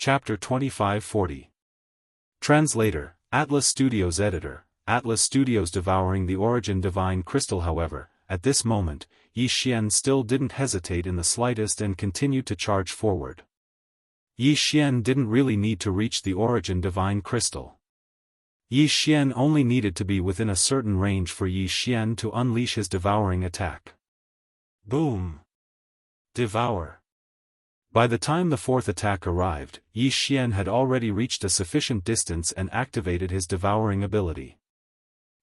Chapter 2540. Translator, Atlas Studios Editor, Atlas Studios. Devouring the Origin Divine Crystal. However, at this moment, Yi Xian still didn't hesitate in the slightest and continued to charge forward. Yi Xian didn't really need to reach the Origin Divine Crystal. Yi Xian only needed to be within a certain range for Yi Xian to unleash his devouring attack. Boom! Devour. By the time the fourth attack arrived, Yi Xian had already reached a sufficient distance and activated his devouring ability.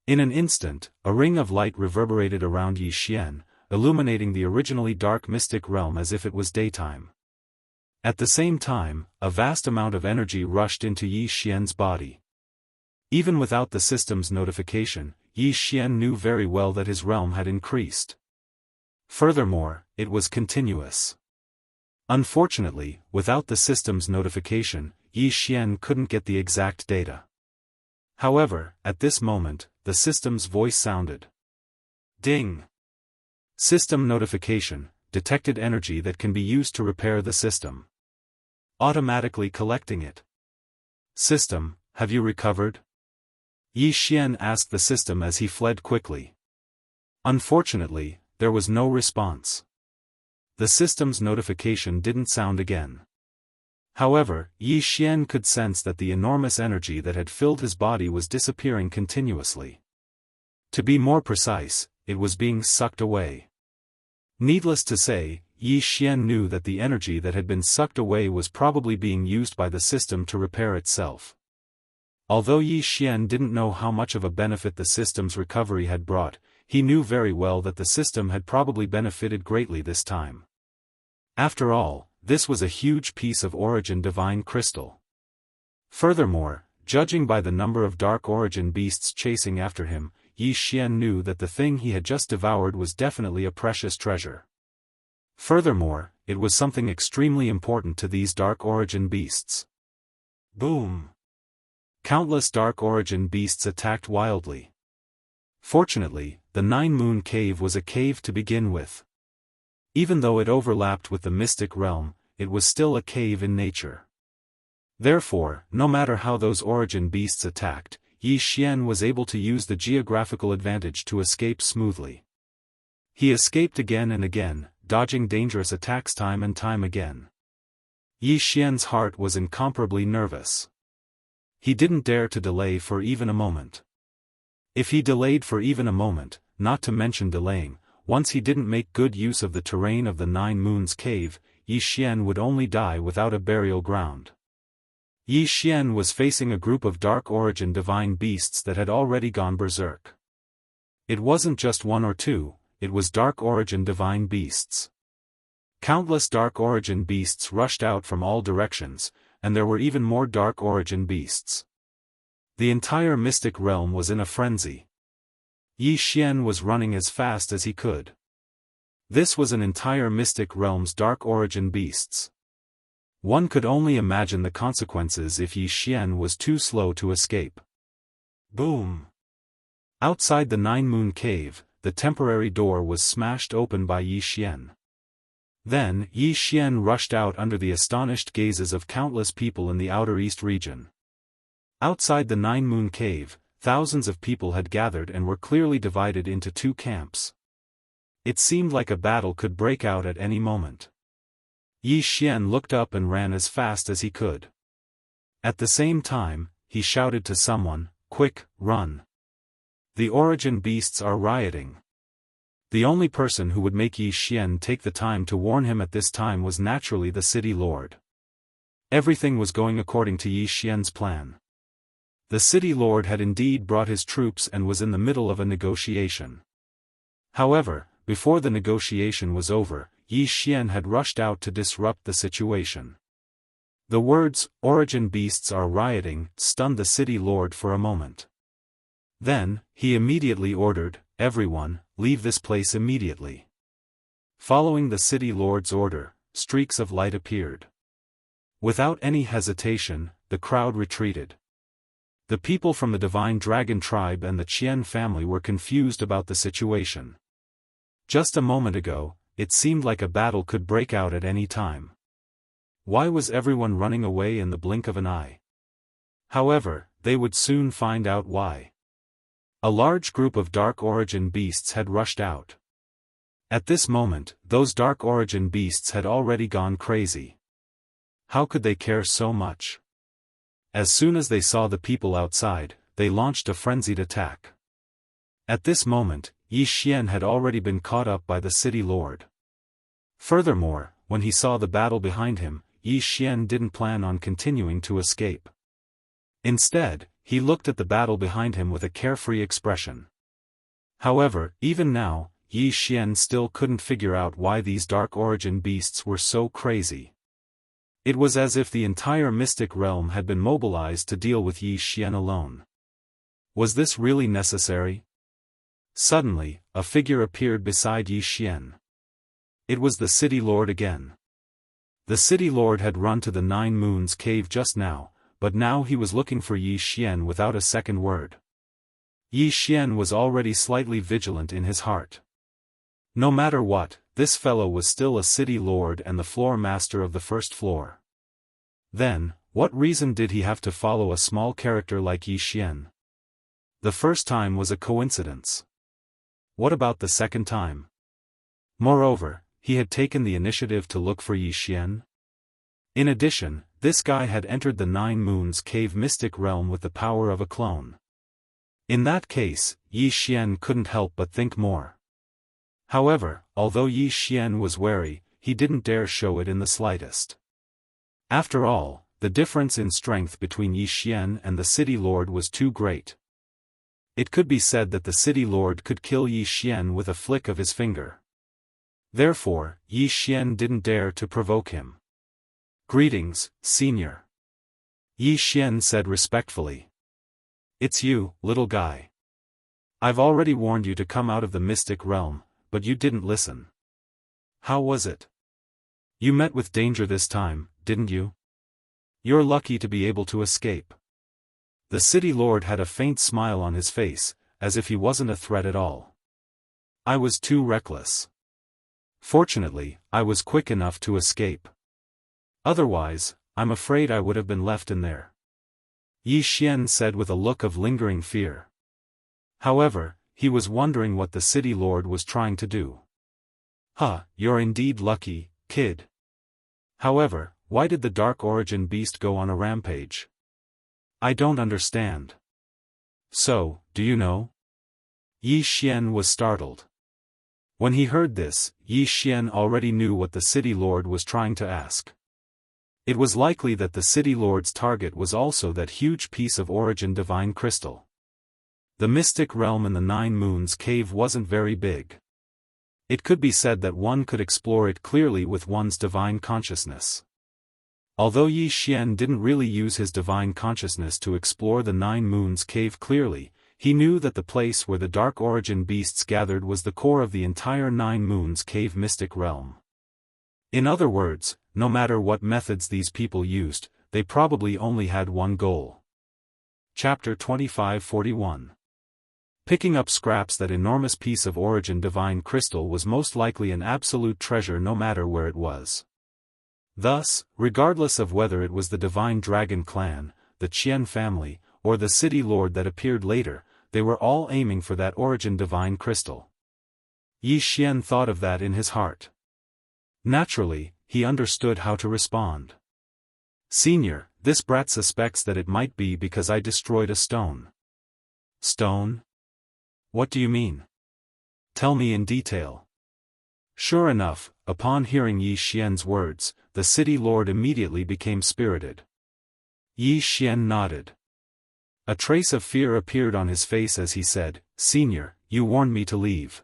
In an instant, a ring of light reverberated around Yi Xian, illuminating the originally dark mystic realm as if it was daytime. At the same time, a vast amount of energy rushed into Yi Xian's body. Even without the system's notification, Yi Xian knew very well that his realm had increased. Furthermore, it was continuous. Unfortunately, without the system's notification, Yi Xian couldn't get the exact data. However, at this moment, the system's voice sounded. Ding! System notification, detected energy that can be used to repair the system. Automatically collecting it. System, have you recovered? Yi Xian asked the system as he fled quickly. Unfortunately, there was no response. The system's notification didn't sound again. However, Yi Xian could sense that the enormous energy that had filled his body was disappearing continuously. To be more precise, it was being sucked away. Needless to say, Yi Xian knew that the energy that had been sucked away was probably being used by the system to repair itself. Although Yi Xian didn't know how much of a benefit the system's recovery had brought, he knew very well that the system had probably benefited greatly this time. After all, this was a huge piece of Origin Divine Crystal. Furthermore, judging by the number of Dark Origin beasts chasing after him, Yi Xian knew that the thing he had just devoured was definitely a precious treasure. Furthermore, it was something extremely important to these Dark Origin beasts. Boom! Countless Dark Origin beasts attacked wildly. Fortunately, the Nine Moon Cave was a cave to begin with. Even though it overlapped with the mystic realm, it was still a cave in nature. Therefore, no matter how those origin beasts attacked, Yi Xian was able to use the geographical advantage to escape smoothly. He escaped again and again, dodging dangerous attacks time and time again. Yi Xian's heart was incomparably nervous. He didn't dare to delay for even a moment. If he delayed for even a moment, not to mention delaying, once he didn't make good use of the terrain of the Nine Moons Cave, Yi Xian would only die without a burial ground. Yi Xian was facing a group of Dark Origin Divine beasts that had already gone berserk. It wasn't just one or two, it was Dark Origin Divine beasts. Countless Dark Origin beasts rushed out from all directions, and there were even more Dark Origin beasts. The entire mystic realm was in a frenzy. Yi Xian was running as fast as he could. This was an entire mystic realm's Dark Origin beasts. One could only imagine the consequences if Yi Xian was too slow to escape. Boom! Outside the Nine Moon Cave, the temporary door was smashed open by Yi Xian. Then, Yi Xian rushed out under the astonished gazes of countless people in the Outer East region. Outside the Nine Moon Cave, thousands of people had gathered and were clearly divided into two camps. It seemed like a battle could break out at any moment. Yi Xian looked up and ran as fast as he could. At the same time, he shouted to someone, "Quick, run! The origin beasts are rioting." The only person who would make Yi Xian take the time to warn him at this time was naturally the city lord. Everything was going according to Yi Xian's plan. The city lord had indeed brought his troops and was in the middle of a negotiation. However, before the negotiation was over, Yi Xian had rushed out to disrupt the situation. The words, "Origin beasts are rioting," stunned the city lord for a moment. Then, he immediately ordered, "Everyone, leave this place immediately." Following the city lord's order, streaks of light appeared. Without any hesitation, the crowd retreated. The people from the Divine Dragon tribe and the Qian family were confused about the situation. Just a moment ago, it seemed like a battle could break out at any time. Why was everyone running away in the blink of an eye? However, they would soon find out why. A large group of Dark Origin beasts had rushed out. At this moment, those Dark Origin beasts had already gone crazy. How could they care so much? As soon as they saw the people outside, they launched a frenzied attack. At this moment, Yi Xian had already been caught up by the city lord. Furthermore, when he saw the battle behind him, Yi Xian didn't plan on continuing to escape. Instead, he looked at the battle behind him with a carefree expression. However, even now, Yi Xian still couldn't figure out why these Dark Origin beasts were so crazy. It was as if the entire mystic realm had been mobilized to deal with Yi Xian alone. Was this really necessary? Suddenly, a figure appeared beside Yi Xian. It was the city lord again. The city lord had run to the Nine Moons cave just now, but now he was looking for Yi Xian without a second word. Yi Xian was already slightly vigilant in his heart. No matter what, this fellow was still a city lord and the floor master of the first floor. Then, what reason did he have to follow a small character like Yi Xian? The first time was a coincidence. What about the second time? Moreover, he had taken the initiative to look for Yi Xian. In addition, this guy had entered the Nine Moons cave mystic realm with the power of a clone. In that case, Yi Xian couldn't help but think more. However, although Yi Xian was wary, he didn't dare show it in the slightest. After all, the difference in strength between Yi Xian and the city lord was too great. It could be said that the city lord could kill Yi Xian with a flick of his finger. Therefore, Yi Xian didn't dare to provoke him. "Greetings, senior," Yi Xian said respectfully. "It's you, little guy. I've already warned you to come out of the mystic realm, but you didn't listen. How was it? You met with danger this time, didn't you? You're lucky to be able to escape." The city lord had a faint smile on his face, as if he wasn't a threat at all. "I was too reckless. Fortunately, I was quick enough to escape. Otherwise, I'm afraid I would have been left in there," Yi Xian said with a look of lingering fear. However, he was wondering what the city lord was trying to do. You're indeed lucky, kid. However, why did the Dark Origin beast go on a rampage? I don't understand. So, do you know? Yi Xian was startled. When he heard this, Yi Xian already knew what the city lord was trying to ask. It was likely that the city lord's target was also that huge piece of Origin divine crystal. The mystic realm in the Nine Moons cave wasn't very big. It could be said that one could explore it clearly with one's divine consciousness. Although Yi Xian didn't really use his divine consciousness to explore the Nine Moons cave clearly, he knew that the place where the Dark Origin beasts gathered was the core of the entire Nine Moons cave mystic realm. In other words, no matter what methods these people used, they probably only had one goal. Chapter 2541. Picking up scraps. That enormous piece of Origin divine crystal was most likely an absolute treasure no matter where it was. Thus, regardless of whether it was the Divine Dragon clan, the Qian family, or the city lord that appeared later, they were all aiming for that Origin divine crystal. Yi Xian thought of that in his heart. Naturally, he understood how to respond. "Senior, this brat suspects that it might be because I destroyed a stone." "Stone? What do you mean? Tell me in detail." Sure enough, upon hearing Yi Xian's words, the city lord immediately became spirited. Yi Xian nodded. A trace of fear appeared on his face as he said, "Senior, you warned me to leave.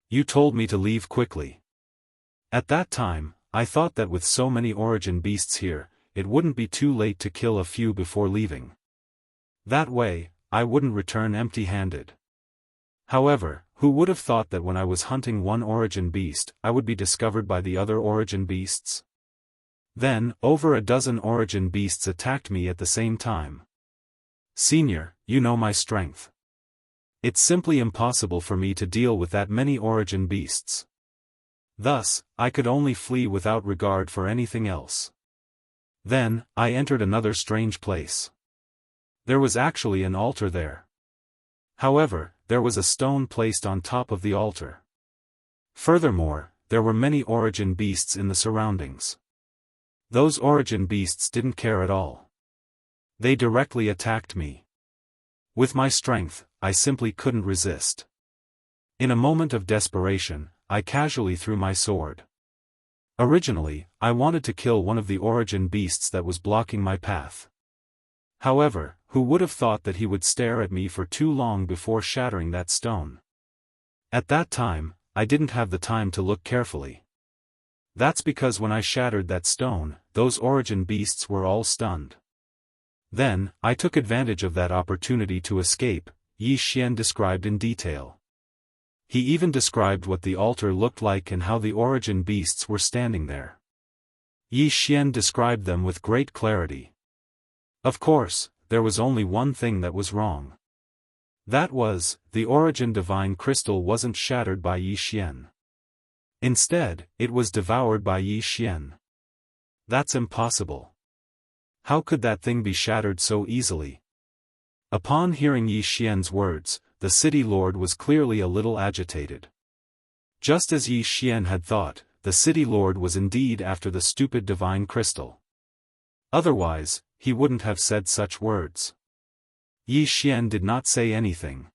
You told me to leave quickly. At that time, I thought that with so many Origin beasts here, it wouldn't be too late to kill a few before leaving. That way, I wouldn't return empty-handed. However, who would have thought that when I was hunting one Origin beast, I would be discovered by the other Origin beasts? Then, over a dozen Origin beasts attacked me at the same time. Senior, you know my strength. It's simply impossible for me to deal with that many Origin beasts. Thus, I could only flee without regard for anything else. Then, I entered another strange place. There was actually an altar there. However, there was a stone placed on top of the altar. Furthermore, there were many origin beasts in the surroundings. Those origin beasts didn't care at all. They directly attacked me. With my strength, I simply couldn't resist. In a moment of desperation, I casually threw my sword. Originally, I wanted to kill one of the origin beasts that was blocking my path. However, who would have thought that he would stare at me for too long before shattering that stone? At that time, I didn't have the time to look carefully. That's because when I shattered that stone, those origin beasts were all stunned. Then, I took advantage of that opportunity to escape, Yi Xian described in detail. He even described what the altar looked like and how the origin beasts were standing there. Yi Xian described them with great clarity. Of course, there was only one thing that was wrong. That was, the origin divine crystal wasn't shattered by Yi Xian. Instead, it was devoured by Yi Xian. That's impossible. How could that thing be shattered so easily? Upon hearing Yi Xian's words, the city lord was clearly a little agitated. Just as Yi Xian had thought, the city lord was indeed after the stupid divine crystal. Otherwise, he wouldn't have said such words. Yi Xian did not say anything.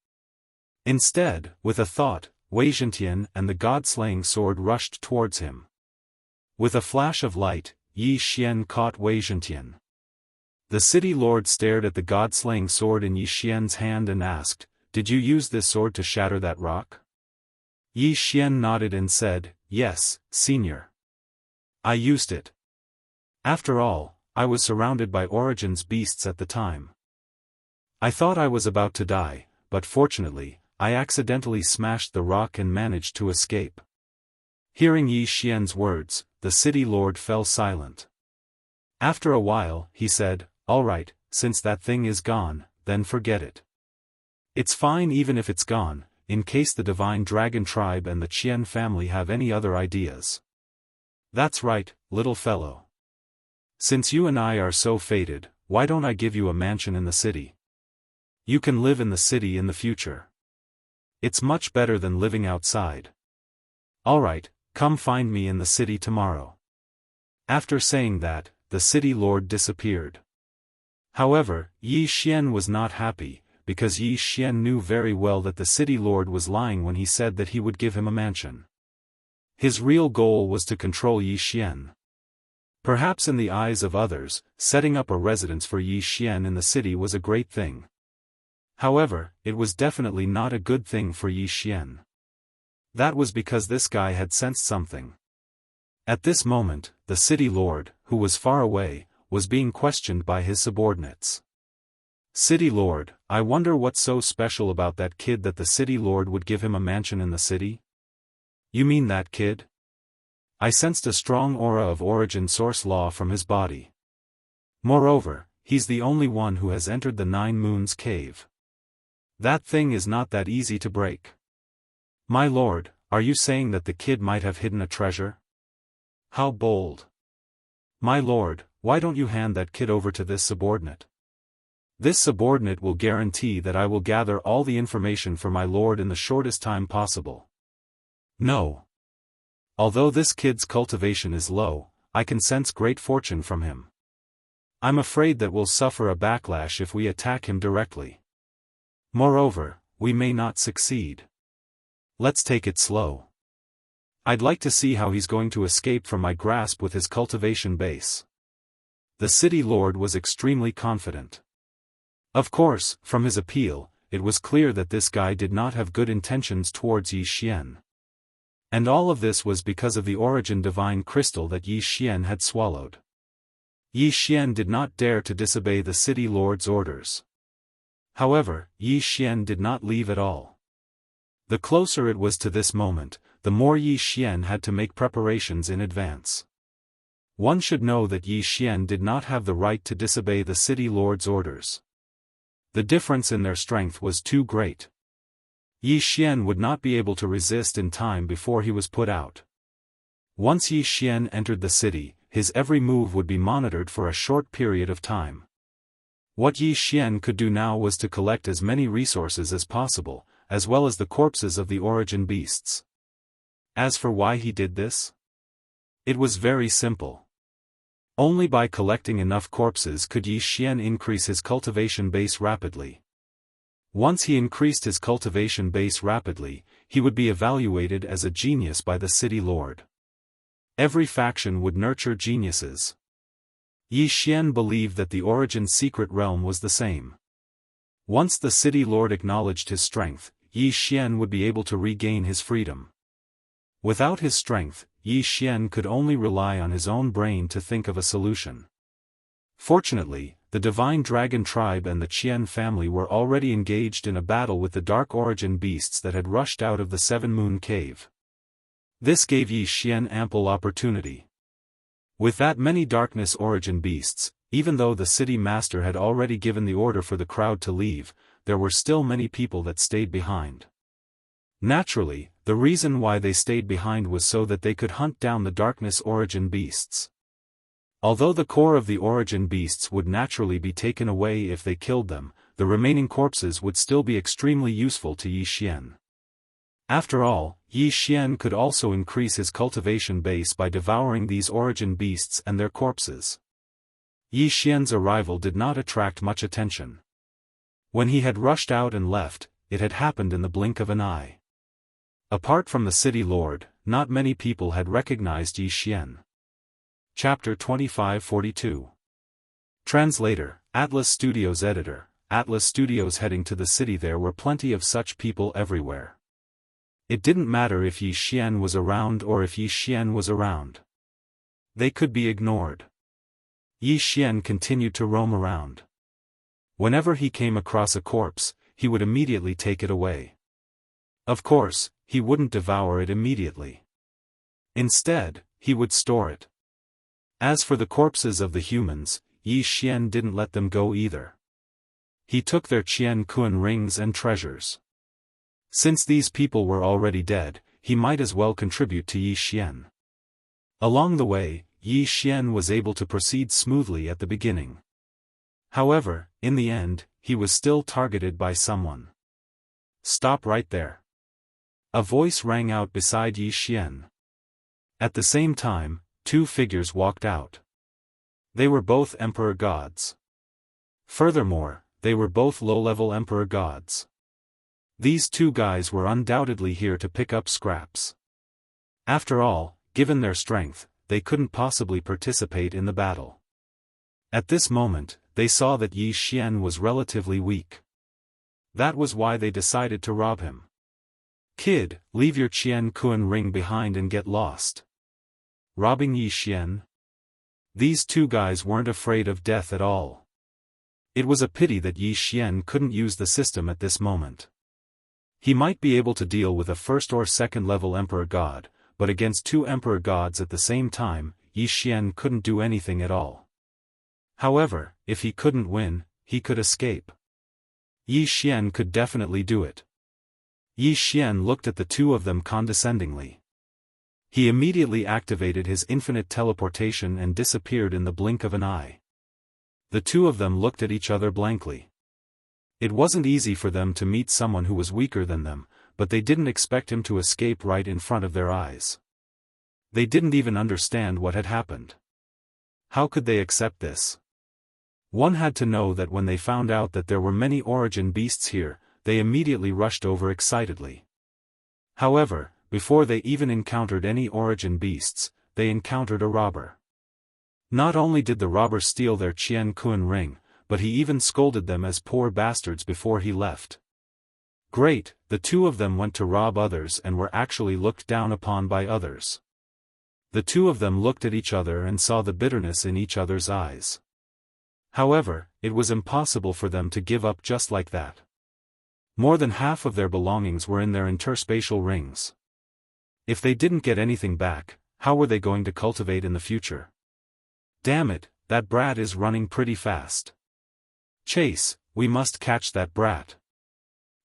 Instead, with a thought, Wei Zhentian and the god-slaying sword rushed towards him. With a flash of light, Yi Xian caught Wei Zhentian. The city lord stared at the god-slaying sword in Yi Xian's hand and asked, "Did you use this sword to shatter that rock?" Yi Xian nodded and said, "Yes, senior. I used it. After all, I was surrounded by Origin's beasts at the time. I thought I was about to die, but fortunately, I accidentally smashed the rock and managed to escape." Hearing Yi Xian's words, the city lord fell silent. After a while, he said, "All right, since that thing is gone, then forget it. It's fine even if it's gone, in case the Divine Dragon Tribe and the Qian family have any other ideas." "That's right, little fellow. Since you and I are so fated, why don't I give you a mansion in the city? You can live in the city in the future. It's much better than living outside. All right, come find me in the city tomorrow." After saying that, the city lord disappeared. However, Yi Xian was not happy, because Yi Xian knew very well that the city lord was lying when he said that he would give him a mansion. His real goal was to control Yi Xian. Perhaps in the eyes of others, setting up a residence for Yi Xian in the city was a great thing. However, it was definitely not a good thing for Yi Xian. That was because this guy had sensed something. At this moment, the city lord, who was far away, was being questioned by his subordinates. "City lord, I wonder what's so special about that kid that the city lord would give him a mansion in the city?" "You mean that kid?" I sensed a strong aura of origin source law from his body. Moreover, he's the only one who has entered the Nine Moons cave. That thing is not that easy to break. My lord, are you saying that the kid might have hidden a treasure? How bold. My lord, why don't you hand that kid over to this subordinate? This subordinate will guarantee that I will gather all the information for my lord in the shortest time possible. No. Although this kid's cultivation is low, I can sense great fortune from him. I'm afraid that we'll suffer a backlash if we attack him directly. Moreover, we may not succeed. Let's take it slow. I'd like to see how he's going to escape from my grasp with his cultivation base." The city lord was extremely confident. Of course, from his appeal, it was clear that this guy did not have good intentions towards Yi Xian. And all of this was because of the origin divine crystal that Yi Xian had swallowed. Yi Xian did not dare to disobey the city lord's orders. However, Yi Xian did not leave at all. The closer it was to this moment, the more Yi Xian had to make preparations in advance. One should know that Yi Xian did not have the right to disobey the city lord's orders. The difference in their strength was too great. Yi Xian would not be able to resist in time before he was put out. Once Yi Xian entered the city, his every move would be monitored for a short period of time. What Yi Xian could do now was to collect as many resources as possible, as well as the corpses of the origin beasts. As for why he did this? It was very simple. Only by collecting enough corpses could Yi Xian increase his cultivation base rapidly. Once he increased his cultivation base rapidly, he would be evaluated as a genius by the city lord. Every faction would nurture geniuses. Yi Xian believed that the Origin's secret realm was the same. Once the city lord acknowledged his strength, Yi Xian would be able to regain his freedom. Without his strength, Yi Xian could only rely on his own brain to think of a solution. Fortunately, the Divine Dragon tribe and the Qian family were already engaged in a battle with the Dark Origin beasts that had rushed out of the Seven Moon Cave. This gave Yi Xian ample opportunity. With that many Darkness Origin beasts, even though the city master had already given the order for the crowd to leave, there were still many people that stayed behind. Naturally, the reason why they stayed behind was so that they could hunt down the Darkness Origin beasts. Although the core of the Origin beasts would naturally be taken away if they killed them, the remaining corpses would still be extremely useful to Yi Xian. After all, Yi Xian could also increase his cultivation base by devouring these Origin beasts and their corpses. Yi Xian's arrival did not attract much attention. When he had rushed out and left, it had happened in the blink of an eye. Apart from the city lord, not many people had recognized Yi Xian. Chapter 2542. Translator, Atlas Studios Editor, Atlas Studios. Heading to the city, there were plenty of such people everywhere. It didn't matter if Yi Xian was around or if Yi Xian was around. They could be ignored. Yi Xian continued to roam around. Whenever he came across a corpse, he would immediately take it away. Of course, he wouldn't devour it immediately. Instead, he would store it. As for the corpses of the humans, Yi Xian didn't let them go either. He took their Qian Kun rings and treasures. Since these people were already dead, he might as well contribute to Yi Xian. Along the way, Yi Xian was able to proceed smoothly at the beginning. However, in the end, he was still targeted by someone. "Stop right there." A voice rang out beside Yi Xian. At the same time, two figures walked out. They were both emperor gods. Furthermore, they were both low-level emperor gods. These two guys were undoubtedly here to pick up scraps. After all, given their strength, they couldn't possibly participate in the battle. At this moment, they saw that Yi Xian was relatively weak. That was why they decided to rob him. "Kid, leave your Qian Kun ring behind and get lost." Robbing Yi Xian? These two guys weren't afraid of death at all. It was a pity that Yi Xian couldn't use the system at this moment. He might be able to deal with a first or second level emperor god, but against two emperor gods at the same time, Yi Xian couldn't do anything at all. However, if he couldn't win, he could escape. Yi Xian could definitely do it. Yi Xian looked at the two of them condescendingly. He immediately activated his infinite teleportation and disappeared in the blink of an eye. The two of them looked at each other blankly. It wasn't easy for them to meet someone who was weaker than them, but they didn't expect him to escape right in front of their eyes. They didn't even understand what had happened. How could they accept this? One had to know that when they found out that there were many origin beasts here, they immediately rushed over excitedly. However, before they even encountered any origin beasts, they encountered a robber. Not only did the robber steal their Qian Kun ring, but he even scolded them as poor bastards before he left. Great, the two of them went to rob others and were actually looked down upon by others. The two of them looked at each other and saw the bitterness in each other's eyes. However, it was impossible for them to give up just like that. More than half of their belongings were in their interspatial rings. If they didn't get anything back, how were they going to cultivate in the future? Damn it, that brat is running pretty fast. Chase, we must catch that brat.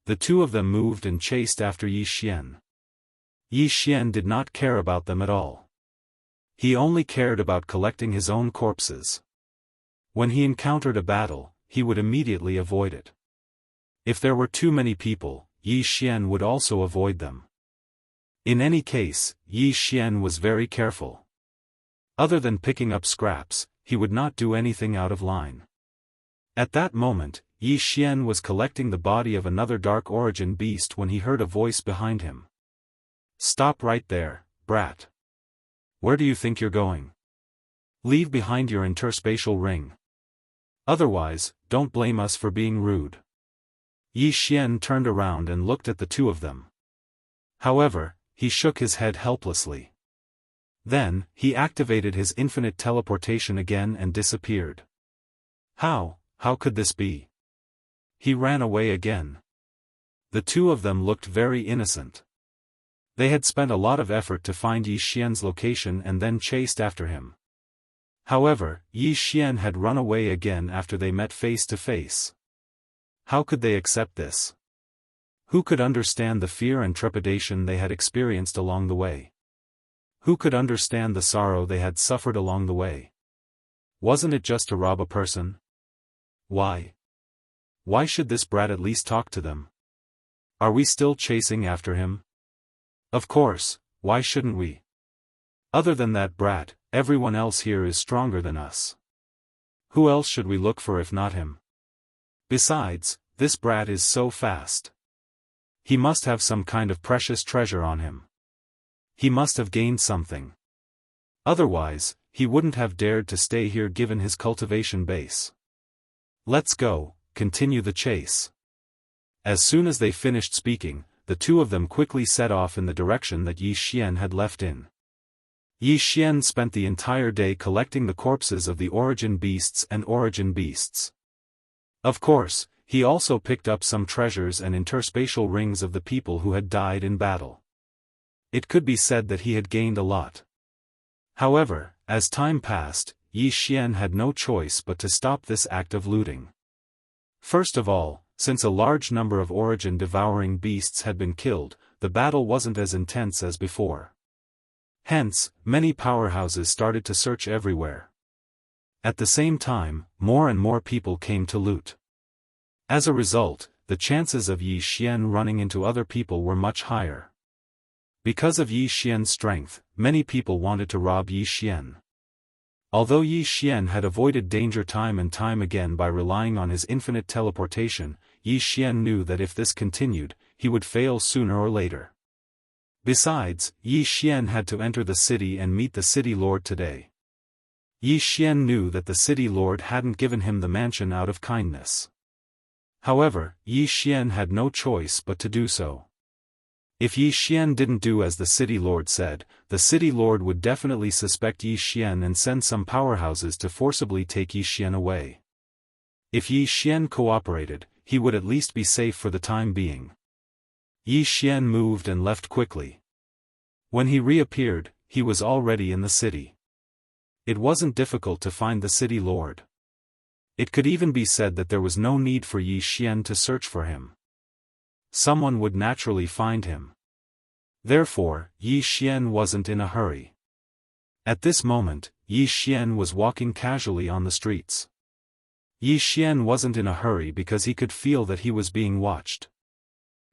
The two of them moved and chased after Yi Xian. Yi Xian did not care about them at all. He only cared about collecting his own corpses. When he encountered a battle, he would immediately avoid it. If there were too many people, Yi Xian would also avoid them. In any case, Yi Xian was very careful. Other than picking up scraps, he would not do anything out of line. At that moment, Yi Xian was collecting the body of another dark origin beast when he heard a voice behind him. "Stop right there, brat. Where do you think you're going? Leave behind your interspatial ring. Otherwise, don't blame us for being rude." Yi Xian turned around and looked at the two of them. However, he shook his head helplessly. Then, he activated his infinite teleportation again and disappeared. How could this be? He ran away again. The two of them looked very innocent. They had spent a lot of effort to find Yi Xian's location and then chased after him. However, Yi Xian had run away again after they met face to face. How could they accept this? Who could understand the fear and trepidation they had experienced along the way? Who could understand the sorrow they had suffered along the way? Wasn't it just to rob a person? Why? Why should this brat at least talk to them? Are we still chasing after him? Of course, why shouldn't we? Other than that brat, everyone else here is stronger than us. Who else should we look for if not him? Besides, this brat is so fast. He must have some kind of precious treasure on him. He must have gained something. Otherwise, he wouldn't have dared to stay here given his cultivation base. Let's go, continue the chase. As soon as they finished speaking, the two of them quickly set off in the direction that Yi Xian had left in. Yi Xian spent the entire day collecting the corpses of the origin beasts and origin beasts. Of course, he also picked up some treasures and interspatial rings of the people who had died in battle. It could be said that he had gained a lot. However, as time passed, Yi Xian had no choice but to stop this act of looting. First of all, since a large number of origin devouring beasts had been killed, the battle wasn't as intense as before. Hence, many powerhouses started to search everywhere. At the same time, more and more people came to loot. As a result, the chances of Yi Xian running into other people were much higher. Because of Yi Xian's strength, many people wanted to rob Yi Xian. Although Yi Xian had avoided danger time and time again by relying on his infinite teleportation, Yi Xian knew that if this continued, he would fail sooner or later. Besides, Yi Xian had to enter the city and meet the city lord today. Yi Xian knew that the city lord hadn't given him the mansion out of kindness. However, Yi Xian had no choice but to do so. If Yi Xian didn't do as the city lord said, the city lord would definitely suspect Yi Xian and send some powerhouses to forcibly take Yi Xian away. If Yi Xian cooperated, he would at least be safe for the time being. Yi Xian moved and left quickly. When he reappeared, he was already in the city. It wasn't difficult to find the city lord. It could even be said that there was no need for Yi Xian to search for him. Someone would naturally find him. Therefore, Yi Xian wasn't in a hurry. At this moment, Yi Xian was walking casually on the streets. Yi Xian wasn't in a hurry because he could feel that he was being watched.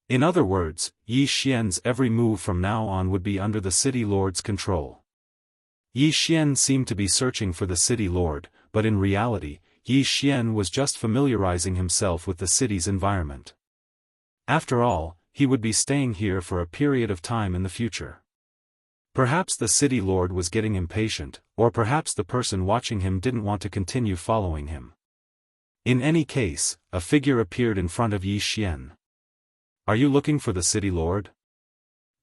In other words, Yi Xian's every move from now on would be under the city lord's control. Yi Xian seemed to be searching for the city lord, but in reality, Yi Xian was just familiarizing himself with the city's environment. After all, he would be staying here for a period of time in the future. Perhaps the city lord was getting impatient, or perhaps the person watching him didn't want to continue following him. In any case, a figure appeared in front of Yi Xian. "Are you looking for the city lord?"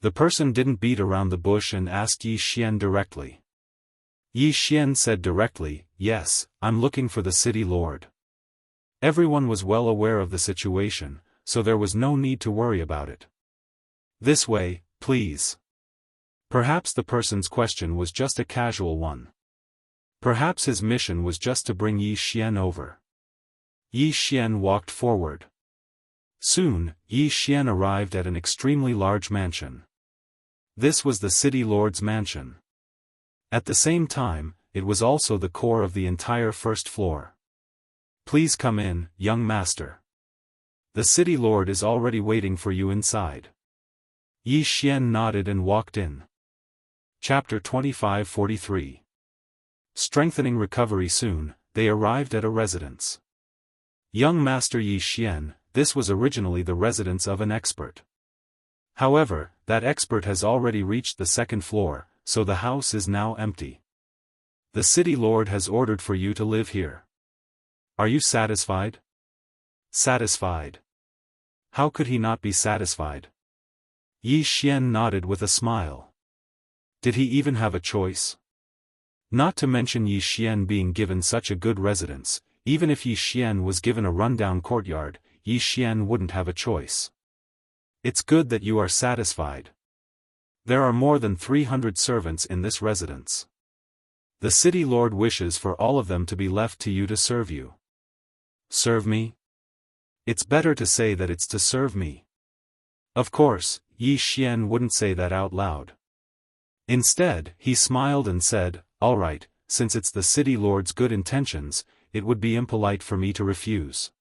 The person didn't beat around the bush and asked Yi Xian directly. Yi Xian said directly, "Yes, I'm looking for the city lord." Everyone was well aware of the situation, so there was no need to worry about it. "This way, please." Perhaps the person's question was just a casual one. Perhaps his mission was just to bring Yi Xian over. Yi Xian walked forward. Soon, Yi Xian arrived at an extremely large mansion. This was the city lord's mansion. At the same time, it was also the core of the entire first floor. Please come in, young master. The city lord is already waiting for you inside. Yi Xian nodded and walked in. Chapter 2543. Strengthening recovery. Soon, they arrived at a residence. Young Master Yi Xian, this was originally the residence of an expert. However, that expert has already reached the second floor, so the house is now empty. The city lord has ordered for you to live here. Are you satisfied? Satisfied. How could he not be satisfied? Yi Xian nodded with a smile. Did he even have a choice? Not to mention Yi Xian being given such a good residence, even if Yi Xian was given a rundown courtyard, Yi Xian wouldn't have a choice. It's good that you are satisfied. There are more than 300 servants in this residence. The city lord wishes for all of them to be left to you to serve you. Serve me? It's better to say that it's to serve me. Of course, Yi Xian wouldn't say that out loud. Instead, he smiled and said, "All right, since it's the city lord's good intentions, it would be impolite for me to refuse.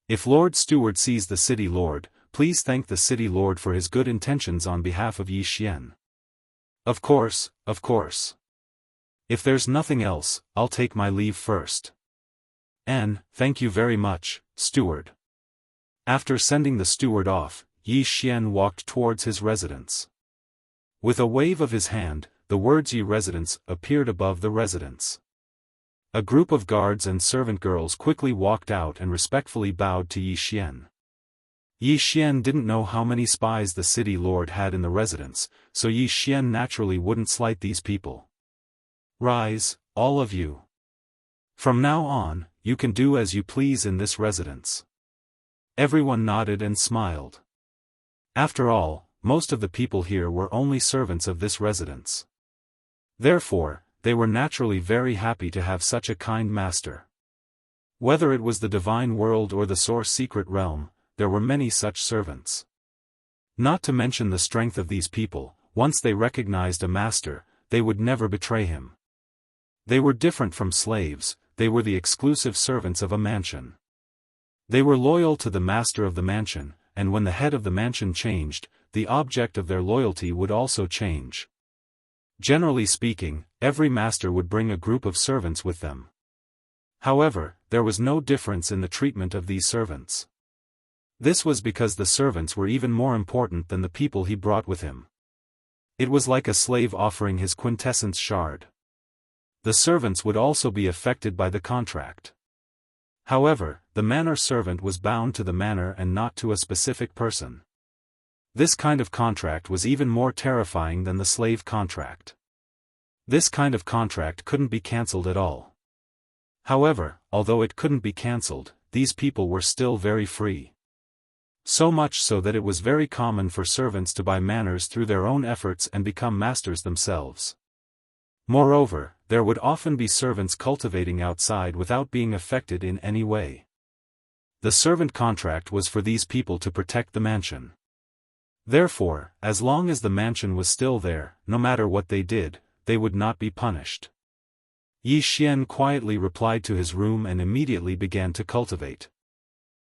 If Lord Steward sees the city lord, please thank the city lord for his good intentions on behalf of Yi Xian." Of course, of course. If there's nothing else, I'll take my leave first. Thank you very much, steward. After sending the steward off, Yi Xian walked towards his residence. With a wave of his hand, the words Yi Residence appeared above the residence. A group of guards and servant girls quickly walked out and respectfully bowed to Yi Xian. Yi Xian didn't know how many spies the city lord had in the residence, so Yi Xian naturally wouldn't slight these people. Rise, all of you. From now on, you can do as you please in this residence. Everyone nodded and smiled. After all, most of the people here were only servants of this residence. Therefore, they were naturally very happy to have such a kind master. Whether it was the divine world or the source secret realm, there were many such servants. Not to mention the strength of these people, once they recognized a master, they would never betray him. They were different from slaves, they were the exclusive servants of a mansion. They were loyal to the master of the mansion, and when the head of the mansion changed, the object of their loyalty would also change. Generally speaking, every master would bring a group of servants with them. However, there was no difference in the treatment of these servants. This was because the servants were even more important than the people he brought with him. It was like a slave offering his quintessence shard. The servants would also be affected by the contract. However, the manor servant was bound to the manor and not to a specific person. This kind of contract was even more terrifying than the slave contract. This kind of contract couldn't be cancelled at all. However, although it couldn't be cancelled, these people were still very free. So much so that it was very common for servants to buy manors through their own efforts and become masters themselves. Moreover, there would often be servants cultivating outside without being affected in any way. The servant contract was for these people to protect the mansion. Therefore, as long as the mansion was still there, no matter what they did, they would not be punished. Yi Xian quietly replied to his room and immediately began to cultivate.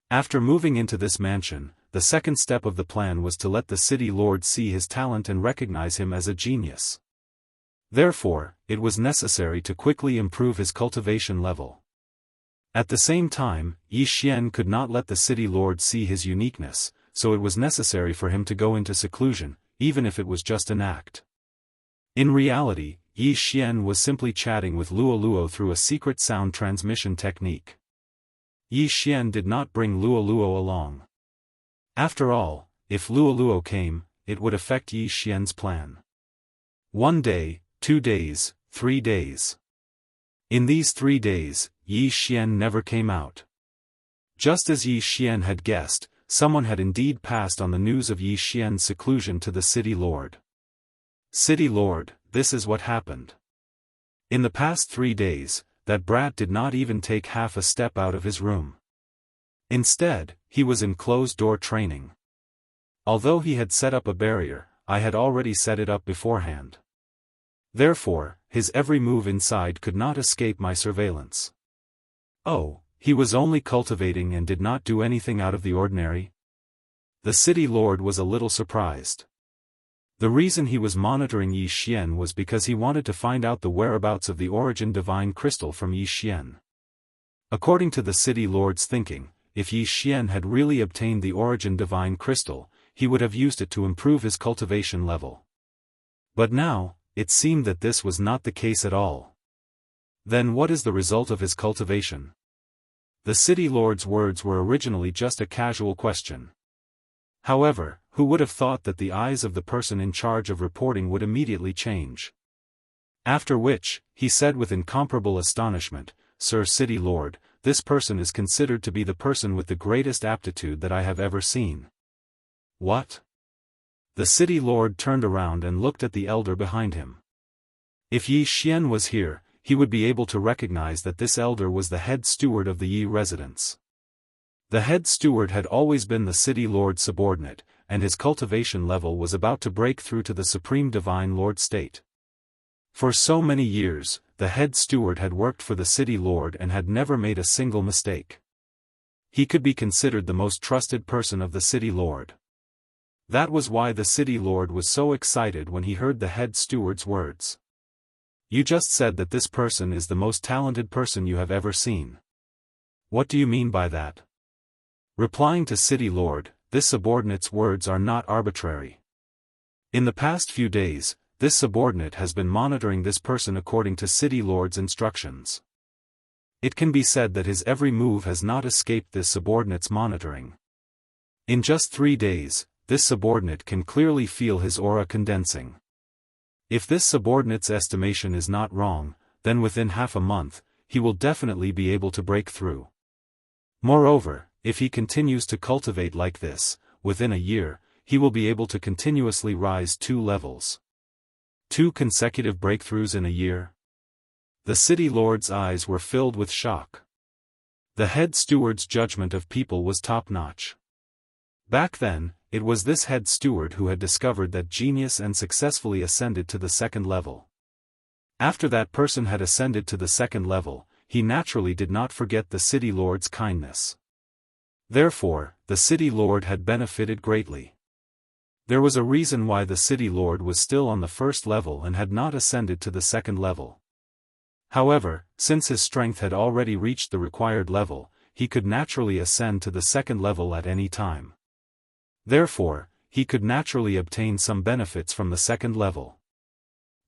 After moving into this mansion, the second step of the plan was to let the city lord see his talent and recognize him as a genius. Therefore, it was necessary to quickly improve his cultivation level. At the same time, Yi Xian could not let the city lord see his uniqueness, so it was necessary for him to go into seclusion, even if it was just an act. In reality, Yi Xian was simply chatting with Luoluo through a secret sound transmission technique. Yi Xian did not bring Luoluo along. After all, if Luoluo came, it would affect Yi Xian's plan. 1 day, 2 days, 3 days. In these 3 days, Yi Xian never came out. Just as Yi Xian had guessed, someone had indeed passed on the news of Yi Xian's seclusion to the city lord. City lord, this is what happened. In the past 3 days, that brat did not even take half a step out of his room. Instead, he was in closed-door training. Although he had set up a barrier, I had already set it up beforehand. Therefore, his every move inside could not escape my surveillance. Oh, he was only cultivating and did not do anything out of the ordinary? The city lord was a little surprised. The reason he was monitoring Yi Xian was because he wanted to find out the whereabouts of the origin divine crystal from Yi Xian. According to the city lord's thinking, if Yi Xian had really obtained the origin divine crystal, he would have used it to improve his cultivation level. But now, it seemed that this was not the case at all. Then what is the result of his cultivation? The city lord's words were originally just a casual question. However, who would have thought that the eyes of the person in charge of reporting would immediately change? After which, he said with incomparable astonishment, "Sir City Lord, this person is considered to be the person with the greatest aptitude that I have ever seen." What? The city lord turned around and looked at the elder behind him. If Yi Xian was here, he would be able to recognize that this elder was the head steward of the Yi residence. The head steward had always been the city lord's subordinate, and his cultivation level was about to break through to the supreme divine lord state. For so many years, the head steward had worked for the city lord and had never made a single mistake. He could be considered the most trusted person of the city lord. That was why the city lord was so excited when he heard the head steward's words. "You just said that this person is the most talented person you have ever seen. What do you mean by that?" Replying to city lord, this subordinate's words are not arbitrary. In the past few days, this subordinate has been monitoring this person according to city lord's instructions. It can be said that his every move has not escaped this subordinate's monitoring. In just 3 days, this subordinate can clearly feel his aura condensing. If this subordinate's estimation is not wrong, then within half a month, he will definitely be able to break through. Moreover, if he continues to cultivate like this, within a year, he will be able to continuously rise 2 levels. 2 consecutive breakthroughs in a year? The city lord's eyes were filled with shock. The head steward's judgment of people was top-notch. Back then, it was this head steward who had discovered that genius and successfully ascended to the 2nd level. After that person had ascended to the 2nd level, he naturally did not forget the city lord's kindness. Therefore, the city lord had benefited greatly. There was a reason why the city lord was still on the 1st level and had not ascended to the 2nd level. However, since his strength had already reached the required level, he could naturally ascend to the 2nd level at any time. Therefore, he could naturally obtain some benefits from the 2nd level.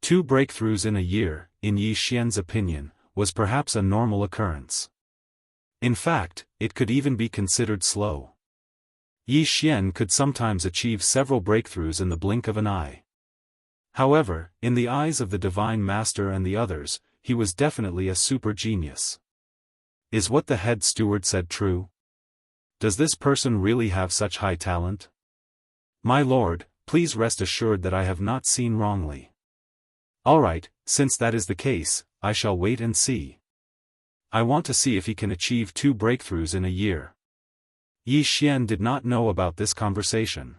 2 breakthroughs in a year, in Yi Xian's opinion, was perhaps a normal occurrence. In fact, it could even be considered slow. Yi Xian could sometimes achieve several breakthroughs in the blink of an eye. However, in the eyes of the Divine Master and the others, he was definitely a super genius. Is what the head steward said true? Does this person really have such high talent? My lord, please rest assured that I have not seen wrongly. Alright, since that is the case, I shall wait and see. I want to see if he can achieve 2 breakthroughs in a year. Yi Xian did not know about this conversation.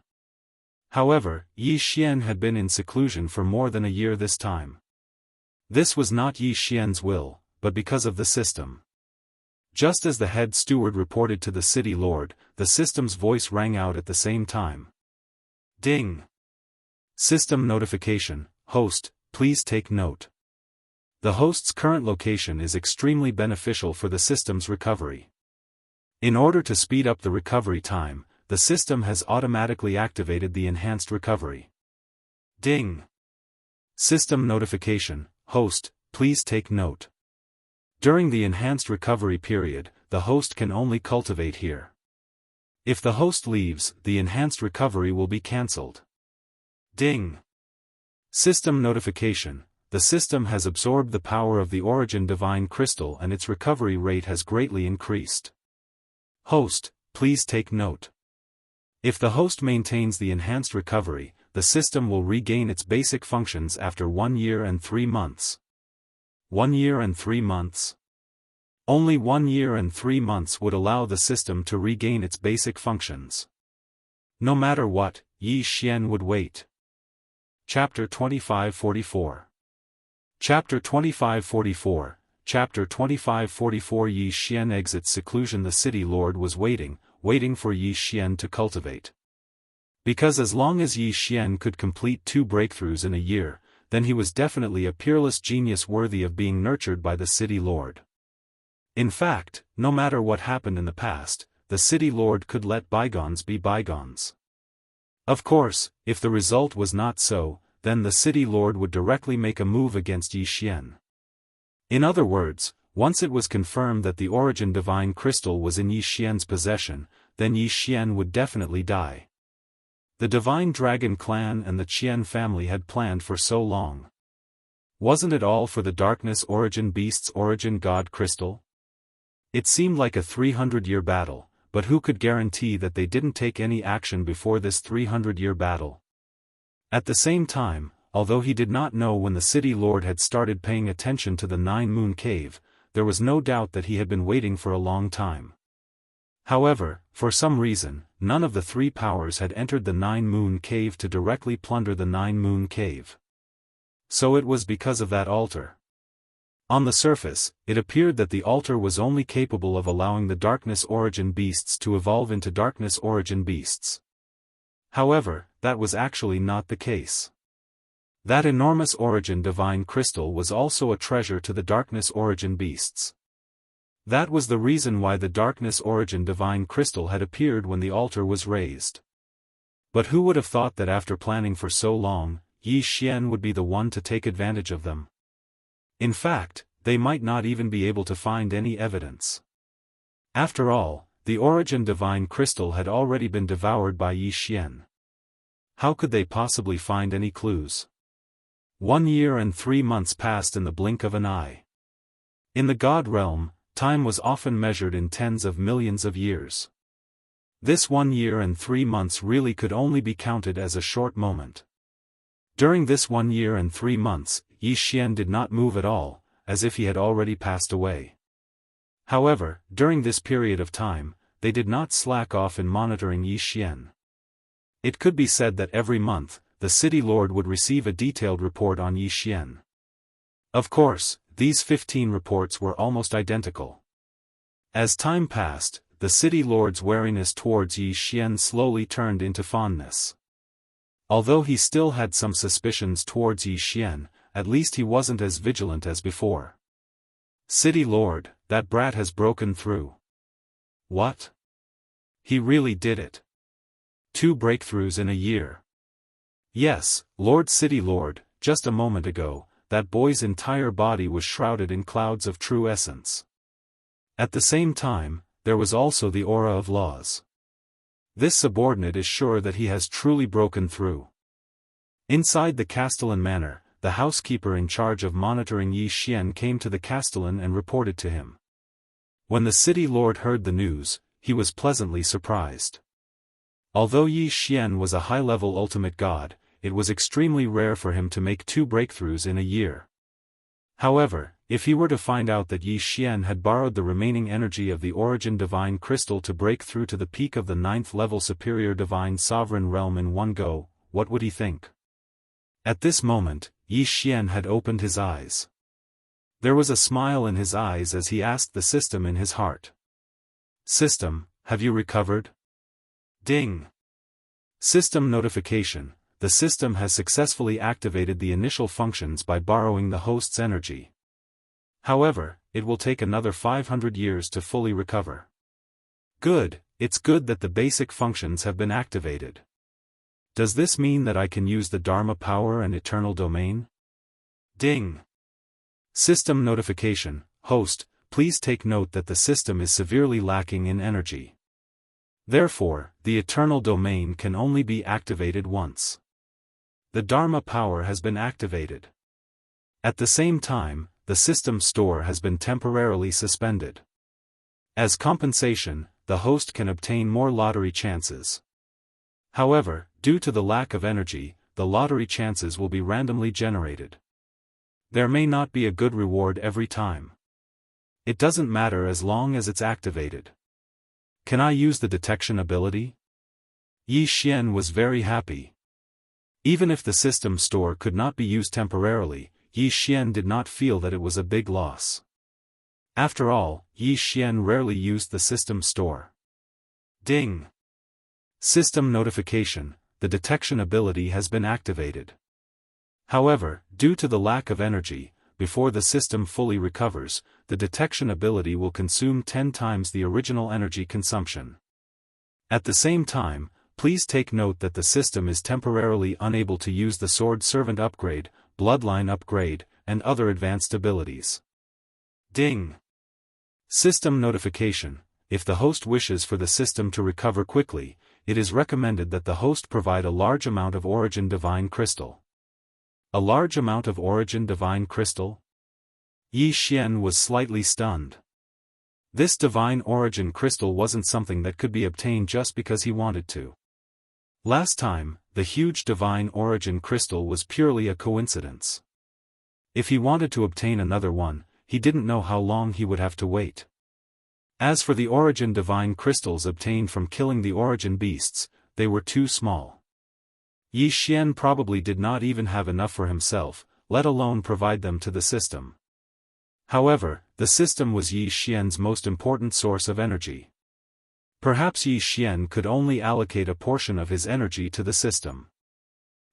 However, Yi Xian had been in seclusion for more than a year this time. This was not Yi Xian's will, but because of the system. Just as the head steward reported to the city lord, the system's voice rang out at the same time. Ding! System notification, host, please take note. The host's current location is extremely beneficial for the system's recovery. In order to speed up the recovery time, the system has automatically activated the enhanced recovery. Ding! System notification, host, please take note. During the enhanced recovery period, the host can only cultivate here. If the host leaves, the enhanced recovery will be cancelled. Ding! System notification, the system has absorbed the power of the origin divine crystal and its recovery rate has greatly increased. Host, please take note. If the host maintains the enhanced recovery, the system will regain its basic functions after 1 year and 3 months. 1 year and 3 months? Only 1 year and 3 months would allow the system to regain its basic functions. No matter what, Yi Xian would wait. Chapter 2544. Chapter 2544. Chapter 2544. Yi Xian exits seclusion. The city lord was waiting for Yi Xian to cultivate. Because as long as Yi Xian could complete 2 breakthroughs in a year, then he was definitely a peerless genius worthy of being nurtured by the city lord. In fact, no matter what happened in the past, the city lord could let bygones be bygones. Of course, if the result was not so, then the city lord would directly make a move against Yi Xian. In other words, once it was confirmed that the origin divine crystal was in Yi Xian's possession, then Yi Xian would definitely die. The Divine Dragon clan and the Qian family had planned for so long. Wasn't it all for the darkness origin beast's origin god crystal? It seemed like a 300-year battle, but who could guarantee that they didn't take any action before this 300-year battle? At the same time, although he did not know when the city lord had started paying attention to the 9-moon cave, there was no doubt that he had been waiting for a long time. However, for some reason, none of the 3 powers had entered the 9-moon cave to directly plunder the 9-moon cave. So it was because of that altar. On the surface, it appeared that the altar was only capable of allowing the darkness origin beasts to evolve into darkness origin beasts. However, that was actually not the case. That enormous origin divine crystal was also a treasure to the darkness origin beasts. That was the reason why the darkness origin divine crystal had appeared when the altar was raised. But who would have thought that after planning for so long, Yi Xian would be the one to take advantage of them? In fact, they might not even be able to find any evidence. After all, the origin divine crystal had already been devoured by Yi Xian. How could they possibly find any clues? 1 year and 3 months passed in the blink of an eye. In the god realm, time was often measured in tens of millions of years. This 1 year and 3 months really could only be counted as a short moment. During this 1 year and 3 months, Yi Xian did not move at all, as if he had already passed away. However, during this period of time, they did not slack off in monitoring Yi Xian. It could be said that every month, the city lord would receive a detailed report on Yi Xian. Of course, these 15 reports were almost identical. As time passed, the city lord's wariness towards Yi Xian slowly turned into fondness. Although he still had some suspicions towards Yi Xian, at least he wasn't as vigilant as before. City lord, that brat has broken through. What? He really did it. 2 breakthroughs in a year. Yes, Lord City Lord, just a moment ago, that boy's entire body was shrouded in clouds of true essence. At the same time, there was also the aura of laws. This subordinate is sure that he has truly broken through. Inside the Castellan manor, the housekeeper in charge of monitoring Yi Xian came to the Castellan and reported to him. When the city lord heard the news, he was pleasantly surprised. Although Yi Xian was a high-level ultimate god, it was extremely rare for him to make 2 breakthroughs in a year. However, if he were to find out that Yi Xian had borrowed the remaining energy of the origin divine crystal to break through to the peak of the 9th-level superior divine sovereign realm in one go, what would he think? At this moment, Yi Xian had opened his eyes. There was a smile in his eyes as he asked the system in his heart. System, have you recovered? Ding! System notification. The system has successfully activated the initial functions by borrowing the host's energy. However, it will take another 500 years to fully recover. Good, it's good that the basic functions have been activated. Does this mean that I can use the Dharma power and eternal domain? Ding! System notification. Host, please take note that the system is severely lacking in energy. Therefore, the eternal domain can only be activated once. The Dharma power has been activated. At the same time, the system store has been temporarily suspended. As compensation, the host can obtain more lottery chances. However, due to the lack of energy, the lottery chances will be randomly generated. There may not be a good reward every time. It doesn't matter as long as it's activated. Can I use the detection ability? Yi Xian was very happy. Even if the system store could not be used temporarily, Yi Xian did not feel that it was a big loss. After all, Yi Xian rarely used the system store. Ding! System notification, the detection ability has been activated. However, due to the lack of energy, before the system fully recovers, the detection ability will consume 10 times the original energy consumption. At the same time, please take note that the system is temporarily unable to use the Sword Servant upgrade, Bloodline upgrade, and other advanced abilities. Ding! System notification. If the host wishes for the system to recover quickly, it is recommended that the host provide a large amount of Origin Divine Crystal. A large amount of Origin Divine Crystal? Yi Xian was slightly stunned. This Divine Origin Crystal wasn't something that could be obtained just because he wanted to. Last time, the huge Divine Origin Crystal was purely a coincidence. If he wanted to obtain another one, he didn't know how long he would have to wait. As for the Origin Divine Crystals obtained from killing the Origin Beasts, they were too small. Yi Xian probably did not even have enough for himself, let alone provide them to the system. However, the system was Yi Xian's most important source of energy. Perhaps Yi Xian could only allocate a portion of his energy to the system.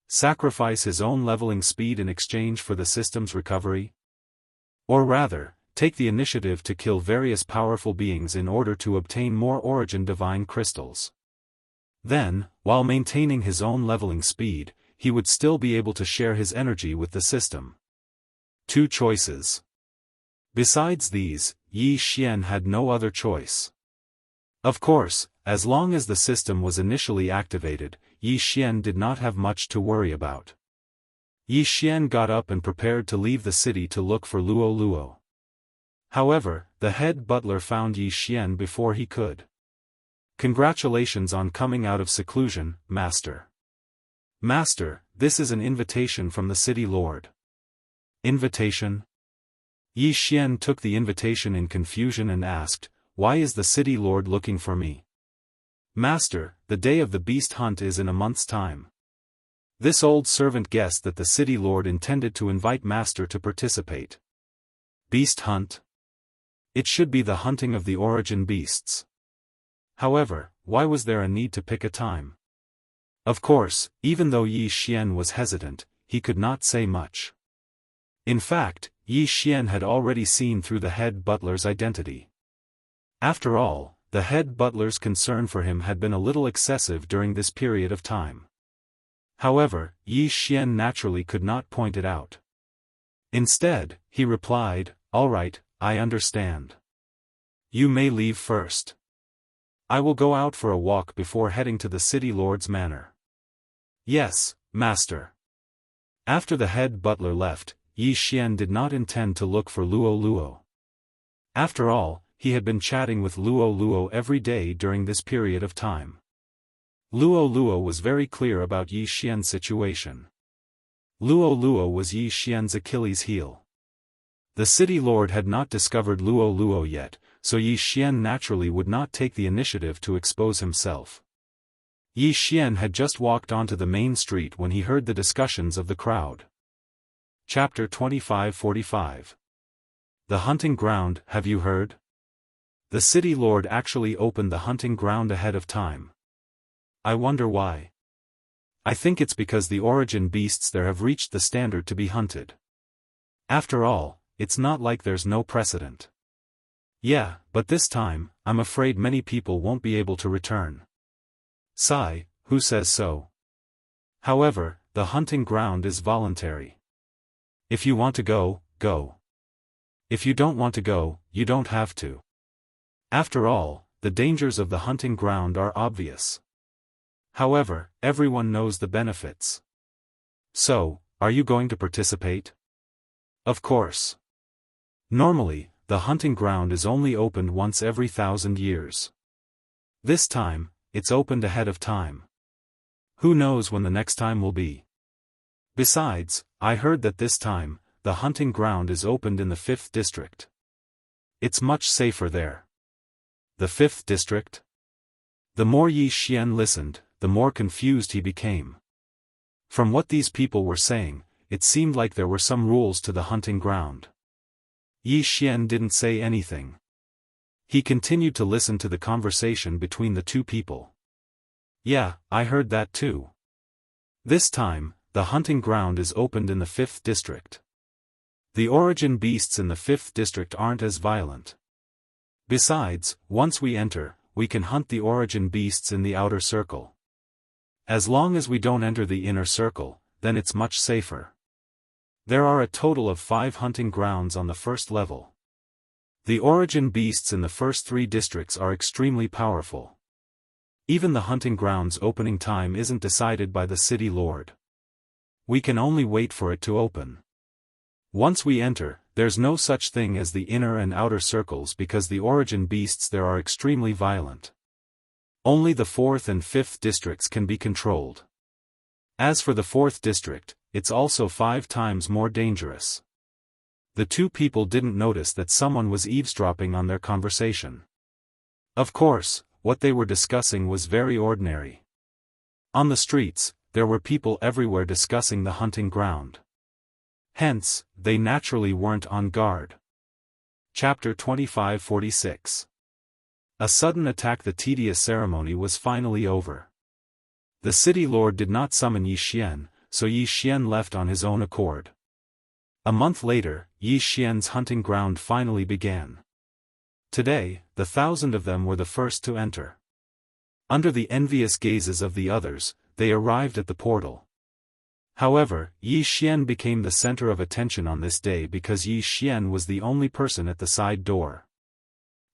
Sacrifice his own leveling speed in exchange for the system's recovery? Or rather, take the initiative to kill various powerful beings in order to obtain more Origin Divine Crystals. Then, while maintaining his own leveling speed, he would still be able to share his energy with the system. Two choices. Besides these, Yi Xian had no other choice. Of course, as long as the system was initially activated, Yi Xian did not have much to worry about. Yi Xian got up and prepared to leave the city to look for Luo Luo. However, the head butler found Yi Xian before he could. Congratulations on coming out of seclusion, Master. Master, this is an invitation from the city lord. Invitation? Yi Xian took the invitation in confusion and asked, "Why is the city lord looking for me?" Master, the day of the beast hunt is in a month's time. This old servant guessed that the city lord intended to invite Master to participate. Beast hunt? It should be the hunting of the Origin beasts. However, why was there a need to pick a time? Of course, even though Yi Xian was hesitant, he could not say much. In fact, Yi Xian had already seen through the head butler's identity. After all, the head butler's concern for him had been a little excessive during this period of time. However, Yi Xian naturally could not point it out. Instead, he replied, "All right, I understand. You may leave first. I will go out for a walk before heading to the city lord's manor." "Yes, Master." After the head butler left, Yi Xian did not intend to look for Luo Luo. After all, he had been chatting with Luo Luo every day during this period of time. Luo Luo was very clear about Yi Xian's situation. Luo Luo was Yi Xian's Achilles heel. The city lord had not discovered Luo Luo yet, so Yi Xian naturally would not take the initiative to expose himself. Yi Xian had just walked onto the main street when he heard the discussions of the crowd. Chapter 2545. The hunting ground, have you heard? The city lord actually opened the hunting ground ahead of time. I wonder why. I think it's because the Origin beasts there have reached the standard to be hunted. After all, it's not like there's no precedent. Yeah, but this time, I'm afraid many people won't be able to return. Sigh, who says so? However, the hunting ground is voluntary. If you want to go, go. If you don't want to go, you don't have to. After all, the dangers of the hunting ground are obvious. However, everyone knows the benefits. So, are you going to participate? Of course. Normally, the hunting ground is only opened once every 1,000 years. This time, it's opened ahead of time. Who knows when the next time will be? Besides, I heard that this time, the hunting ground is opened in the 5th district. It's much safer there. The 5th district? The more Yi Xian listened, the more confused he became. From what these people were saying, it seemed like there were some rules to the hunting ground. Yi Xian didn't say anything. He continued to listen to the conversation between the two people. Yeah, I heard that too. This time, the hunting ground is opened in the 5th district. The origin beasts in the 5th district aren't as violent. Besides, once we enter, we can hunt the origin beasts in the outer circle. As long as we don't enter the inner circle, then it's much safer. There are a total of 5 hunting grounds on the 1st level. The origin beasts in the first 3 districts are extremely powerful. Even the hunting ground's opening time isn't decided by the city lord. We can only wait for it to open. Once we enter, there's no such thing as the inner and outer circles because the origin beasts there are extremely violent. Only the 4th and 5th districts can be controlled. As for the 4th district, it's also 5 times more dangerous. The two people didn't notice that someone was eavesdropping on their conversation. Of course, what they were discussing was very ordinary. On the streets, there were people everywhere discussing the hunting ground. Hence, they naturally weren't on guard. Chapter 2546. A sudden attack. The tedious ceremony was finally over. The city lord did not summon Yi Xian, so Yi Xian left on his own accord. A month later, Yi Xian's hunting ground finally began. Today, the 1,000 of them were the first to enter. Under the envious gazes of the others, they arrived at the portal. However, Yi Xian became the center of attention on this day because Yi Xian was the only person at the side door.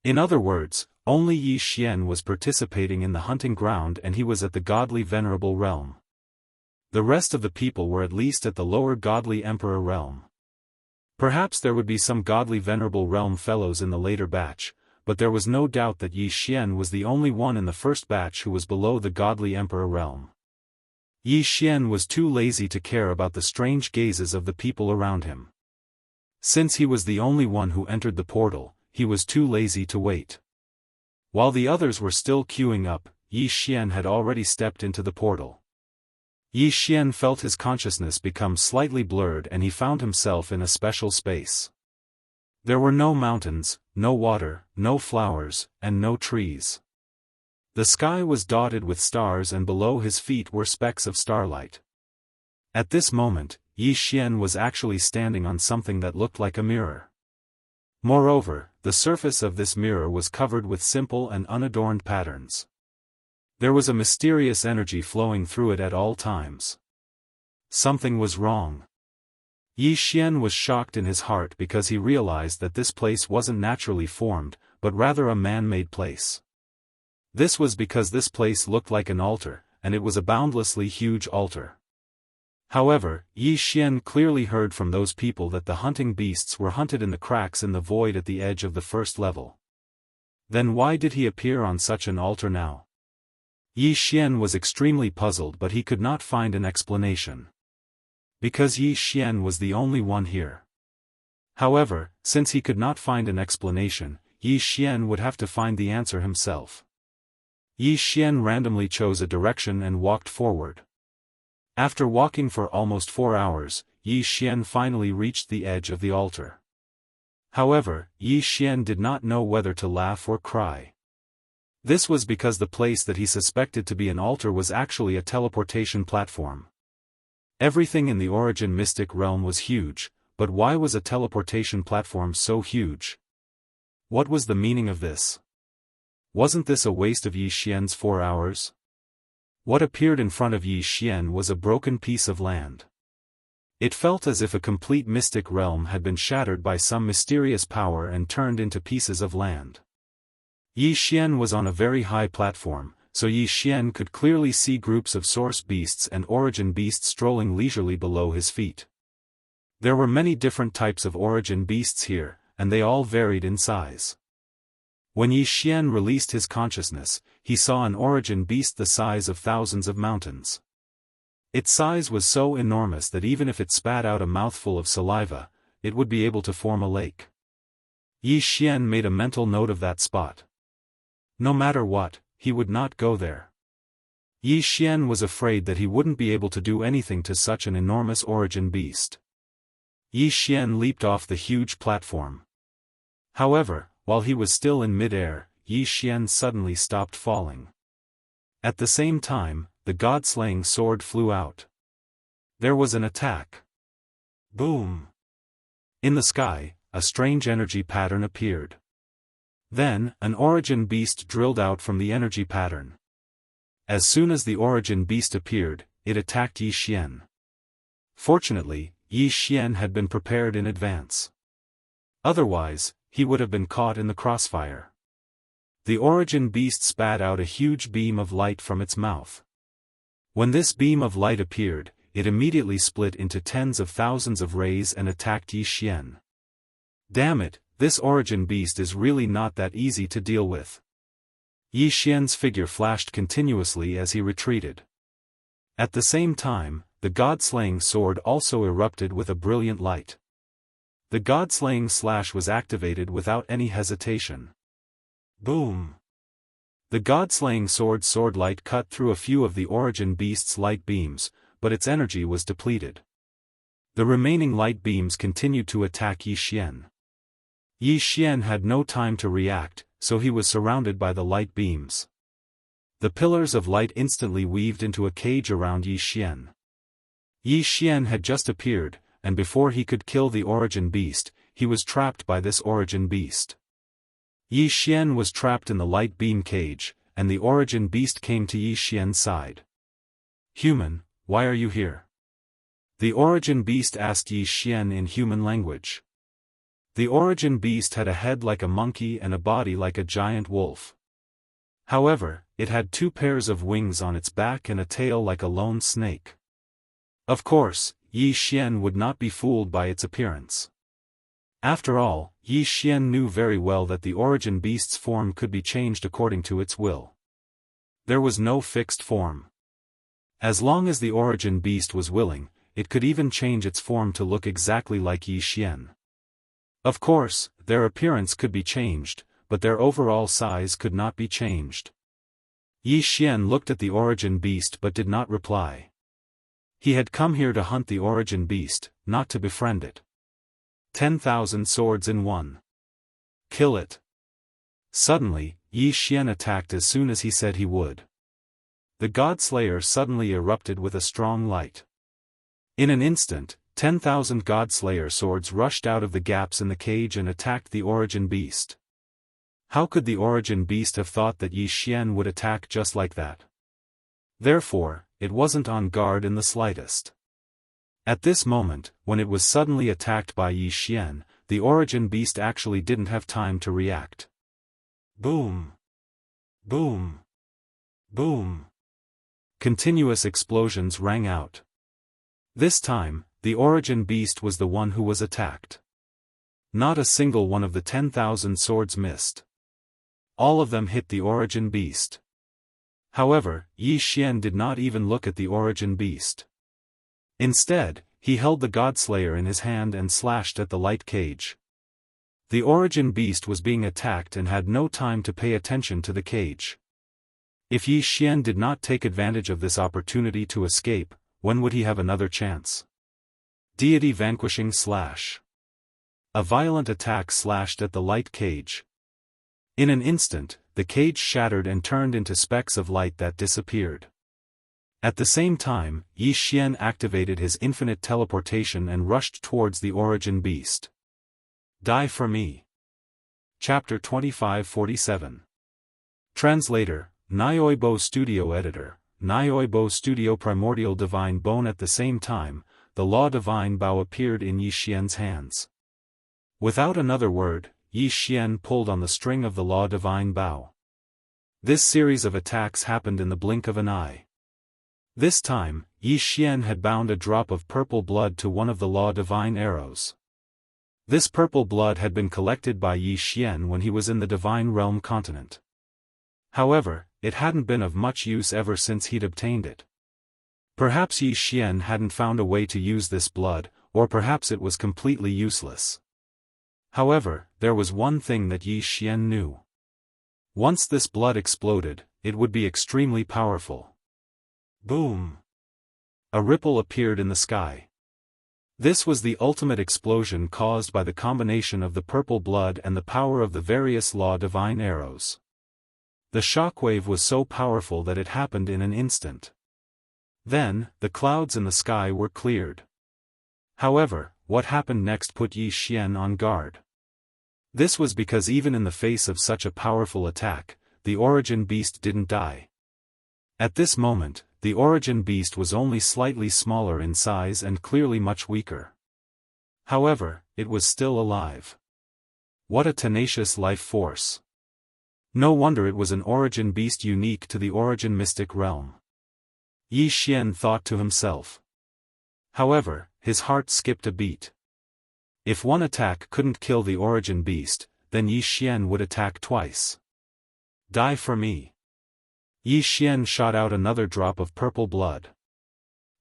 In other words, only Yi Xian was participating in the hunting ground and he was at the godly venerable realm. The rest of the people were at least at the lower godly emperor realm. Perhaps there would be some godly venerable realm fellows in the later batch, but there was no doubt that Yi Xian was the only one in the first batch who was below the godly emperor realm. Yi Xian was too lazy to care about the strange gazes of the people around him. Since he was the only one who entered the portal, he was too lazy to wait. While the others were still queuing up, Yi Xian had already stepped into the portal. Yi Xian felt his consciousness become slightly blurred and he found himself in a special space. There were no mountains, no water, no flowers, and no trees. The sky was dotted with stars and below his feet were specks of starlight. At this moment, Yi Xian was actually standing on something that looked like a mirror. Moreover, the surface of this mirror was covered with simple and unadorned patterns. There was a mysterious energy flowing through it at all times. Something was wrong. Yi Xian was shocked in his heart because he realized that this place wasn't naturally formed, but rather a man-made place. This was because this place looked like an altar, and it was a boundlessly huge altar. However, Yi Xian clearly heard from those people that the hunting beasts were hunted in the cracks in the void at the edge of the first level. Then why did he appear on such an altar now? Yi Xian was extremely puzzled but he could not find an explanation. Because Yi Xian was the only one here. However, since he could not find an explanation, Yi Xian would have to find the answer himself. Yi Xian randomly chose a direction and walked forward. After walking for almost 4 hours, Yi Xian finally reached the edge of the altar. However, Yi Xian did not know whether to laugh or cry. This was because the place that he suspected to be an altar was actually a teleportation platform. Everything in the origin mystic realm was huge, but why was a teleportation platform so huge? What was the meaning of this? Wasn't this a waste of Yi Xian's 4 hours? What appeared in front of Yi Xian was a broken piece of land. It felt as if a complete mystic realm had been shattered by some mysterious power and turned into pieces of land. Yi Xian was on a very high platform, so Yi Xian could clearly see groups of source beasts and origin beasts strolling leisurely below his feet. There were many different types of origin beasts here, and they all varied in size. When Yi Xian released his consciousness, he saw an origin beast the size of thousands of mountains. Its size was so enormous that even if it spat out a mouthful of saliva, it would be able to form a lake. Yi Xian made a mental note of that spot. No matter what, he would not go there. Yi Xian was afraid that he wouldn't be able to do anything to such an enormous origin beast. Yi Xian leaped off the huge platform. However, while he was still in mid-air, Yi Xian suddenly stopped falling. At the same time, the god-slaying sword flew out. There was an attack. Boom! In the sky, a strange energy pattern appeared. Then, an origin beast drilled out from the energy pattern. As soon as the origin beast appeared, it attacked Yi Xian. Fortunately, Yi Xian had been prepared in advance. Otherwise, he would have been caught in the crossfire. The origin beast spat out a huge beam of light from its mouth. When this beam of light appeared, it immediately split into tens of thousands of rays and attacked Yi Xian. Damn it, this origin beast is really not that easy to deal with. Yi Xian's figure flashed continuously as he retreated. At the same time, the god-slaying sword also erupted with a brilliant light. The god-slaying slash was activated without any hesitation. Boom! The god-slaying sword light cut through a few of the origin beast's light beams, but its energy was depleted. The remaining light beams continued to attack Yi Xian. Yi Xian had no time to react, so he was surrounded by the light beams. The pillars of light instantly weaved into a cage around Yi Xian. Yi Xian had just appeared, and before he could kill the origin beast, he was trapped by this origin beast. Yi Xian was trapped in the light beam cage, and the origin beast came to Yi Xian's side. "Human, why are you here?" The origin beast asked Yi Xian in human language. The origin beast had a head like a monkey and a body like a giant wolf. However, it had two pairs of wings on its back and a tail like a lone snake. Of course, Yi Xian would not be fooled by its appearance. After all, Yi Xian knew very well that the origin beast's form could be changed according to its will. There was no fixed form. As long as the origin beast was willing, it could even change its form to look exactly like Yi Xian. Of course, their appearance could be changed, but their overall size could not be changed. Yi Xian looked at the origin beast but did not reply. He had come here to hunt the origin beast, not to befriend it. 10,000 swords in one. Kill it. Suddenly, Yi Xian attacked as soon as he said he would. The God-Slayer suddenly erupted with a strong light. In an instant, 10,000 God-Slayer swords rushed out of the gaps in the cage and attacked the origin beast. How could the origin beast have thought that Yi Xian would attack just like that? Therefore, it wasn't on guard in the slightest. At this moment, when it was suddenly attacked by Yi Xian, the origin beast actually didn't have time to react. Boom! Boom! Boom! Continuous explosions rang out. This time, the origin beast was the one who was attacked. Not a single one of the 10,000 swords missed. All of them hit the origin beast. However, Yi Xian did not even look at the origin beast. Instead, he held the God-Slayer in his hand and slashed at the light cage. The origin beast was being attacked and had no time to pay attention to the cage. If Yi Xian did not take advantage of this opportunity to escape, when would he have another chance? Deity vanquishing slash. A violent attack slashed at the light cage. In an instant, the cage shattered and turned into specks of light that disappeared. At the same time, Yi Xian activated his infinite teleportation and rushed towards the origin beast. Die for me. Chapter 2547. Translator, Nyoibo Studio Editor, Nyoibo Studio Primordial Divine Bone. At the same time, the Law Divine Bow appeared in Yi Xian's hands. Without another word, Yi Xian pulled on the string of the Law Divine Bow. This series of attacks happened in the blink of an eye. This time, Yi Xian had bound a drop of purple blood to one of the Law Divine arrows. This purple blood had been collected by Yi Xian when he was in the Divine Realm continent. However, it hadn't been of much use ever since he'd obtained it. Perhaps Yi Xian hadn't found a way to use this blood, or perhaps it was completely useless. However, there was one thing that Yi Xian knew. Once this blood exploded, it would be extremely powerful. Boom! A ripple appeared in the sky. This was the ultimate explosion caused by the combination of the purple blood and the power of the various divine arrows. The shockwave was so powerful that it happened in an instant. Then, the clouds in the sky were cleared. However, what happened next put Yi Xian on guard. This was because even in the face of such a powerful attack, the origin beast didn't die. At this moment, the origin beast was only slightly smaller in size and clearly much weaker. However, it was still alive. What a tenacious life force! No wonder it was an origin beast unique to the origin mystic realm. Yi Xian thought to himself. However, his heart skipped a beat. If one attack couldn't kill the origin beast, then Yi Xian would attack twice. Die for me. Yi Xian shot out another drop of purple blood.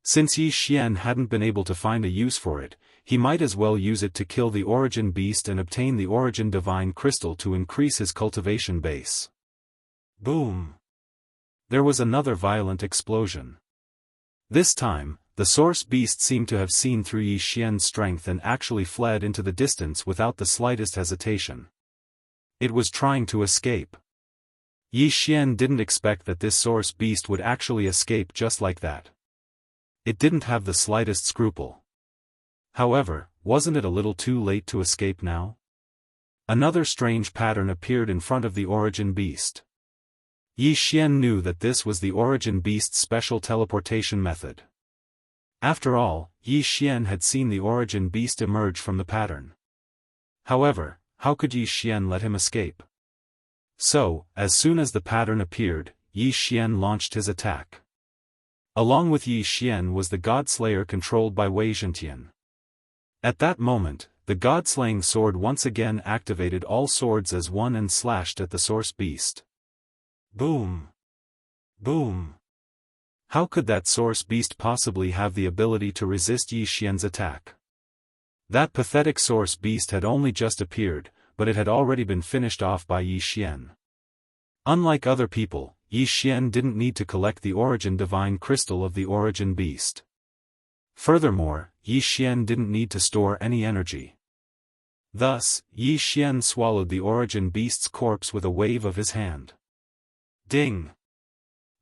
Since Yi Xian hadn't been able to find a use for it, he might as well use it to kill the origin beast and obtain the origin divine crystal to increase his cultivation base. Boom! There was another violent explosion. This time, the source beast seemed to have seen through Yi Xian's strength and actually fled into the distance without the slightest hesitation. It was trying to escape. Yi Xian didn't expect that this source beast would actually escape just like that. It didn't have the slightest scruple. However, wasn't it a little too late to escape now? Another strange pattern appeared in front of the origin beast. Yi Xian knew that this was the origin beast's special teleportation method. After all, Yi Xian had seen the origin beast emerge from the pattern. However, how could Yi Xian let him escape? So, as soon as the pattern appeared, Yi Xian launched his attack. Along with Yi Xian was the God-Slayer controlled by Wei Zhentian. At that moment, the God-Slaying sword once again activated all swords as one and slashed at the source beast. Boom! Boom! How could that source beast possibly have the ability to resist Yi Xian's attack? That pathetic source beast had only just appeared, but it had already been finished off by Yi Xian. Unlike other people, Yi Xian didn't need to collect the origin divine crystal of the origin beast. Furthermore, Yi Xian didn't need to store any energy. Thus, Yi Xian swallowed the origin beast's corpse with a wave of his hand. Ding!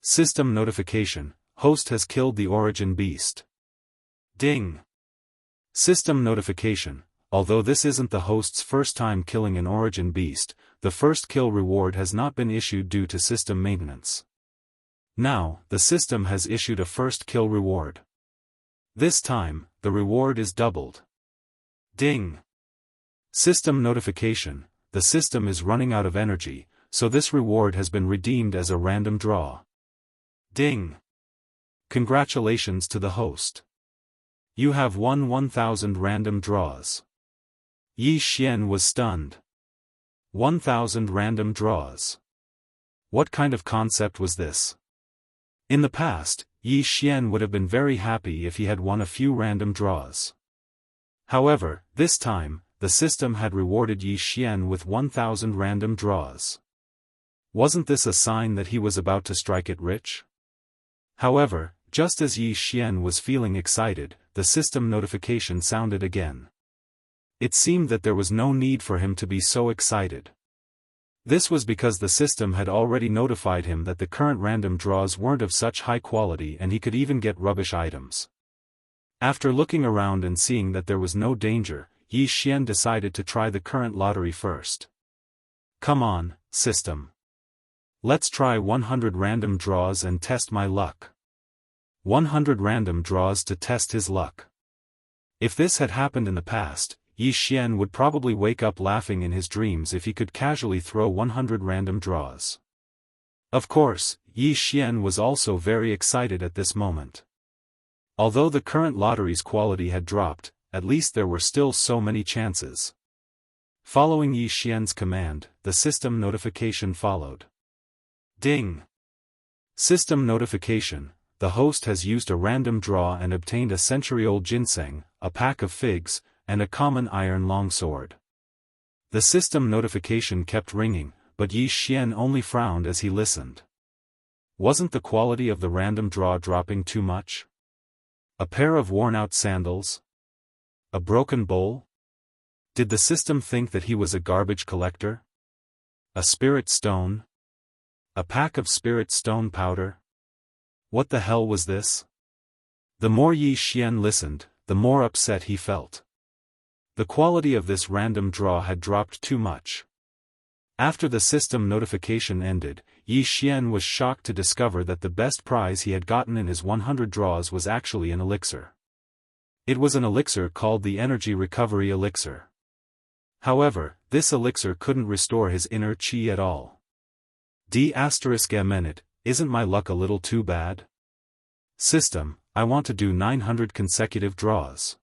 System notification: host has killed the origin beast. Ding! System notification: although this isn't the host's first time killing an origin beast, the first kill reward has not been issued due to system maintenance. Now, the system has issued a first kill reward. This time, the reward is doubled. Ding! System notification: the system is running out of energy, so this reward has been redeemed as a random draw. Ding! Congratulations to the host. You have won 1000 random draws. Yi Xian was stunned. 1000 random draws. What kind of concept was this? In the past, Yi Xian would have been very happy if he had won a few random draws. However, this time, the system had rewarded Yi Xian with 1000 random draws. Wasn't this a sign that he was about to strike it rich? However, just as Yi Xian was feeling excited, the system notification sounded again. It seemed that there was no need for him to be so excited. This was because the system had already notified him that the current random draws weren't of such high quality and he could even get rubbish items. After looking around and seeing that there was no danger, Yi Xian decided to try the current lottery first. Come on, system. Let's try 100 random draws and test my luck. 100 random draws to test his luck. If this had happened in the past, Yi Xian would probably wake up laughing in his dreams if he could casually throw 100 random draws. Of course, Yi Xian was also very excited at this moment. Although the current lottery's quality had dropped, at least there were still so many chances. Following Yi Xian's command, the system notification followed. Ding! System notification: the host has used a random draw and obtained a century-old ginseng, a pack of figs, and a common iron longsword. The system notification kept ringing, but Yi Xian only frowned as he listened. Wasn't the quality of the random draw dropping too much? A pair of worn-out sandals? A broken bowl? Did the system think that he was a garbage collector? A spirit stone? A pack of spirit stone powder? What the hell was this? The more Yi Xian listened, the more upset he felt. The quality of this random draw had dropped too much. After the system notification ended, Yi Xian was shocked to discover that the best prize he had gotten in his 100 draws was actually an elixir. It was an elixir called the Energy Recovery Elixir. However, this elixir couldn't restore his inner qi at all. D****, isn't my luck a little too bad? System, I want to do 900 consecutive draws.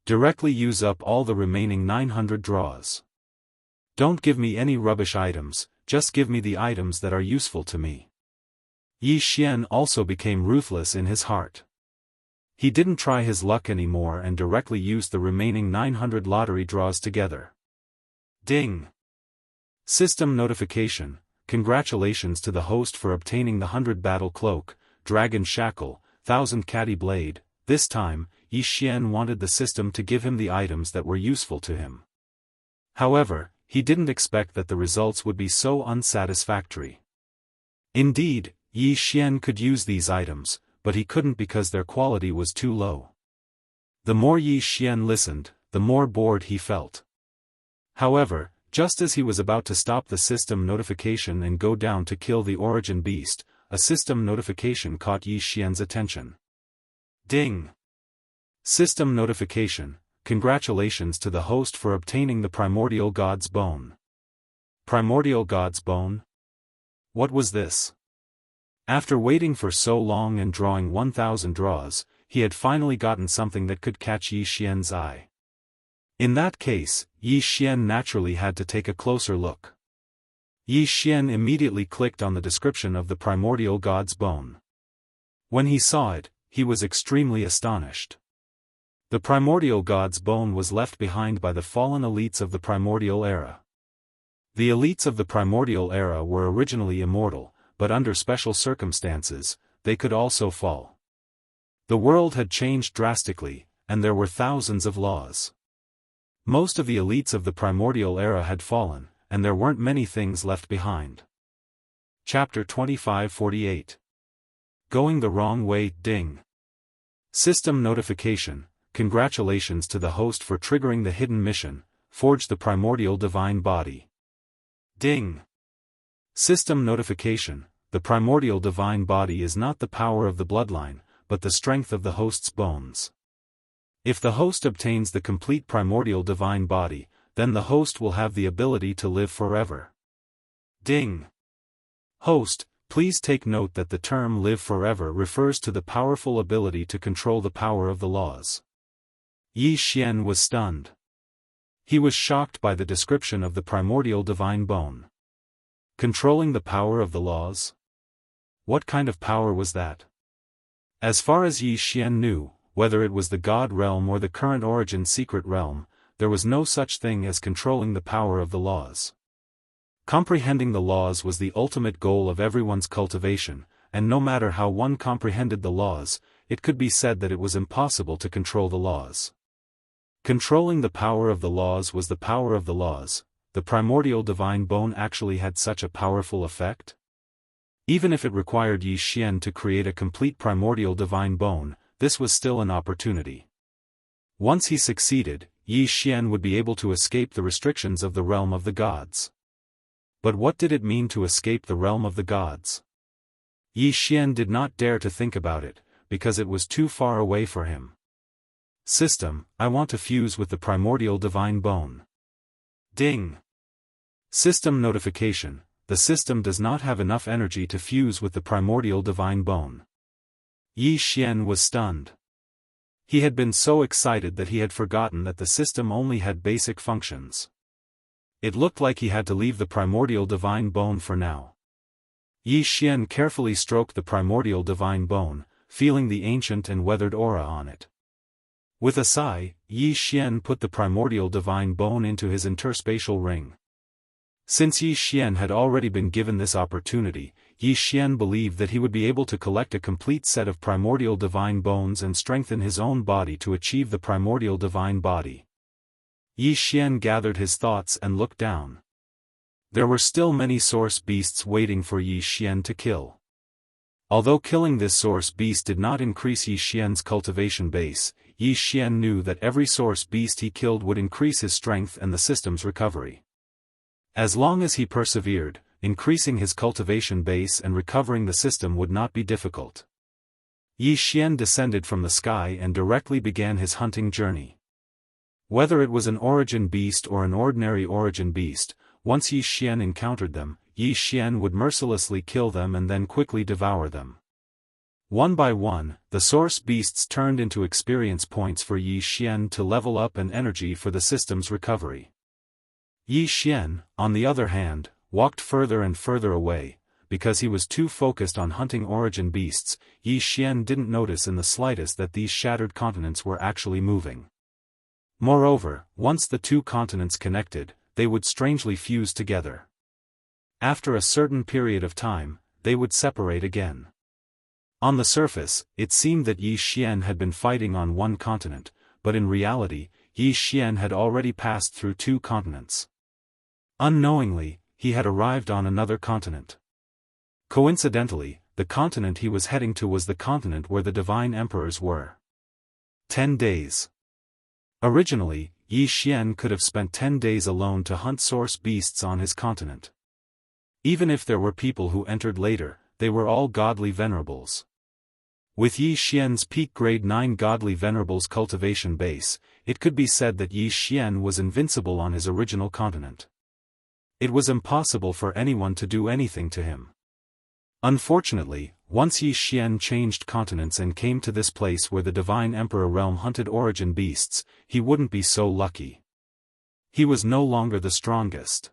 Directly use up all the remaining 900 draws. Don't give me any rubbish items, just give me the items that are useful to me. Yi Xian also became ruthless in his heart. He didn't try his luck anymore and directly used the remaining 900 lottery draws together. Ding! System notification, congratulations to the host for obtaining the 100 battle cloak, dragon shackle, 1000 catty blade. This time, Yi Xian wanted the system to give him the items that were useful to him. However, he didn't expect that the results would be so unsatisfactory. Indeed, Yi Xian could use these items, but he couldn't because their quality was too low. The more Yi Xian listened, the more bored he felt. However, just as he was about to stop the system notification and go down to kill the origin beast, a system notification caught Yi Xian's attention. Ding! System notification, congratulations to the host for obtaining the Primordial God's Bone. Primordial God's Bone? What was this? After waiting for so long and drawing 1000 draws, he had finally gotten something that could catch Yi Xian's eye. In that case, Yi Xian naturally had to take a closer look. Yi Xian immediately clicked on the description of the Primordial God's Bone. When he saw it, he was extremely astonished. The Primordial God's Bone was left behind by the fallen elites of the Primordial Era. The elites of the Primordial Era were originally immortal, but under special circumstances, they could also fall. The world had changed drastically, and there were thousands of laws. Most of the elites of the Primordial Era had fallen, and there weren't many things left behind. Chapter 2548. Going the Wrong Way. Ding! System notification, congratulations to the host for triggering the hidden mission, forge the primordial divine body. Ding! System notification, the primordial divine body is not the power of the bloodline, but the strength of the host's bones. If the host obtains the complete primordial divine body, then the host will have the ability to live forever. Ding! Host, please take note that the term live forever refers to the powerful ability to control the power of the laws. Yi Xian was stunned. He was shocked by the description of the primordial divine bone. Controlling the power of the laws? What kind of power was that? As far as Yi Xian knew, whether it was the God realm or the current origin secret realm, there was no such thing as controlling the power of the laws. Comprehending the laws was the ultimate goal of everyone's cultivation, and no matter how one comprehended the laws, it could be said that it was impossible to control the laws. Controlling the power of the laws was the power of the laws. The primordial divine bone actually had such a powerful effect? Even if it required Yi Xian to create a complete primordial divine bone, this was still an opportunity. Once he succeeded, Yi Xian would be able to escape the restrictions of the realm of the gods. But what did it mean to escape the realm of the gods? Yi Xian did not dare to think about it, because it was too far away for him. System, I want to fuse with the primordial divine bone. Ding! System notification, the system does not have enough energy to fuse with the primordial divine bone. Yi Xian was stunned. He had been so excited that he had forgotten that the system only had basic functions. It looked like he had to leave the primordial divine bone for now. Yi Xian carefully stroked the primordial divine bone, feeling the ancient and weathered aura on it. With a sigh, Yi Xian put the primordial divine bone into his interspatial ring. Since Yi Xian had already been given this opportunity, Yi Xian believed that he would be able to collect a complete set of primordial divine bones and strengthen his own body to achieve the primordial divine body. Yi Xian gathered his thoughts and looked down. There were still many source beasts waiting for Yi Xian to kill. Although killing this source beast did not increase Yi Xian's cultivation base, Yi Xian knew that every source beast he killed would increase his strength and the system's recovery. As long as he persevered, increasing his cultivation base and recovering the system would not be difficult. Yi Xian descended from the sky and directly began his hunting journey. Whether it was an origin beast or an ordinary origin beast, once Yi Xian encountered them, Yi Xian would mercilessly kill them and then quickly devour them. One by one, the source beasts turned into experience points for Yi Xian to level up and energy for the system's recovery. Yi Xian, on the other hand, walked further and further away. Because he was too focused on hunting origin beasts, Yi Xian didn't notice in the slightest that these shattered continents were actually moving. Moreover, once the two continents connected, they would strangely fuse together. After a certain period of time, they would separate again. On the surface, it seemed that Yi Xian had been fighting on one continent, but in reality, Yi Xian had already passed through two continents. Unknowingly, he had arrived on another continent. Coincidentally, the continent he was heading to was the continent where the divine emperors were. 10 days. Originally, Yi Xian could have spent 10 days alone to hunt source beasts on his continent. Even if there were people who entered later, they were all godly venerables. With Yi Xian's peak grade 9 godly venerables cultivation base, it could be said that Yi Xian was invincible on his original continent. It was impossible for anyone to do anything to him. Unfortunately, once Yi Xian changed continents and came to this place where the Divine Emperor realm hunted origin beasts, he wouldn't be so lucky. He was no longer the strongest.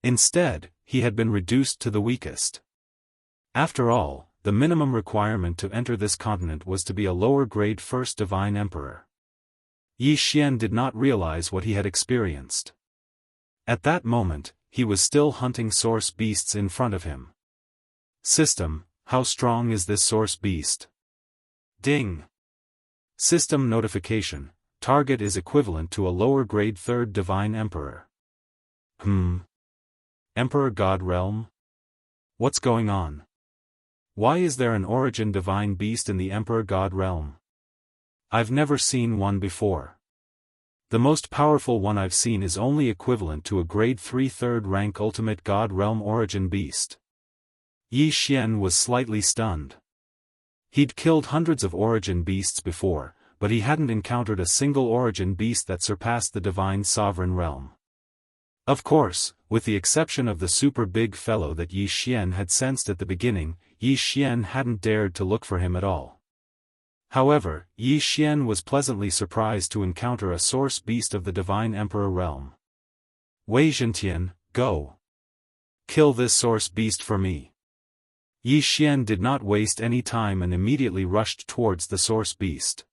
Instead, he had been reduced to the weakest. After all, the minimum requirement to enter this continent was to be a lower-grade first Divine Emperor. Yi Xian did not realize what he had experienced. At that moment, he was still hunting source beasts in front of him. System, how strong is this source beast? Ding! System notification, target is equivalent to a lower-grade third Divine Emperor. Emperor God Realm? What's going on? Why is there an origin divine beast in the Emperor God Realm? I've never seen one before. The most powerful one I've seen is only equivalent to a grade 3 third rank ultimate God Realm origin beast. Yi Xian was slightly stunned. He'd killed hundreds of origin beasts before, but he hadn't encountered a single origin beast that surpassed the divine sovereign realm. Of course, with the exception of the super big fellow that Yi Xian had sensed at the beginning, Yi Xian hadn't dared to look for him at all. However, Yi Xian was pleasantly surprised to encounter a source beast of the Divine Emperor realm. Wei Zhentian, go! Kill this source beast for me. Yi Xian did not waste any time and immediately rushed towards the source beast.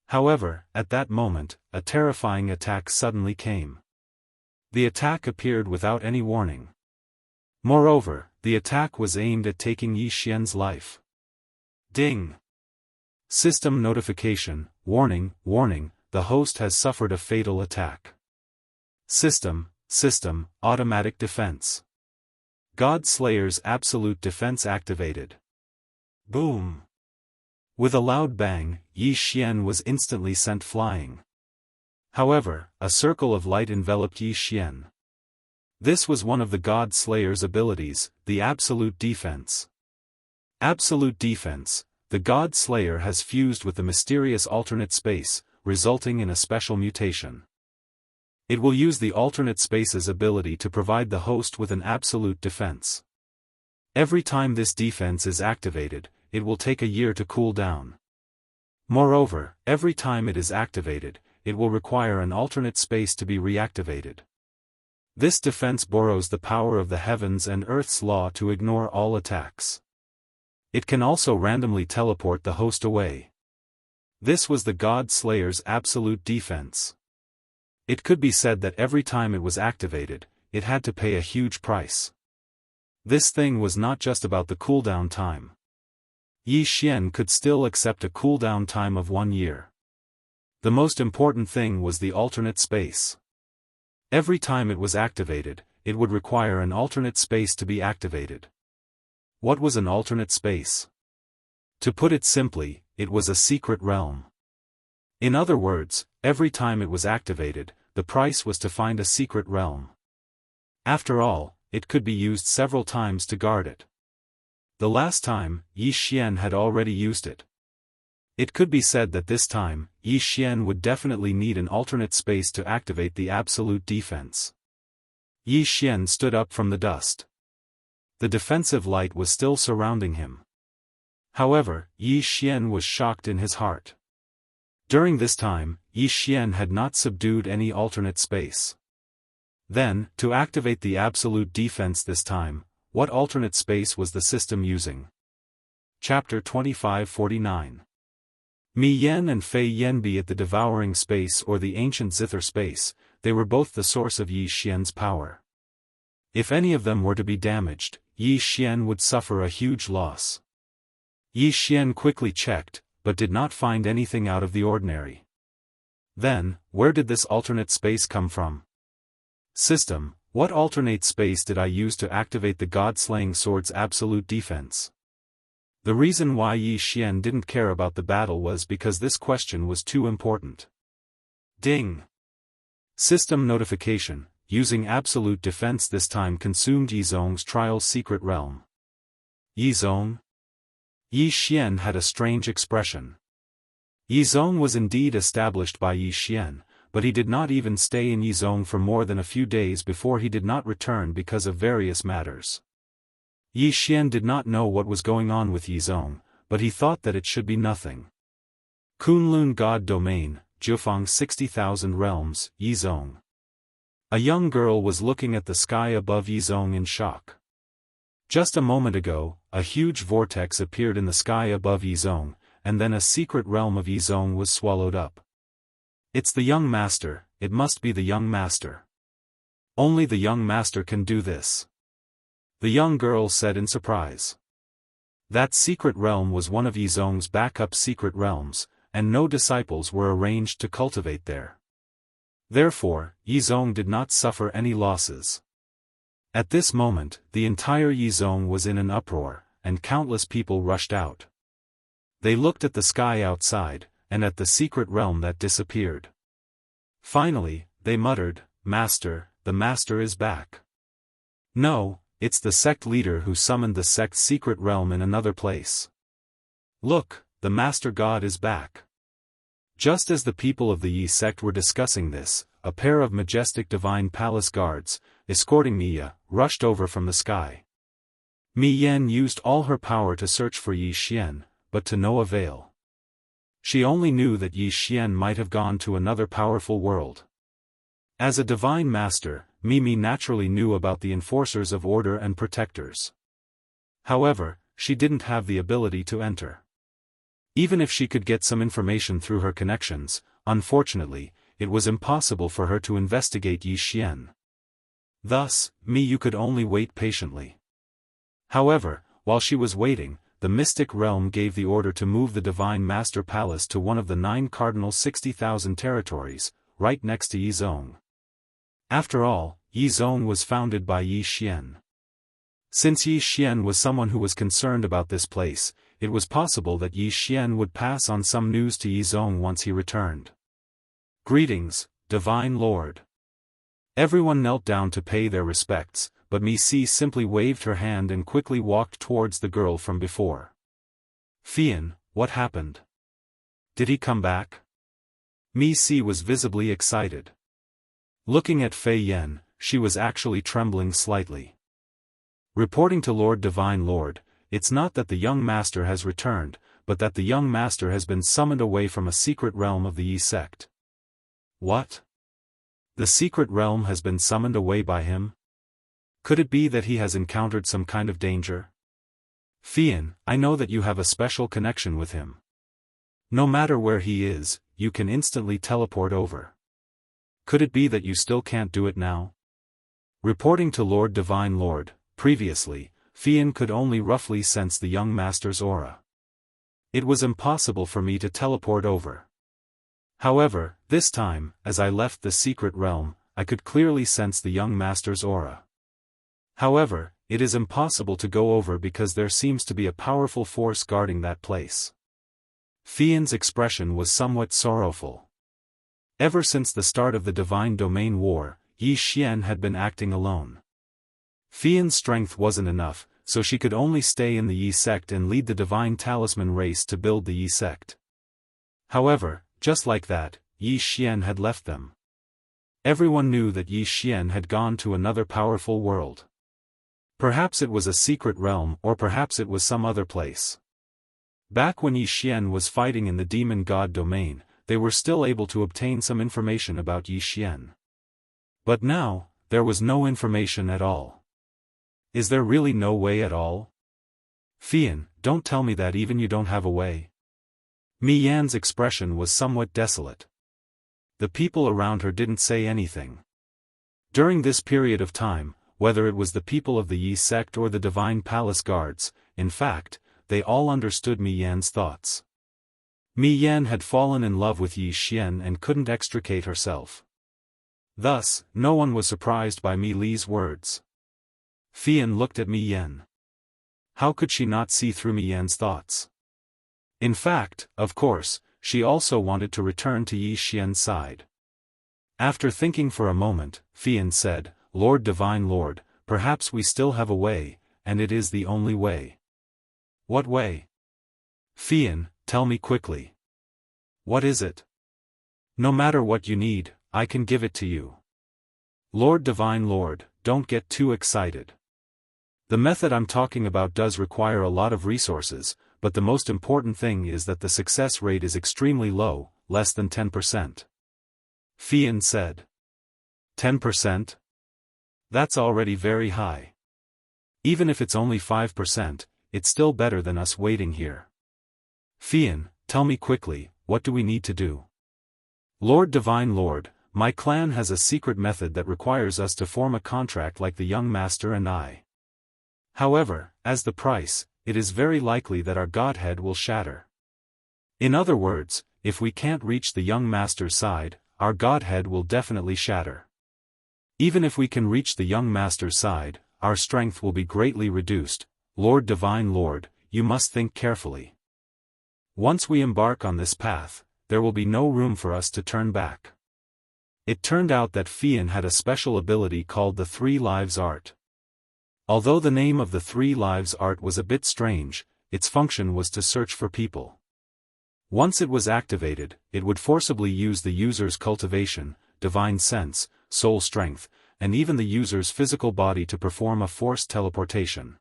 However, at that moment, a terrifying attack suddenly came. The attack appeared without any warning. Moreover, the attack was aimed at taking Yi Xian's life. Ding! System notification, warning, warning, the host has suffered a fatal attack. System, automatic defense. God Slayer's absolute defense activated. Boom! With a loud bang, Yi Xian was instantly sent flying. However, a circle of light enveloped Yi Xian. This was one of the God Slayer's abilities, the Absolute Defense. Absolute Defense, the God Slayer has fused with the mysterious alternate space, resulting in a special mutation. It will use the alternate space's ability to provide the host with an absolute defense. Every time this defense is activated, it will take a year to cool down. Moreover, every time it is activated, it will require an alternate space to be reactivated. This defense borrows the power of the heavens and earth's law to ignore all attacks. It can also randomly teleport the host away. This was the God Slayer's absolute defense. It could be said that every time it was activated, it had to pay a huge price. This thing was not just about the cooldown time. Yi Xian could still accept a cooldown time of 1 year. The most important thing was the alternate space. Every time it was activated, it would require an alternate space to be activated. What was an alternate space? To put it simply, it was a secret realm. In other words, every time it was activated, the price was to find a secret realm. After all, it could be used several times to guard it. The last time, Yi Xian had already used it. It could be said that this time, Yi Xian would definitely need an alternate space to activate the absolute defense. Yi Xian stood up from the dust. The defensive light was still surrounding him. However, Yi Xian was shocked in his heart. During this time, Yi Xian had not subdued any alternate space. Then, to activate the absolute defense this time, what alternate space was the system using? Chapter 2549. Mi Yen and Fei Yen be at the Devouring space or the ancient Zither space, they were both the source of Yi Xian's power. If any of them were to be damaged, Yi Xian would suffer a huge loss. Yi Xian quickly checked, but did not find anything out of the ordinary. Then, where did this alternate space come from? System, what alternate space did I use to activate the God-slaying sword's absolute defense? The reason why Yi Xian didn't care about the battle was because this question was too important. Ding! System notification, using absolute defense this time consumed Yizong's trial secret realm. Yizong? Yi Xian had a strange expression. Yizong was indeed established by Yi Xian, but he did not even stay in Yizong for more than a few days before he did not return because of various matters. Yi Xian did not know what was going on with Yizong, but he thought that it should be nothing. Kunlun God Domain, Jiufang 60,000 Realms, Yizong. A young girl was looking at the sky above Yizong in shock. Just a moment ago, a huge vortex appeared in the sky above Yizong, and then a secret realm of Yizong was swallowed up. It's the young master, it must be the young master. Only the young master can do this. The young girl said in surprise. That secret realm was one of Yizong's backup secret realms, and no disciples were arranged to cultivate there. Therefore, Yizong did not suffer any losses. At this moment, the entire Yizong was in an uproar, and countless people rushed out. They looked at the sky outside, and at the secret realm that disappeared. Finally, they muttered, "Master, the master is back." No, it's the sect leader who summoned the sect's secret realm in another place. Look, the master god is back. Just as the people of the Yi sect were discussing this, a pair of majestic divine palace guards, escorting Miya, rushed over from the sky. Mi Yen used all her power to search for Yi Xian, but to no avail. She only knew that Yi Xian might have gone to another powerful world. As a divine master, Mimi naturally knew about the enforcers of order and protectors. However, she didn't have the ability to enter. Even if she could get some information through her connections, unfortunately, it was impossible for her to investigate Yi Xian. Thus, Miyu could only wait patiently. However, while she was waiting, the mystic realm gave the order to move the divine master palace to one of the 9 cardinal 60,000 territories, right next to Yizong. After all, Yizong was founded by Yi Xian. Since Yi Xian was someone who was concerned about this place, it was possible that Yi Xian would pass on some news to Yizong once he returned. Greetings, Divine Lord. Everyone knelt down to pay their respects, but Mi Si simply waved her hand and quickly walked towards the girl from before. Fian, what happened? Did he come back? Mi Si was visibly excited. Looking at Fei Yen, she was actually trembling slightly. Reporting to Lord Divine Lord, it's not that the young master has returned, but that the young master has been summoned away from a secret realm of the Yi sect. What? The secret realm has been summoned away by him? Could it be that he has encountered some kind of danger? Fian, I know that you have a special connection with him. No matter where he is, you can instantly teleport over. Could it be that you still can't do it now? Reporting to Lord Divine Lord, previously, Fian could only roughly sense the young master's aura. It was impossible for me to teleport over. However, this time, as I left the secret realm, I could clearly sense the young master's aura. However, it is impossible to go over because there seems to be a powerful force guarding that place. Fian's expression was somewhat sorrowful. Ever since the start of the Divine Domain War, Yi Xian had been acting alone. Fian's strength wasn't enough, so she could only stay in the Yi sect and lead the Divine Talisman race to build the Yi sect. However, just like that, Yi Xian had left them. Everyone knew that Yi Xian had gone to another powerful world. Perhaps it was a secret realm or perhaps it was some other place. Back when Yi Xian was fighting in the demon god domain, they were still able to obtain some information about Yi Xian. But now, there was no information at all. Is there really no way at all? Fian, don't tell me that even you don't have a way. Mi Yan's expression was somewhat desolate. The people around her didn't say anything. During this period of time, whether it was the people of the Yi sect or the Divine Palace Guards, in fact, they all understood Mi Yan's thoughts. Mi Yan had fallen in love with Yi Xian and couldn't extricate herself. Thus, no one was surprised by Mi Li's words. Fian looked at Mi Yan. How could she not see through Mi Yan's thoughts? In fact, of course, she also wanted to return to Yi Xian's side. After thinking for a moment, Fian said, Lord Divine Lord, perhaps we still have a way, and it is the only way. What way? Fian, tell me quickly. What is it? No matter what you need, I can give it to you. Lord Divine Lord, don't get too excited. The method I'm talking about does require a lot of resources, but the most important thing is that the success rate is extremely low, less than 10%. Fian said. 10%? That's already very high. Even if it's only 5%, it's still better than us waiting here. Fian, tell me quickly, what do we need to do? Lord Divine Lord, my clan has a secret method that requires us to form a contract like the young master and I. However, as the price, it is very likely that our godhead will shatter. In other words, if we can't reach the young master's side, our godhead will definitely shatter. Even if we can reach the young master's side, our strength will be greatly reduced. Lord Divine Lord, you must think carefully. Once we embark on this path, there will be no room for us to turn back. It turned out that Fian had a special ability called the Three Lives Art. Although the name of the Three Lives Art was a bit strange, its function was to search for people. Once it was activated, it would forcibly use the user's cultivation, divine sense, soul strength, and even the user's physical body to perform a forced teleportation.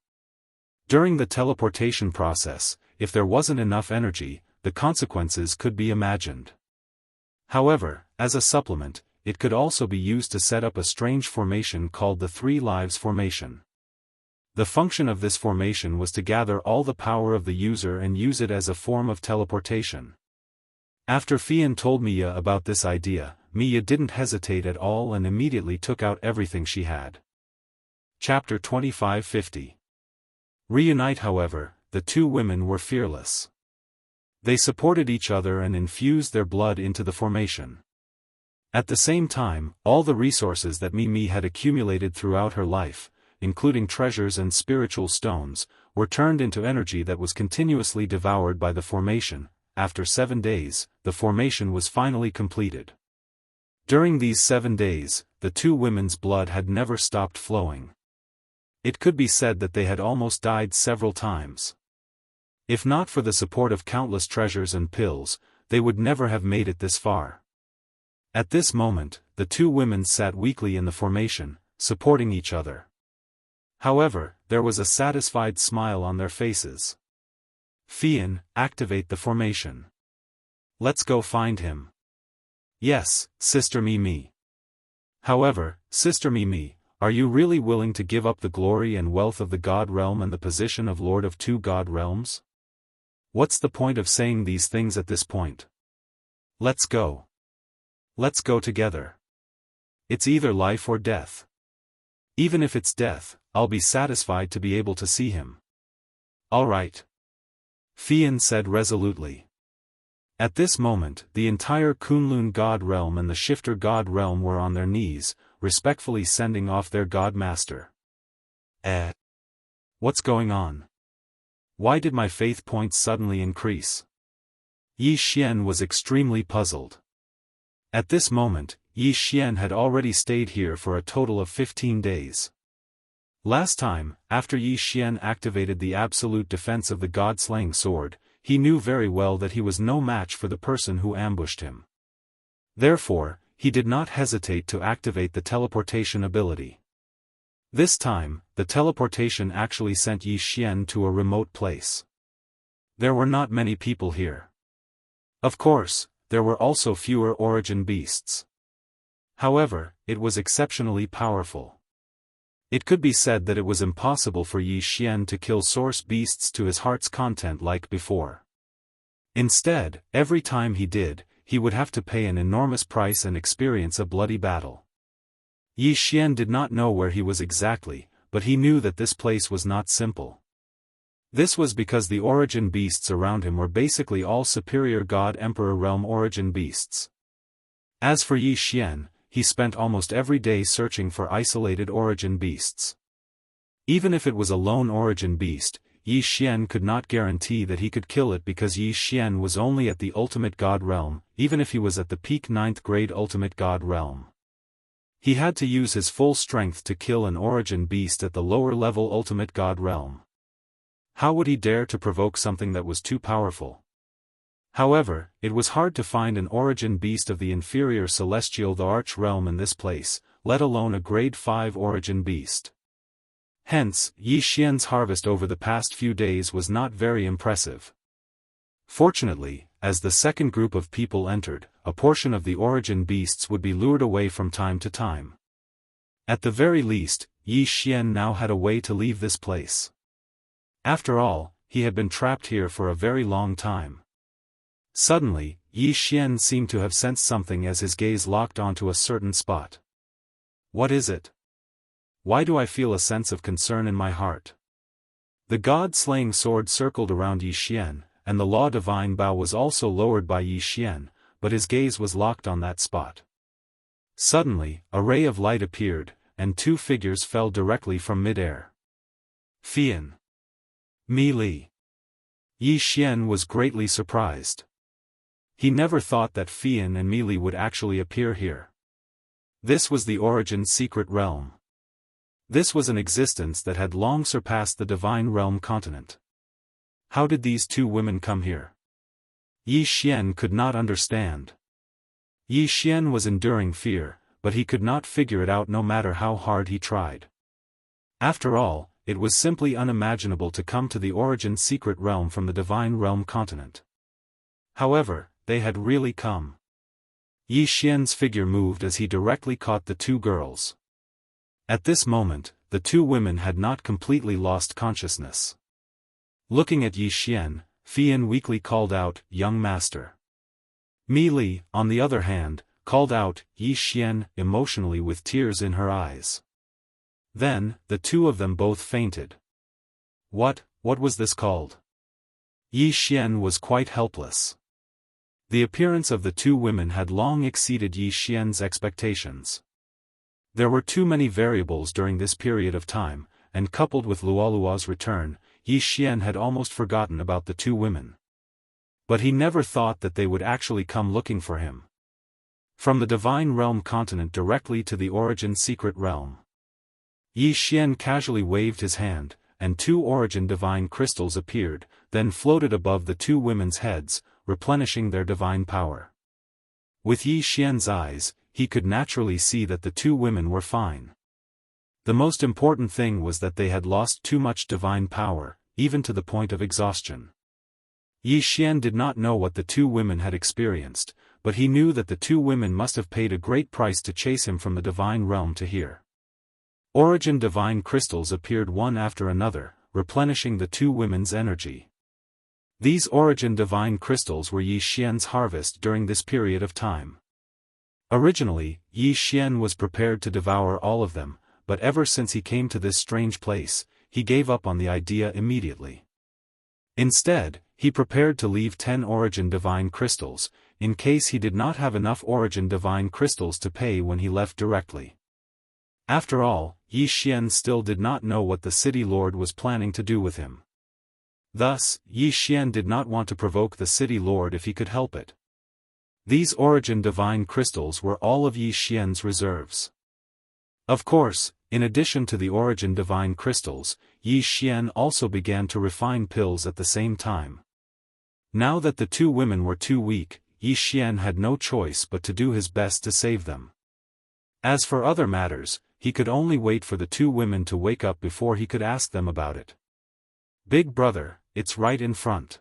During the teleportation process, if there wasn't enough energy, the consequences could be imagined. However, as a supplement, it could also be used to set up a strange formation called the Three Lives Formation. The function of this formation was to gather all the power of the user and use it as a form of teleportation. After Fian told Mia about this idea, Mia didn't hesitate at all and immediately took out everything she had. Chapter 2550. Reunite. However, the two women were fearless. They supported each other and infused their blood into the formation. At the same time, all the resources that Mimi had accumulated throughout her life, including treasures and spiritual stones, were turned into energy that was continuously devoured by the formation. After 7 days, the formation was finally completed. During these 7 days, the two women's blood had never stopped flowing. It could be said that they had almost died several times. If not for the support of countless treasures and pills, they would never have made it this far. At this moment, the two women sat weakly in the formation, supporting each other. However, there was a satisfied smile on their faces. Fian, activate the formation. Let's go find him. Yes, Sister Mimi. However, Sister Mimi, are you really willing to give up the glory and wealth of the God realm and the position of Lord of two God realms? What's the point of saying these things at this point? Let's go. Let's go together. It's either life or death. Even if it's death, I'll be satisfied to be able to see him. All right. Fian said resolutely. At this moment, the entire Kunlun God realm and the Shifter God realm were on their knees, respectfully sending off their God Master. What's going on? Why did my faith points suddenly increase? Yi Xian was extremely puzzled. At this moment, Yi Xian had already stayed here for a total of 15 days. Last time, after Yi Xian activated the absolute defense of the God-slaying sword, he knew very well that he was no match for the person who ambushed him. Therefore, he did not hesitate to activate the teleportation ability. This time, the teleportation actually sent Yi Xian to a remote place. There were not many people here. Of course, there were also fewer origin beasts. However, it was exceptionally powerful. It could be said that it was impossible for Yi Xian to kill source beasts to his heart's content like before. Instead, every time he did, he would have to pay an enormous price and experience a bloody battle. Yi Xian did not know where he was exactly, but he knew that this place was not simple. This was because the origin beasts around him were basically all superior God Emperor realm origin beasts. As for Yi Xian, he spent almost every day searching for isolated origin beasts. Even if it was a lone origin beast, Yi Xian could not guarantee that he could kill it because Yi Xian was only at the ultimate God realm, even if he was at the peak 9th grade ultimate God realm. He had to use his full strength to kill an origin beast at the lower level ultimate God realm. How would he dare to provoke something that was too powerful? However, it was hard to find an origin beast of the inferior celestial the Arch realm in this place, let alone a grade 5 origin beast. Hence, Yi Xian's harvest over the past few days was not very impressive. Fortunately, as the second group of people entered, a portion of the origin beasts would be lured away from time to time. At the very least, Yi Xian now had a way to leave this place. After all, he had been trapped here for a very long time. Suddenly, Yi Xian seemed to have sensed something as his gaze locked onto a certain spot. What is it? Why do I feel a sense of concern in my heart? The God-slaying sword circled around Yi Xian, and the law divine bow was also lowered by Yi Xian, but his gaze was locked on that spot. Suddenly, a ray of light appeared, and two figures fell directly from mid-air. Fian. Mi Li. Yi Xian was greatly surprised. He never thought that Fian and Mi Li would actually appear here. This was the Origin's secret realm. This was an existence that had long surpassed the divine realm continent. How did these two women come here? Yi Xian could not understand. Yi Xian was enduring fear, but he could not figure it out no matter how hard he tried. After all, it was simply unimaginable to come to the Origin's secret realm from the divine realm continent. However, they had really come. Yi Xian's figure moved as he directly caught the two girls. At this moment, the two women had not completely lost consciousness. Looking at Yi Xian, Fian weakly called out, "Young master." Mi Li, on the other hand, called out, "Yi Xian," emotionally with tears in her eyes. Then, the two of them both fainted. What was this called? Yi Xian was quite helpless. The appearance of the two women had long exceeded Yi Xian's expectations. There were too many variables during this period of time, and coupled with Luoluo's return, Yi Xian had almost forgotten about the two women. But he never thought that they would actually come looking for him. From the divine realm continent directly to the Origin secret realm. Yi Xian casually waved his hand, and two Origin divine crystals appeared, then floated above the two women's heads, replenishing their divine power. With Yi Xian's eyes, he could naturally see that the two women were fine. The most important thing was that they had lost too much divine power, even to the point of exhaustion. Yi Xian did not know what the two women had experienced, but he knew that the two women must have paid a great price to chase him from the divine realm to here. Origin divine crystals appeared one after another, replenishing the two women's energy. These Origin divine crystals were Yi Xian's harvest during this period of time. Originally, Yi Xian was prepared to devour all of them, but ever since he came to this strange place, he gave up on the idea immediately. Instead, he prepared to leave 10 origin divine crystals, in case he did not have enough origin divine crystals to pay when he left directly. After all, Yi Xian still did not know what the city lord was planning to do with him. Thus, Yi Xian did not want to provoke the city lord if he could help it. These origin divine crystals were all of Yi Xian's reserves. Of course, in addition to the origin divine crystals, Yi Xian also began to refine pills at the same time. Now that the 2 women were too weak, Yi Xian had no choice but to do his best to save them. As for other matters, he could only wait for the 2 women to wake up before he could ask them about it. Big brother, it's right in front.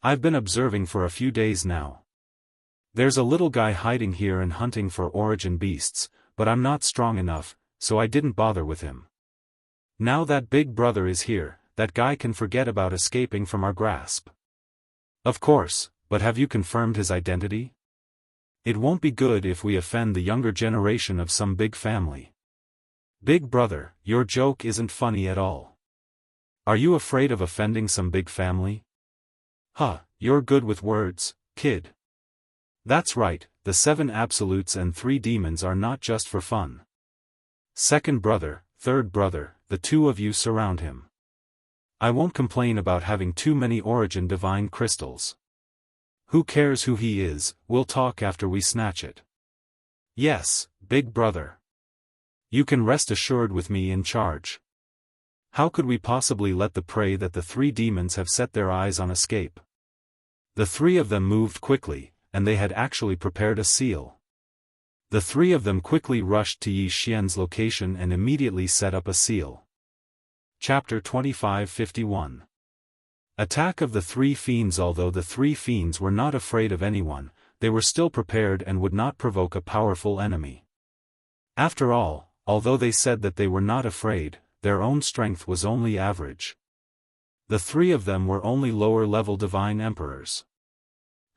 I've been observing for a few days now. There's a little guy hiding here and hunting for origin beasts, but I'm not strong enough, so I didn't bother with him. Now that big brother is here, that guy can forget about escaping from our grasp. Of course, but have you confirmed his identity? It won't be good if we offend the younger generation of some big family. Big brother, your joke isn't funny at all. Are you afraid of offending some big family? Huh, you're good with words, kid. That's right, the 7 absolutes and 3 demons are not just for fun. Second brother, third brother, the 2 of you surround him. I won't complain about having too many origin divine crystals. Who cares who he is, we'll talk after we snatch it. Yes, big brother. You can rest assured with me in charge. How could we possibly let the prey that the 3 demons have set their eyes on escape? The 3 of them moved quickly, and they had actually prepared a seal. The 3 of them quickly rushed to Yi Xian's location and immediately set up a seal. Chapter 25:51. Attack of the 3 fiends. Although the 3 fiends were not afraid of anyone, they were still prepared and would not provoke a powerful enemy. After all, although they said that they were not afraid, their own strength was only average. The 3 of them were only lower-level divine emperors.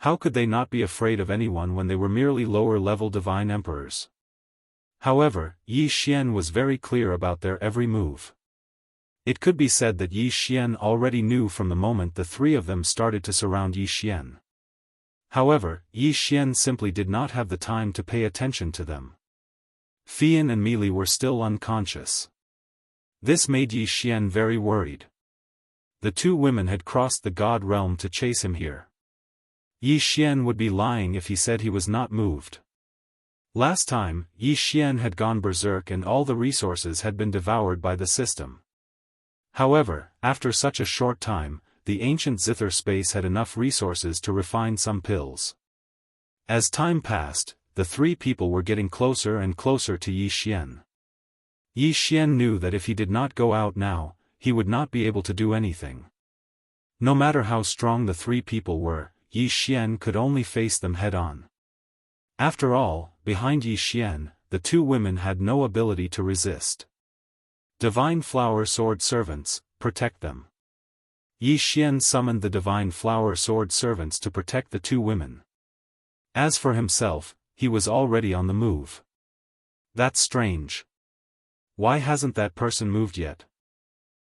How could they not be afraid of anyone when they were merely lower-level divine emperors? However, Yi Xian was very clear about their every move. It could be said that Yi Xian already knew from the moment the 3 of them started to surround Yi Xian. However, Yi Xian simply did not have the time to pay attention to them. Fian and Meili were still unconscious. This made Yi Xian very worried. The 2 women had crossed the God realm to chase him here. Yi Xian would be lying if he said he was not moved. Last time, Yi Xian had gone berserk and all the resources had been devoured by the system. However, after such a short time, the ancient zither space had enough resources to refine some pills. As time passed, the 3 people were getting closer and closer to Yi Xian. Yi Xian knew that if he did not go out now, he would not be able to do anything. No matter how strong the 3 people were, Yi Xian could only face them head-on. After all, behind Yi Xian, the 2 women had no ability to resist. Divine Flower Sword Servants, protect them. Yi Xian summoned the Divine Flower Sword Servants to protect the 2 women. As for himself, he was already on the move. That's strange. Why hasn't that person moved yet?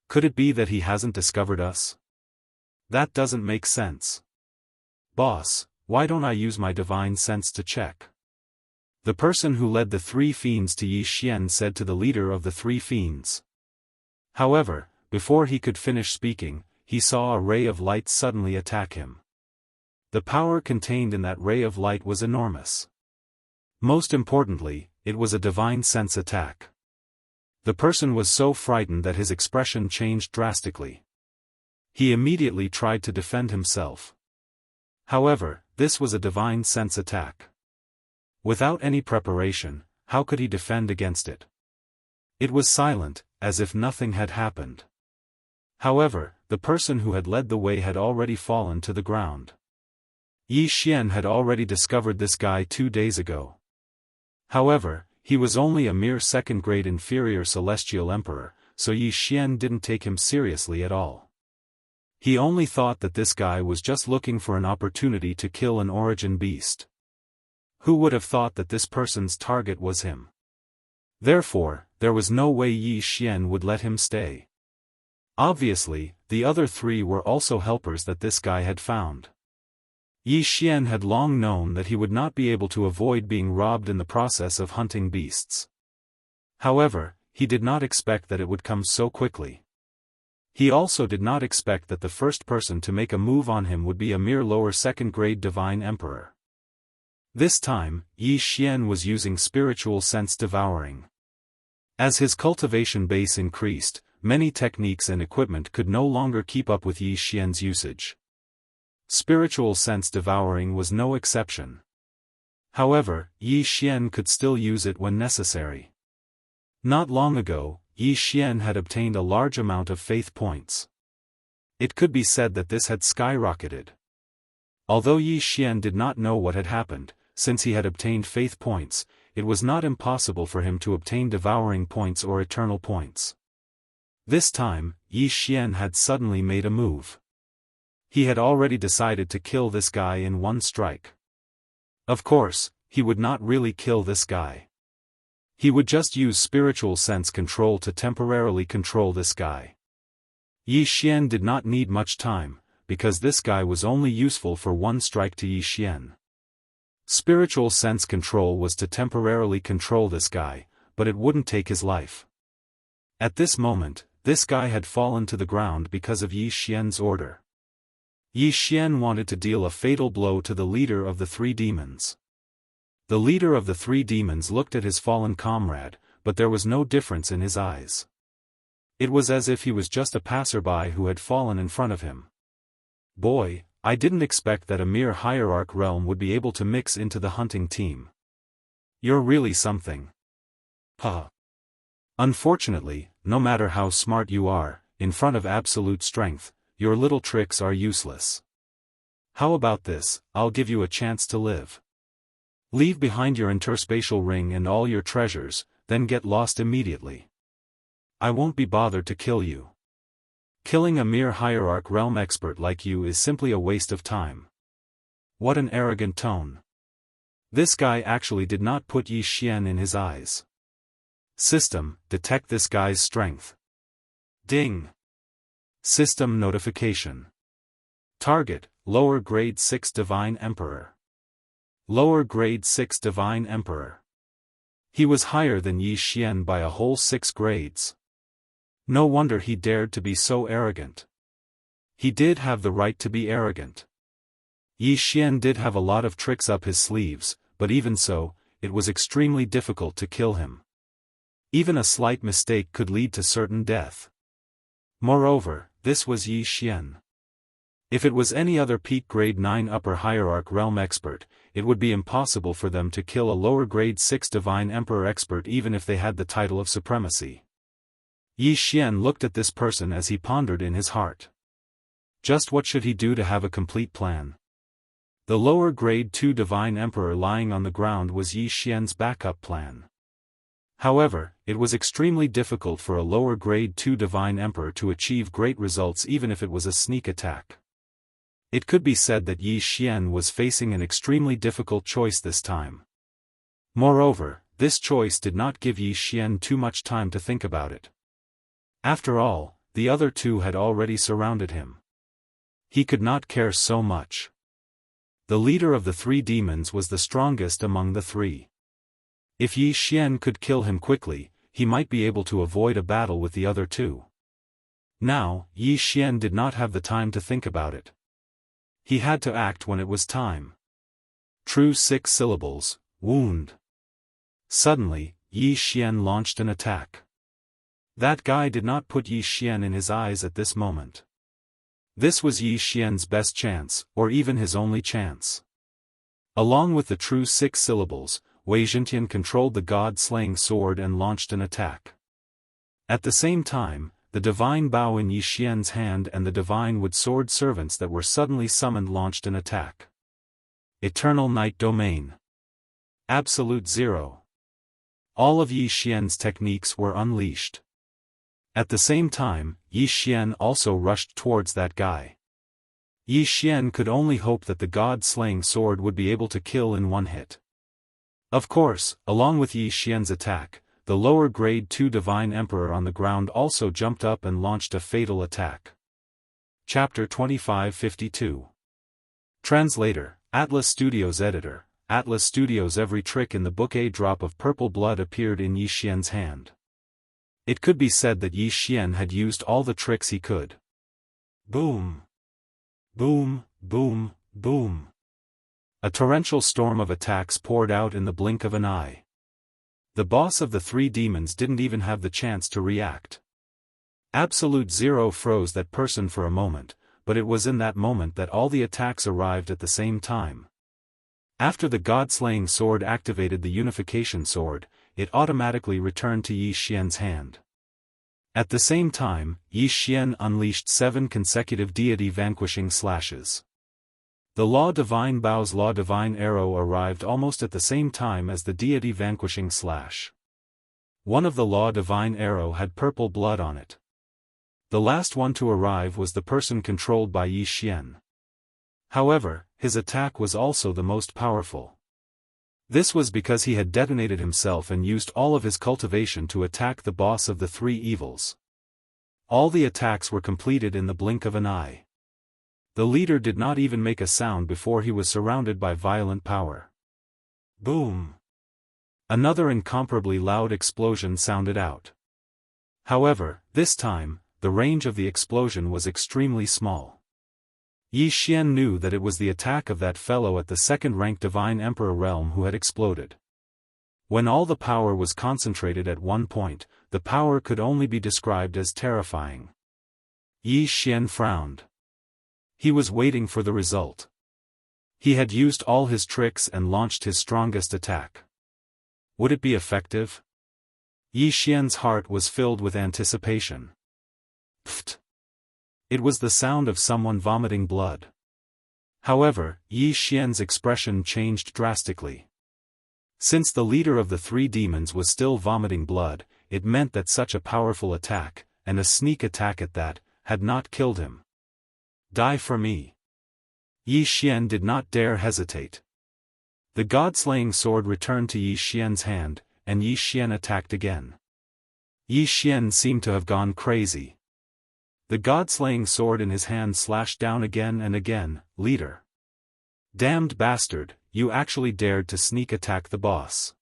Could it be that he hasn't discovered us? That doesn't make sense. Boss, why don't I use my divine sense to check? The person who led the 3 fiends to Yi Xian said to the leader of the 3 fiends. However, before he could finish speaking, he saw a ray of light suddenly attack him. The power contained in that ray of light was enormous. Most importantly, it was a divine sense attack. The person was so frightened that his expression changed drastically. He immediately tried to defend himself. However, this was a divine sense attack. Without any preparation, how could he defend against it? It was silent, as if nothing had happened. However, the person who had led the way had already fallen to the ground. Yi Xian had already discovered this guy 2 days ago. However, he was only a mere second-grade inferior celestial emperor, so Yi Xian didn't take him seriously at all. He only thought that this guy was just looking for an opportunity to kill an origin beast. Who would have thought that this person's target was him? Therefore, there was no way Yi Xian would let him stay. Obviously, the other three were also helpers that this guy had found. Yi Xian had long known that he would not be able to avoid being robbed in the process of hunting beasts. However, he did not expect that it would come so quickly. He also did not expect that the first person to make a move on him would be a mere lower second-grade divine emperor. This time, Yi Xian was using spiritual sense devouring. As his cultivation base increased, many techniques and equipment could no longer keep up with Yi Xian's usage. Spiritual sense devouring was no exception. However, Yi Xian could still use it when necessary. Not long ago, Yi Xian had obtained a large amount of faith points. It could be said that this had skyrocketed. Although Yi Xian did not know what had happened, since he had obtained faith points, it was not impossible for him to obtain devouring points or eternal points. This time, Yi Xian had suddenly made a move. He had already decided to kill this guy in one strike. Of course, he would not really kill this guy. He would just use spiritual sense control to temporarily control this guy. Yi Xian did not need much time, because this guy was only useful for one strike to Yi Xian. Spiritual sense control was to temporarily control this guy, but it wouldn't take his life. At this moment, this guy had fallen to the ground because of Yi Xian's order. Yi Xian wanted to deal a fatal blow to the leader of the three demons. The leader of the three demons looked at his fallen comrade, but there was no difference in his eyes. It was as if he was just a passerby who had fallen in front of him. Boy, I didn't expect that a mere hierarch realm would be able to mix into the hunting team. You're really something. Huh. Unfortunately, no matter how smart you are, in front of absolute strength, your little tricks are useless. How about this? I'll give you a chance to live. Leave behind your interspatial ring and all your treasures, then get lost immediately. I won't be bothered to kill you. Killing a mere hierarch realm expert like you is simply a waste of time. What an arrogant tone. This guy actually did not put Yi Xian in his eyes. System, detect this guy's strength. Ding. System notification. Target, lower grade 6 Divine Emperor. Lower grade 6 Divine Emperor. He was higher than Yi Xian by a whole 6 grades. No wonder he dared to be so arrogant. He did have the right to be arrogant. Yi Xian did have a lot of tricks up his sleeves, but even so, it was extremely difficult to kill him. Even a slight mistake could lead to certain death. Moreover, this was Yi Xian. If it was any other peak grade 9 upper hierarch realm expert, it would be impossible for them to kill a lower grade 6 divine emperor expert even if they had the title of supremacy. Yi Xian looked at this person as he pondered in his heart. Just what should he do to have a complete plan? The lower grade 2 divine emperor lying on the ground was Yi Xian's backup plan. However, it was extremely difficult for a lower grade 2 divine emperor to achieve great results even if it was a sneak attack. It could be said that Yi Xian was facing an extremely difficult choice this time. Moreover, this choice did not give Yi Xian too much time to think about it. After all, the other two had already surrounded him. He could not care so much. The leader of the three demons was the strongest among the three. If Yi Xian could kill him quickly, he might be able to avoid a battle with the other two. Now, Yi Xian did not have the time to think about it. He had to act when it was time. True 6 syllables, wound. Suddenly, Yi Xian launched an attack. That guy did not put Yi Xian in his eyes at this moment. This was Yi Xian's best chance, or even his only chance. Along with the true 6 syllables, Wei Zhentian controlled the god-slaying sword and launched an attack. At the same time, the divine bow in Yi Xian's hand and the divine wood sword servants that were suddenly summoned launched an attack. Eternal Night Domain. Absolute Zero. All of Yi Xian's techniques were unleashed. At the same time, Yi Xian also rushed towards that guy. Yi Xian could only hope that the god-slaying sword would be able to kill in one hit. Of course, along with Yi Xian's attack, the lower grade 2 Divine Emperor on the ground also jumped up and launched a fatal attack. Chapter 2552. Translator, Atlas Studios Editor, Atlas Studios. Every trick in the book. A drop of purple blood appeared in Yi Xian's hand. It could be said that Yi Xian had used all the tricks he could. Boom! Boom, boom, boom. A torrential storm of attacks poured out in the blink of an eye. The boss of the three demons didn't even have the chance to react. Absolute Zero froze that person for a moment, but it was in that moment that all the attacks arrived at the same time. After the God-slaying sword activated the unification sword, it automatically returned to Yi Xian's hand. At the same time, Yi Xian unleashed 7 consecutive deity-vanquishing slashes. The Law Divine Bao's Law Divine Arrow arrived almost at the same time as the deity-vanquishing slash. One of the Law Divine Arrow had purple blood on it. The last one to arrive was the person controlled by Yi Xian. However, his attack was also the most powerful. This was because he had detonated himself and used all of his cultivation to attack the boss of the three evils. All the attacks were completed in the blink of an eye. The leader did not even make a sound before he was surrounded by violent power. Boom! Another incomparably loud explosion sounded out. However, this time, the range of the explosion was extremely small. Yi Xian knew that it was the attack of that fellow at the second-rank Divine Emperor realm who had exploded. When all the power was concentrated at one point, the power could only be described as terrifying. Yi Xian frowned. He was waiting for the result. He had used all his tricks and launched his strongest attack. Would it be effective? Yi Xian's heart was filled with anticipation. Pfft! It was the sound of someone vomiting blood. However, Yi Xian's expression changed drastically. Since the leader of the three demons was still vomiting blood, it meant that such a powerful attack, and a sneak attack at that, had not killed him. Die for me. Yi Xian did not dare hesitate. The god-slaying sword returned to Yi Xian's hand, and Yi Xian attacked again. Yi Xian seemed to have gone crazy. The god-slaying sword in his hand slashed down again and again. Leader. Damned bastard, you actually dared to sneak attack the boss.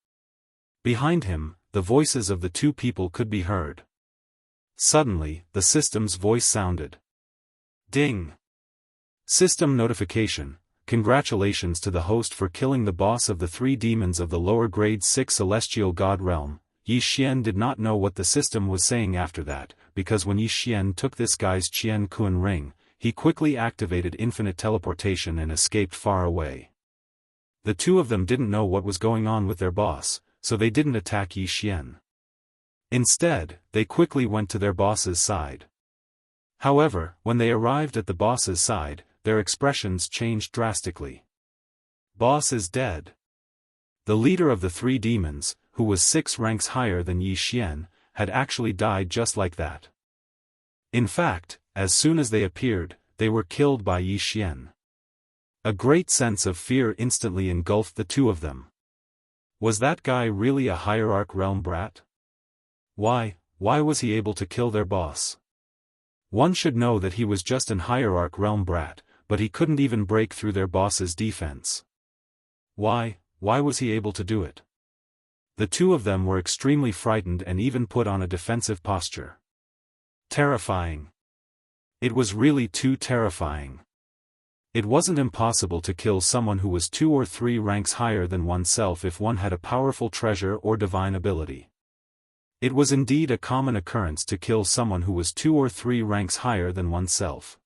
Behind him, the voices of the two people could be heard. Suddenly, the system's voice sounded. Ding! System notification. Congratulations to the host for killing the boss of the three demons of the lower grade 6 celestial god realm. Yi Xian did not know what the system was saying after that, because when Yi Xian took this guy's Qian Kun ring, he quickly activated infinite teleportation and escaped far away. The two of them didn't know what was going on with their boss, so they didn't attack Yi Xian. Instead, they quickly went to their boss's side. However, when they arrived at the boss's side, their expressions changed drastically. Boss is dead. The leader of the three demons, who was 6 ranks higher than Yi Xian, had actually died just like that. In fact, as soon as they appeared, they were killed by Yi Xian. A great sense of fear instantly engulfed the two of them. Was that guy really a hierarch realm brat? Why was he able to kill their boss? One should know that he was just an hierarch realm brat, but he couldn't even break through their boss's defense. Why was he able to do it? The two of them were extremely frightened and even put on a defensive posture. Terrifying. It was really too terrifying. It wasn't impossible to kill someone who was 2 or 3 ranks higher than oneself if one had a powerful treasure or divine ability. It was indeed a common occurrence to kill someone who was 2 or 3 ranks higher than oneself.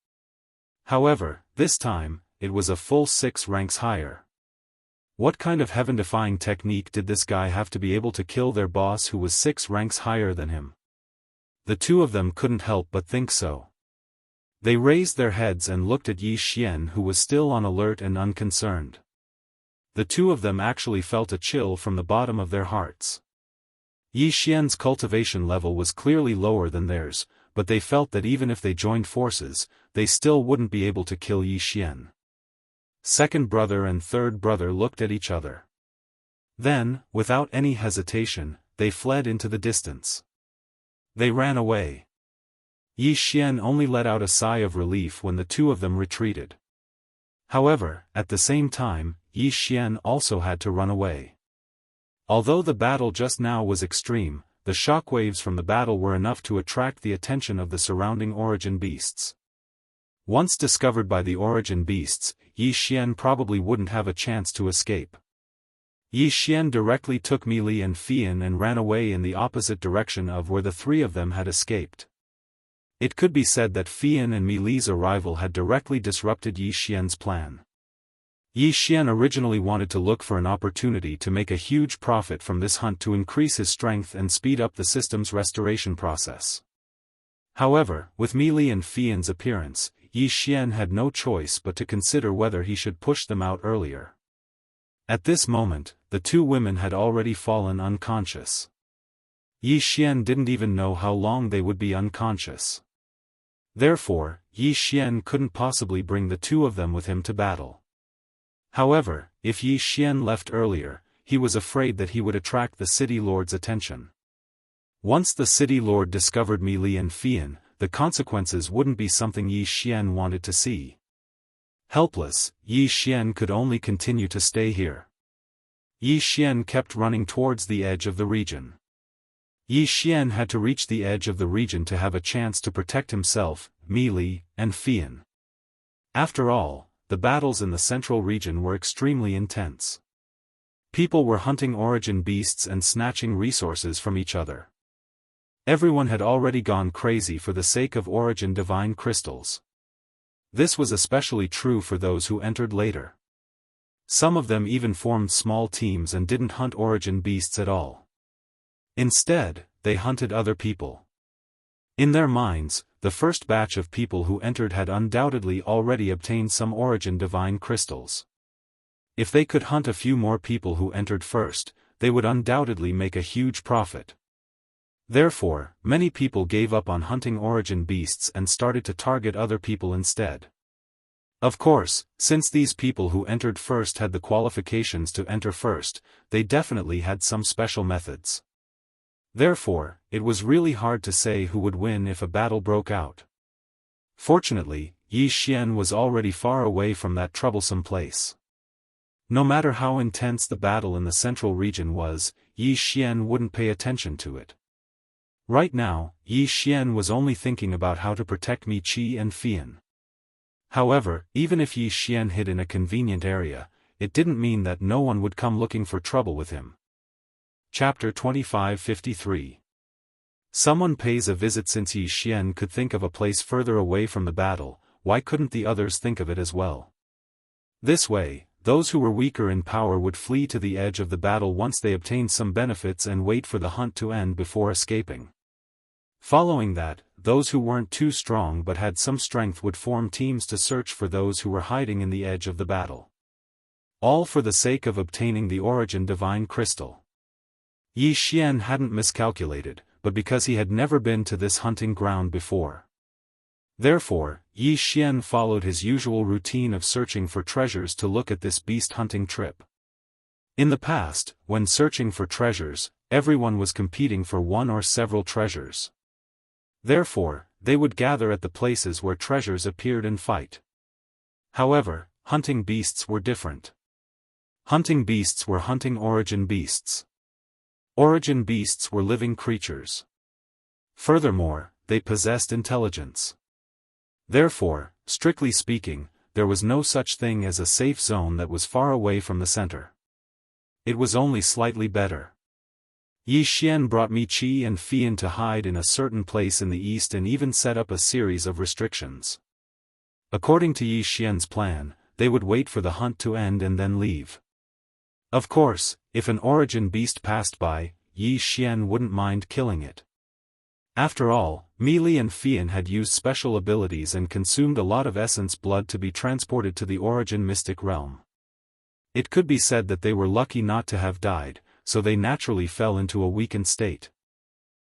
However, this time, it was a full 6 ranks higher. What kind of heaven-defying technique did this guy have to be able to kill their boss who was 6 ranks higher than him? The two of them couldn't help but think so. They raised their heads and looked at Yi Xian, who was still on alert and unconcerned. The two of them actually felt a chill from the bottom of their hearts. Yi Xian's cultivation level was clearly lower than theirs, but they felt that even if they joined forces, they still wouldn't be able to kill Yi Xian. Second brother and third brother looked at each other. Then, without any hesitation, they fled into the distance. They ran away. Yi Xian only let out a sigh of relief when the two of them retreated. However, at the same time, Yi Xian also had to run away. Although the battle just now was extreme, the shockwaves from the battle were enough to attract the attention of the surrounding origin beasts. Once discovered by the origin beasts, Yi Xian probably wouldn't have a chance to escape. Yi Xian directly took Mi Li and Fian and ran away in the opposite direction of where the three of them had escaped. It could be said that Fian and Mi Li's arrival had directly disrupted Yi Xian's plan. Yi Xian originally wanted to look for an opportunity to make a huge profit from this hunt to increase his strength and speed up the system's restoration process. However, with Mi Li and Fian's appearance, Yi Xian had no choice but to consider whether he should push them out earlier. At this moment, the two women had already fallen unconscious. Yi Xian didn't even know how long they would be unconscious. Therefore, Yi Xian couldn't possibly bring the two of them with him to battle. However, if Yi Xian left earlier, he was afraid that he would attract the city lord's attention. Once the city lord discovered Mi Li and Fian, the consequences wouldn't be something Yi Xian wanted to see. Helpless, Yi Xian could only continue to stay here. Yi Xian kept running towards the edge of the region. Yi Xian had to reach the edge of the region to have a chance to protect himself, Mi Li, and Fian. After all, the battles in the central region were extremely intense. People were hunting origin beasts and snatching resources from each other. Everyone had already gone crazy for the sake of origin divine crystals. This was especially true for those who entered later. Some of them even formed small teams and didn't hunt origin beasts at all. Instead, they hunted other people. In their minds, the first batch of people who entered had undoubtedly already obtained some origin divine crystals. If they could hunt a few more people who entered first, they would undoubtedly make a huge profit. Therefore, many people gave up on hunting origin beasts and started to target other people instead. Of course, since these people who entered first had the qualifications to enter first, they definitely had some special methods. Therefore, it was really hard to say who would win if a battle broke out. Fortunately, Yi Xian was already far away from that troublesome place. No matter how intense the battle in the central region was, Yi Xian wouldn't pay attention to it. Right now, Yi Xian was only thinking about how to protect Mi Qi and Fian. However, even if Yi Xian hid in a convenient area, it didn't mean that no one would come looking for trouble with him. Chapter 2553. Someone pays a visit. Since Yi Xian could think of a place further away from the battle, why couldn't the others think of it as well? This way, those who were weaker in power would flee to the edge of the battle once they obtained some benefits and wait for the hunt to end before escaping. Following that, those who weren't too strong but had some strength would form teams to search for those who were hiding in the edge of the battle. All for the sake of obtaining the origin divine crystal. Yi Xian hadn't miscalculated, but because he had never been to this hunting ground before. Therefore, Yi Xian followed his usual routine of searching for treasures to look at this beast hunting trip. In the past, when searching for treasures, everyone was competing for one or several treasures. Therefore, they would gather at the places where treasures appeared and fight. However, hunting beasts were different. Hunting beasts were hunting origin beasts. Origin beasts were living creatures. Furthermore, they possessed intelligence. Therefore, strictly speaking, there was no such thing as a safe zone that was far away from the center. It was only slightly better. Yi Xian brought Mi Qi and Fian to hide in a certain place in the east and even set up a series of restrictions. According to Yi Xian's plan, they would wait for the hunt to end and then leave. Of course, if an origin beast passed by, Yi Xian wouldn't mind killing it. After all, Mi Li and Fian had used special abilities and consumed a lot of essence blood to be transported to the origin mystic realm. It could be said that they were lucky not to have died, so they naturally fell into a weakened state.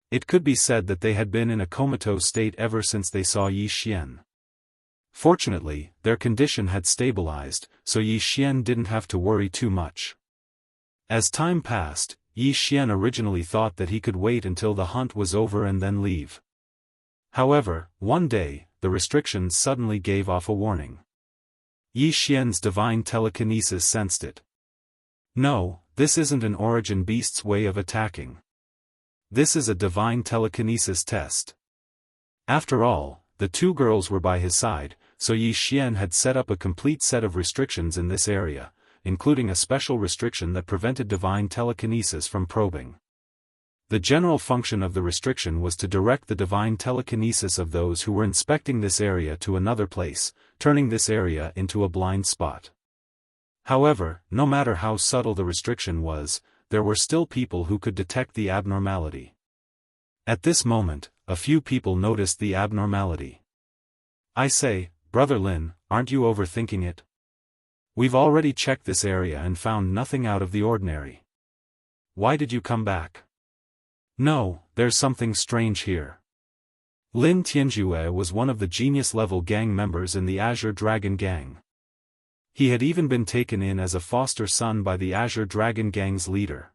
It could be said that they had been in a comatose state ever since they saw Yi Xian. Fortunately, their condition had stabilized, so Yi Xian didn't have to worry too much. As time passed, Yi Xian originally thought that he could wait until the hunt was over and then leave. However, one day, the restrictions suddenly gave off a warning. Yi Xian's divine telekinesis sensed it. No, this isn't an origin beast's way of attacking. This is a divine telekinesis test. After all, the two girls were by his side, so Yi Xian had set up a complete set of restrictions in this area, including a special restriction that prevented divine telekinesis from probing. The general function of the restriction was to direct the divine telekinesis of those who were inspecting this area to another place, turning this area into a blind spot. However, no matter how subtle the restriction was, there were still people who could detect the abnormality. At this moment, a few people noticed the abnormality. I say, Brother Lin, aren't you overthinking it? We've already checked this area and found nothing out of the ordinary. Why did you come back? No, there's something strange here. Lin Tianjue was one of the genius-level gang members in the Azure Dragon Gang. He had even been taken in as a foster son by the Azure Dragon Gang's leader.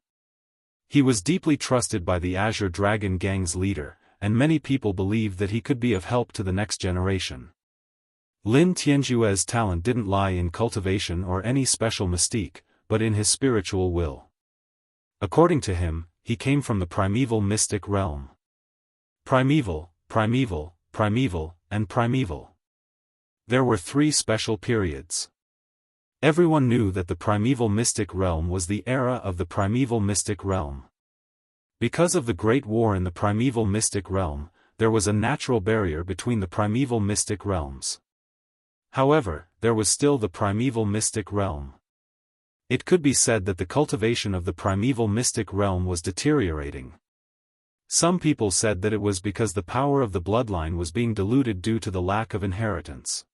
He was deeply trusted by the Azure Dragon Gang's leader, and many people believed that he could be of help to the next generation. Lin Tianjue's talent didn't lie in cultivation or any special mystique, but in his spiritual will. According to him, he came from the primeval mystic realm. Primeval, primeval, primeval, and primeval. There were three special periods. Everyone knew that the primeval mystic realm was the era of the primeval mystic realm. Because of the Great War in the primeval mystic realm, there was a natural barrier between the primeval mystic realms. However, there was still the primeval mystic realm. It could be said that the cultivation of the primeval mystic realm was deteriorating. Some people said that it was because the power of the bloodline was being diluted due to the lack of inheritance.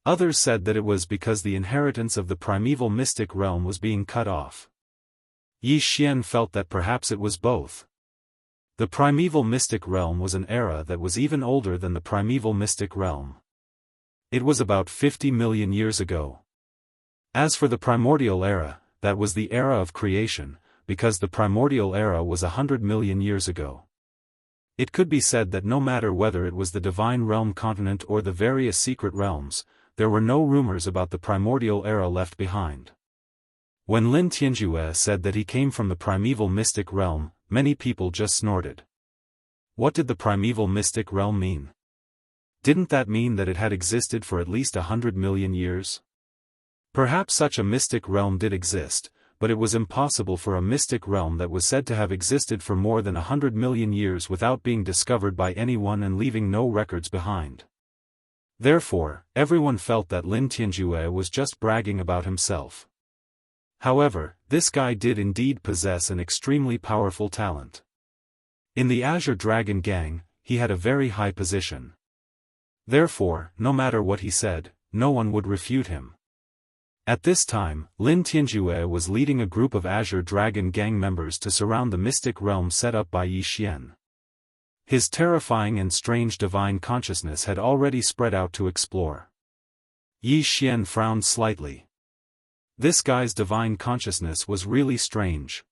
Others said that it was because the inheritance of the primeval mystic realm was being cut off. Yi Xian felt that perhaps it was both. The primeval mystic realm was an era that was even older than the primeval mystic realm. It was about 50 million years ago. As for the primordial era, that was the era of creation, because the primordial era was 100 million years ago. It could be said that no matter whether it was the divine realm continent or the various secret realms, there were no rumors about the primordial era left behind. When Lin Tianjue said that he came from the primeval mystic realm, many people just snorted. What did the primeval mystic realm mean? Didn't that mean that it had existed for at least 100 million years? Perhaps such a mystic realm did exist, but it was impossible for a mystic realm that was said to have existed for more than 100 million years without being discovered by anyone and leaving no records behind. Therefore, everyone felt that Lin Tianjue was just bragging about himself. However, this guy did indeed possess an extremely powerful talent. In the Azure Dragon Gang, he had a very high position. Therefore, no matter what he said, no one would refute him. At this time, Lin Tianjue was leading a group of Azure Dragon Gang members to surround the mystic realm set up by Yi Xian. His terrifying and strange divine consciousness had already spread out to explore. Yi Xian frowned slightly. This guy's divine consciousness was really strange.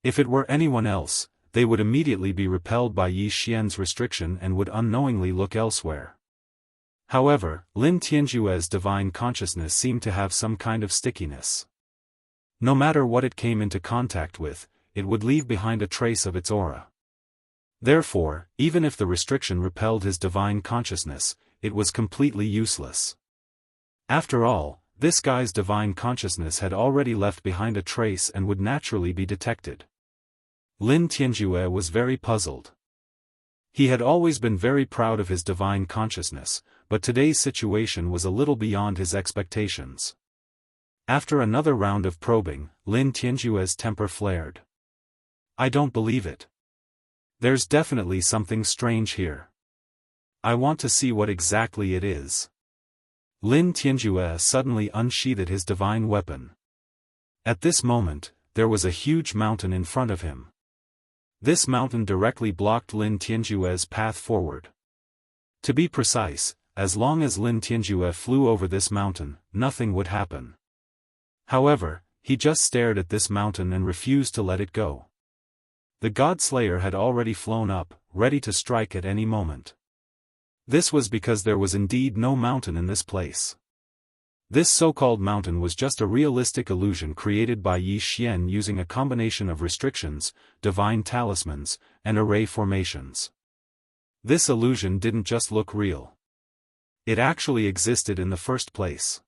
If it were anyone else, they would immediately be repelled by Yi Xian's restriction and would unknowingly look elsewhere. However, Lin Tianjue's divine consciousness seemed to have some kind of stickiness. No matter what it came into contact with, it would leave behind a trace of its aura. Therefore, even if the restriction repelled his divine consciousness, it was completely useless. After all, this guy's divine consciousness had already left behind a trace and would naturally be detected. Lin Tianjue was very puzzled. He had always been very proud of his divine consciousness, but today's situation was a little beyond his expectations. After another round of probing, Lin Tianjue's temper flared. I don't believe it. There's definitely something strange here. I want to see what exactly it is. Lin Tianjue suddenly unsheathed his divine weapon. At this moment, there was a huge mountain in front of him. This mountain directly blocked Lin Tianjue's path forward. To be precise, as long as Lin Tianjue flew over this mountain, nothing would happen. However, he just stared at this mountain and refused to let it go. The God-slayer had already flown up, ready to strike at any moment. This was because there was indeed no mountain in this place. This so-called mountain was just a realistic illusion created by Yi Xian using a combination of restrictions, divine talismans, and array formations. This illusion didn't just look real. It actually existed in the first place.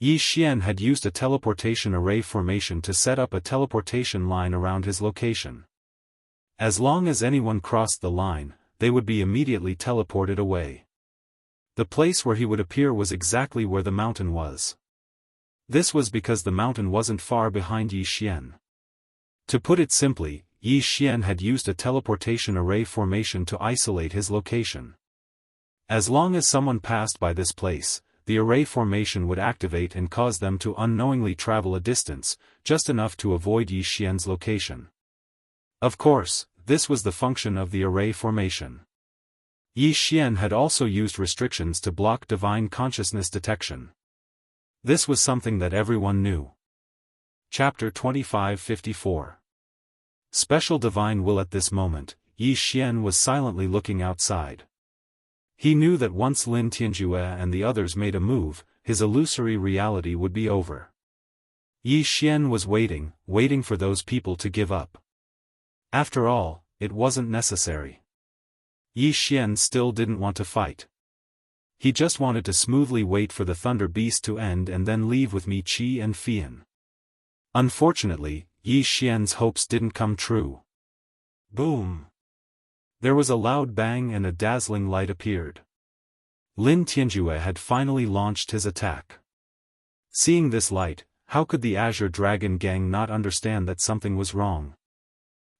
Yi Xian had used a teleportation array formation to set up a teleportation line around his location. As long as anyone crossed the line, they would be immediately teleported away. The place where he would appear was exactly where the mountain was. This was because the mountain wasn't far behind Yi Xian. To put it simply, Yi Xian had used a teleportation array formation to isolate his location. As long as someone passed by this place, the array formation would activate and cause them to unknowingly travel a distance, just enough to avoid Yi Xian's location. Of course, this was the function of the array formation. Yi Xian had also used restrictions to block divine consciousness detection. This was something that everyone knew. Chapter 2554. Special Divine Will. At this moment, Yi Xian was silently looking outside. He knew that once Lin Tianjue and the others made a move, his illusory reality would be over. Yi Xian was waiting for those people to give up. After all, it wasn't necessary. Yi Xian still didn't want to fight. He just wanted to smoothly wait for the Thunder Beast to end and then leave with Mi Qi and Fian. Unfortunately, Yi Xian's hopes didn't come true. Boom! There was a loud bang and a dazzling light appeared. Lin Tianjue had finally launched his attack. Seeing this light, how could the Azure Dragon gang not understand that something was wrong?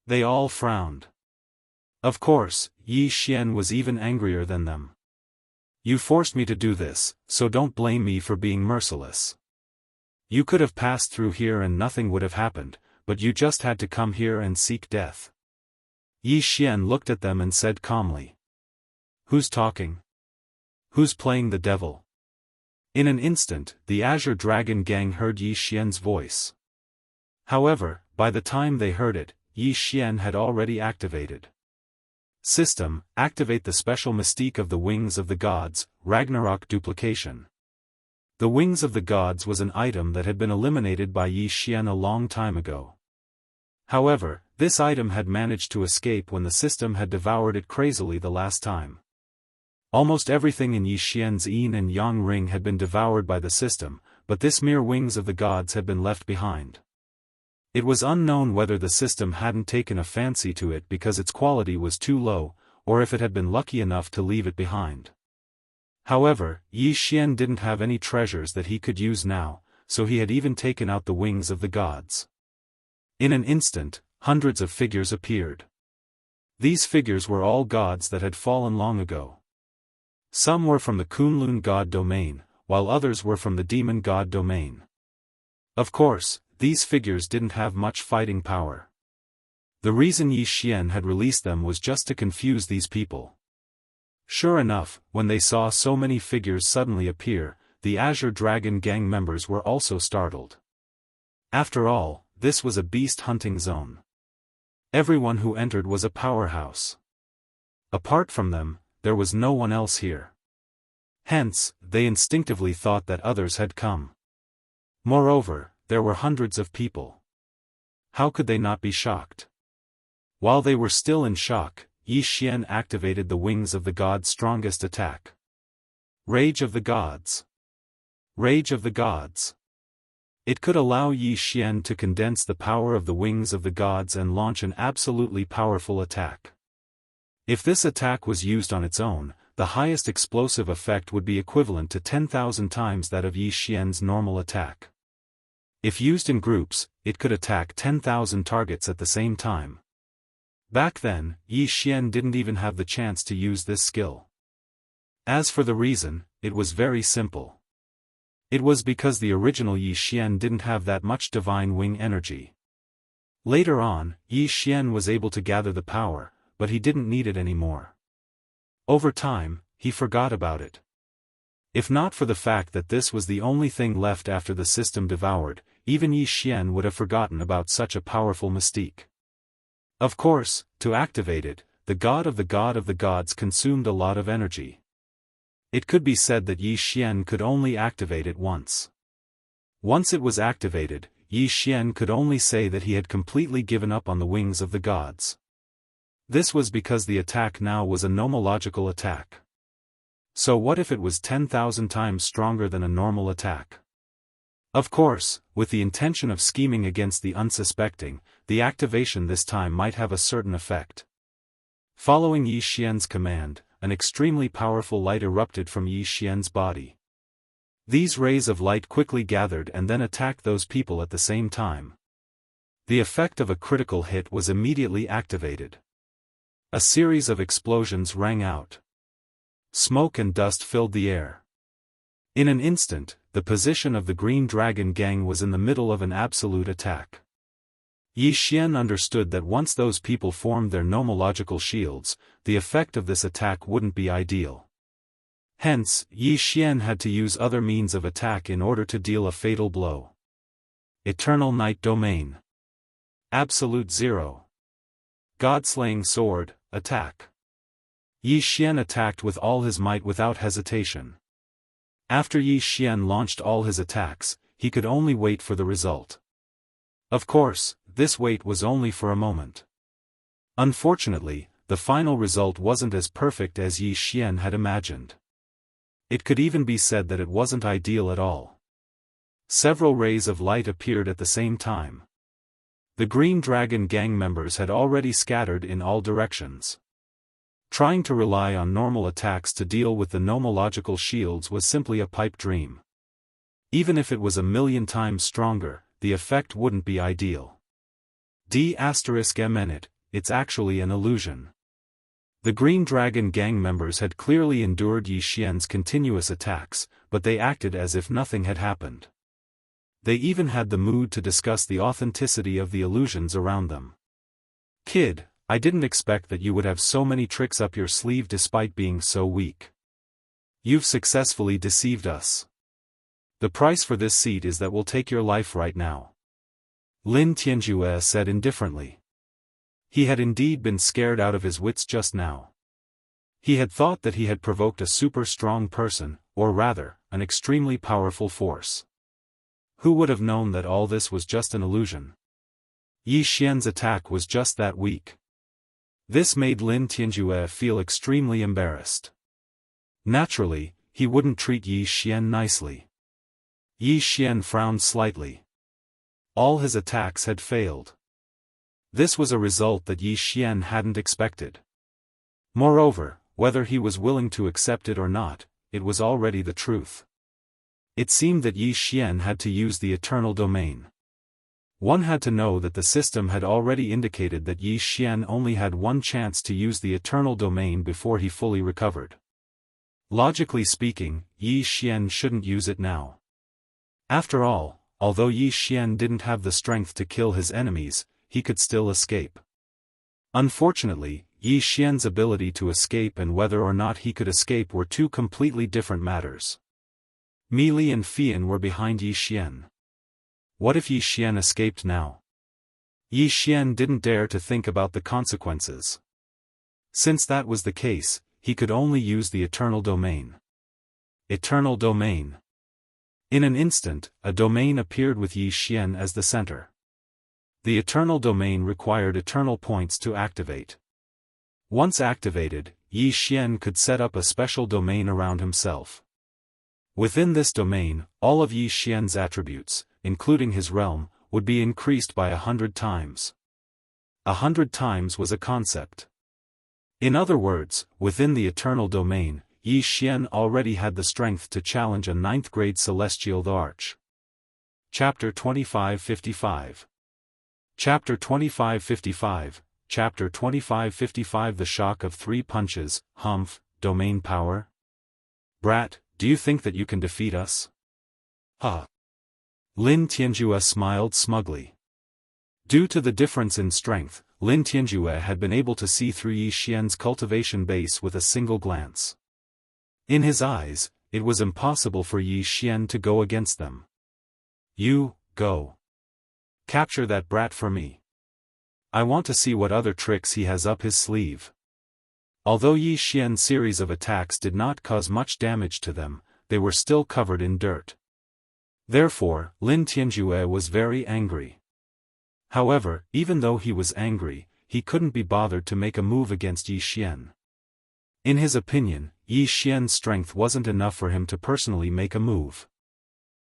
They all frowned. Of course, Yi Xian was even angrier than them. You forced me to do this, so don't blame me for being merciless. You could have passed through here and nothing would have happened, but you just had to come here and seek death. Yi Xian looked at them and said calmly. Who's talking? Who's playing the devil? In an instant, the Azure Dragon gang heard Yi Xian's voice. However, by the time they heard it, Yi Xian had already activated. System, activate the special mystique of the Wings of the Gods, Ragnarok duplication. The Wings of the Gods was an item that had been eliminated by Yi Xian a long time ago. However, this item had managed to escape when the system had devoured it crazily the last time. Almost everything in Yi Xian's Yin and Yang ring had been devoured by the system, but this mere Wings of the Gods had been left behind. It was unknown whether the system hadn't taken a fancy to it because its quality was too low, or if it had been lucky enough to leave it behind. However, Yi Xian didn't have any treasures that he could use now, so he had even taken out the Wings of the Gods. In an instant, hundreds of figures appeared. These figures were all gods that had fallen long ago. Some were from the Kunlun god domain, while others were from the demon god domain. Of course, these figures didn't have much fighting power. The reason Yi Xian had released them was just to confuse these people. Sure enough, when they saw so many figures suddenly appear, the Azure Dragon gang members were also startled. After all, this was a beast hunting zone. Everyone who entered was a powerhouse. Apart from them, there was no one else here. Hence, they instinctively thought that others had come. Moreover, there were hundreds of people. How could they not be shocked? While they were still in shock, Yi Xian activated the Wings of the Gods' strongest attack. Rage of the Gods. Rage of the Gods. It could allow Yi Xian to condense the power of the Wings of the Gods and launch an absolutely powerful attack. If this attack was used on its own, the highest explosive effect would be equivalent to 10,000 times that of Yi Xian's normal attack. If used in groups, it could attack 10,000 targets at the same time. Back then, Yi Xian didn't even have the chance to use this skill. As for the reason, it was very simple. It was because the original Yi Xian didn't have that much divine wing energy. Later on, Yi Xian was able to gather the power, but he didn't need it anymore. Over time, he forgot about it. If not for the fact that this was the only thing left after the system devoured, even Yi Xian would have forgotten about such a powerful mystique. Of course, to activate it, the god of the gods consumed a lot of energy. It could be said that Yi Xian could only activate it once. Once it was activated, Yi Xian could only say that he had completely given up on the wings of the gods. This was because the attack now was a nomological attack. So what if it was 10,000 times stronger than a normal attack? Of course, with the intention of scheming against the unsuspecting, the activation this time might have a certain effect. Following Yi Xian's command, an extremely powerful light erupted from Yi Xian's body. These rays of light quickly gathered and then attacked those people at the same time. The effect of a critical hit was immediately activated. A series of explosions rang out. Smoke and dust filled the air. In an instant, the position of the Green Dragon gang was in the middle of an absolute attack. Yi Xian understood that once those people formed their nomological shields, the effect of this attack wouldn't be ideal. Hence, Yi Xian had to use other means of attack in order to deal a fatal blow. Eternal Night Domain. Absolute Zero. God-slaying sword, attack. Yi Xian attacked with all his might without hesitation. After Yi Xian launched all his attacks, he could only wait for the result. Of course, this wait was only for a moment. Unfortunately, the final result wasn't as perfect as Yi Xian had imagined. It could even be said that it wasn't ideal at all. Several rays of light appeared at the same time. The Green Dragon gang members had already scattered in all directions. Trying to rely on normal attacks to deal with the nomological shields was simply a pipe dream. Even if it was 1,000,000 times stronger, the effect wouldn't be ideal. It's actually an illusion. The Green Dragon gang members had clearly endured Yi Xian's continuous attacks, but they acted as if nothing had happened. They even had the mood to discuss the authenticity of the illusions around them. "Kid, I didn't expect that you would have so many tricks up your sleeve despite being so weak. You've successfully deceived us. The price for this seat is that we'll take your life right now," Lin Tianjue said indifferently. He had indeed been scared out of his wits just now. He had thought that he had provoked a super strong person, or rather, an extremely powerful force. Who would have known that all this was just an illusion? Yi Xian's attack was just that weak. This made Lin Tianjue feel extremely embarrassed. Naturally, he wouldn't treat Yi Xian nicely. Yi Xian frowned slightly. All his attacks had failed. This was a result that Yi Xian hadn't expected. Moreover, whether he was willing to accept it or not, it was already the truth. It seemed that Yi Xian had to use the Eternal Domain. One had to know that the system had already indicated that Yi Xian only had one chance to use the Eternal Domain before he fully recovered. Logically speaking, Yi Xian shouldn't use it now. After all, although Yi Xian didn't have the strength to kill his enemies, he could still escape. Unfortunately, Yi Xian's ability to escape and whether or not he could escape were two completely different matters. Meili and Fian were behind Yi Xian. What if Yi Xian escaped now? Yi Xian didn't dare to think about the consequences. Since that was the case, he could only use the Eternal Domain. Eternal Domain. In an instant, a domain appeared with Yi Xian as the center. The Eternal Domain required eternal points to activate. Once activated, Yi Xian could set up a special domain around himself. Within this domain, all of Yi Xian's attributes, including his realm, would be increased by 100 times. 100 times was a concept. In other words, within the Eternal Domain, Yi Xian already had the strength to challenge a 9th-grade Celestial the Arch. Chapter 2555. Chapter 2555, Chapter 2555 The Shock of 3 Punches, Humph, Domain Power? Brat, do you think that you can defeat us? Huh. Lin Tianjue smiled smugly. Due to the difference in strength, Lin Tianjue had been able to see through Yi Xian's cultivation base with a single glance. In his eyes, it was impossible for Yi Xian to go against them. You, go. Capture that brat for me. I want to see what other tricks he has up his sleeve. Although Yi Xian's series of attacks did not cause much damage to them, they were still covered in dirt. Therefore, Lin Tianjue was very angry. However, even though he was angry, he couldn't be bothered to make a move against Yi Xian. In his opinion, Yi Xian's strength wasn't enough for him to personally make a move.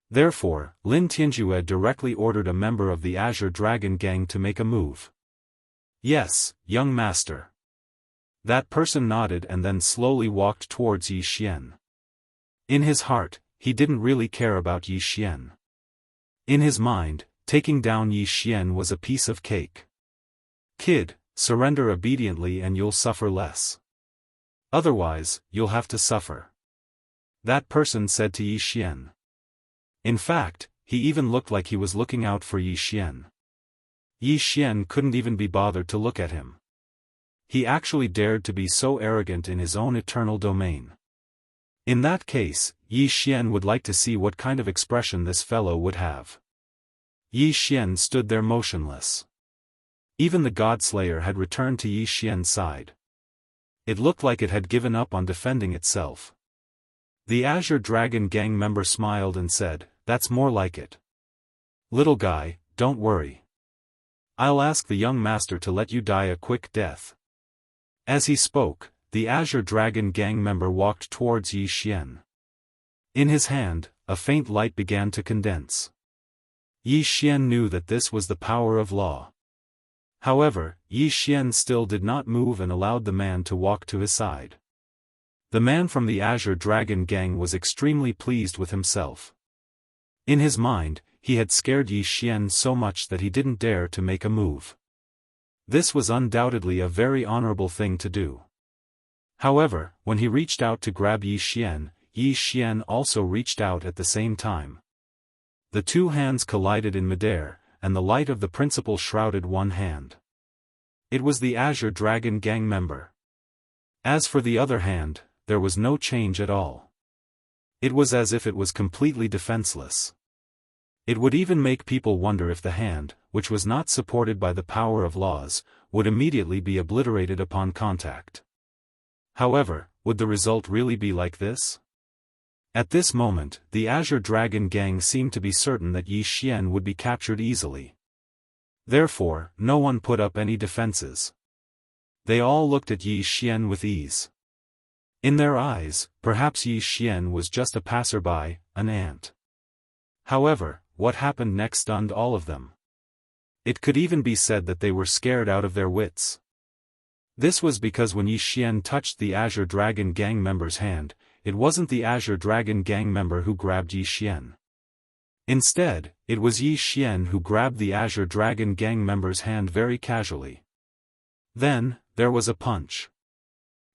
Therefore, Lin Tianjue directly ordered a member of the Azure Dragon Gang to make a move. Yes, young master. That person nodded and then slowly walked towards Yi Xian. In his heart, he didn't really care about Yi Xian. In his mind, taking down Yi Xian was a piece of cake. Kid, surrender obediently and you'll suffer less. Otherwise, you'll have to suffer. That person said to Yi Xian. In fact, he even looked like he was looking out for Yi Xian. Yi Xian couldn't even be bothered to look at him. He actually dared to be so arrogant in his own eternal domain. In that case, Yi Xian would like to see what kind of expression this fellow would have. Yi Xian stood there motionless. Even the God-Slayer had returned to Yi Xian's side. It looked like it had given up on defending itself. The Azure Dragon Gang member smiled and said, "That's more like it. Little guy, don't worry. I'll ask the young master to let you die a quick death." As he spoke, the Azure Dragon Gang member walked towards Yi Xian. In his hand, a faint light began to condense. Yi Xian knew that this was the power of law. However, Yi Xian still did not move and allowed the man to walk to his side. The man from the Azure Dragon Gang was extremely pleased with himself. In his mind, he had scared Yi Xian so much that he didn't dare to make a move. This was undoubtedly a very honorable thing to do. However, when he reached out to grab Yi Xian also reached out at the same time. The two hands collided in midair, and the light of the principle shrouded one hand. It was the Azure Dragon Gang member. As for the other hand, there was no change at all. It was as if it was completely defenseless. It would even make people wonder if the hand, which was not supported by the power of laws, would immediately be obliterated upon contact. However, would the result really be like this? At this moment, the Azure Dragon Gang seemed to be certain that Yi Xian would be captured easily. Therefore, no one put up any defenses. They all looked at Yi Xian with ease. In their eyes, perhaps Yi Xian was just a passerby, an ant. However, what happened next stunned all of them. It could even be said that they were scared out of their wits. This was because when Yi Xian touched the Azure Dragon Gang member's hand, it wasn't the Azure Dragon Gang member who grabbed Yi Xian. Instead, it was Yi Xian who grabbed the Azure Dragon Gang member's hand very casually. Then, there was a punch.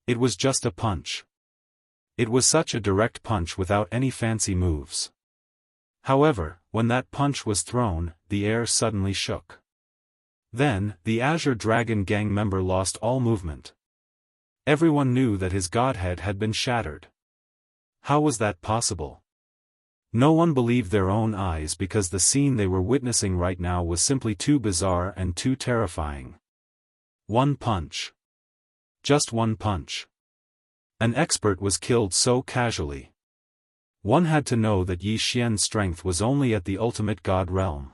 It was just a punch. It was such a direct punch without any fancy moves. However, when that punch was thrown, the air suddenly shook. Then, the Azure Dragon Gang member lost all movement. Everyone knew that his godhead had been shattered. How was that possible? No one believed their own eyes because the scene they were witnessing right now was simply too bizarre and too terrifying. One punch. Just one punch. An expert was killed so casually. One had to know that Yi Xian's strength was only at the ultimate god realm.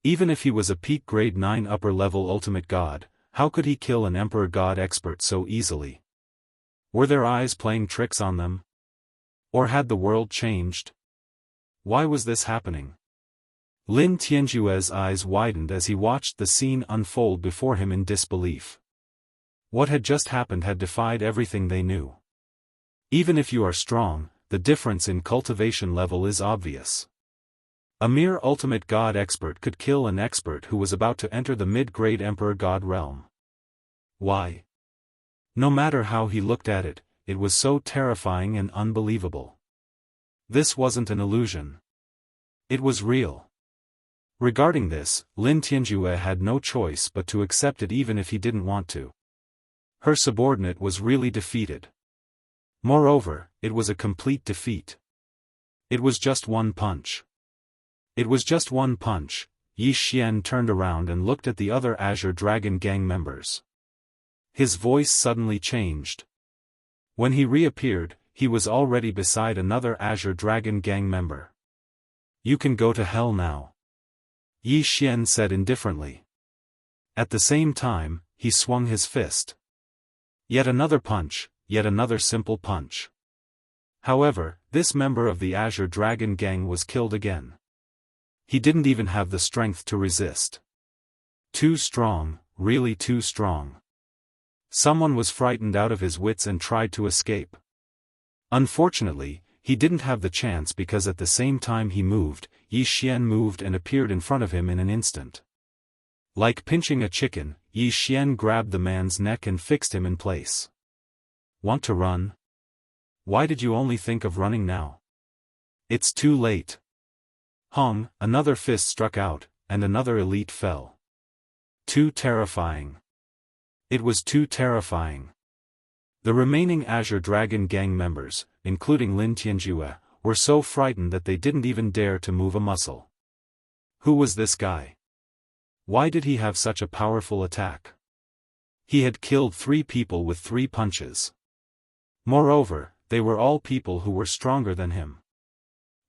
Even if he was a peak grade 9 upper level ultimate god, how could he kill an emperor god expert so easily? Were their eyes playing tricks on them? Or had the world changed? Why was this happening? Lin Tianjue's eyes widened as he watched the scene unfold before him in disbelief. What had just happened had defied everything they knew. Even if you are strong, the difference in cultivation level is obvious. A mere ultimate god expert could kill an expert who was about to enter the mid-grade emperor god realm. Why? No matter how he looked at it, it was so terrifying and unbelievable. This wasn't an illusion. It was real. Regarding this, Lin Tianjue had no choice but to accept it even if he didn't want to. Her subordinate was really defeated. Moreover, it was a complete defeat. It was just one punch. It was just one punch. Yi Xian turned around and looked at the other Azure Dragon Gang members. His voice suddenly changed. When he reappeared, he was already beside another Azure Dragon Gang member. "You can go to hell now," Yi Xian said indifferently. At the same time, he swung his fist. Yet another punch, yet another simple punch. However, this member of the Azure Dragon Gang was killed again. He didn't even have the strength to resist. Too strong, really too strong. Someone was frightened out of his wits and tried to escape. Unfortunately, he didn't have the chance because at the same time he moved, Yi Xian moved and appeared in front of him in an instant. Like pinching a chicken, Yi Xian grabbed the man's neck and fixed him in place. "Want to run? Why did you only think of running now? It's too late." Hung, another fist struck out, and another elite fell. Too terrifying. It was too terrifying. The remaining Azure Dragon Gang members, including Lin Tianjue, were so frightened that they didn't even dare to move a muscle. Who was this guy? Why did he have such a powerful attack? He had killed 3 people with 3 punches. Moreover, they were all people who were stronger than him.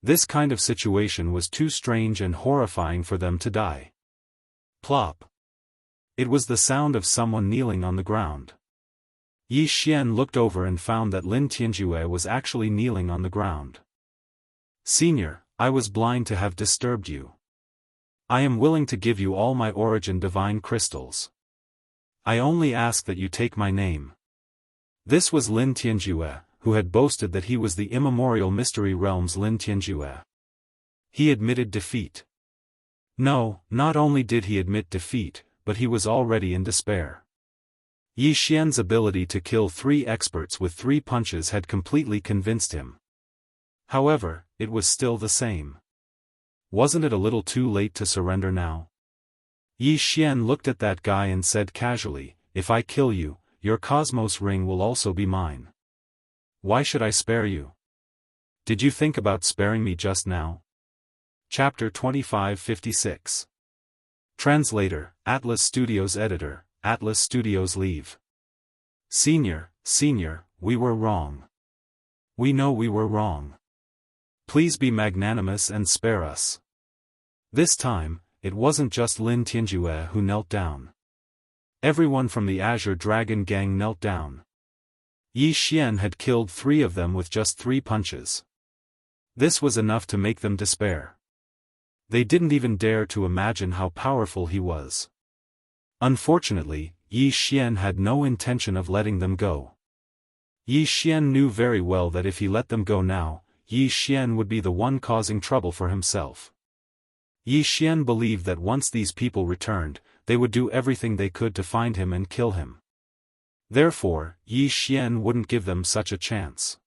This kind of situation was too strange and horrifying for them to die. Plop. It was the sound of someone kneeling on the ground. Yi Xian looked over and found that Lin Tianjue was actually kneeling on the ground. "Senior, I was blind to have disturbed you. I am willing to give you all my origin divine crystals. I only ask that you take my name." This was Lin Tianjue, who had boasted that he was the immemorial Mystery Realm's Lin Tianjue. He admitted defeat. No, not only did he admit defeat, but he was already in despair. Yi Xian's ability to kill 3 experts with 3 punches had completely convinced him. However, it was still the same. Wasn't it a little too late to surrender now? Yi Xian looked at that guy and said casually, "If I kill you, your Cosmos ring will also be mine. Why should I spare you? Did you think about sparing me just now?" Chapter 2556. Translator, Atlas Studios Editor, Atlas Studios Leave. Senior, we were wrong. We know we were wrong. Please be magnanimous and spare us. This time, it wasn't just Lin Tianjue who knelt down. Everyone from the Azure Dragon Gang knelt down. Yi Xian had killed 3 of them with just 3 punches. This was enough to make them despair. They didn't even dare to imagine how powerful he was. Unfortunately, Yi Xian had no intention of letting them go. Yi Xian knew very well that if he let them go now, Yi Xian would be the one causing trouble for himself. Yi Xian believed that once these people returned, they would do everything they could to find him and kill him. Therefore, Yi Xian wouldn't give them such a chance.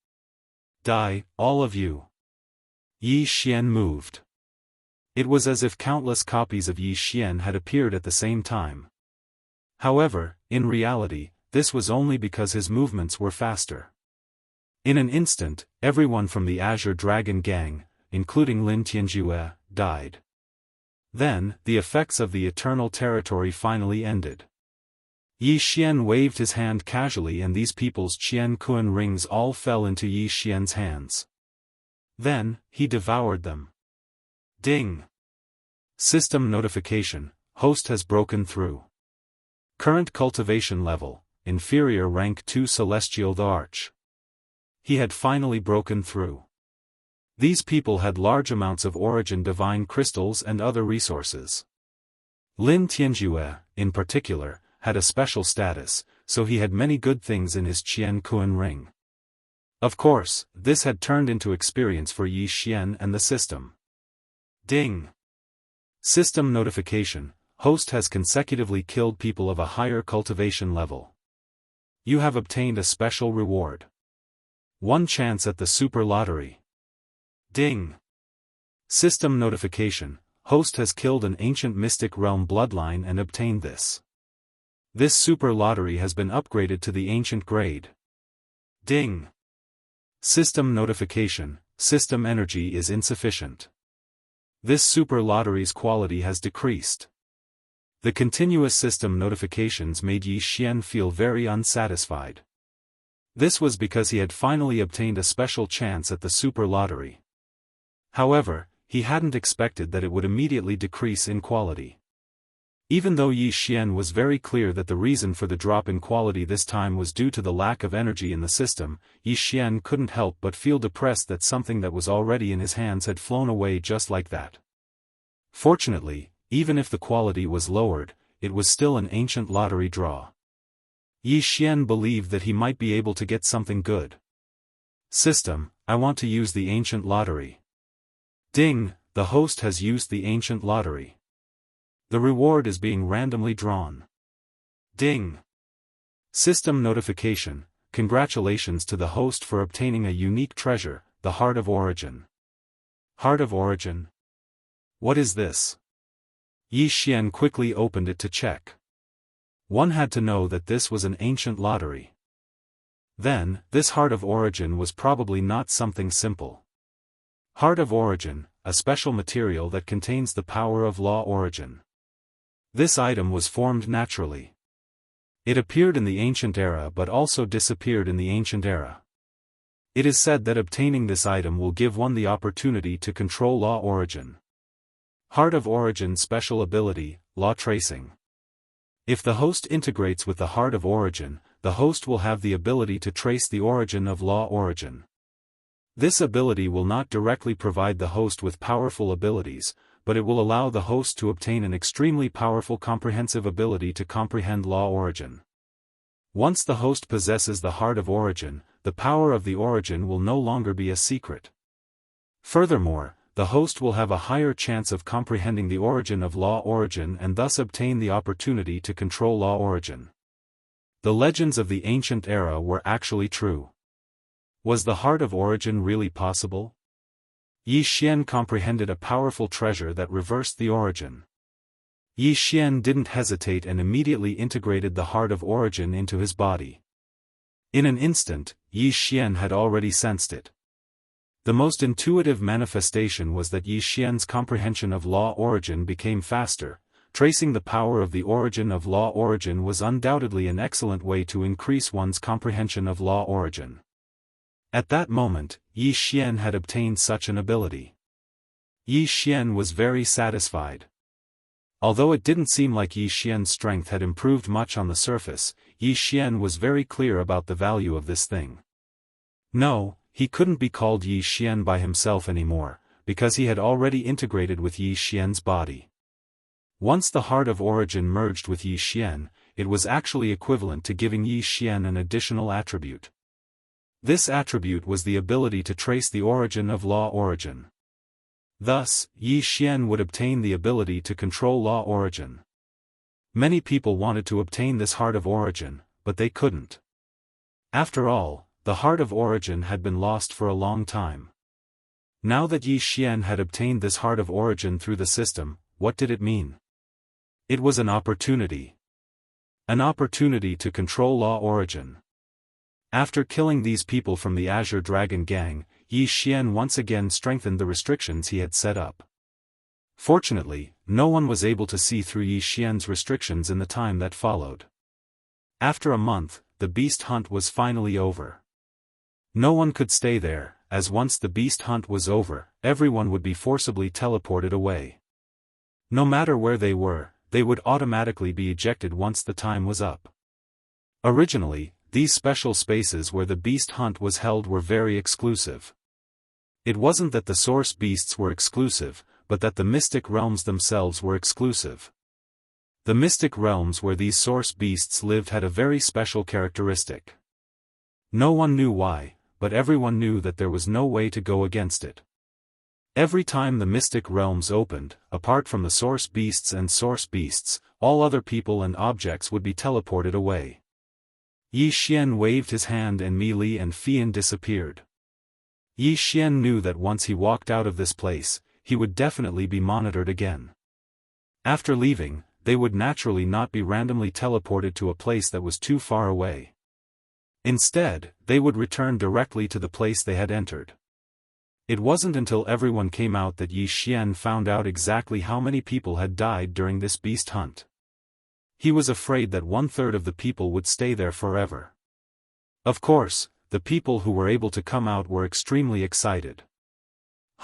"Die, all of you." Yi Xian moved. It was as if countless copies of Yi Xian had appeared at the same time. However, in reality, this was only because his movements were faster. In an instant, everyone from the Azure Dragon Gang, including Lin Tianjue, died. Then, the effects of the Eternal Territory finally ended. Yi Xian waved his hand casually and these people's Qian Kun rings all fell into Yi Xian's hands. Then, he devoured them. Ding! System notification, host has broken through. Current cultivation level, inferior rank 2 Celestial the Arch. He had finally broken through. These people had large amounts of origin divine crystals and other resources. Lin Tianjue, in particular, had a special status, so he had many good things in his Qian Kun ring. Of course, this had turned into experience for Yi Xian and the system. Ding! System notification, host has consecutively killed people of a higher cultivation level. You have obtained a special reward. 1 chance at the super lottery. Ding! System notification, host has killed an ancient mystic realm bloodline and obtained this. This super lottery has been upgraded to the ancient grade. Ding! System notification, system energy is insufficient. This super lottery's quality has decreased. The continuous system notifications made Yi Xian feel very unsatisfied. This was because he had finally obtained a special chance at the super lottery. However, he hadn't expected that it would immediately decrease in quality. Even though Yi Xian was very clear that the reason for the drop in quality this time was due to the lack of energy in the system, Yi Xian couldn't help but feel depressed that something that was already in his hands had flown away just like that. Fortunately, even if the quality was lowered, it was still an ancient lottery draw. Yi Xian believed that he might be able to get something good. System, I want to use the ancient lottery. Ding, the host has used the ancient lottery. The reward is being randomly drawn. Ding. System notification, congratulations to the host for obtaining a unique treasure, the Heart of Origin. Heart of Origin? What is this? Yi Xian quickly opened it to check. One had to know that this was an ancient lottery. Then, this Heart of Origin was probably not something simple. Heart of Origin, a special material that contains the power of law origin. This item was formed naturally. It appeared in the ancient era but also disappeared in the ancient era. It is said that obtaining this item will give one the opportunity to control law origin. Heart of Origin special ability, law tracing. If the host integrates with the Heart of Origin, the host will have the ability to trace the origin of law origin. This ability will not directly provide the host with powerful abilities, but it will allow the host to obtain an extremely powerful comprehensive ability to comprehend law origin. Once the host possesses the Heart of Origin, the power of the origin will no longer be a secret. Furthermore, the host will have a higher chance of comprehending the origin of law origin and thus obtain the opportunity to control law origin. The legends of the ancient era were actually true. Was the Heart of Origin really possible? Yi Xian comprehended a powerful treasure that reversed the origin. Yi Xian didn't hesitate and immediately integrated the Heart of Origin into his body. In an instant, Yi Xian had already sensed it. The most intuitive manifestation was that Yi Xian's comprehension of law origin became faster. Tracing the power of the origin of law origin was undoubtedly an excellent way to increase one's comprehension of law origin. At that moment, Yi Xian had obtained such an ability. Yi Xian was very satisfied. Although it didn't seem like Yi Xian's strength had improved much on the surface, Yi Xian was very clear about the value of this thing. No, he couldn't be called Yi Xian by himself anymore, because he had already integrated with Yi Xian's body. Once the Heart of Origin merged with Yi Xian, it was actually equivalent to giving Yi Xian an additional attribute. This attribute was the ability to trace the origin of law origin. Thus, Yi Xian would obtain the ability to control law origin. Many people wanted to obtain this Heart of Origin, but they couldn't. After all, the Heart of Origin had been lost for a long time. Now that Yi Xian had obtained this Heart of Origin through the system, what did it mean? It was an opportunity. An opportunity to control law origin. After killing these people from the Azure Dragon Gang, Yi Xian once again strengthened the restrictions he had set up. Fortunately, no one was able to see through Yi Xian's restrictions in the time that followed. After a month, the beast hunt was finally over. No one could stay there, as once the beast hunt was over, everyone would be forcibly teleported away. No matter where they were, they would automatically be ejected once the time was up. Originally, these special spaces where the beast hunt was held were very exclusive. It wasn't that the source beasts were exclusive, but that the mystic realms themselves were exclusive. The mystic realms where these source beasts lived had a very special characteristic. No one knew why, but everyone knew that there was no way to go against it. Every time the mystic realms opened, apart from the source beasts and source beasts, all other people and objects would be teleported away. Yi Xian waved his hand and Mi Li and Fian disappeared. Yi Xian knew that once he walked out of this place, he would definitely be monitored again. After leaving, they would naturally not be randomly teleported to a place that was too far away. Instead, they would return directly to the place they had entered. It wasn't until everyone came out that Yi Xian found out exactly how many people had died during this beast hunt. He was afraid that 1/3 of the people would stay there forever. Of course, the people who were able to come out were extremely excited.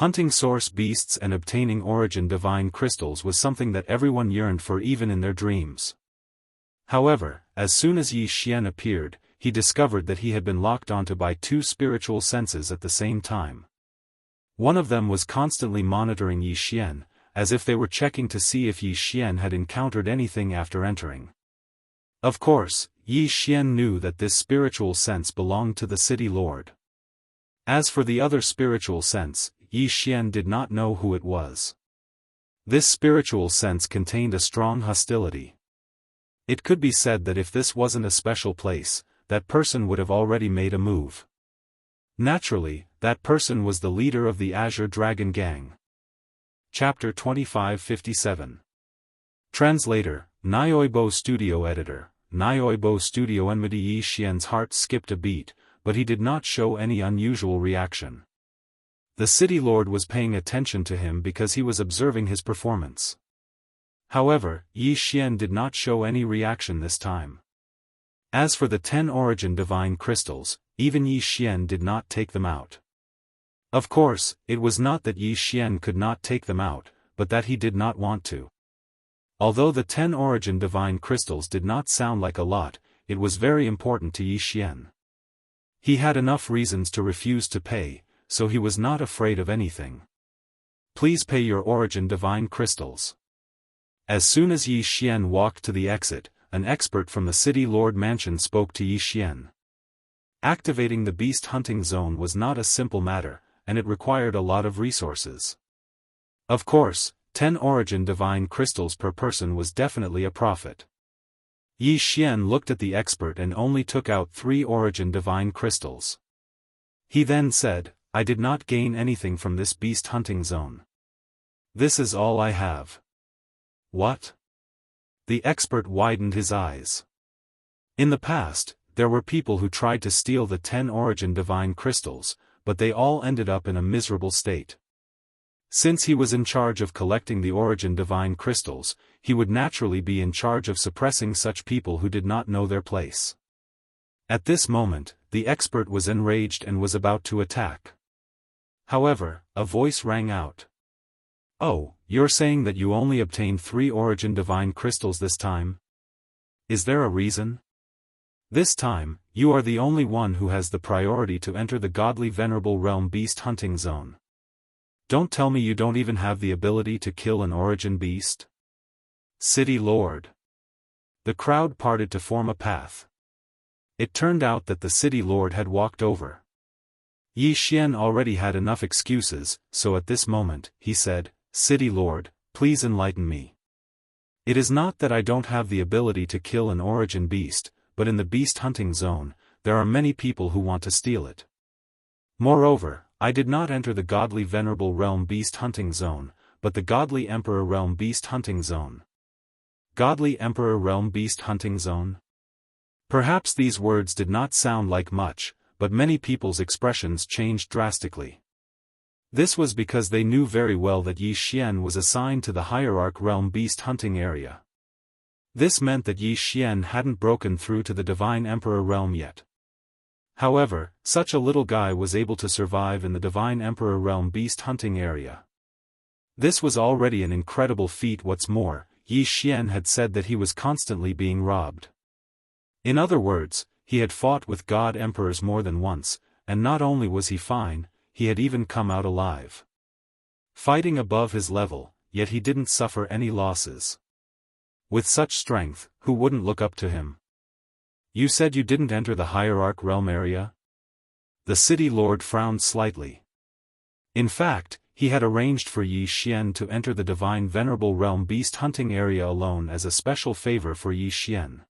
Hunting source beasts and obtaining origin divine crystals was something that everyone yearned for even in their dreams. However, as soon as Yi Xian appeared, he discovered that he had been locked onto by 2 spiritual senses at the same time. One of them was constantly monitoring Yi Xian, as if they were checking to see if Yi Xian had encountered anything after entering. Of course, Yi Xian knew that this spiritual sense belonged to the city lord. As for the other spiritual sense, Yi Xian did not know who it was. This spiritual sense contained a strong hostility. It could be said that if this wasn't a special place, that person would have already made a move. Naturally, that person was the leader of the Azure Dragon Gang. Chapter 2557. Translator, Nyoibo Studio Editor, Nyoibo Studio Enmity. Yi Xian's heart skipped a beat, but he did not show any unusual reaction. The city lord was paying attention to him because he was observing his performance. However, Yi Xian did not show any reaction this time. As for the 10 origin divine crystals, even Yi Xian did not take them out. Of course, it was not that Yi Xian could not take them out, but that he did not want to. Although the 10 origin divine crystals did not sound like a lot, it was very important to Yi Xian. He had enough reasons to refuse to pay, so he was not afraid of anything. Please pay your origin divine crystals. As soon as Yi Xian walked to the exit, an expert from the city lord mansion spoke to Yi Xian. Activating the beast hunting zone was not a simple matter, and it required a lot of resources. Of course, 10 origin divine crystals per person was definitely a profit. Yi Xian looked at the expert and only took out 3 origin divine crystals. He then said, "I did not gain anything from this beast hunting zone. This is all I have." What? The expert widened his eyes. In the past, there were people who tried to steal the 10 origin divine crystals, but they all ended up in a miserable state. Since he was in charge of collecting the origin divine crystals, he would naturally be in charge of suppressing such people who did not know their place. At this moment, the expert was enraged and was about to attack. However, a voice rang out. "Oh, you're saying that you only obtained 3 origin divine crystals this time? Is there a reason? This time, you are the only one who has the priority to enter the godly venerable realm beast hunting zone. Don't tell me you don't even have the ability to kill an origin beast?" City Lord. The crowd parted to form a path. It turned out that the city lord had walked over. Yi Xian already had enough excuses, so at this moment, he said, "City Lord, please enlighten me. It is not that I don't have the ability to kill an origin beast, but in the beast hunting zone, there are many people who want to steal it. Moreover, I did not enter the godly venerable realm beast hunting zone, but the godly emperor realm beast hunting zone." Godly emperor realm beast hunting zone? Perhaps these words did not sound like much, but many people's expressions changed drastically. This was because they knew very well that Yi Xian was assigned to the hierarch realm beast hunting area. This meant that Yi Xian hadn't broken through to the divine emperor realm yet. However, such a little guy was able to survive in the divine emperor realm beast hunting area. This was already an incredible feat. What's more, Yi Xian had said that he was constantly being robbed. In other words, he had fought with god emperors more than once, and not only was he fine, he had even come out alive. Fighting above his level, yet he didn't suffer any losses. With such strength, who wouldn't look up to him? "You said you didn't enter the hierarch realm area?" The city lord frowned slightly. In fact, he had arranged for Yi Xian to enter the divine venerable realm beast hunting area alone as a special favor for Yi Xian.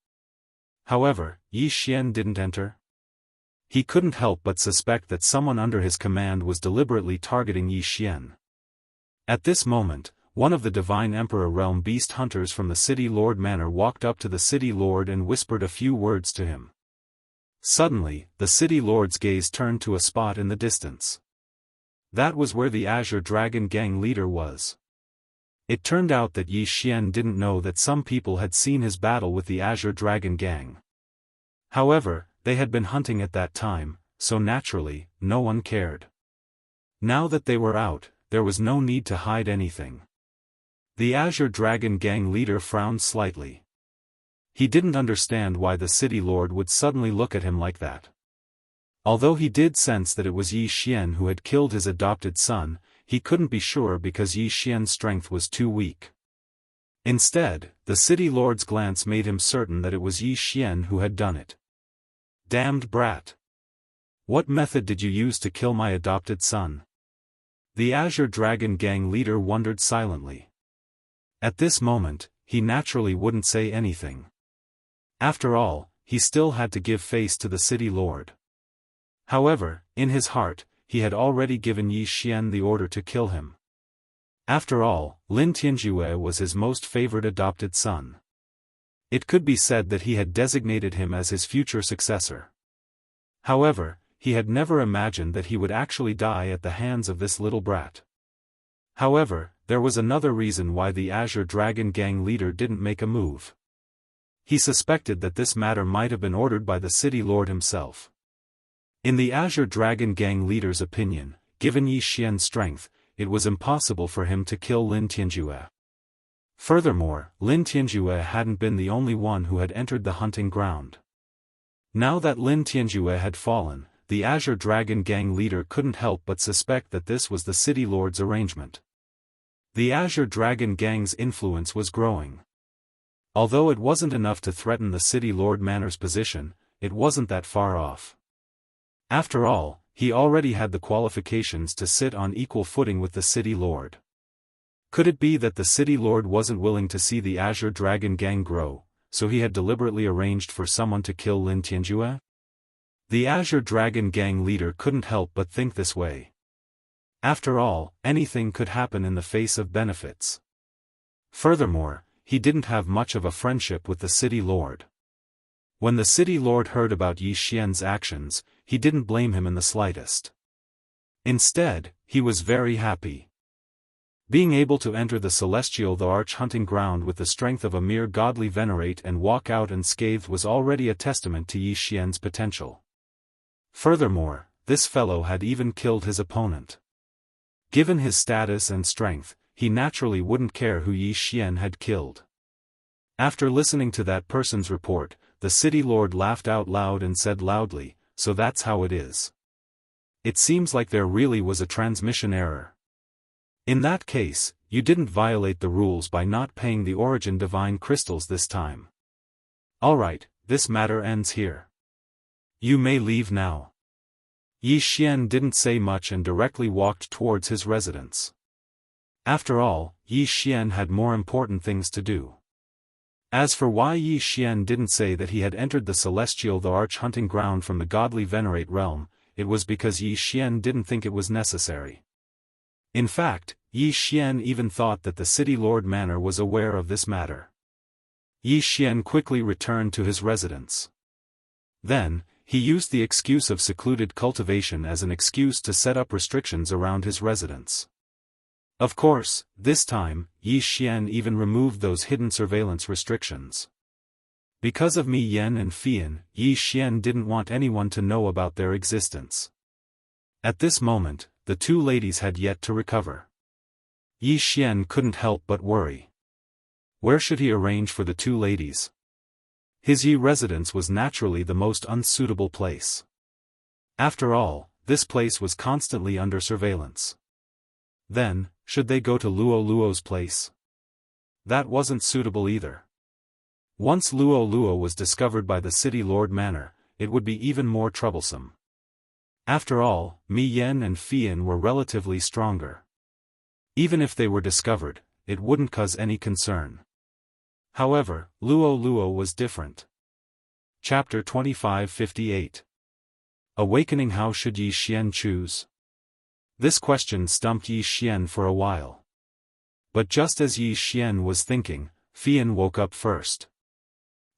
However, Yi Xian didn't enter. He couldn't help but suspect that someone under his command was deliberately targeting Yi Xian. At this moment, one of the divine emperor realm beast hunters from the city lord manor walked up to the city lord and whispered a few words to him. Suddenly, the city lord's gaze turned to a spot in the distance. That was where the Azure Dragon Gang leader was. It turned out that Yi Xian didn't know that some people had seen his battle with the Azure Dragon Gang. However, they had been hunting at that time, so naturally, no one cared. Now that they were out, there was no need to hide anything. The Azure Dragon Gang leader frowned slightly. He didn't understand why the city lord would suddenly look at him like that. Although he did sense that it was Yi Xian who had killed his adopted son, he couldn't be sure because Yi Xian's strength was too weak. Instead, the city lord's glance made him certain that it was Yi Xian who had done it. Damned brat! What method did you use to kill my adopted son? The Azure Dragon Gang leader wondered silently. At this moment, he naturally wouldn't say anything. After all, he still had to give face to the city lord. However, in his heart, he had already given Yi Xian the order to kill him. After all, Lin Tianjue was his most favored adopted son. It could be said that he had designated him as his future successor. However, he had never imagined that he would actually die at the hands of this little brat. However, there was another reason why the Azure Dragon Gang leader didn't make a move. He suspected that this matter might have been ordered by the city lord himself. In the Azure Dragon Gang leader's opinion, given Yi Xian's strength, it was impossible for him to kill Lin Tianjue. Furthermore, Lin Tianjue hadn't been the only one who had entered the hunting ground. Now that Lin Tianjue had fallen, the Azure Dragon Gang leader couldn't help but suspect that this was the city lord's arrangement. The Azure Dragon Gang's influence was growing. Although it wasn't enough to threaten the city lord Manor's position, it wasn't that far off. After all, he already had the qualifications to sit on equal footing with the city lord. Could it be that the city lord wasn't willing to see the Azure Dragon Gang grow, so he had deliberately arranged for someone to kill Lin Tianjue? The Azure Dragon Gang leader couldn't help but think this way. After all, anything could happen in the face of benefits. Furthermore, he didn't have much of a friendship with the city lord. When the city lord heard about Yi Xian's actions, he didn't blame him in the slightest. Instead, he was very happy. Being able to enter the celestial arch hunting ground with the strength of a mere godly venerate and walk out unscathed was already a testament to Yi Xian's potential. Furthermore, this fellow had even killed his opponent. Given his status and strength, he naturally wouldn't care who Yi Xian had killed. After listening to that person's report, the city lord laughed out loud and said loudly, "So that's how it is. It seems like there really was a transmission error. In that case, you didn't violate the rules by not paying the origin divine crystals this time. Alright, this matter ends here. You may leave now." Yi Xian didn't say much and directly walked towards his residence. After all, Yi Xian had more important things to do. As for why Yi Xian didn't say that he had entered the celestial arch hunting ground from the godly venerate realm, it was because Yi Xian didn't think it was necessary. In fact, Yi Xian even thought that the city lord Manor was aware of this matter. Yi Xian quickly returned to his residence. Then, he used the excuse of secluded cultivation as an excuse to set up restrictions around his residence. Of course, this time, Yi Xian even removed those hidden surveillance restrictions. Because of Mi Yan and Fian, Yi Xian didn't want anyone to know about their existence. At this moment, the two ladies had yet to recover. Yi Xian couldn't help but worry. Where should he arrange for the two ladies? His Yi residence was naturally the most unsuitable place. After all, this place was constantly under surveillance. Then, should they go to Luo's place? That wasn't suitable either. Once Luo was discovered by the city lord Manor, it would be even more troublesome. After all, Mi Yan and Fian were relatively stronger. Even if they were discovered, it wouldn't cause any concern. However, Luo was different. Chapter 2558. Awakening. How should Yi Xian choose? This question stumped Yi Xian for a while. But just as Yi Xian was thinking, Fian woke up first.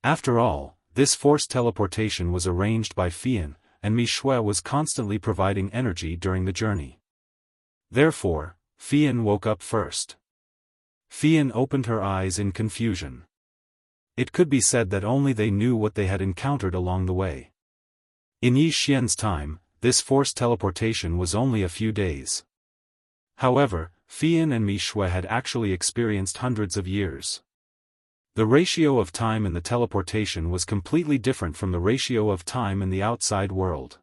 After all, this forced teleportation was arranged by Fian, and Mi Shui was constantly providing energy during the journey. Therefore, Fian woke up first. Fian opened her eyes in confusion. It could be said that only they knew what they had encountered along the way. In Yi Xian's time, this forced teleportation was only a few days. However, Fian and Mi Shui had actually experienced hundreds of years. The ratio of time in the teleportation was completely different from the ratio of time in the outside world.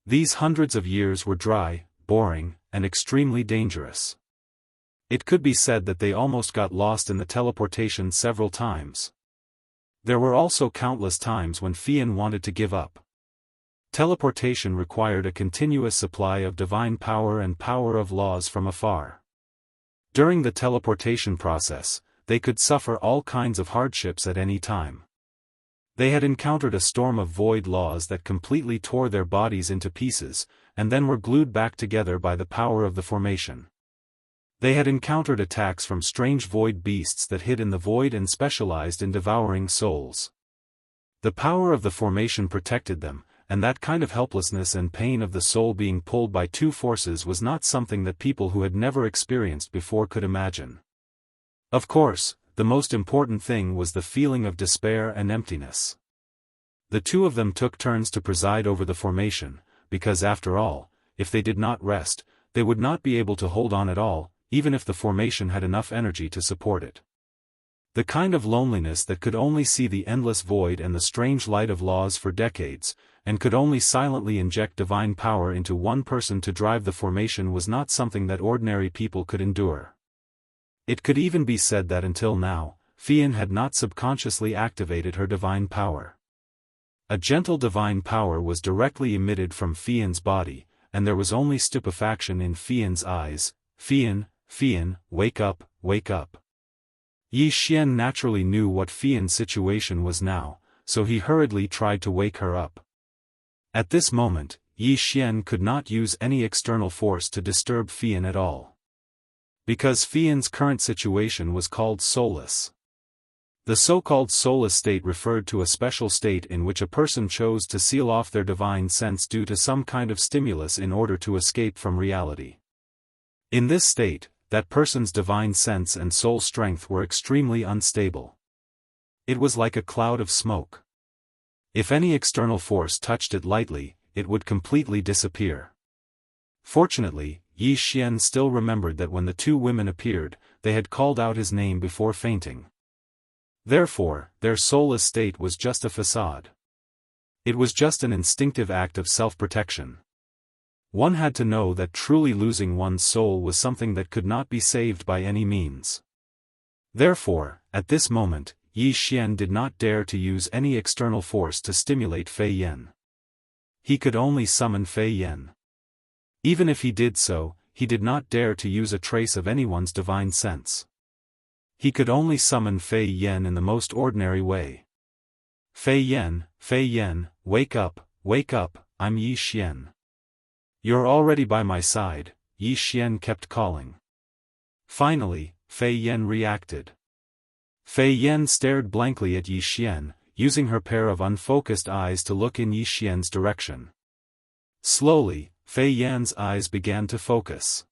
These hundreds of years were dry, boring, and extremely dangerous. It could be said that they almost got lost in the teleportation several times. There were also countless times when Fian wanted to give up. Teleportation required a continuous supply of divine power and power of laws from afar. During the teleportation process, they could suffer all kinds of hardships at any time. They had encountered a storm of void laws that completely tore their bodies into pieces, and then were glued back together by the power of the formation. They had encountered attacks from strange void beasts that hid in the void and specialized in devouring souls. The power of the formation protected them, and that kind of helplessness and pain of the soul being pulled by two forces was not something that people who had never experienced before could imagine. Of course, the most important thing was the feeling of despair and emptiness. The two of them took turns to preside over the formation, because after all, if they did not rest, they would not be able to hold on at all, even if the formation had enough energy to support it. The kind of loneliness that could only see the endless void and the strange light of laws for decades, and could only silently inject divine power into one person to drive the formation was not something that ordinary people could endure. It could even be said that until now, Fian had not subconsciously activated her divine power. A gentle divine power was directly emitted from Fian's body, and there was only stupefaction in Fian's eyes. Fian, wake up, wake up. Yi Xian naturally knew what Fian's situation was now, so he hurriedly tried to wake her up. At this moment, Yi Xian could not use any external force to disturb Fian at all. Because Fian's current situation was called soulless. The so-called soulless state referred to a special state in which a person chose to seal off their divine sense due to some kind of stimulus in order to escape from reality. In this state, that person's divine sense and soul strength were extremely unstable. It was like a cloud of smoke. If any external force touched it lightly, it would completely disappear. Fortunately, Yi Xian still remembered that when the two women appeared, they had called out his name before fainting. Therefore, their soulless state was just a facade. It was just an instinctive act of self-protection. One had to know that truly losing one's soul was something that could not be saved by any means. Therefore, at this moment, Yi Xian did not dare to use any external force to stimulate Fei Yan. He could only summon Fei Yan. Even if he did so, he did not dare to use a trace of anyone's divine sense. He could only summon Fei Yan in the most ordinary way. Fei Yan, wake up, I'm Yi Xian. You're already by my side, Yi Xian kept calling. Finally, Fei Yan reacted. Fei Yan stared blankly at Yi Xian, using her pair of unfocused eyes to look in Yi Xian's direction. Slowly, Fei Yan's eyes began to focus.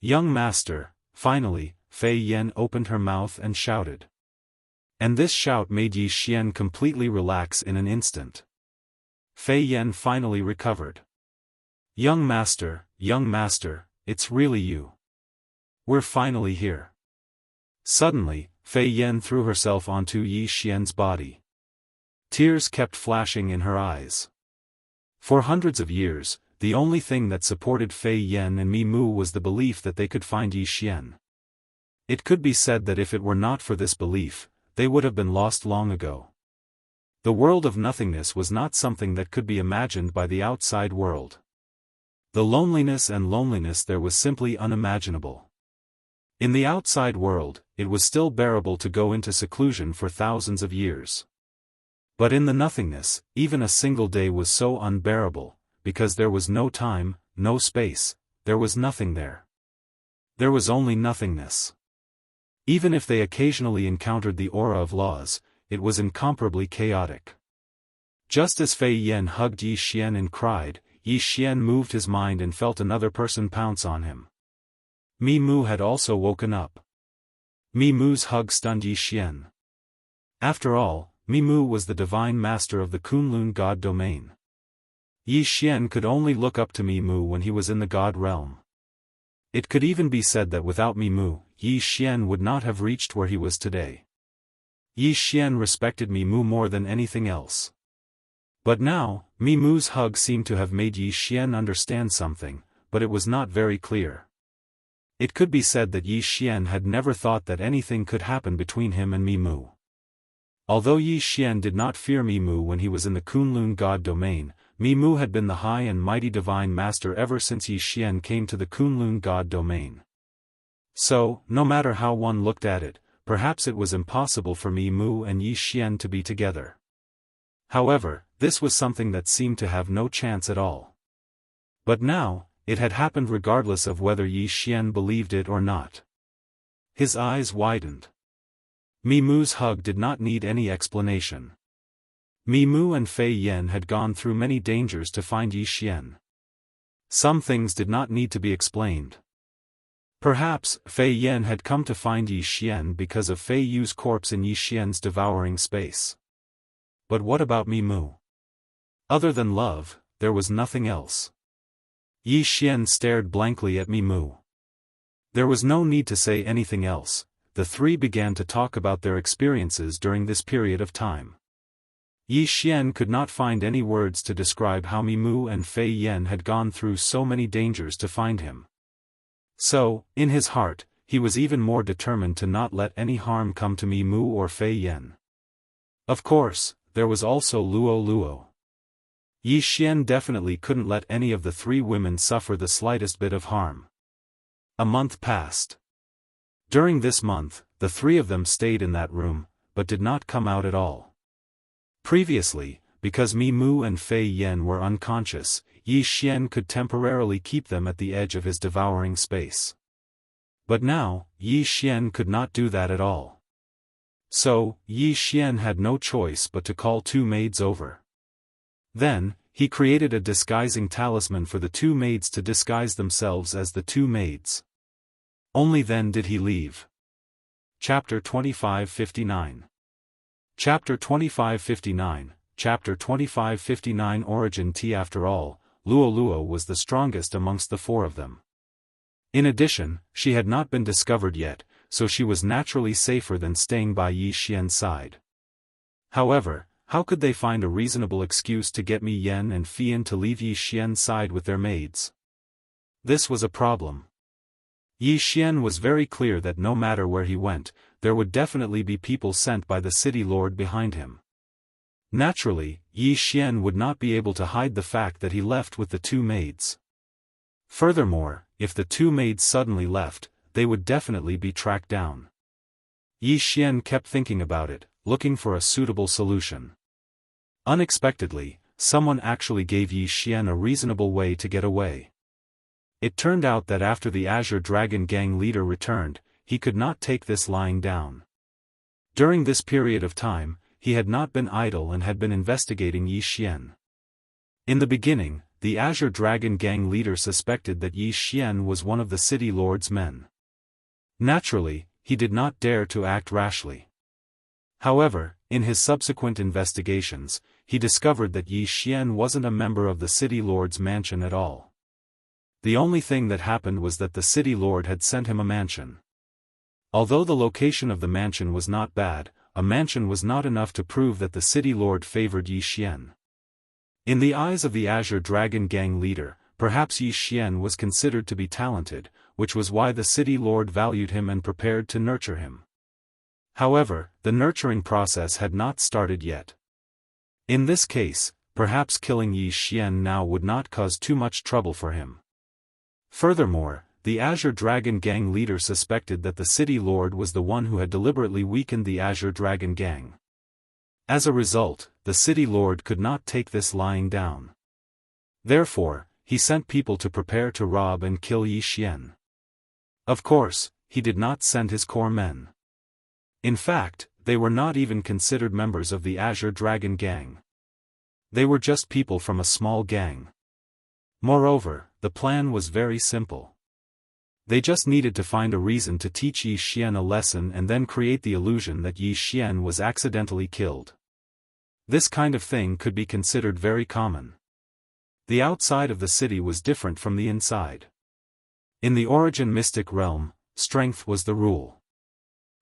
Young master, finally, Fei Yan opened her mouth and shouted. And this shout made Yi Xian completely relax in an instant. Fei Yan finally recovered. Young master, it's really you. We're finally here. Suddenly, Fei Yan threw herself onto Yi Xian's body. Tears kept flashing in her eyes. For hundreds of years, the only thing that supported Fei Yan and Mi Mu was the belief that they could find Yi Xian. It could be said that if it were not for this belief, they would have been lost long ago. The world of nothingness was not something that could be imagined by the outside world. The loneliness there was simply unimaginable. In the outside world, it was still bearable to go into seclusion for thousands of years. But in the nothingness, even a single day was so unbearable, because there was no time, no space, there was nothing there. There was only nothingness. Even if they occasionally encountered the aura of laws, it was incomparably chaotic. Just as Fei Yan hugged Yi Xian and cried, Yi Xian moved his mind and felt another person pounce on him. Mi Mu had also woken up. Mi Mu's hug stunned Yi Xian. After all, Mi Mu was the divine master of the Kunlun god domain. Yi Xian could only look up to Mi Mu when he was in the god realm. It could even be said that without Mi Mu, Yi Xian would not have reached where he was today. Yi Xian respected Mi Mu more than anything else. But now, Mi Mu's hug seemed to have made Yi Xian understand something, but it was not very clear. It could be said that Yi Xian had never thought that anything could happen between him and Mi Mu. Although Yi Xian did not fear Mi Mu when he was in the Kunlun god domain, Mi Mu had been the high and mighty divine master ever since Yi Xian came to the Kunlun god domain. So, no matter how one looked at it, perhaps it was impossible for Mi Mu and Yi Xian to be together. However, this was something that seemed to have no chance at all. But now, it had happened regardless of whether Yi Xian believed it or not. His eyes widened. Mi Mu's hug did not need any explanation. Mi Mu and Fei Yan had gone through many dangers to find Yi Xian. Some things did not need to be explained. Perhaps, Fei Yan had come to find Yi Xian because of Fei Yu's corpse in Yi Xian's devouring space. But what about Mi Mu? Other than love, there was nothing else. Yi Xian stared blankly at Mi Mu. There was no need to say anything else. The three began to talk about their experiences during this period of time. Yi Xian could not find any words to describe how Mi Mu and Fei Yan had gone through so many dangers to find him. So, in his heart, he was even more determined to not let any harm come to Mi Mu or Fei Yan. Of course, there was also Luo Luo. Yi Xian definitely couldn't let any of the three women suffer the slightest bit of harm. A month passed. During this month, the three of them stayed in that room, but did not come out at all. Previously, because Mi Mu and Fei Yan were unconscious, Yi Xian could temporarily keep them at the edge of his devouring space. But now, Yi Xian could not do that at all. So, Yi Xian had no choice but to call two maids over. Then, he created a disguising talisman for the two maids to disguise themselves as the two maids. Only then did he leave. Chapter 2559. Chapter 2559, Chapter 2559 Origin T. After all, Luo Luo was the strongest amongst the four of them. In addition, she had not been discovered yet, so she was naturally safer than staying by Yi Xian's side. However, how could they find a reasonable excuse to get Mi Yan and Fian to leave Yi Xian's side with their maids? This was a problem. Yi Xian was very clear that no matter where he went, there would definitely be people sent by the city lord behind him. Naturally, Yi Xian would not be able to hide the fact that he left with the two maids. Furthermore, if the two maids suddenly left, they would definitely be tracked down. Yi Xian kept thinking about it, looking for a suitable solution. Unexpectedly, someone actually gave Yi Xian a reasonable way to get away. It turned out that after the Azure Dragon Gang leader returned, he could not take this lying down. During this period of time, he had not been idle and had been investigating Yi Xian. In the beginning, the Azure Dragon Gang leader suspected that Yi Xian was one of the city lord's men. Naturally, he did not dare to act rashly. However, in his subsequent investigations, he discovered that Yi Xian wasn't a member of the city lord's mansion at all. The only thing that happened was that the city lord had sent him a mansion. Although the location of the mansion was not bad, a mansion was not enough to prove that the city lord favored Yi Xian. In the eyes of the Azure Dragon Gang leader, perhaps Yi Xian was considered to be talented, which was why the city lord valued him and prepared to nurture him. However, the nurturing process had not started yet. In this case, perhaps killing Yi Xian now would not cause too much trouble for him. Furthermore, the Azure Dragon Gang leader suspected that the city lord was the one who had deliberately weakened the Azure Dragon Gang. As a result, the city lord could not take this lying down. Therefore, he sent people to prepare to rob and kill Yi Xian. Of course, he did not send his core men. In fact, they were not even considered members of the Azure Dragon Gang. They were just people from a small gang. Moreover, the plan was very simple. They just needed to find a reason to teach Yi Xian a lesson and then create the illusion that Yi Xian was accidentally killed. This kind of thing could be considered very common. The outside of the city was different from the inside. In the origin mystic realm, strength was the rule.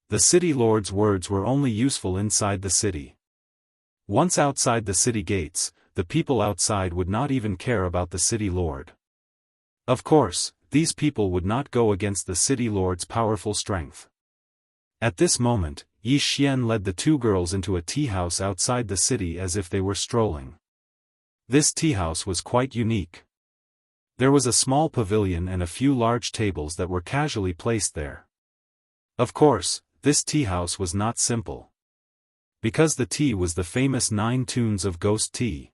The city lord's words were only useful inside the city. Once outside the city gates, the people outside would not even care about the city lord. Of course, these people would not go against the city lord's powerful strength. At this moment, Yi Xian led the two girls into a tea house outside the city as if they were strolling. This tea house was quite unique. There was a small pavilion and a few large tables that were casually placed there. Of course, this tea house was not simple. Because the tea was the famous 9 tunes of ghost tea.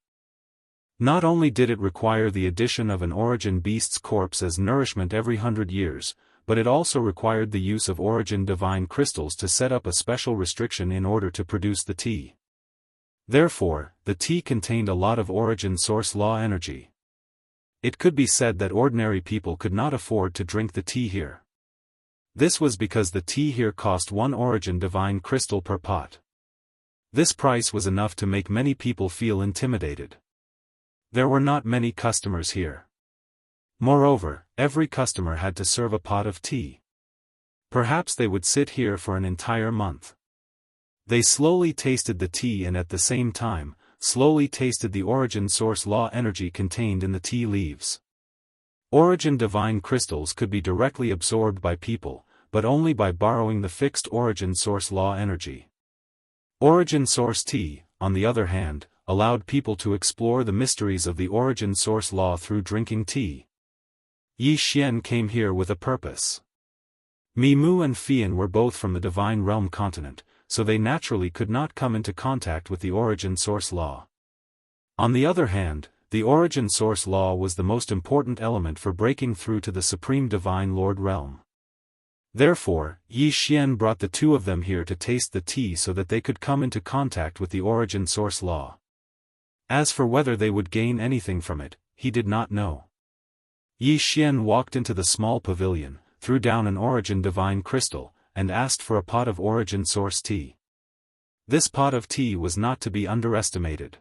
Not only did it require the addition of an origin beast's corpse as nourishment every 100 years, but it also required the use of origin divine crystals to set up a special restriction in order to produce the tea. Therefore, the tea contained a lot of origin source law energy. It could be said that ordinary people could not afford to drink the tea here. This was because the tea here cost 1 origin divine crystal per pot. This price was enough to make many people feel intimidated. There were not many customers here. Moreover, every customer had to serve a pot of tea. Perhaps they would sit here for an entire month. They slowly tasted the tea and at the same time, slowly tasted the origin source law energy contained in the tea leaves. Origin divine crystals could be directly absorbed by people, but only by borrowing the fixed origin source law energy. Origin source tea, on the other hand, allowed people to explore the mysteries of the origin source law through drinking tea. Yi Xian came here with a purpose. Mimu and Fian were both from the Divine Realm continent, so they naturally could not come into contact with the origin source law. On the other hand, the origin source law was the most important element for breaking through to the Supreme Divine Lord Realm. Therefore, Yi Xian brought the two of them here to taste the tea so that they could come into contact with the origin source law. As for whether they would gain anything from it, he did not know. Yi Xian walked into the small pavilion, threw down an origin divine crystal, and asked for a pot of origin source tea. This pot of tea was not to be underestimated.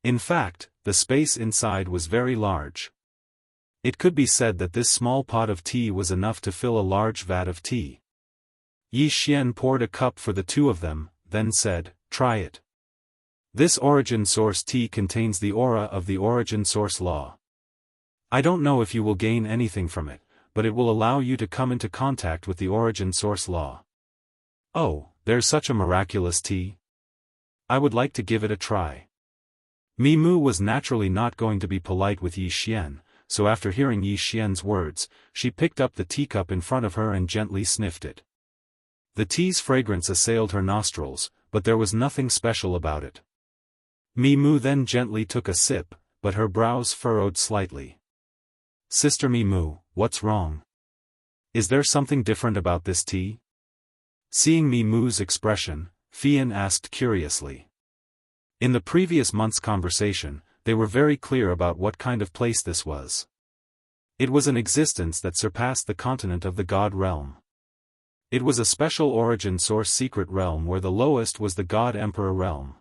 In fact, the space inside was very large. It could be said that this small pot of tea was enough to fill a large vat of tea. Yi Xian poured a cup for the two of them, then said, "Try it. This origin source tea contains the aura of the origin source law. I don't know if you will gain anything from it, but it will allow you to come into contact with the origin source law." "Oh, there's such a miraculous tea? I would like to give it a try." Mimu was naturally not going to be polite with Yi Xian, so after hearing Yi Xian's words, she picked up the teacup in front of her and gently sniffed it. The tea's fragrance assailed her nostrils, but there was nothing special about it. Mimu then gently took a sip, but her brows furrowed slightly. "Sister Mimu, what's wrong? Is there something different about this tea?" Seeing Mimu's expression, Fian asked curiously. In the previous month's conversation, they were very clear about what kind of place this was. It was an existence that surpassed the continent of the God realm. It was a special origin source secret realm where the lowest was the God Emperor realm.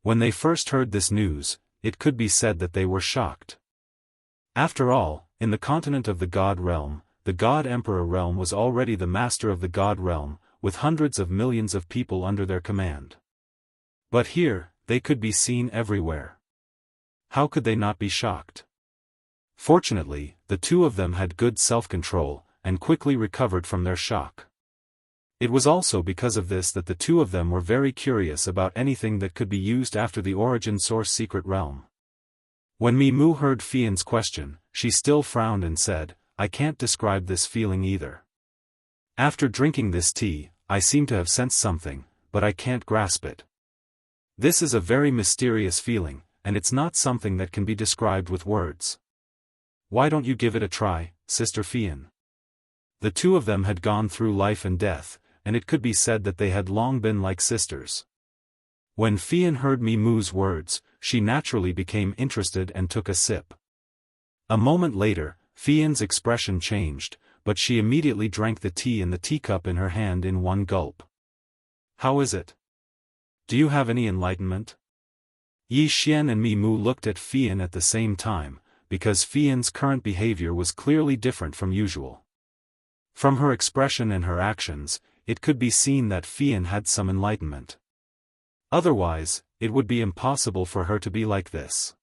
When they first heard this news, it could be said that they were shocked. After all, in the continent of the God realm, the God Emperor realm was already the master of the God realm, with hundreds of millions of people under their command. But here, they could be seen everywhere. How could they not be shocked? Fortunately, the two of them had good self-control, and quickly recovered from their shock. It was also because of this that the two of them were very curious about anything that could be used after the origin source secret realm. When Mimu heard Fian's question, she still frowned and said, "I can't describe this feeling either. After drinking this tea, I seem to have sensed something, but I can't grasp it. This is a very mysterious feeling, and it's not something that can be described with words. Why don't you give it a try, Sister Fian?" The two of them had gone through life and death, and it could be said that they had long been like sisters. When Fian heard Mimu's words, she naturally became interested and took a sip. A moment later, Fian's expression changed, but she immediately drank the tea in the teacup in her hand in one gulp. How is it? Do you have any enlightenment? Yi Xian and Mi Mu looked at Fian at the same time, because Fian's current behavior was clearly different from usual. From her expression and her actions, it could be seen that Fian had some enlightenment. Otherwise, it would be impossible for her to be like this.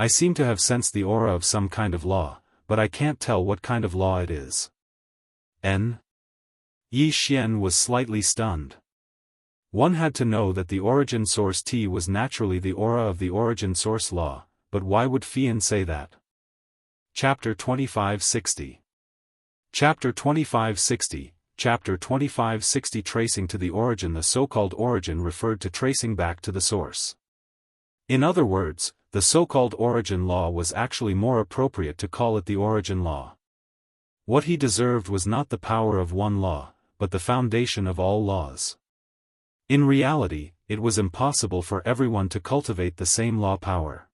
I seem to have sensed the aura of some kind of law, but I can't tell what kind of law it is. Yi Xian was slightly stunned. One had to know that the origin source T was naturally the aura of the origin source law, but why would Fian say that? Chapter 2560. Chapter 2560, Chapter 2560. Tracing to the origin. The so-called origin referred to tracing back to the source. In other words, the so-called origin law was actually more appropriate to call it the origin law. What he deserved was not the power of one law, but the foundation of all laws. In reality, it was impossible for everyone to cultivate the same law power.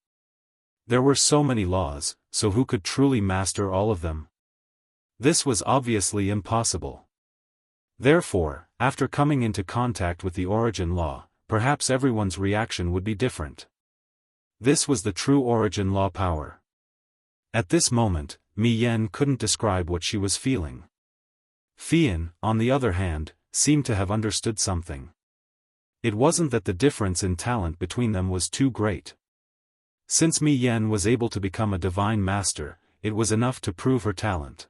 There were so many laws, so who could truly master all of them? This was obviously impossible. Therefore, after coming into contact with the origin law, perhaps everyone's reaction would be different. This was the true origin law power. At this moment, Mi Yan couldn't describe what she was feeling. Fian, on the other hand, seemed to have understood something. It wasn't that the difference in talent between them was too great. Since Mi Yan was able to become a divine master, it was enough to prove her talent.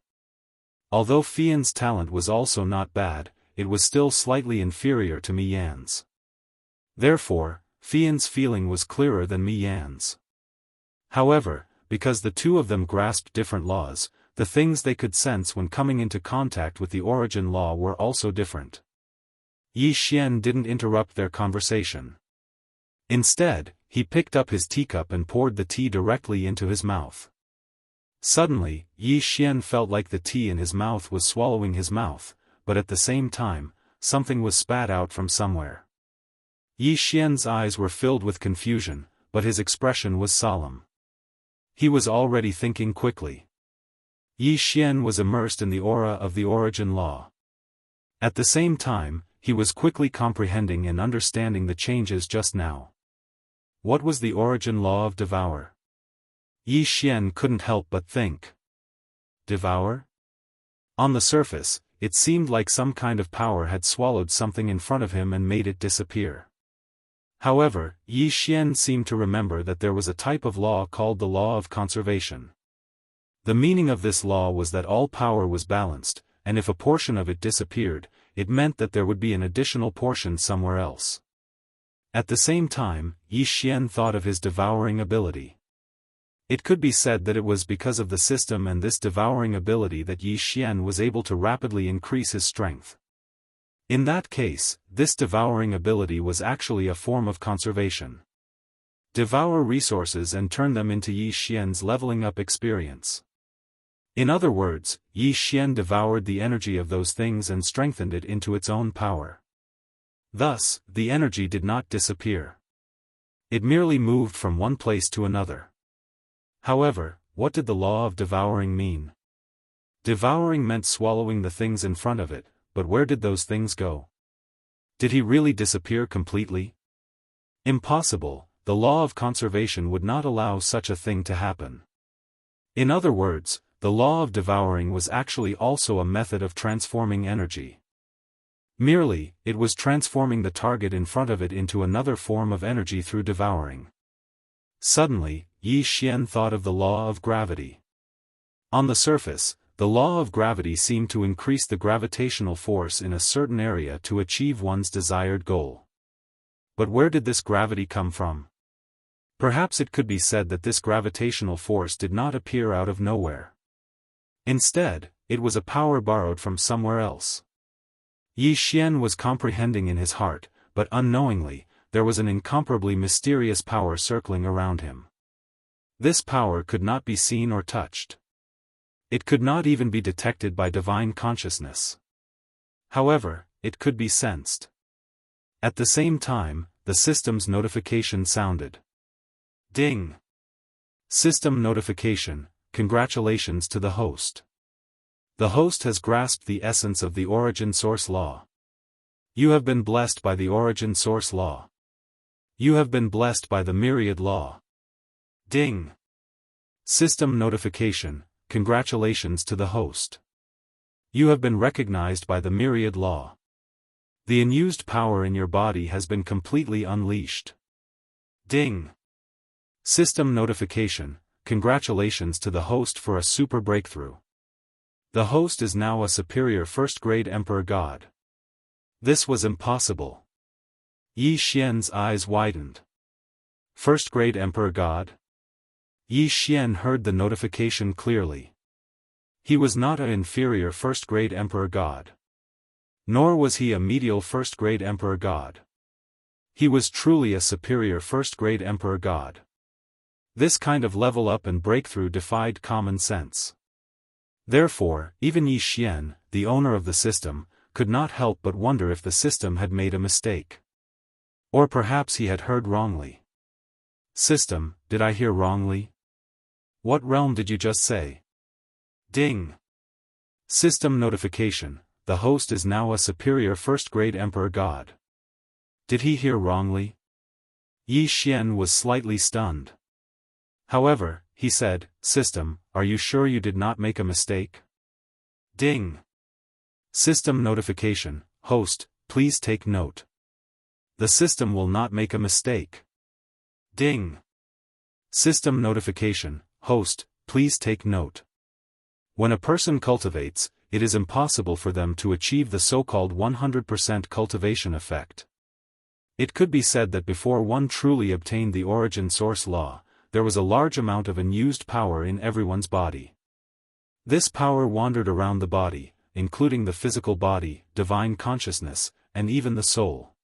Although Fian's talent was also not bad, it was still slightly inferior to Mi Yan's. Therefore, Fian's feeling was clearer than Mi Yan's. However, because the two of them grasped different laws, the things they could sense when coming into contact with the origin law were also different. Yi Xian didn't interrupt their conversation. Instead, he picked up his teacup and poured the tea directly into his mouth. Suddenly, Yi Xian felt like the tea in his mouth was swallowing his mouth, but at the same time, something was spat out from somewhere. Yi Xian's eyes were filled with confusion, but his expression was solemn. He was already thinking quickly. Yi Xian was immersed in the aura of the origin law. At the same time, he was quickly comprehending and understanding the changes just now. What was the origin law of devour? Yi Xian couldn't help but think. Devour? On the surface, it seemed like some kind of power had swallowed something in front of him and made it disappear. However, Yi Xian seemed to remember that there was a type of law called the law of conservation. The meaning of this law was that all power was balanced, and if a portion of it disappeared, it meant that there would be an additional portion somewhere else. At the same time, Yi Xian thought of his devouring ability. It could be said that it was because of the system and this devouring ability that Yi Xian was able to rapidly increase his strength. In that case, this devouring ability was actually a form of conservation. Devour resources and turn them into Yi Xian's leveling up experience. In other words, Yi Xian devoured the energy of those things and strengthened it into its own power. Thus, the energy did not disappear. It merely moved from one place to another. However, what did the law of devouring mean? Devouring meant swallowing the things in front of it, but where did those things go? Did he really disappear completely? Impossible, the law of conservation would not allow such a thing to happen. In other words, the law of devouring was actually also a method of transforming energy. Merely, it was transforming the target in front of it into another form of energy through devouring. Suddenly, Yi Xian thought of the law of gravity. On the surface, the law of gravity seemed to increase the gravitational force in a certain area to achieve one's desired goal. But where did this gravity come from? Perhaps it could be said that this gravitational force did not appear out of nowhere. Instead, it was a power borrowed from somewhere else. Yi Xian was comprehending in his heart, but unknowingly, there was an incomparably mysterious power circling around him. This power could not be seen or touched. It could not even be detected by divine consciousness. However, it could be sensed. At the same time, the system's notification sounded. Ding! System notification, congratulations to the host. The host has grasped the essence of the origin source law. You have been blessed by the origin source law. You have been blessed by the myriad law. Ding! System notification, congratulations to the host. You have been recognized by the myriad law. The unused power in your body has been completely unleashed. Ding! System notification, congratulations to the host for a super breakthrough. The host is now a superior first-grade Emperor God. This was impossible. Yi Xian's eyes widened. First-grade Emperor God? Yi Xian heard the notification clearly. He was not an inferior first-grade Emperor God. Nor was he a medial first-grade Emperor God. He was truly a superior first-grade Emperor God. This kind of level up and breakthrough defied common sense. Therefore, even Yi Xian, the owner of the system, could not help but wonder if the system had made a mistake. Or perhaps he had heard wrongly. System, did I hear wrongly? What realm did you just say? Ding! System notification, the host is now a superior first-grade Emperor God. Did he hear wrongly? Yi Xian was slightly stunned. However, he said, System, are you sure you did not make a mistake? Ding! System notification, host, please take note. The system will not make a mistake. Ding! System notification, host, please take note. When a person cultivates, it is impossible for them to achieve the so-called 100% cultivation effect. It could be said that before one truly obtained the origin source law, there was a large amount of unused power in everyone's body. This power wandered around the body, including the physical body, divine consciousness, and even the soul.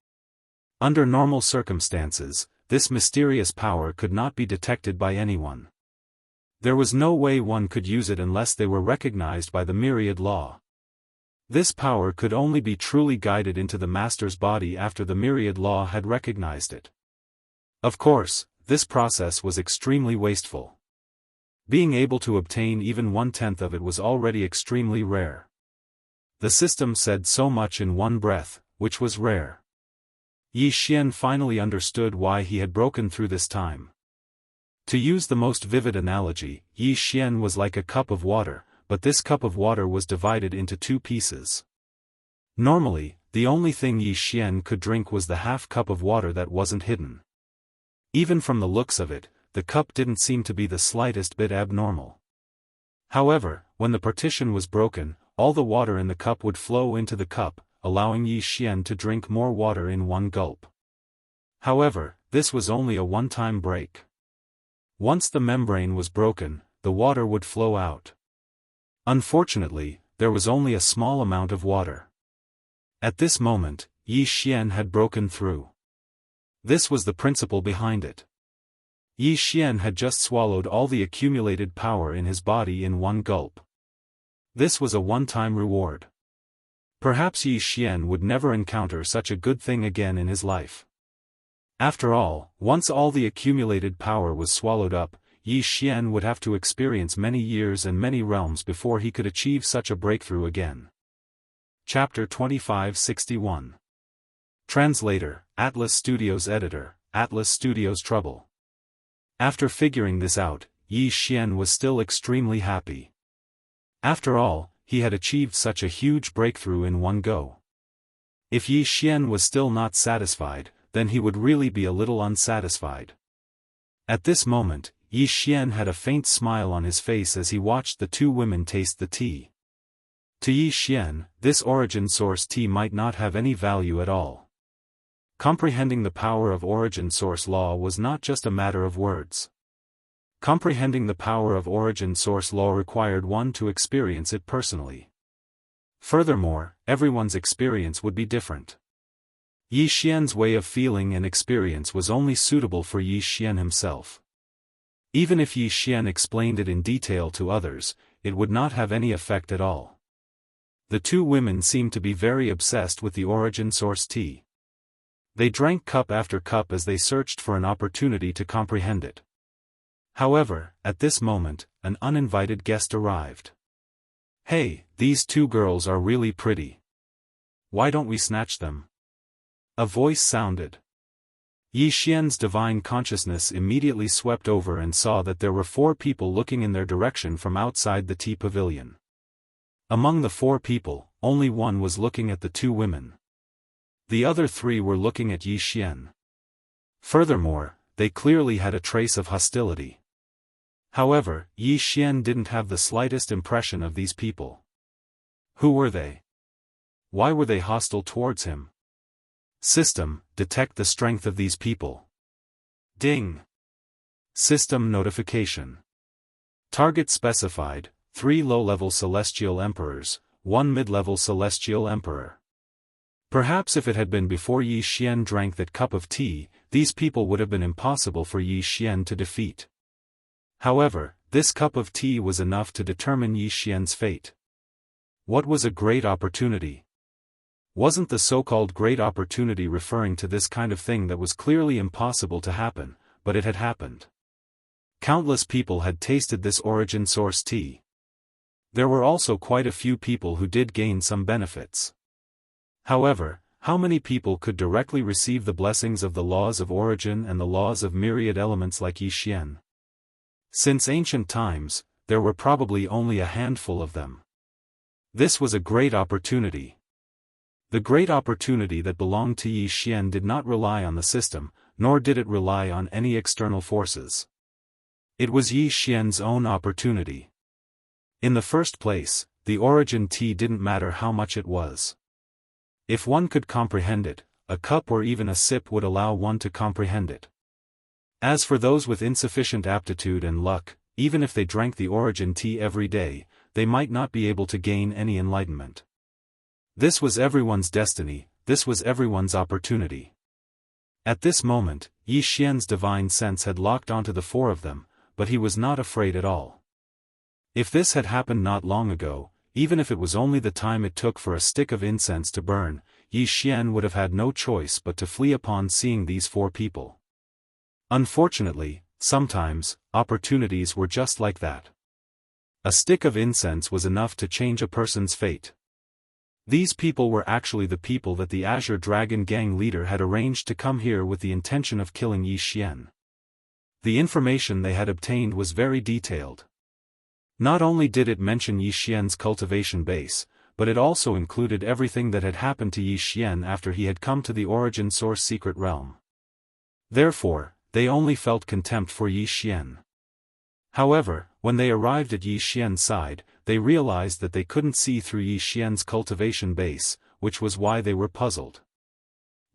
Under normal circumstances, this mysterious power could not be detected by anyone. There was no way one could use it unless they were recognized by the myriad law. This power could only be truly guided into the master's body after the myriad law had recognized it. Of course, this process was extremely wasteful. Being able to obtain even 1/10 of it was already extremely rare. The system said so much in one breath, which was rare. Yi Xian finally understood why he had broken through this time. To use the most vivid analogy, Yi Xian was like a cup of water, but this cup of water was divided into two pieces. Normally, the only thing Yi Xian could drink was the half cup of water that wasn't hidden. Even from the looks of it, the cup didn't seem to be the slightest bit abnormal. However, when the partition was broken, all the water in the cup would flow into the cup, allowing Yi Xian to drink more water in one gulp. However, this was only a one-time break. Once the membrane was broken, the water would flow out. Unfortunately, there was only a small amount of water. At this moment, Yi Xian had broken through. This was the principle behind it. Yi Xian had just swallowed all the accumulated power in his body in one gulp. This was a one-time reward. Perhaps Yi Xian would never encounter such a good thing again in his life. After all, once all the accumulated power was swallowed up, Yi Xian would have to experience many years and many realms before he could achieve such a breakthrough again. Chapter 2561. Translator, Atlas Studios Editor, Atlas Studios Trouble. After figuring this out, Yi Xian was still extremely happy. After all, he had achieved such a huge breakthrough in one go. If Yi Xian was still not satisfied, then he would really be a little unsatisfied. At this moment, Yi Xian had a faint smile on his face as he watched the two women taste the tea. To Yi Xian, this origin source tea might not have any value at all. Comprehending the power of origin source law was not just a matter of words. Comprehending the power of origin source law required one to experience it personally. Furthermore, everyone's experience would be different. Yi Xian's way of feeling and experience was only suitable for Yi Xian himself. Even if Yi Xian explained it in detail to others, it would not have any effect at all. The two women seemed to be very obsessed with the origin source tea. They drank cup after cup as they searched for an opportunity to comprehend it. However, at this moment, an uninvited guest arrived. "Hey, these two girls are really pretty. Why don't we snatch them?" A voice sounded. Yi Xian's divine consciousness immediately swept over and saw that there were 4 people looking in their direction from outside the tea pavilion. Among the 4 people, only one was looking at the 2 women. The other 3 were looking at Yi Xian. Furthermore, they clearly had a trace of hostility. However, Yi Xian didn't have the slightest impression of these people. Who were they? Why were they hostile towards him? System, detect the strength of these people. Ding. System notification. Target specified, 3 low-level celestial emperors, 1 mid-level celestial emperor. Perhaps if it had been before Yi Xian drank that cup of tea, these people would have been impossible for Yi Xian to defeat. However, this cup of tea was enough to determine Yi Xian's fate. What was a great opportunity? Wasn't the so-called great opportunity referring to this kind of thing that was clearly impossible to happen, but it had happened? Countless people had tasted this origin source tea. There were also quite a few people who did gain some benefits. However, how many people could directly receive the blessings of the laws of origin and the laws of myriad elements like Yi Xian? Since ancient times, there were probably only a handful of them. This was a great opportunity. The great opportunity that belonged to Yi Xian did not rely on the system, nor did it rely on any external forces. It was Yi Xian's own opportunity. In the first place, the origin tea didn't matter how much it was. If one could comprehend it, a cup or even a sip would allow one to comprehend it. As for those with insufficient aptitude and luck, even if they drank the origin tea every day, they might not be able to gain any enlightenment. This was everyone's destiny, this was everyone's opportunity. At this moment, Yi Xian's divine sense had locked onto the 4 of them, but he was not afraid at all. If this had happened not long ago, even if it was only the time it took for a stick of incense to burn, Yi Xian would have had no choice but to flee upon seeing these 4 people. Unfortunately, sometimes, opportunities were just like that. A stick of incense was enough to change a person's fate. These people were actually the people that the Azure Dragon Gang leader had arranged to come here with the intention of killing Yi Xian. The information they had obtained was very detailed. Not only did it mention Yi Xian's cultivation base, but it also included everything that had happened to Yi Xian after he had come to the origin source secret realm. Therefore, they only felt contempt for Yi Xian. However, when they arrived at Yi Xian's side, they realized that they couldn't see through Yi Xian's cultivation base, which was why they were puzzled.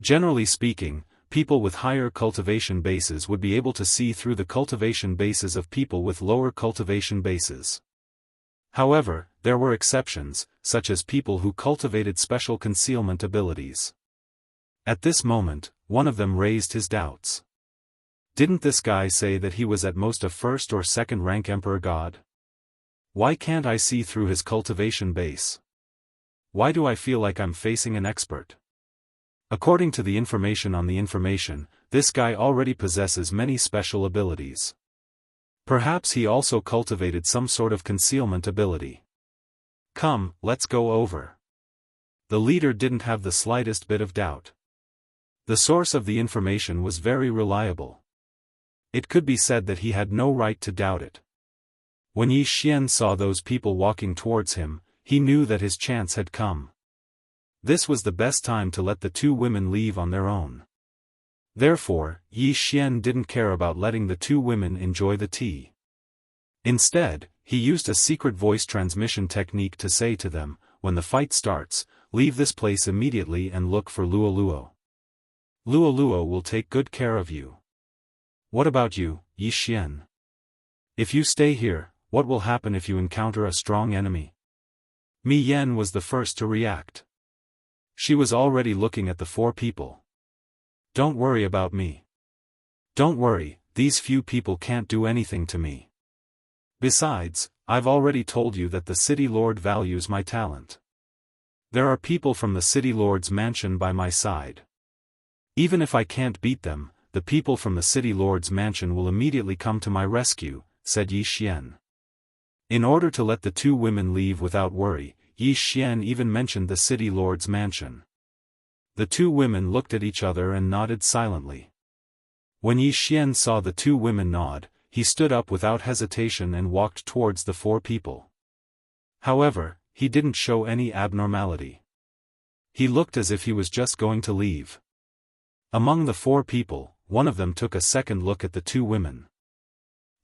Generally speaking, people with higher cultivation bases would be able to see through the cultivation bases of people with lower cultivation bases. However, there were exceptions, such as people who cultivated special concealment abilities. At this moment, one of them raised his doubts. Didn't this guy say that he was at most a 1st or 2nd rank Emperor God? Why can't I see through his cultivation base? Why do I feel like I'm facing an expert? According to the information on the information, this guy already possesses many special abilities. Perhaps he also cultivated some sort of concealment ability. Come, let's go over. The leader didn't have the slightest bit of doubt. The source of the information was very reliable. It could be said that he had no right to doubt it. When Yi Xian saw those people walking towards him, he knew that his chance had come. This was the best time to let the 2 women leave on their own. Therefore, Yi Xian didn't care about letting the 2 women enjoy the tea. Instead, he used a secret voice transmission technique to say to them, when the fight starts, leave this place immediately and look for Luo Luo. Luo Luo will take good care of you. What about you, Yi Xian? If you stay here, what will happen if you encounter a strong enemy? Mi Yan was the first to react. She was already looking at the 4 people. Don't worry about me. Don't worry, these few people can't do anything to me. Besides, I've already told you that the City Lord values my talent. There are people from the City Lord's mansion by my side. Even if I can't beat them, the people from the city lord's mansion will immediately come to my rescue," said Yi Xian. In order to let the two women leave without worry, Yi Xian even mentioned the city lord's mansion. The two women looked at each other and nodded silently. When Yi Xian saw the two women nod, he stood up without hesitation and walked towards the four people. However, he didn't show any abnormality. He looked as if he was just going to leave. Among the four people, one of them took a second look at the two women.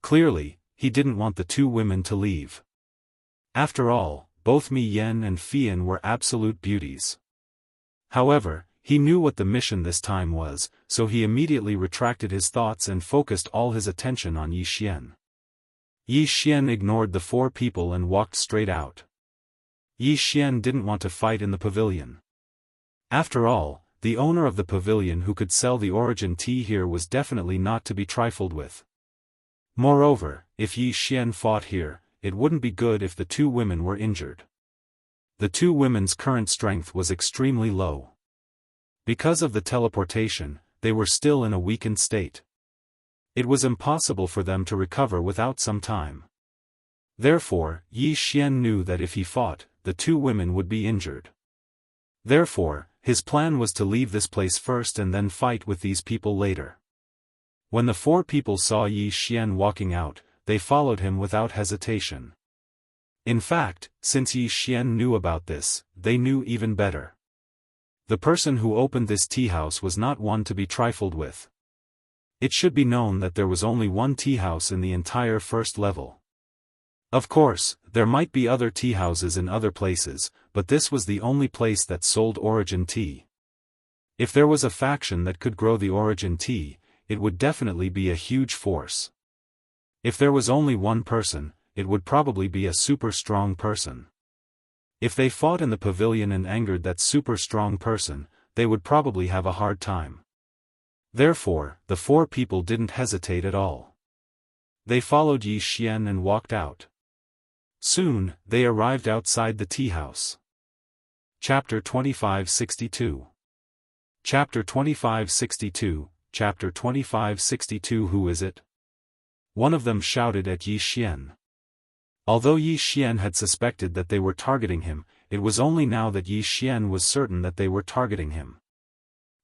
Clearly, he didn't want the two women to leave. After all, both Mi Yen and Fian were absolute beauties. However, he knew what the mission this time was, so he immediately retracted his thoughts and focused all his attention on Yi Xian. Yi Xian ignored the four people and walked straight out. Yi Xian didn't want to fight in the pavilion. After all, the owner of the pavilion who could sell the origin tea here was definitely not to be trifled with. Moreover, if Yi Xian fought here, it wouldn't be good if the two women were injured. The two women's current strength was extremely low. Because of the teleportation, they were still in a weakened state. It was impossible for them to recover without some time. Therefore, Yi Xian knew that if he fought, the two women would be injured. Therefore, his plan was to leave this place first and then fight with these people later. When the four people saw Yi Xian walking out, they followed him without hesitation. In fact, since Yi Xian knew about this, they knew even better. The person who opened this tea house was not one to be trifled with. It should be known that there was only one tea house in the entire first level. Of course, there might be other tea houses in other places, but this was the only place that sold origin tea. If there was a faction that could grow the origin tea, it would definitely be a huge force. If there was only one person, it would probably be a super strong person. If they fought in the pavilion and angered that super strong person, they would probably have a hard time. Therefore, the four people didn't hesitate at all. They followed Yi Xian and walked out. Soon, they arrived outside the tea house. Chapter 2562. Chapter 2562, Chapter 2562. Who is it? One of them shouted at Yi Xian. Although Yi Xian had suspected that they were targeting him, it was only now that Yi Xian was certain that they were targeting him.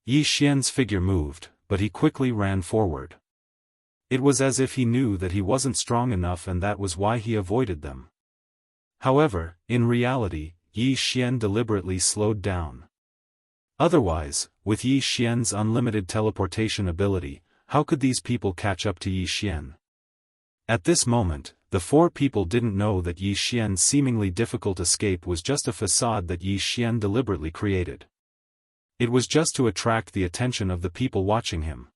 Yi Xian's figure moved, but he quickly ran forward. It was as if he knew that he wasn't strong enough and that was why he avoided them. However, in reality, Yi Xian deliberately slowed down. Otherwise, with Yi Xian's unlimited teleportation ability, how could these people catch up to Yi Xian? At this moment, the four people didn't know that Yi Xian's seemingly difficult escape was just a facade that Yi Xian deliberately created. It was just to attract the attention of the people watching him.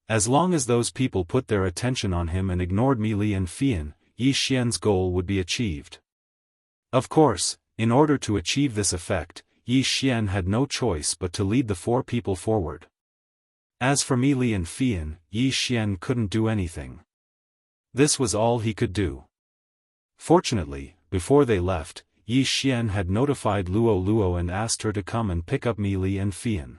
As long as those people put their attention on him and ignored Mi Li and Fian, Yi Xian's goal would be achieved. Of course, in order to achieve this effect, Yi Xian had no choice but to lead the four people forward. As for Mi Li and Fian, Yi Xian couldn't do anything. This was all he could do. Fortunately, before they left, Yi Xian had notified Luo Luo and asked her to come and pick up Mi Li and Fian.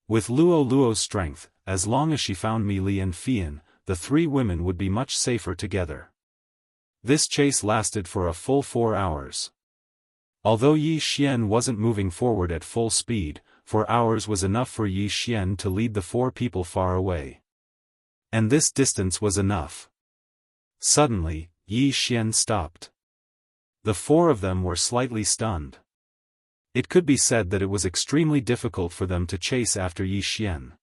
With Luo Luo's strength, as long as she found Mi Li and Fian, the three women would be much safer together. This chase lasted for a full 4 hours. Although Yi Xian wasn't moving forward at full speed, 4 hours was enough for Yi Xian to lead the four people far away. And this distance was enough. Suddenly, Yi Xian stopped. The four of them were slightly stunned. It could be said that it was extremely difficult for them to chase after Yi Xian.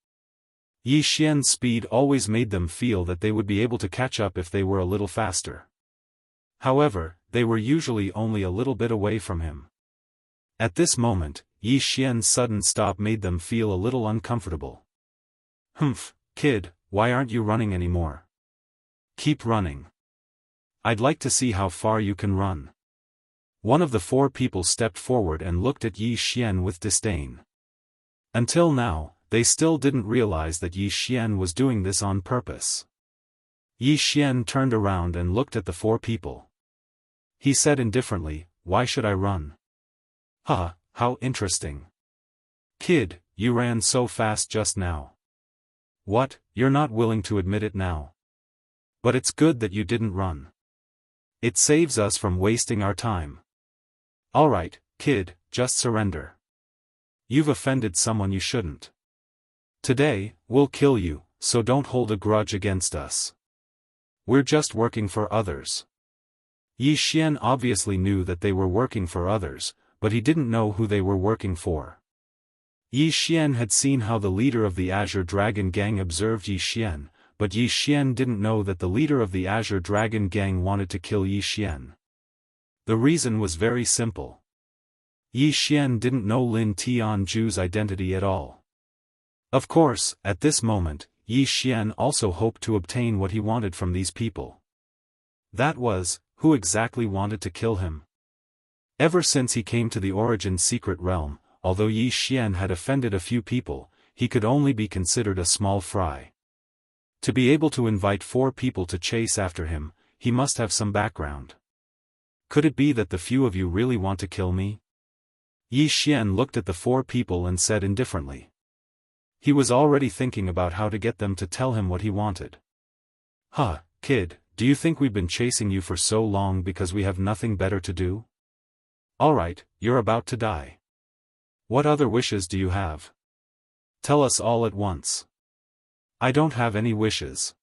Yi Xian's speed always made them feel that they would be able to catch up if they were a little faster. However, they were usually only a little bit away from him. At this moment, Yi Xian's sudden stop made them feel a little uncomfortable. "Humph, kid, why aren't you running anymore? Keep running. I'd like to see how far you can run." One of the four people stepped forward and looked at Yi Xian with disdain. Until now, they still didn't realize that Yi Xian was doing this on purpose. Yi Xian turned around and looked at the four people. He said indifferently, "Why should I run?" "Huh, how interesting. Kid, you ran so fast just now. What, you're not willing to admit it now? But it's good that you didn't run. It saves us from wasting our time. Alright, kid, just surrender. You've offended someone you shouldn't. Today, we'll kill you, so don't hold a grudge against us. We're just working for others. Yi Xian obviously knew that they were working for others, but he didn't know who they were working for. Yi Xian had seen how the leader of the Azure Dragon Gang observed Yi Xian, but Yi Xian didn't know that the leader of the Azure Dragon Gang wanted to kill Yi Xian. The reason was very simple. Yi Xian didn't know Lin Tianju's identity at all. Of course, at this moment, Yi Xian also hoped to obtain what he wanted from these people. That was, who exactly wanted to kill him? Ever since he came to the Origin Secret Realm, although Yi Xian had offended a few people, he could only be considered a small fry. To be able to invite 4 people to chase after him, he must have some background. Could it be that the few of you really want to kill me? Yi Xian looked at the 4 people and said indifferently. He was already thinking about how to get them to tell him what he wanted. Huh, kid, do you think we've been chasing you for so long because we have nothing better to do? Alright, you're about to die. What other wishes do you have? Tell us all at once. I don't have any wishes.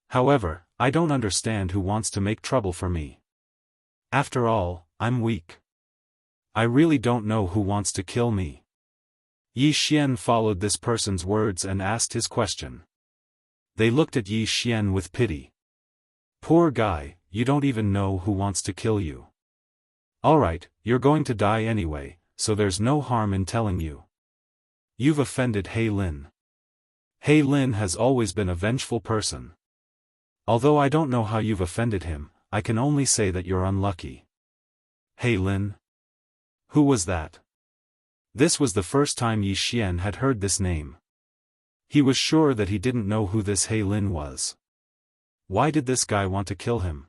However, I don't understand who wants to make trouble for me. After all, I'm weak. I really don't know who wants to kill me. Yi Xian followed this person's words and asked his question. They looked at Yi Xian with pity. Poor guy, you don't even know who wants to kill you. Alright, you're going to die anyway, so there's no harm in telling you. You've offended He Lin. He Lin has always been a vengeful person. Although I don't know how you've offended him, I can only say that you're unlucky. He Lin? Who was that? This was the first time Yi Xian had heard this name. He was sure that he didn't know who this He Lin was. Why did this guy want to kill him?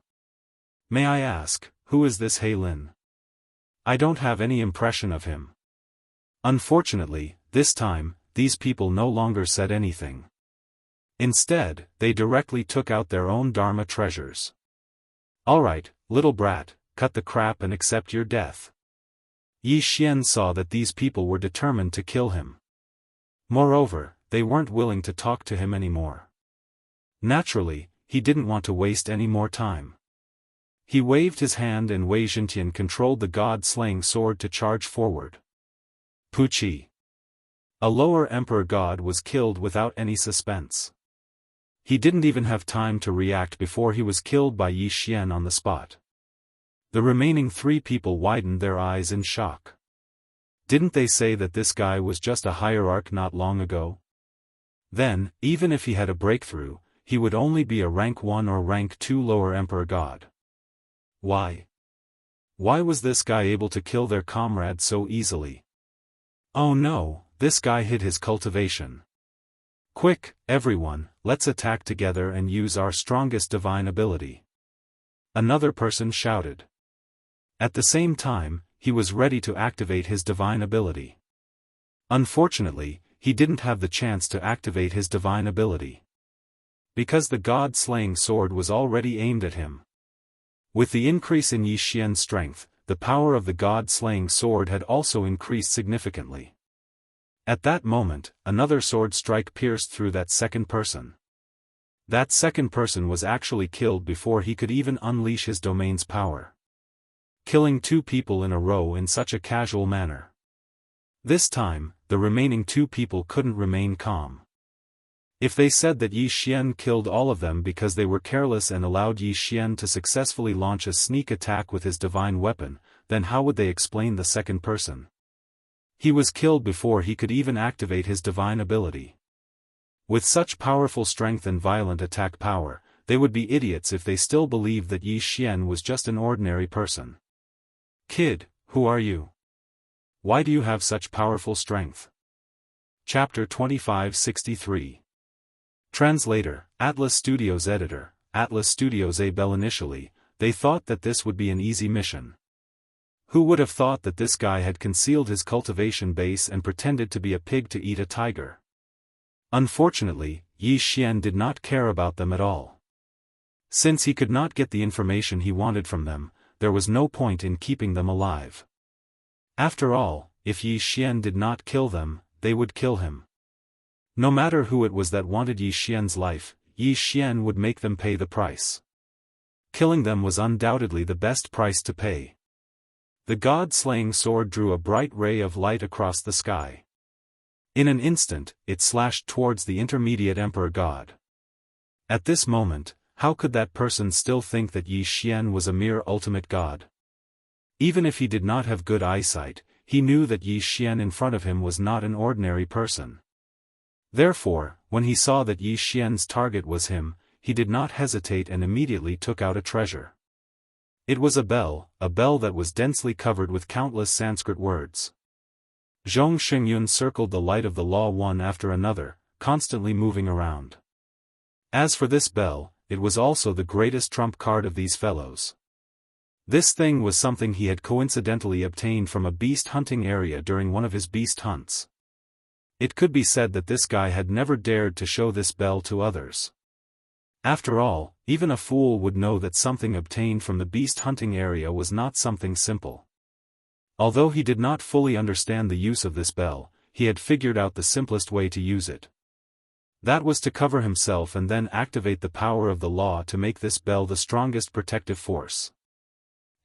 May I ask, who is this He Lin? I don't have any impression of him. Unfortunately, this time, these people no longer said anything. Instead, they directly took out their own Dharma treasures. Alright, little brat, cut the crap and accept your death. Yi Xian saw that these people were determined to kill him. Moreover, they weren't willing to talk to him anymore. Naturally, he didn't want to waste any more time. He waved his hand and Wei Zhentian controlled the god-slaying sword to charge forward. Puchi. A lower emperor god was killed without any suspense. He didn't even have time to react before he was killed by Yi Xian on the spot. The remaining 3 people widened their eyes in shock. Didn't they say that this guy was just a hierarch not long ago? Then, even if he had a breakthrough, he would only be a rank 1 or rank 2 lower emperor god. Why? Why was this guy able to kill their comrade so easily? Oh no, this guy hid his cultivation. Quick, everyone, let's attack together and use our strongest divine ability. Another person shouted. At the same time, he was ready to activate his divine ability. Unfortunately, he didn't have the chance to activate his divine ability. Because the god-slaying sword was already aimed at him. With the increase in Yi Xian's strength, the power of the god-slaying sword had also increased significantly. At that moment, another sword strike pierced through that second person. That second person was actually killed before he could even unleash his domain's power. Killing 2 people in a row in such a casual manner. This time, the remaining 2 people couldn't remain calm. If they said that Yi Xian killed all of them because they were careless and allowed Yi Xian to successfully launch a sneak attack with his divine weapon, then how would they explain the second person? He was killed before he could even activate his divine ability. With such powerful strength and violent attack power, they would be idiots if they still believed that Yi Xian was just an ordinary person. Kid, who are you? Why do you have such powerful strength? Chapter 2563. Translator, Atlas Studios Editor, Atlas Studios Abel. Initially, they thought that this would be an easy mission. Who would have thought that this guy had concealed his cultivation base and pretended to be a pig to eat a tiger? Unfortunately, Yi Xian did not care about them at all. Since he could not get the information he wanted from them, there was no point in keeping them alive. After all, if Yi Xian did not kill them, they would kill him. No matter who it was that wanted Yi Xian's life, Yi Xian would make them pay the price. Killing them was undoubtedly the best price to pay. The god-slaying sword drew a bright ray of light across the sky. In an instant, it slashed towards the intermediate emperor god. At this moment, how could that person still think that Yi Xian was a mere ultimate god? Even if he did not have good eyesight, he knew that Yi Xian in front of him was not an ordinary person. Therefore, when he saw that Yi Xian's target was him, he did not hesitate and immediately took out a treasure. It was a bell that was densely covered with countless Sanskrit words. Zhong Xingyun circled the light of the law one after another, constantly moving around. As for this bell, it was also the greatest trump card of these fellows. This thing was something he had coincidentally obtained from a beast hunting area during one of his beast hunts. It could be said that this guy had never dared to show this bell to others. After all, even a fool would know that something obtained from the beast hunting area was not something simple. Although he did not fully understand the use of this bell, he had figured out the simplest way to use it. That was to cover himself and then activate the power of the law to make this bell the strongest protective force.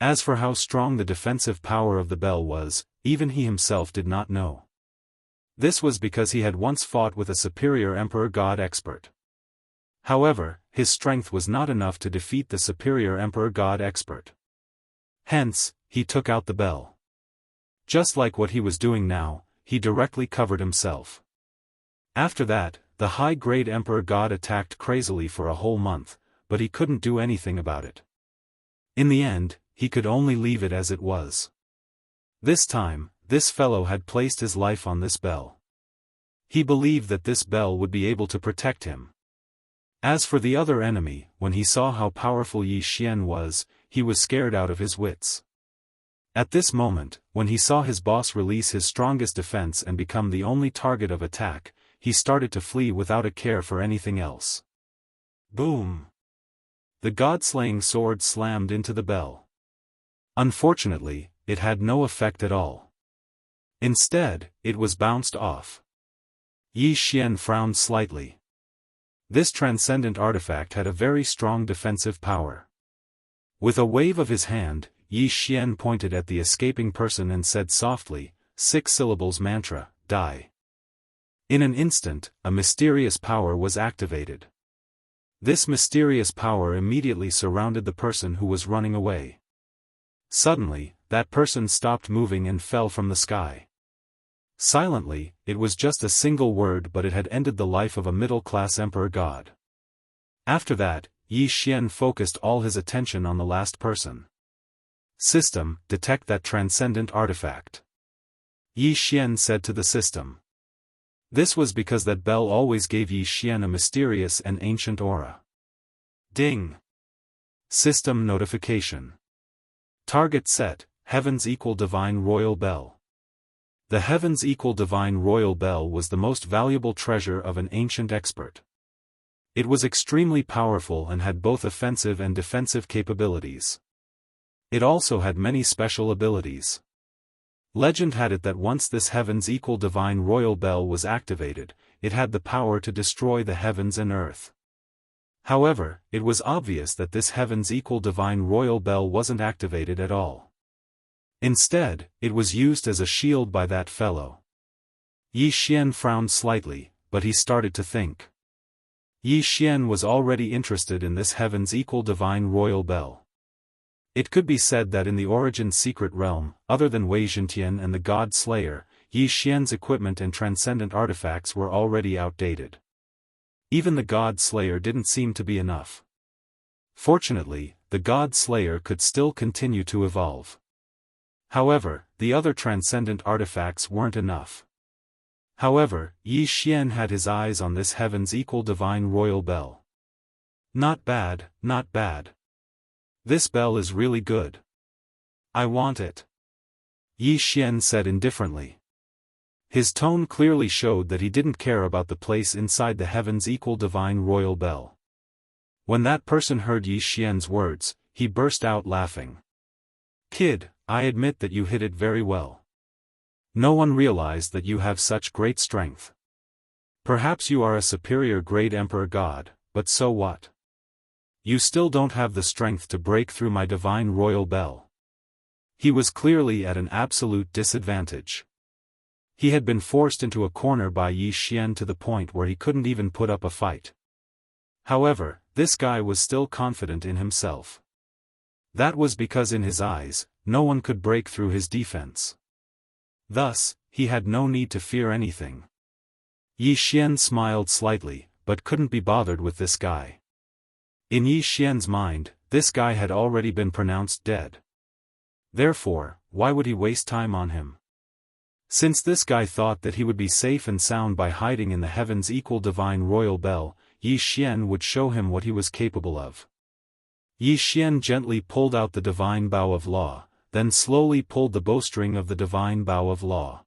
As for how strong the defensive power of the bell was, even he himself did not know. This was because he had once fought with a superior emperor god expert. However, his strength was not enough to defeat the superior emperor god expert. Hence, he took out the bell. Just like what he was doing now, he directly covered himself. After that, the high-grade emperor god attacked crazily for a whole month, but he couldn't do anything about it. In the end, he could only leave it as it was. This time, this fellow had placed his life on this bell. He believed that this bell would be able to protect him. As for the other enemy, when he saw how powerful Yi Xian was, he was scared out of his wits. At this moment, when he saw his boss release his strongest defense and become the only target of attack, he started to flee without a care for anything else. Boom! The god-slaying sword slammed into the bell. Unfortunately, it had no effect at all. Instead, it was bounced off. Yi Xian frowned slightly. This transcendent artifact had a very strong defensive power. With a wave of his hand, Yi Xian pointed at the escaping person and said softly, 6 syllables mantra, die. In an instant, a mysterious power was activated. This mysterious power immediately surrounded the person who was running away. Suddenly, that person stopped moving and fell from the sky. Silently, it was just a single word, but it had ended the life of a middle-class emperor god. After that, Yi Xian focused all his attention on the last person. System, detect that transcendent artifact. Yi Xian said to the system. This was because that bell always gave Yi Xian a mysterious and ancient aura. Ding! System notification. Target set, Heavens equal Divine Royal Bell. The Heavens equal Divine Royal Bell was the most valuable treasure of an ancient expert. It was extremely powerful and had both offensive and defensive capabilities. It also had many special abilities. Legend had it that once this Heavens equal Divine Royal Bell was activated, it had the power to destroy the heavens and earth. However, it was obvious that this Heavens equal Divine Royal Bell wasn't activated at all. Instead, it was used as a shield by that fellow. Yi Xian frowned slightly, but he started to think. Yi Xian was already interested in this Heavens equal Divine Royal Bell. It could be said that in the Origin Secret Realm, other than Wei Zhentian and the God Slayer, Yi Xian's equipment and transcendent artifacts were already outdated. Even the God Slayer didn't seem to be enough. Fortunately, the God Slayer could still continue to evolve. However, the other transcendent artifacts weren't enough. However, Yi Xian had his eyes on this Heavens equal Divine Royal Bell. Not bad, not bad. This bell is really good. I want it. Yi Xian said indifferently. His tone clearly showed that he didn't care about the place inside the heavens equal divine royal bell. When that person heard Yi Xian's words, he burst out laughing. "Kid, I admit that you hit it very well. No one realized that you have such great strength. Perhaps you are a superior grade emperor god, but so what? You still don't have the strength to break through my divine royal bell." He was clearly at an absolute disadvantage. He had been forced into a corner by Yi Xian to the point where he couldn't even put up a fight. However, this guy was still confident in himself. That was because in his eyes, no one could break through his defense. Thus, he had no need to fear anything. Yi Xian smiled slightly, but couldn't be bothered with this guy. In Yi Xian's mind, this guy had already been pronounced dead. Therefore, why would he waste time on him? Since this guy thought that he would be safe and sound by hiding in the heavens equal divine royal bell, Yi Xian would show him what he was capable of. Yi Xian gently pulled out the divine bow of law, then slowly pulled the bowstring of the divine bow of law.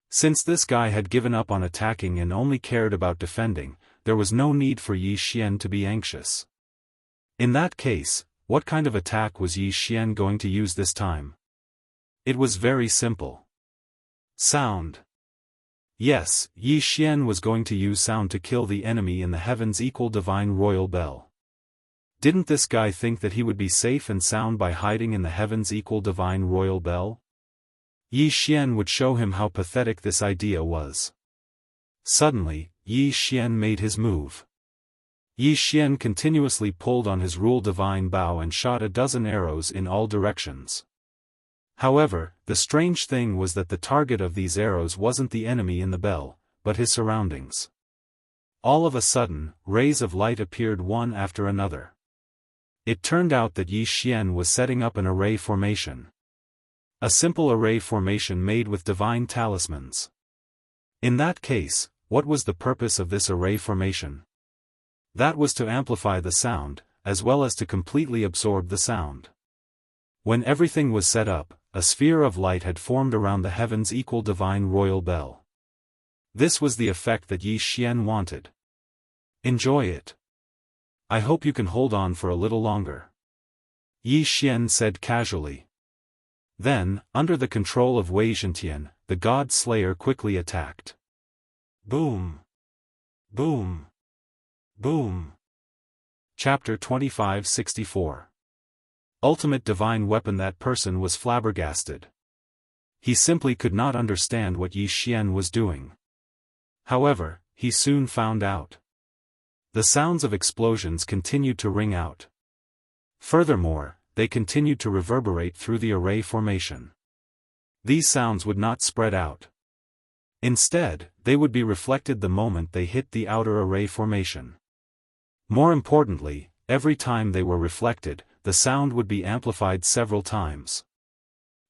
Since this guy had given up on attacking and only cared about defending, there was no need for Yi Xian to be anxious. In that case, what kind of attack was Yi Xian going to use this time? It was very simple. Sound. Yes, Yi Xian was going to use sound to kill the enemy in the heavens equal divine royal bell. Didn't this guy think that he would be safe and sound by hiding in the heavens equal divine royal bell? Yi Xian would show him how pathetic this idea was. Suddenly, Yi Xian made his move. Yi Xian continuously pulled on his rule divine bow and shot a dozen arrows in all directions. However, the strange thing was that the target of these arrows wasn't the enemy in the bell, but his surroundings. All of a sudden, rays of light appeared one after another. It turned out that Yi Xian was setting up an array formation. A simple array formation made with divine talismans. In that case, what was the purpose of this array formation? That was to amplify the sound, as well as to completely absorb the sound. When everything was set up, a sphere of light had formed around the heavens equal divine royal bell. This was the effect that Yi Xian wanted. Enjoy it. I hope you can hold on for a little longer. Yi Xian said casually. Then, under the control of Wei Zhentian, the god slayer quickly attacked. Boom! Boom! Boom! Chapter 2564. Ultimate divine weapon. That person was flabbergasted. He simply could not understand what Yi Xian was doing. However, he soon found out. The sounds of explosions continued to ring out. Furthermore, they continued to reverberate through the array formation. These sounds would not spread out. Instead, they would be reflected the moment they hit the outer array formation. More importantly, every time they were reflected, the sound would be amplified several times.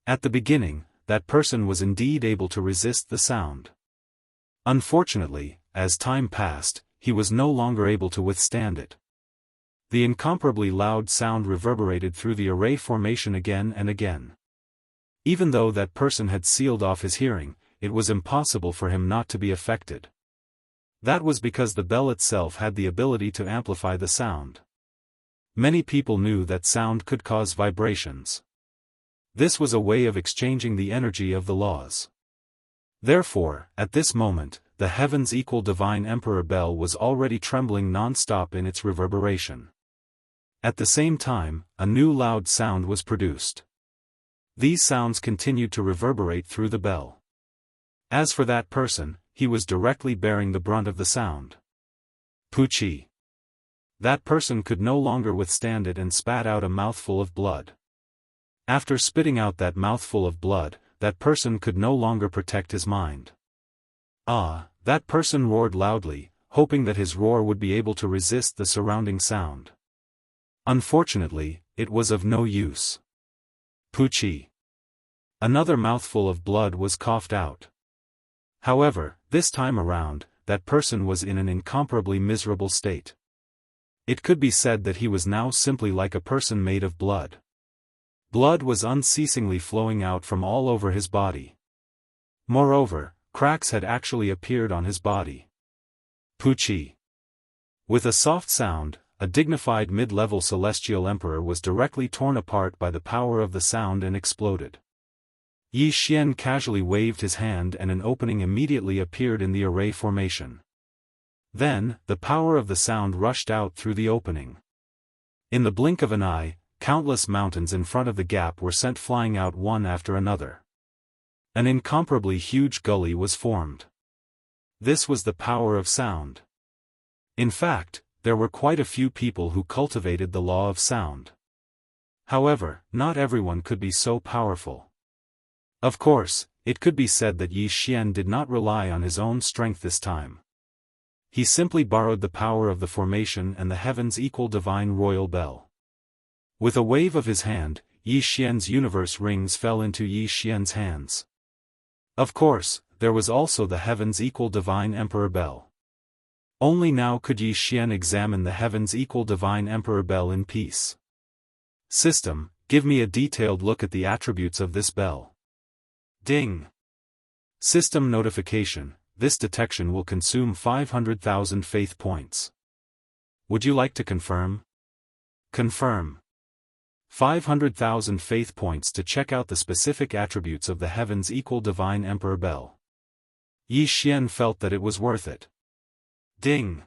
At the beginning, that person was indeed able to resist the sound. Unfortunately, as time passed, he was no longer able to withstand it. The incomparably loud sound reverberated through the array formation again and again. Even though that person had sealed off his hearing, it was impossible for him not to be affected. That was because the bell itself had the ability to amplify the sound. Many people knew that sound could cause vibrations. This was a way of exchanging the energy of the laws. Therefore, at this moment, the heavens equal divine emperor bell was already trembling non-stop in its reverberation. At the same time, a new loud sound was produced. These sounds continued to reverberate through the bell. As for that person, he was directly bearing the brunt of the sound. Puchi. That person could no longer withstand it and spat out a mouthful of blood. After spitting out that mouthful of blood, that person could no longer protect his mind. That person roared loudly, hoping that his roar would be able to resist the surrounding sound. Unfortunately, it was of no use. Puchi. Another mouthful of blood was coughed out. However, this time around, that person was in an incomparably miserable state. It could be said that he was now simply like a person made of blood. Blood was unceasingly flowing out from all over his body. Moreover, cracks had actually appeared on his body. Puchi. With a soft sound, a dignified mid-level celestial emperor was directly torn apart by the power of the sound and exploded. Yi Xian casually waved his hand and an opening immediately appeared in the array formation. Then, the power of the sound rushed out through the opening. In the blink of an eye, countless mountains in front of the gap were sent flying out one after another. An incomparably huge gully was formed. This was the power of sound. In fact, there were quite a few people who cultivated the law of sound. However, not everyone could be so powerful. Of course, it could be said that Yi Xian did not rely on his own strength this time. He simply borrowed the power of the formation and the heavens equal divine royal bell. With a wave of his hand, Yi Xian's universe rings fell into Yi Xian's hands. Of course, there was also the heavens equal divine emperor bell. Only now could Yi Xian examine the heavens equal divine emperor bell in peace. System, give me a detailed look at the attributes of this bell. Ding. System notification, this detection will consume 500,000 faith points. Would you like to confirm? Confirm. 500,000 faith points to check out the specific attributes of the heavens equal divine emperor bell. Yi Xian felt that it was worth it. Ding.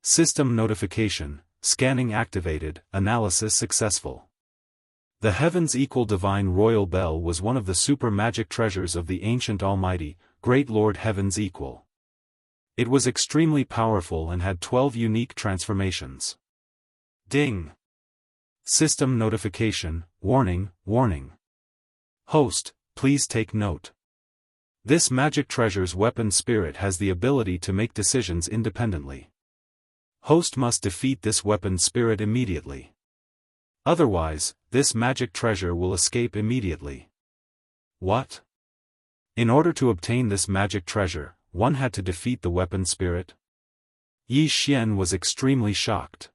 System notification, scanning activated, analysis successful. The heavens equal divine royal bell was one of the super magic treasures of the ancient almighty, great Lord Heavens equal. It was extremely powerful and had 12 unique transformations. Ding. System notification, warning, warning. Host, please take note. This magic treasure's weapon spirit has the ability to make decisions independently. Host must defeat this weapon spirit immediately. Otherwise, this magic treasure will escape immediately. What? In order to obtain this magic treasure, one had to defeat the weapon spirit? Yi Xian was extremely shocked.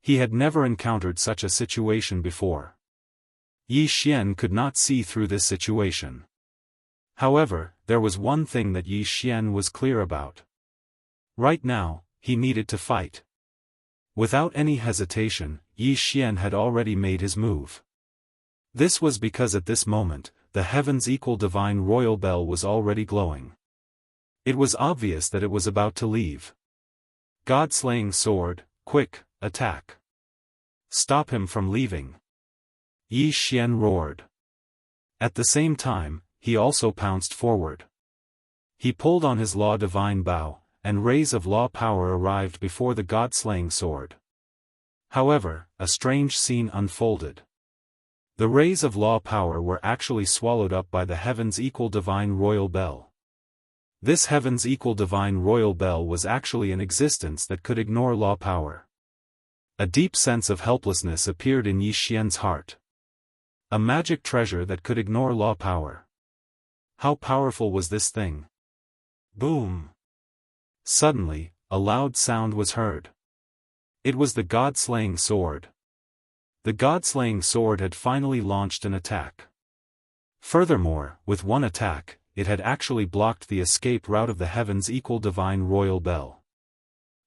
He had never encountered such a situation before. Yi Xian could not see through this situation. However, there was one thing that Yi Xian was clear about. Right now, he needed to fight. Without any hesitation, Yi Xian had already made his move. This was because at this moment, the heavens equal divine royal bell was already glowing. It was obvious that it was about to leave. God-slaying sword, quick, attack. Stop him from leaving. Yi Xian roared. At the same time, he also pounced forward. He pulled on his law divine bow, and rays of law power arrived before the god-slaying sword. However, a strange scene unfolded. The rays of law power were actually swallowed up by the heavens equal divine royal bell. This heavens equal divine royal bell was actually an existence that could ignore law power. A deep sense of helplessness appeared in Yi Xian's heart. A magic treasure that could ignore law power. How powerful was this thing? Boom! Suddenly, a loud sound was heard. It was the god-slaying sword. The god-slaying sword had finally launched an attack. Furthermore, with one attack, it had actually blocked the escape route of the heavens equal divine royal bell.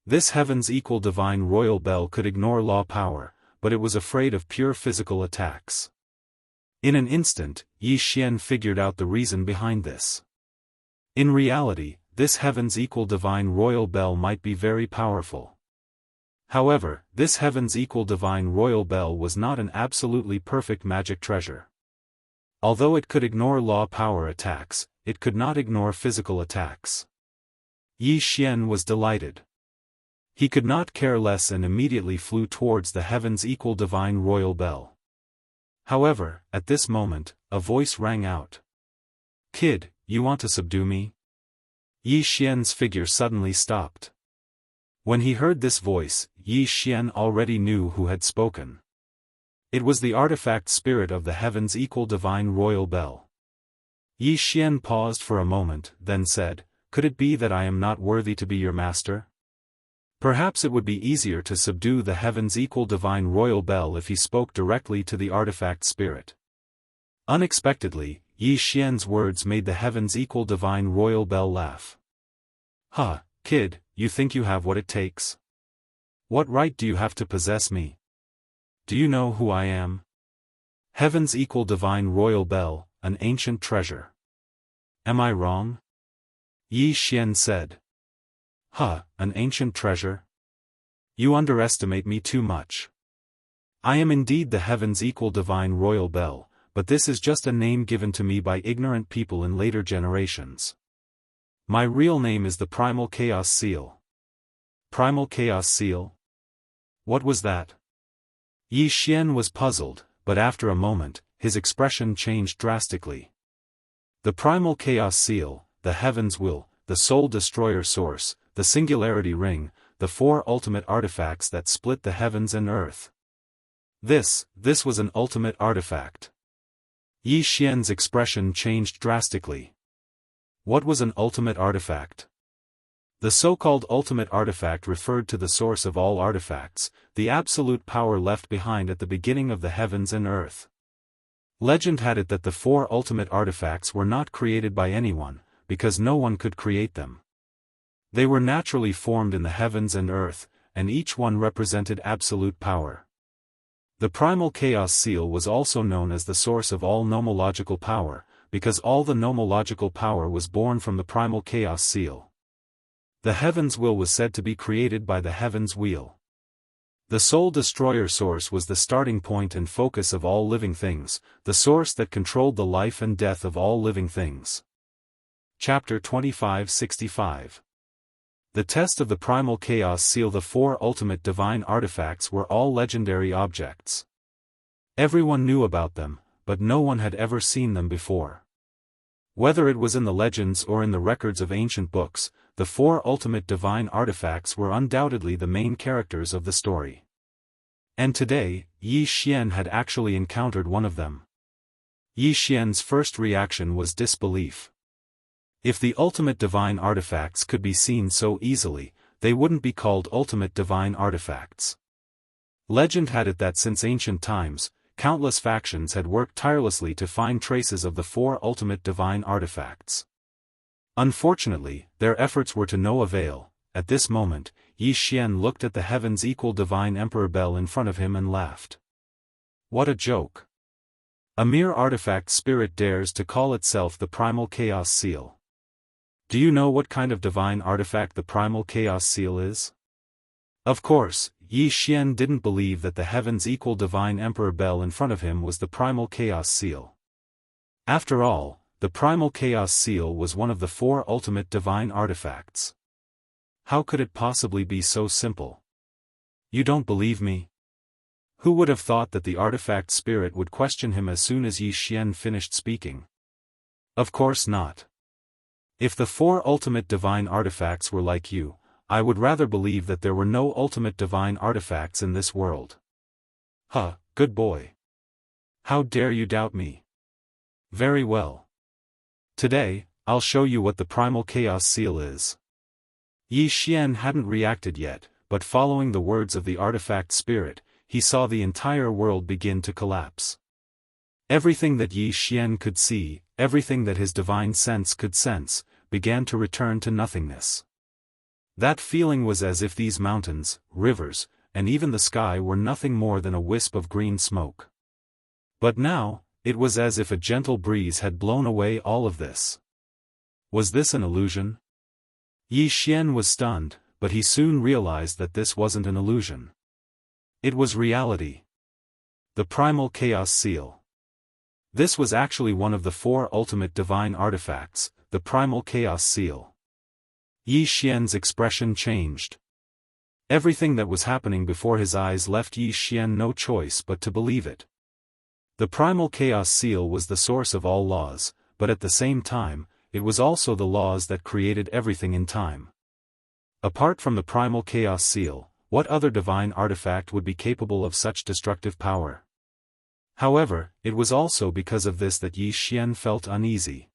This heavens equal divine royal bell could ignore law power, but it was afraid of pure physical attacks. In an instant, Yi Xian figured out the reason behind this. In reality, this heavens equal divine royal bell might be very powerful. However, this heavens equal divine royal bell was not an absolutely perfect magic treasure. Although it could ignore law power attacks, it could not ignore physical attacks. Yi Xian was delighted. He could not care less and immediately flew towards the heavens equal divine royal bell. However, at this moment, a voice rang out. "Kid, you want to subdue me?" Yi Xian's figure suddenly stopped. When he heard this voice, Yi Xian already knew who had spoken. It was the artifact spirit of the heavens equal divine royal bell. Yi Xian paused for a moment, then said, "Could it be that I am not worthy to be your master?" Perhaps it would be easier to subdue the heavens equal divine royal bell if he spoke directly to the artifact spirit. Unexpectedly, Yi Xian's words made the heavens equal divine royal bell laugh. "Huh, kid, you think you have what it takes? What right do you have to possess me? Do you know who I am? Heavens equal divine royal bell, an ancient treasure. Am I wrong?" Yi Xian said. "Huh, an ancient treasure? You underestimate me too much. I am indeed the heavens equal divine royal bell, but this is just a name given to me by ignorant people in later generations. My real name is the Primal Chaos Seal." Primal Chaos Seal? What was that? Yi Xian was puzzled, but after a moment, his expression changed drastically. The Primal Chaos Seal, the Heaven's Will, the Soul Destroyer Source, the Singularity Ring, the four ultimate artifacts that split the heavens and earth. This was an ultimate artifact. Yi Xian's expression changed drastically. What was an ultimate artifact? The so-called ultimate artifact referred to the source of all artifacts, the absolute power left behind at the beginning of the heavens and earth. Legend had it that the four ultimate artifacts were not created by anyone, because no one could create them. They were naturally formed in the heavens and earth, and each one represented absolute power. The Primal Chaos Seal was also known as the source of all nomological power, because all the nomological power was born from the Primal Chaos Seal. The Heaven's Will was said to be created by the Heaven's Wheel. The Soul Destroyer Source was the starting point and focus of all living things, the source that controlled the life and death of all living things. Chapter 2565. The test of the Primal Chaos Seal. The four ultimate divine artifacts were all legendary objects. Everyone knew about them, but no one had ever seen them before. Whether it was in the legends or in the records of ancient books, the four ultimate divine artifacts were undoubtedly the main characters of the story. And today, Yi Xian had actually encountered one of them. Yi Xian's first reaction was disbelief. If the ultimate divine artifacts could be seen so easily, they wouldn't be called ultimate divine artifacts. Legend had it that since ancient times, countless factions had worked tirelessly to find traces of the four ultimate divine artifacts. Unfortunately, their efforts were to no avail. At this moment, Yi Xian looked at the heavens equal divine emperor bell in front of him and laughed. What a joke! A mere artifact spirit dares to call itself the Primal Chaos Seal. Do you know what kind of divine artifact the Primal Chaos Seal is? Of course, Yi Xian didn't believe that the heavens equal divine emperor bell in front of him was the Primal Chaos Seal. After all, the Primal Chaos Seal was one of the four ultimate divine artifacts. How could it possibly be so simple? You don't believe me? Who would have thought that the artifact spirit would question him as soon as Yi Xian finished speaking? Of course not. If the four ultimate divine artifacts were like you, I would rather believe that there were no ultimate divine artifacts in this world. Huh, good boy. How dare you doubt me? Very well. Today, I'll show you what the Primal Chaos Seal is. Yi Xian hadn't reacted yet, but following the words of the artifact spirit, he saw the entire world begin to collapse. Everything that Yi Xian could see, everything that his divine sense could sense, began to return to nothingness. That feeling was as if these mountains, rivers, and even the sky were nothing more than a wisp of green smoke. But now, it was as if a gentle breeze had blown away all of this. Was this an illusion? Yi Xian was stunned, but he soon realized that this wasn't an illusion. It was reality. The Primal Chaos Seal. This was actually one of the four ultimate divine artifacts, the Primal Chaos Seal. Yi Xian's expression changed. Everything that was happening before his eyes left Yi Xian no choice but to believe it. The Primal Chaos Seal was the source of all laws, but at the same time, it was also the laws that created everything in time. Apart from the Primal Chaos Seal, what other divine artifact would be capable of such destructive power? However, it was also because of this that Yi Xian felt uneasy.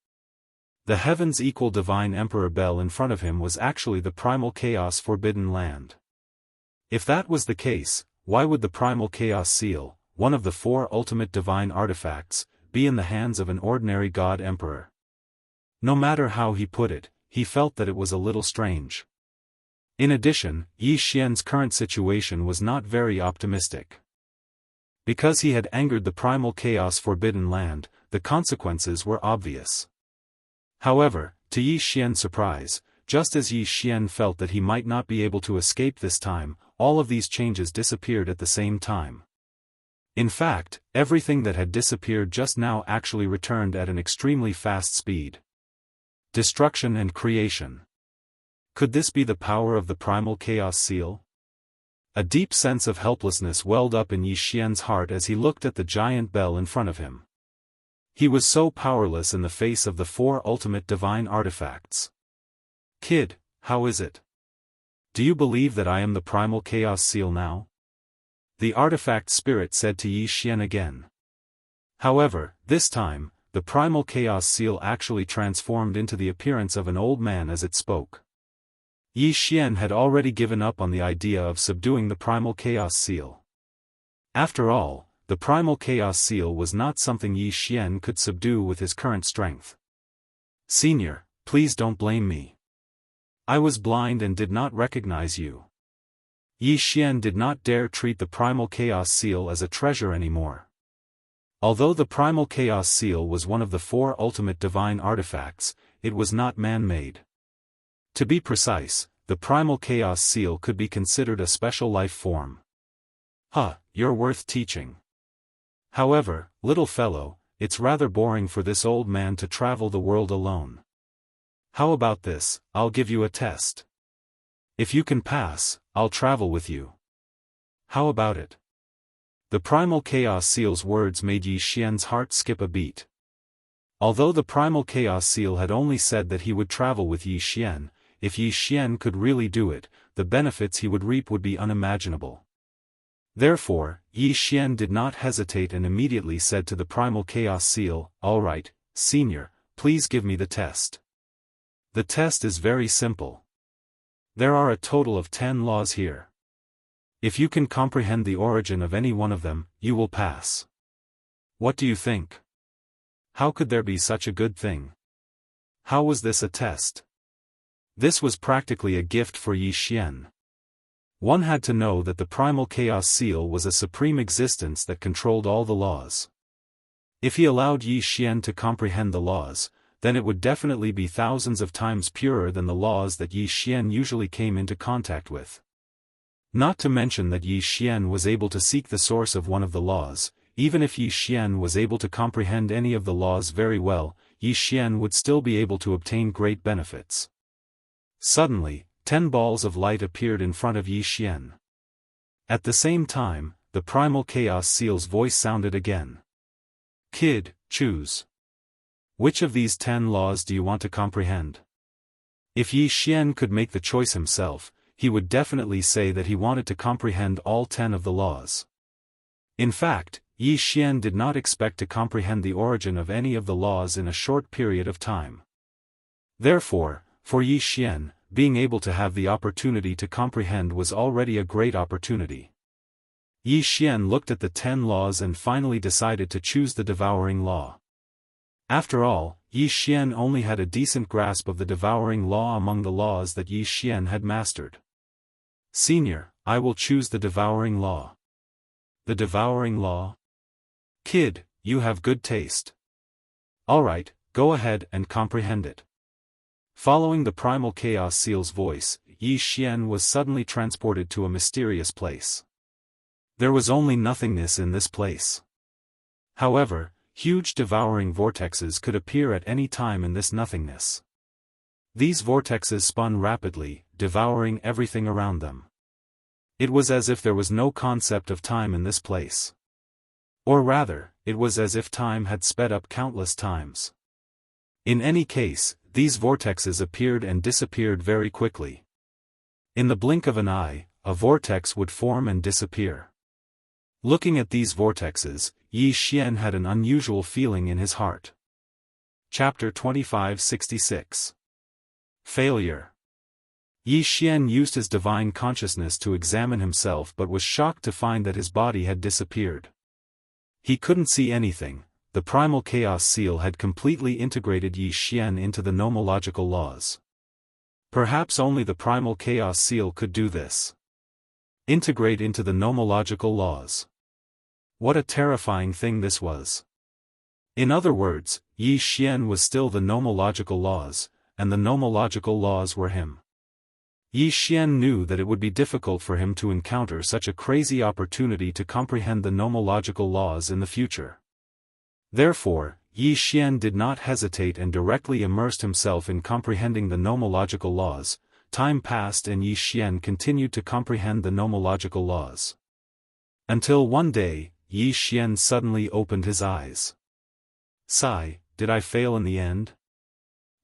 The heavens equal divine emperor bell in front of him was actually the Primal Chaos Forbidden Land. If that was the case, why would the Primal Chaos Seal, one of the four ultimate divine artifacts, be in the hands of an ordinary god emperor. No matter how he put it, he felt that it was a little strange. In addition, Yi Xian's current situation was not very optimistic. Because he had angered the primal chaos forbidden land, the consequences were obvious. However, to Yi Xian's surprise, just as Yi Xian felt that he might not be able to escape this time, all of these changes disappeared at the same time. In fact, everything that had disappeared just now actually returned at an extremely fast speed. Destruction and creation. Could this be the power of the primal chaos seal? A deep sense of helplessness welled up in Yi Xian's heart as he looked at the giant bell in front of him. He was so powerless in the face of the 4 ultimate divine artifacts. Kid, how is it? Do you believe that I am the primal chaos seal now? The artifact spirit said to Yi Xian again. However, this time, the primal chaos seal actually transformed into the appearance of an old man as it spoke. Yi Xian had already given up on the idea of subduing the primal chaos seal. After all, the primal chaos seal was not something Yi Xian could subdue with his current strength. Senior, please don't blame me. I was blind and did not recognize you. Yi Xian did not dare treat the primal chaos seal as a treasure anymore. Although the primal chaos seal was one of the 4 ultimate divine artifacts, it was not man-made. To be precise, the primal chaos seal could be considered a special life form. You're worth teaching. However, little fellow, it's rather boring for this old man to travel the world alone. How about this, I'll give you a test. If you can pass, I'll travel with you. How about it? The primal chaos seal's words made Yi Xian's heart skip a beat. Although the primal chaos seal had only said that he would travel with Yi Xian, if Yi Xian could really do it, the benefits he would reap would be unimaginable. Therefore, Yi Xian did not hesitate and immediately said to the primal chaos seal, "All right, senior, please give me the test." The test is very simple. There are a total of 10 laws here. If you can comprehend the origin of any one of them, you will pass. What do you think? How could there be such a good thing? How was this a test? This was practically a gift for Yi Xian. One had to know that the primal chaos seal was a supreme existence that controlled all the laws. If he allowed Yi Xian to comprehend the laws, then it would definitely be thousands of times purer than the laws that Yi Xian usually came into contact with. Not to mention that Yi Xian was able to seek the source of one of the laws. Even if Yi Xian was able to comprehend any of the laws very well, Yi Xian would still be able to obtain great benefits. Suddenly, 10 balls of light appeared in front of Yi Xian. At the same time, the primal chaos seal's voice sounded again. Kid, choose. Which of these 10 laws do you want to comprehend? If Yi Xian could make the choice himself, he would definitely say that he wanted to comprehend all 10 of the laws. In fact, Yi Xian did not expect to comprehend the origin of any of the laws in a short period of time. Therefore, for Yi Xian, being able to have the opportunity to comprehend was already a great opportunity. Yi Xian looked at the 10 laws and finally decided to choose the devouring law. After all, Yi Xian only had a decent grasp of the devouring law among the laws that Yi Xian had mastered. Senior, I will choose the devouring law. The devouring law? Kid, you have good taste. Alright, go ahead and comprehend it. Following the primal chaos seal's voice, Yi Xian was suddenly transported to a mysterious place. There was only nothingness in this place. However, huge devouring vortexes could appear at any time in this nothingness. These vortexes spun rapidly, devouring everything around them. It was as if there was no concept of time in this place. Or rather, it was as if time had sped up countless times. In any case, these vortexes appeared and disappeared very quickly. In the blink of an eye, a vortex would form and disappear. Looking at these vortexes, Yi Xian had an unusual feeling in his heart. Chapter 2566. Failure. Yi Xian used his divine consciousness to examine himself but was shocked to find that his body had disappeared. He couldn't see anything, the primal chaos seal had completely integrated Yi Xian into the nomological laws. Perhaps only the primal chaos seal could do this. Integrate into the nomological laws. What a terrifying thing this was. In other words, Yi Xian was still the nomological laws, and the nomological laws were him. Yi Xian knew that it would be difficult for him to encounter such a crazy opportunity to comprehend the nomological laws in the future. Therefore, Yi Xian did not hesitate and directly immersed himself in comprehending the nomological laws. Time passed and Yi Xian continued to comprehend the nomological laws. Until one day, Yi Xian suddenly opened his eyes. Sigh, did I fail in the end?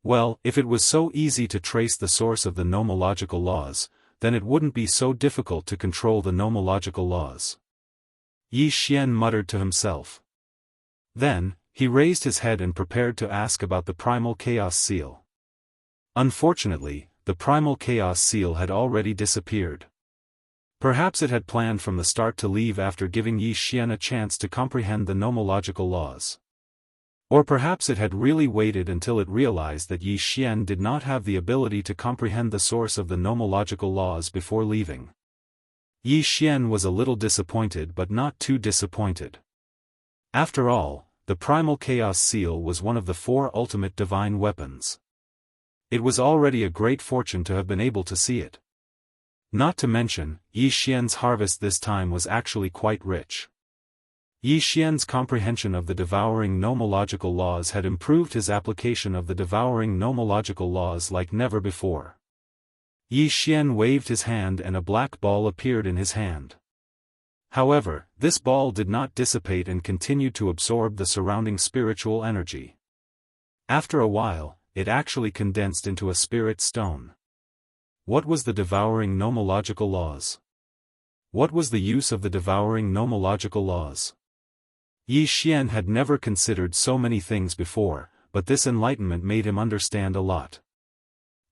Well, if it was so easy to trace the source of the nomological laws, then it wouldn't be so difficult to control the nomological laws. Yi Xian muttered to himself. Then, he raised his head and prepared to ask about the primal chaos seal. Unfortunately, the primal chaos seal had already disappeared. Perhaps it had planned from the start to leave after giving Yi Xian a chance to comprehend the nomological laws. Or perhaps it had really waited until it realized that Yi Xian did not have the ability to comprehend the source of the nomological laws before leaving. Yi Xian was a little disappointed but not too disappointed. After all, the primal chaos seal was one of the 4 ultimate divine weapons. It was already a great fortune to have been able to see it. Not to mention, Yi Xian's harvest this time was actually quite rich. Yi Xian's comprehension of the devouring nomological laws had improved his application of the devouring nomological laws like never before. Yi Xian waved his hand and a black ball appeared in his hand. However, this ball did not dissipate and continued to absorb the surrounding spiritual energy. After a while, it actually condensed into a spirit stone. What was the devouring nomological laws? What was the use of the devouring nomological laws? Yi Xian had never considered so many things before, but this enlightenment made him understand a lot.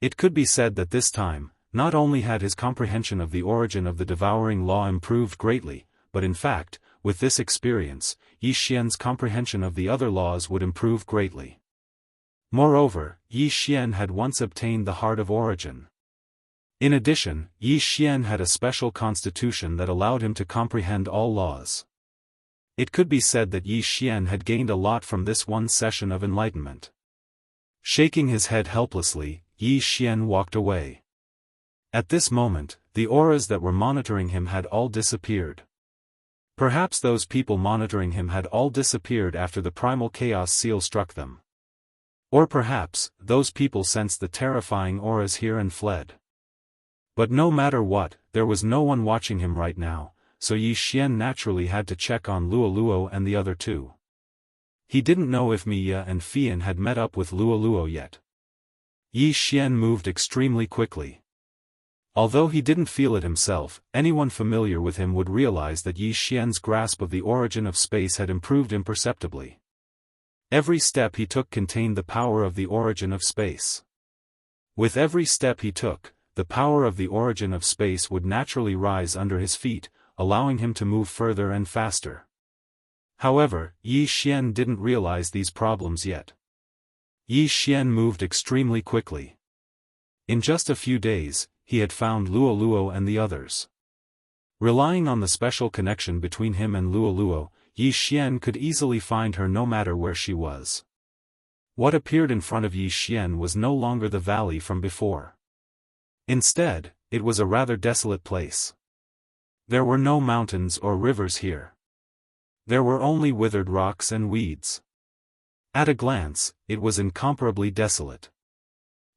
It could be said that this time, not only had his comprehension of the origin of the devouring law improved greatly, but in fact, with this experience, Yi Xian's comprehension of the other laws would improve greatly. Moreover, Yi Xian had once obtained the Heart of Origin. In addition, Yi Xian had a special constitution that allowed him to comprehend all laws. It could be said that Yi Xian had gained a lot from this one session of enlightenment. Shaking his head helplessly, Yi Xian walked away. At this moment, the auras that were monitoring him had all disappeared. Perhaps those people monitoring him had all disappeared after the primal chaos seal struck them. Or perhaps, those people sensed the terrifying auras here and fled. But no matter what, there was no one watching him right now, so Yi Xian naturally had to check on Luoluo and the other 2. He didn't know if Mia and Fian had met up with Luoluo yet. Yi Xian moved extremely quickly. Although he didn't feel it himself, anyone familiar with him would realize that Yi Xian's grasp of the origin of space had improved imperceptibly. Every step he took contained the power of the origin of space. With every step he took, the power of the origin of space would naturally rise under his feet, allowing him to move further and faster. However, Yi Xian didn't realize these problems yet. Yi Xian moved extremely quickly. In just a few days, he had found Luoluo and the others. Relying on the special connection between him and Luoluo, Yi Xian could easily find her no matter where she was. What appeared in front of Yi Xian was no longer the valley from before. Instead, it was a rather desolate place. There were no mountains or rivers here. There were only withered rocks and weeds. At a glance, it was incomparably desolate.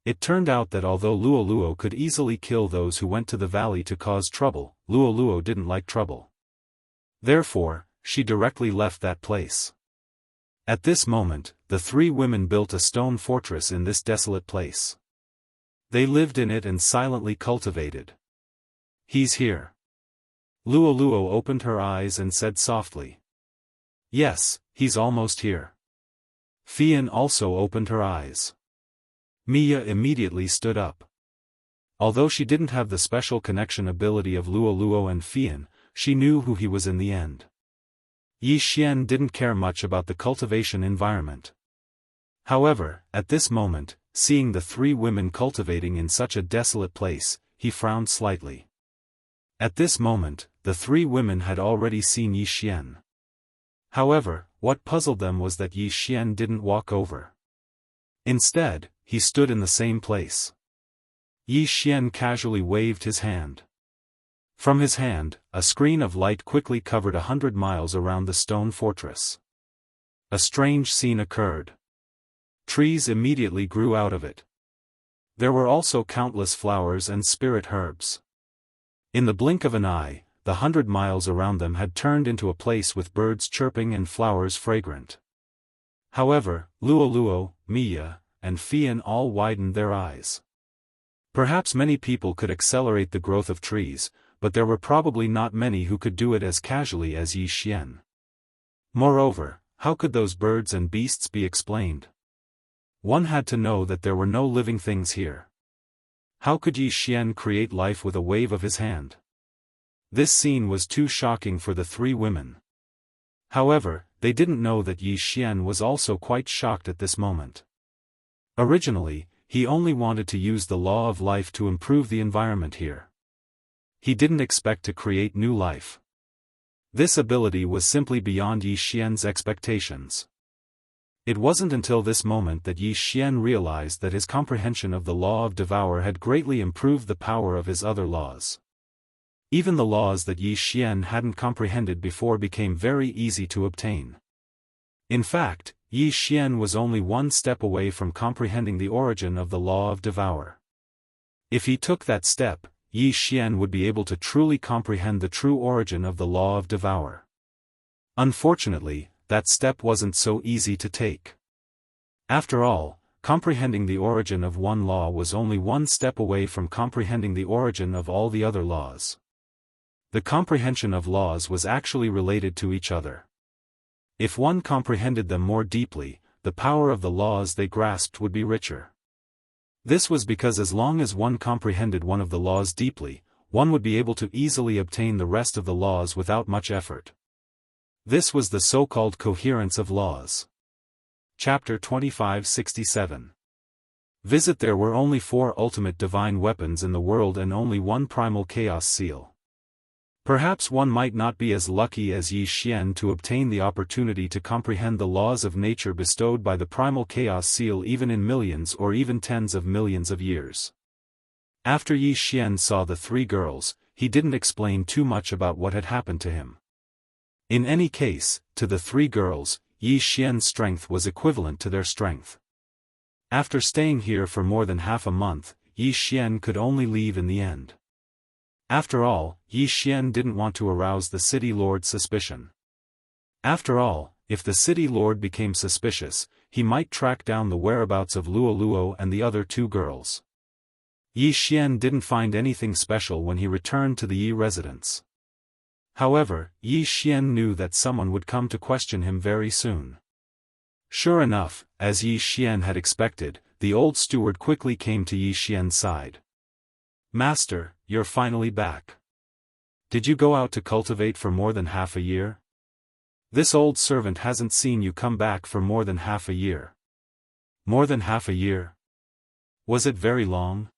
It turned out that although Luoluo could easily kill those who went to the valley to cause trouble, Luoluo didn't like trouble. Therefore, she directly left that place. At this moment, the 3 women built a stone fortress in this desolate place. They lived in it and silently cultivated. He's here. Luoluo opened her eyes and said softly. Yes, he's almost here. Fian also opened her eyes. Mia immediately stood up. Although she didn't have the special connection ability of Luoluo and Fian, she knew who he was in the end. Yi Xian didn't care much about the cultivation environment. However, at this moment, seeing the three women cultivating in such a desolate place, he frowned slightly. At this moment, the three women had already seen Yi Xian. However, what puzzled them was that Yi Xian didn't walk over. Instead, he stood in the same place. Yi Xian casually waved his hand. From his hand, a screen of light quickly covered 100 miles around the stone fortress. A strange scene occurred. Trees immediately grew out of it. There were also countless flowers and spirit herbs. In the blink of an eye, the 100 miles around them had turned into a place with birds chirping and flowers fragrant. However, Luo, Mia, and Fian all widened their eyes. Perhaps many people could accelerate the growth of trees, but there were probably not many who could do it as casually as Yi Xian. Moreover, how could those birds and beasts be explained? One had to know that there were no living things here. How could Yi Xian create life with a wave of his hand? This scene was too shocking for the three women. However, they didn't know that Yi Xian was also quite shocked at this moment. Originally, he only wanted to use the law of life to improve the environment here. He didn't expect to create new life. This ability was simply beyond Yi Xian's expectations. It wasn't until this moment that Yi Xian realized that his comprehension of the law of devour had greatly improved the power of his other laws. Even the laws that Yi Xian hadn't comprehended before became very easy to obtain. In fact, Yi Xian was only one step away from comprehending the origin of the law of devour. If he took that step, Yi Xian would be able to truly comprehend the true origin of the law of devour. Unfortunately, that step wasn't so easy to take. After all, comprehending the origin of one law was only one step away from comprehending the origin of all the other laws. The comprehension of laws was actually related to each other. If one comprehended them more deeply, the power of the laws they grasped would be richer. This was because as long as one comprehended one of the laws deeply, one would be able to easily obtain the rest of the laws without much effort. This was the so-called coherence of laws. Chapter 2567. Visit. There were only 4 ultimate divine weapons in the world and only 1 primal chaos seal. Perhaps one might not be as lucky as Yi Xian to obtain the opportunity to comprehend the laws of nature bestowed by the primal chaos seal even in millions or even tens of millions of years. After Yi Xian saw the 3 girls, he didn't explain too much about what had happened to him. In any case, to the 3 girls, Yi Xian's strength was equivalent to their strength. After staying here for more than half a month, Yi Xian could only leave in the end. After all, Yi Xian didn't want to arouse the city lord's suspicion. After all, if the city lord became suspicious, he might track down the whereabouts of Luo and the other 2 girls. Yi Xian didn't find anything special when he returned to the Yi residence. However, Yi Xian knew that someone would come to question him very soon. Sure enough, as Yi Xian had expected, the old steward quickly came to Yi Xian's side. "Master, you're finally back. Did you go out to cultivate for more than half a year? This old servant hasn't seen you come back for more than half a year." More than half a year? Was it very long?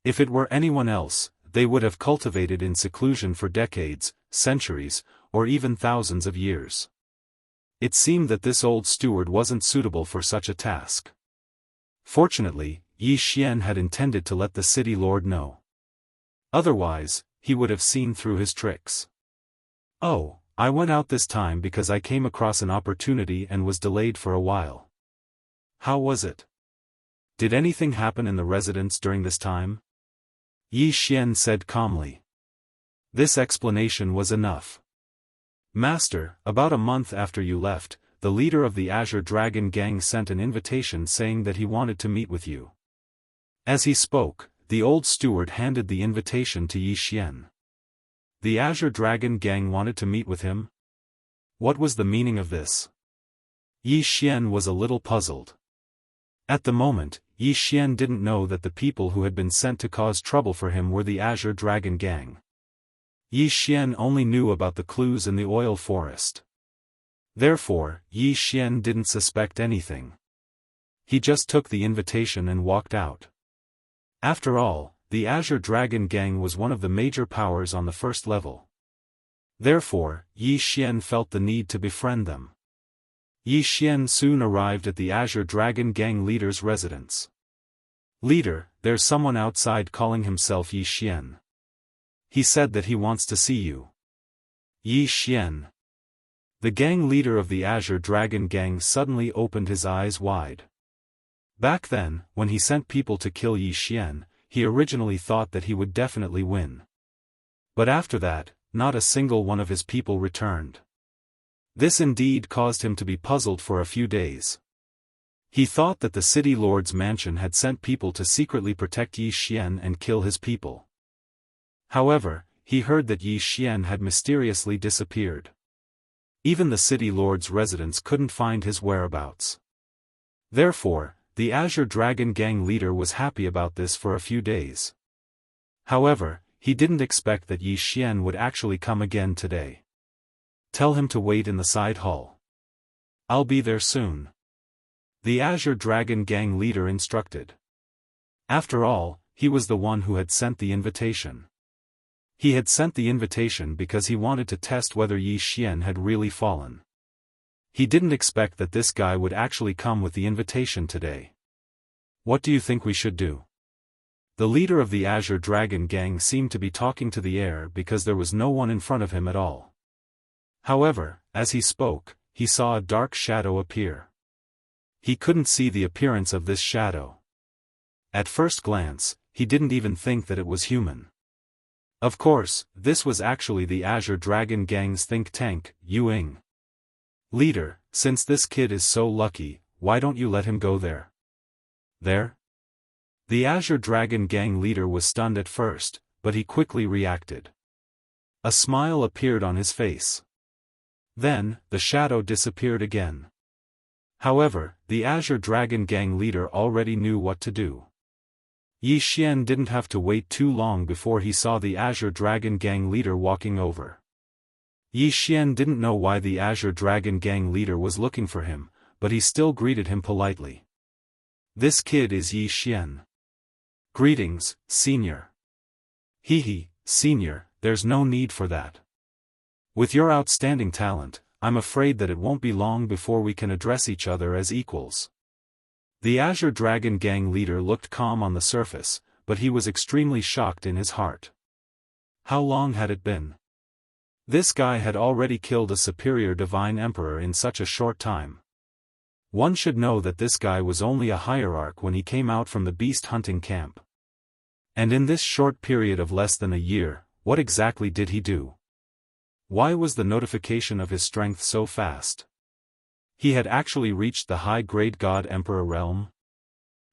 If it were anyone else, they would have cultivated in seclusion for decades, centuries, or even thousands of years. It seemed that this old steward wasn't suitable for such a task. Fortunately, Yi Xian had intended to let the city lord know. Otherwise, he would have seen through his tricks. "Oh, I went out this time because I came across an opportunity and was delayed for a while." "How was it? Did anything happen in the residence during this time?" Yi Xian said calmly. This explanation was enough. "Master, about a month after you left, the leader of the Azure Dragon gang sent an invitation saying that he wanted to meet with you." As he spoke, the old steward handed the invitation to Yi Xian. The Azure Dragon gang wanted to meet with him? What was the meaning of this? Yi Xian was a little puzzled. At the moment, Yi Xian didn't know that the people who had been sent to cause trouble for him were the Azure Dragon gang. Yi Xian only knew about the clues in the oil forest. Therefore, Yi Xian didn't suspect anything. He just took the invitation and walked out. After all, the Azure Dragon Gang was one of the major powers on the first level. Therefore, Yi Xian felt the need to befriend them. Yi Xian soon arrived at the Azure Dragon Gang leader's residence. "Leader, there's someone outside calling himself Yi Xian. He said that he wants to see you." Yi Xian. The gang leader of the Azure Dragon Gang suddenly opened his eyes wide. Back then, when he sent people to kill Yi Xian, he originally thought that he would definitely win. But after that, not a single one of his people returned. This indeed caused him to be puzzled for a few days. He thought that the city lord's mansion had sent people to secretly protect Yi Xian and kill his people. However, he heard that Yi Xian had mysteriously disappeared. Even the city lord's residence couldn't find his whereabouts. Therefore, the Azure Dragon Gang leader was happy about this for a few days. However, he didn't expect that Yi Xian would actually come again today. "Tell him to wait in the side hall. I'll be there soon," the Azure Dragon Gang leader instructed. After all, he was the one who had sent the invitation. He had sent the invitation because he wanted to test whether Yi Xian had really fallen. He didn't expect that this guy would actually come with the invitation today. "What do you think we should do?" The leader of the Azure Dragon Gang seemed to be talking to the air because there was no one in front of him at all. However, as he spoke, he saw a dark shadow appear. He couldn't see the appearance of this shadow. At first glance, he didn't even think that it was human. Of course, this was actually the Azure Dragon Gang's think tank, Yuing. "Leader, since this kid is so lucky, why don't you let him go there?" "There?" The Azure Dragon Gang leader was stunned at first, but he quickly reacted. A smile appeared on his face. Then, the shadow disappeared again. However, the Azure Dragon Gang leader already knew what to do. Yi Xian didn't have to wait too long before he saw the Azure Dragon Gang leader walking over. Yi Xian didn't know why the Azure Dragon Gang leader was looking for him, but he still greeted him politely. "This kid is Yi Xian. Greetings, senior." "Hee, senior, there's no need for that. With your outstanding talent, I'm afraid that it won't be long before we can address each other as equals." The Azure Dragon Gang leader looked calm on the surface, but he was extremely shocked in his heart. How long had it been? This guy had already killed a superior divine emperor in such a short time. One should know that this guy was only a hierarch when he came out from the beast hunting camp. And in this short period of less than a year, what exactly did he do? Why was the notification of his strength so fast? He had actually reached the high-grade God Emperor realm?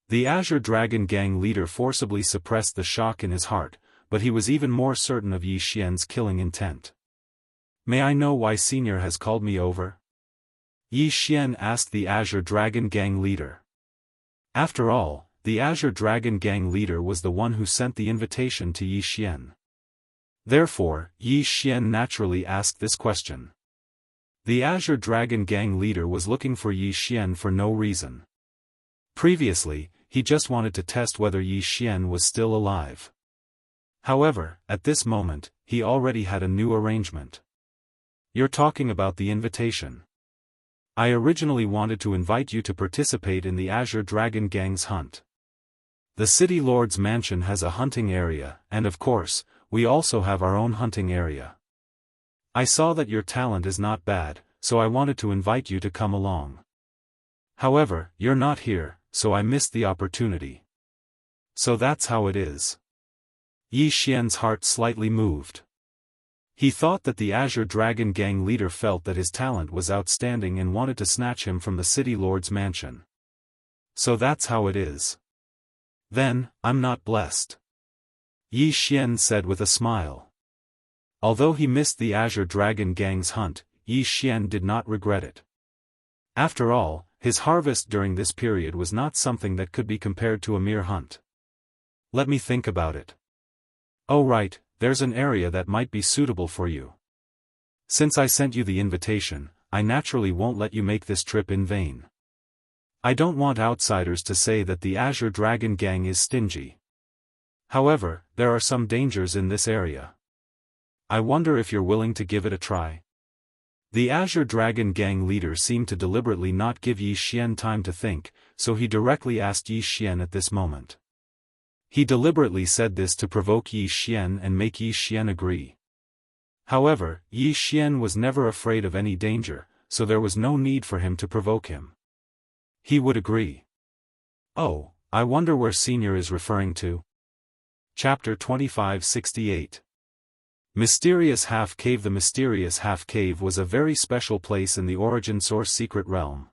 The Azure Dragon Gang leader forcibly suppressed the shock in his heart, but he was even more certain of Yi Xian's killing intent. "May I know why Senior has called me over?" Yi Xian asked the Azure Dragon Gang leader. After all, the Azure Dragon Gang leader was the one who sent the invitation to Yi Xian. Therefore, Yi Xian naturally asked this question. The Azure Dragon Gang leader was looking for Yi Xian for no reason. Previously, he just wanted to test whether Yi Xian was still alive. However, at this moment, he already had a new arrangement. "You're talking about the invitation. I originally wanted to invite you to participate in the Azure Dragon Gang's hunt. The City Lord's mansion has a hunting area, and of course, we also have our own hunting area. I saw that your talent is not bad, so I wanted to invite you to come along. However, you're not here, so I missed the opportunity. So that's how it is." Yi Xian's heart slightly moved. He thought that the Azure Dragon Gang leader felt that his talent was outstanding and wanted to snatch him from the City Lord's mansion. So that's how it is. Then, I'm not blessed. Yi Xian said with a smile. Although he missed the Azure Dragon Gang's hunt, Yi Xian did not regret it. After all, his harvest during this period was not something that could be compared to a mere hunt. "Let me think about it. Oh right, there's an area that might be suitable for you. Since I sent you the invitation, I naturally won't let you make this trip in vain. I don't want outsiders to say that the Azure Dragon Gang is stingy. However, there are some dangers in this area. I wonder if you're willing to give it a try." The Azure Dragon Gang leader seemed to deliberately not give Yi Xian time to think, so he directly asked Yi Xian at this moment. He deliberately said this to provoke Yi Xian and make Yi Xian agree. However, Yi Xian was never afraid of any danger, so there was no need for him to provoke him. He would agree. Oh, I wonder where Senior is referring to. Chapter 2568. Mysterious Half Cave. The Mysterious Half Cave was a very special place in the Origin Source secret realm.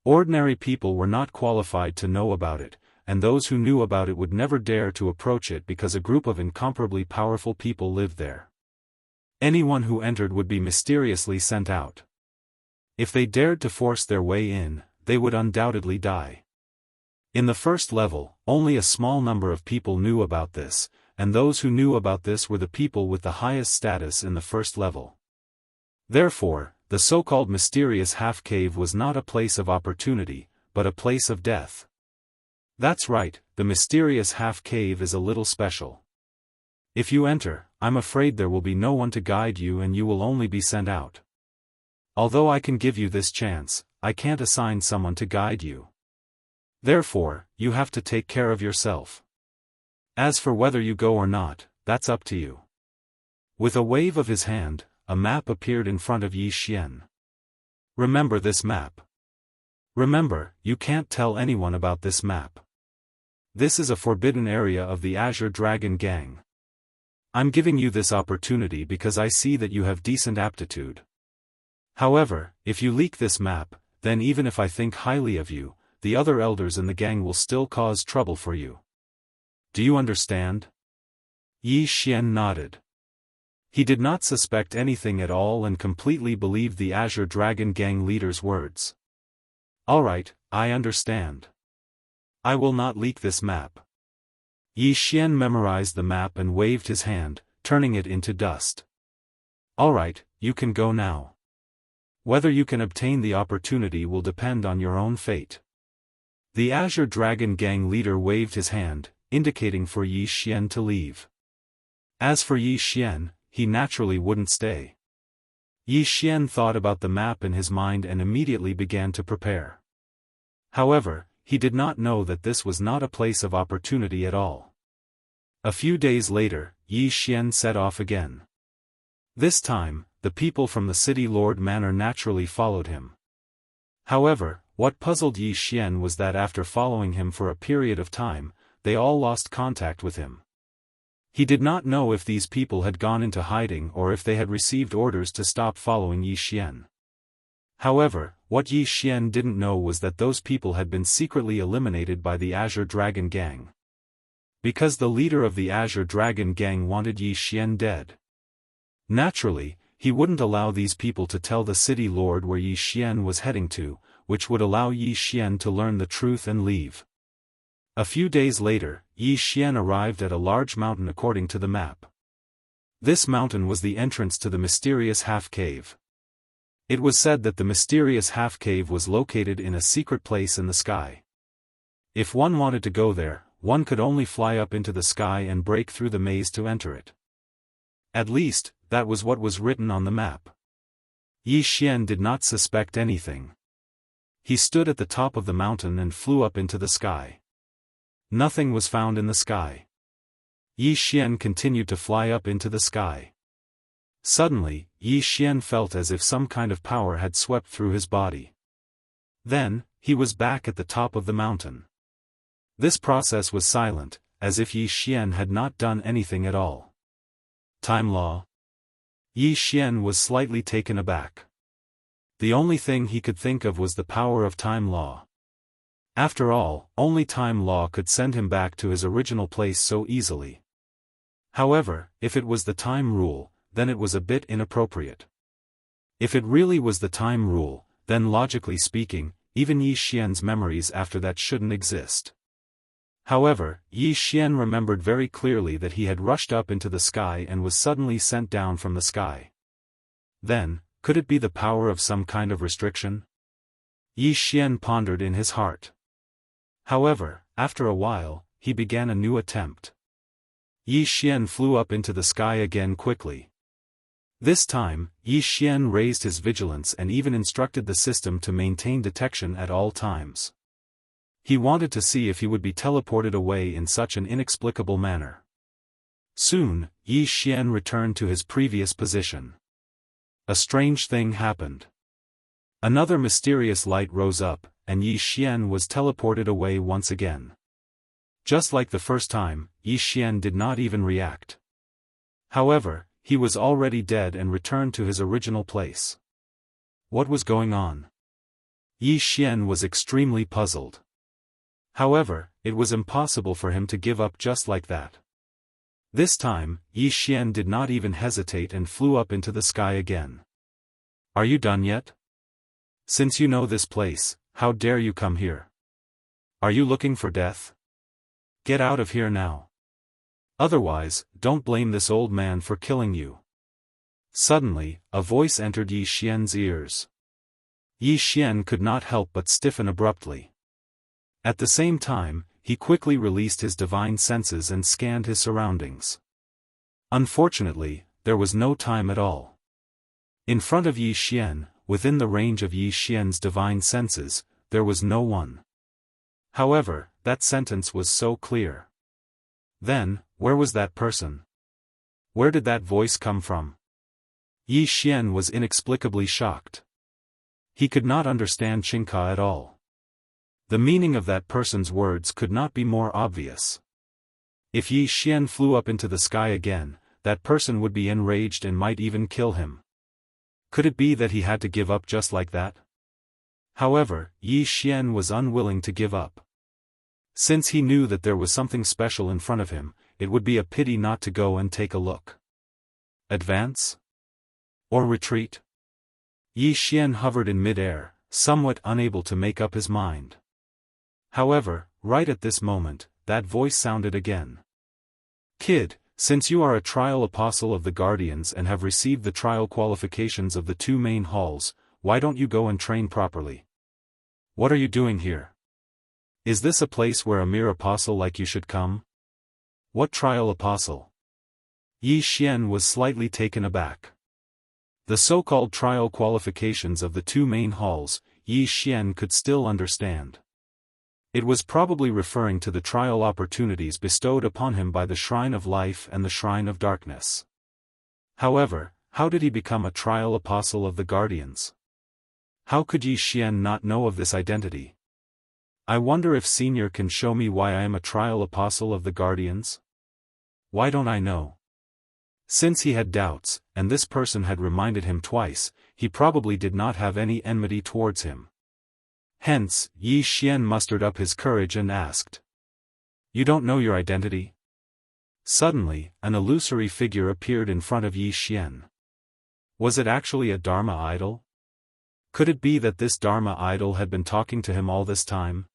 Ordinary people were not qualified to know about it, and those who knew about it would never dare to approach it because a group of incomparably powerful people lived there. Anyone who entered would be mysteriously sent out. If they dared to force their way in, they would undoubtedly die. In the first level, only a small number of people knew about this, and those who knew about this were the people with the highest status in the first level. Therefore, the so-called Mysterious Half Cave was not a place of opportunity, but a place of death. That's right, the Mysterious Half Cave is a little special. If you enter, I'm afraid there will be no one to guide you and you will only be sent out. Although I can give you this chance, I can't assign someone to guide you. Therefore, you have to take care of yourself. As for whether you go or not, that's up to you. With a wave of his hand, a map appeared in front of Yi Xian. Remember this map. Remember, you can't tell anyone about this map. This is a forbidden area of the Azure Dragon Gang. I'm giving you this opportunity because I see that you have decent aptitude. However, if you leak this map, then even if I think highly of you, the other elders in the gang will still cause trouble for you. Do you understand? Yi Xian nodded. He did not suspect anything at all and completely believed the Azure Dragon Gang leader's words. Alright, I understand. I will not leak this map. Yi Xian memorized the map and waved his hand, turning it into dust. Alright, you can go now. Whether you can obtain the opportunity will depend on your own fate. The Azure Dragon Gang leader waved his hand, indicating for Yi Xian to leave. As for Yi Xian, he naturally wouldn't stay. Yi Xian thought about the map in his mind and immediately began to prepare. However, he did not know that this was not a place of opportunity at all. A few days later, Yi Xian set off again. This time, the people from the City Lord Manor naturally followed him. However, what puzzled Yi Xian was that after following him for a period of time, they all lost contact with him. He did not know if these people had gone into hiding or if they had received orders to stop following Yi Xian. However, what Yi Xian didn't know was that those people had been secretly eliminated by the Azure Dragon Gang. Because the leader of the Azure Dragon Gang wanted Yi Xian dead. Naturally, he wouldn't allow these people to tell the City Lord where Yi Xian was heading to, which would allow Yi Xian to learn the truth and leave. A few days later, Yi Xian arrived at a large mountain according to the map. This mountain was the entrance to the Mysterious Half Cave. It was said that the Mysterious Half Cave was located in a secret place in the sky. If one wanted to go there, one could only fly up into the sky and break through the maze to enter it. At least, that was what was written on the map. Yi Xian did not suspect anything. He stood at the top of the mountain and flew up into the sky. Nothing was found in the sky. Yi Xian continued to fly up into the sky. Suddenly, Yi Xian felt as if some kind of power had swept through his body. Then, he was back at the top of the mountain. This process was silent, as if Yi Xian had not done anything at all. Time law? Yi Xian was slightly taken aback. The only thing he could think of was the power of time law. After all, only time law could send him back to his original place so easily. However, if it was the time rule, then it was a bit inappropriate. If it really was the time rule, then logically speaking, even Yi Xian's memories after that shouldn't exist. However, Yi Xian remembered very clearly that he had rushed up into the sky and was suddenly sent down from the sky. Then, Could it be the power of some kind of restriction? Yi Xian pondered in his heart. However, after a while, he began a new attempt. Yi Xian flew up into the sky again quickly. This time, Yi Xian raised his vigilance and even instructed the system to maintain detection at all times. He wanted to see if he would be teleported away in such an inexplicable manner. Soon, Yi Xian returned to his previous position. A strange thing happened. Another mysterious light rose up, and Yi Xian was teleported away once again. Just like the first time, Yi Xian did not even react. However, he was already dead and returned to his original place. What was going on? Yi Xian was extremely puzzled. However, it was impossible for him to give up just like that. This time, Yi Xian did not even hesitate and flew up into the sky again. Are you done yet? Since you know this place, how dare you come here? Are you looking for death? Get out of here now. Otherwise, don't blame this old man for killing you. Suddenly, a voice entered Yi Xian's ears. Yi Xian could not help but stiffen abruptly. At the same time, he quickly released his divine senses and scanned his surroundings. Unfortunately, there was no time at all. In front of Yi Xian, within the range of Yi Xian's divine senses, there was no one. However, that sentence was so clear. Then, where was that person? Where did that voice come from? Yi Xian was inexplicably shocked. He could not understand Xingca at all. The meaning of that person's words could not be more obvious. If Yi Xian flew up into the sky again, that person would be enraged and might even kill him. Could it be that he had to give up just like that? However, Yi Xian was unwilling to give up. Since he knew that there was something special in front of him, it would be a pity not to go and take a look. Advance? Or retreat? Yi Xian hovered in mid-air, somewhat unable to make up his mind. However, right at this moment, that voice sounded again. Kid, since you are a trial apostle of the Guardians and have received the trial qualifications of the two main halls, why don't you go and train properly? What are you doing here? Is this a place where a mere apostle like you should come? What trial apostle? Yi Xian was slightly taken aback. The so-called trial qualifications of the two main halls, Yi Xian could still understand. It was probably referring to the trial opportunities bestowed upon him by the Shrine of Life and the Shrine of Darkness. However, how did he become a trial apostle of the Guardians? How could Yi Xian not know of this identity? I wonder if Senior can show me why I am a trial apostle of the Guardians? Why don't I know? Since he had doubts, and this person had reminded him twice, he probably did not have any enmity towards him. Hence, Yi Xian mustered up his courage and asked. You don't know your identity? Suddenly, an illusory figure appeared in front of Yi Xian. Was it actually a Dharma idol? Could it be that this Dharma idol had been talking to him all this time?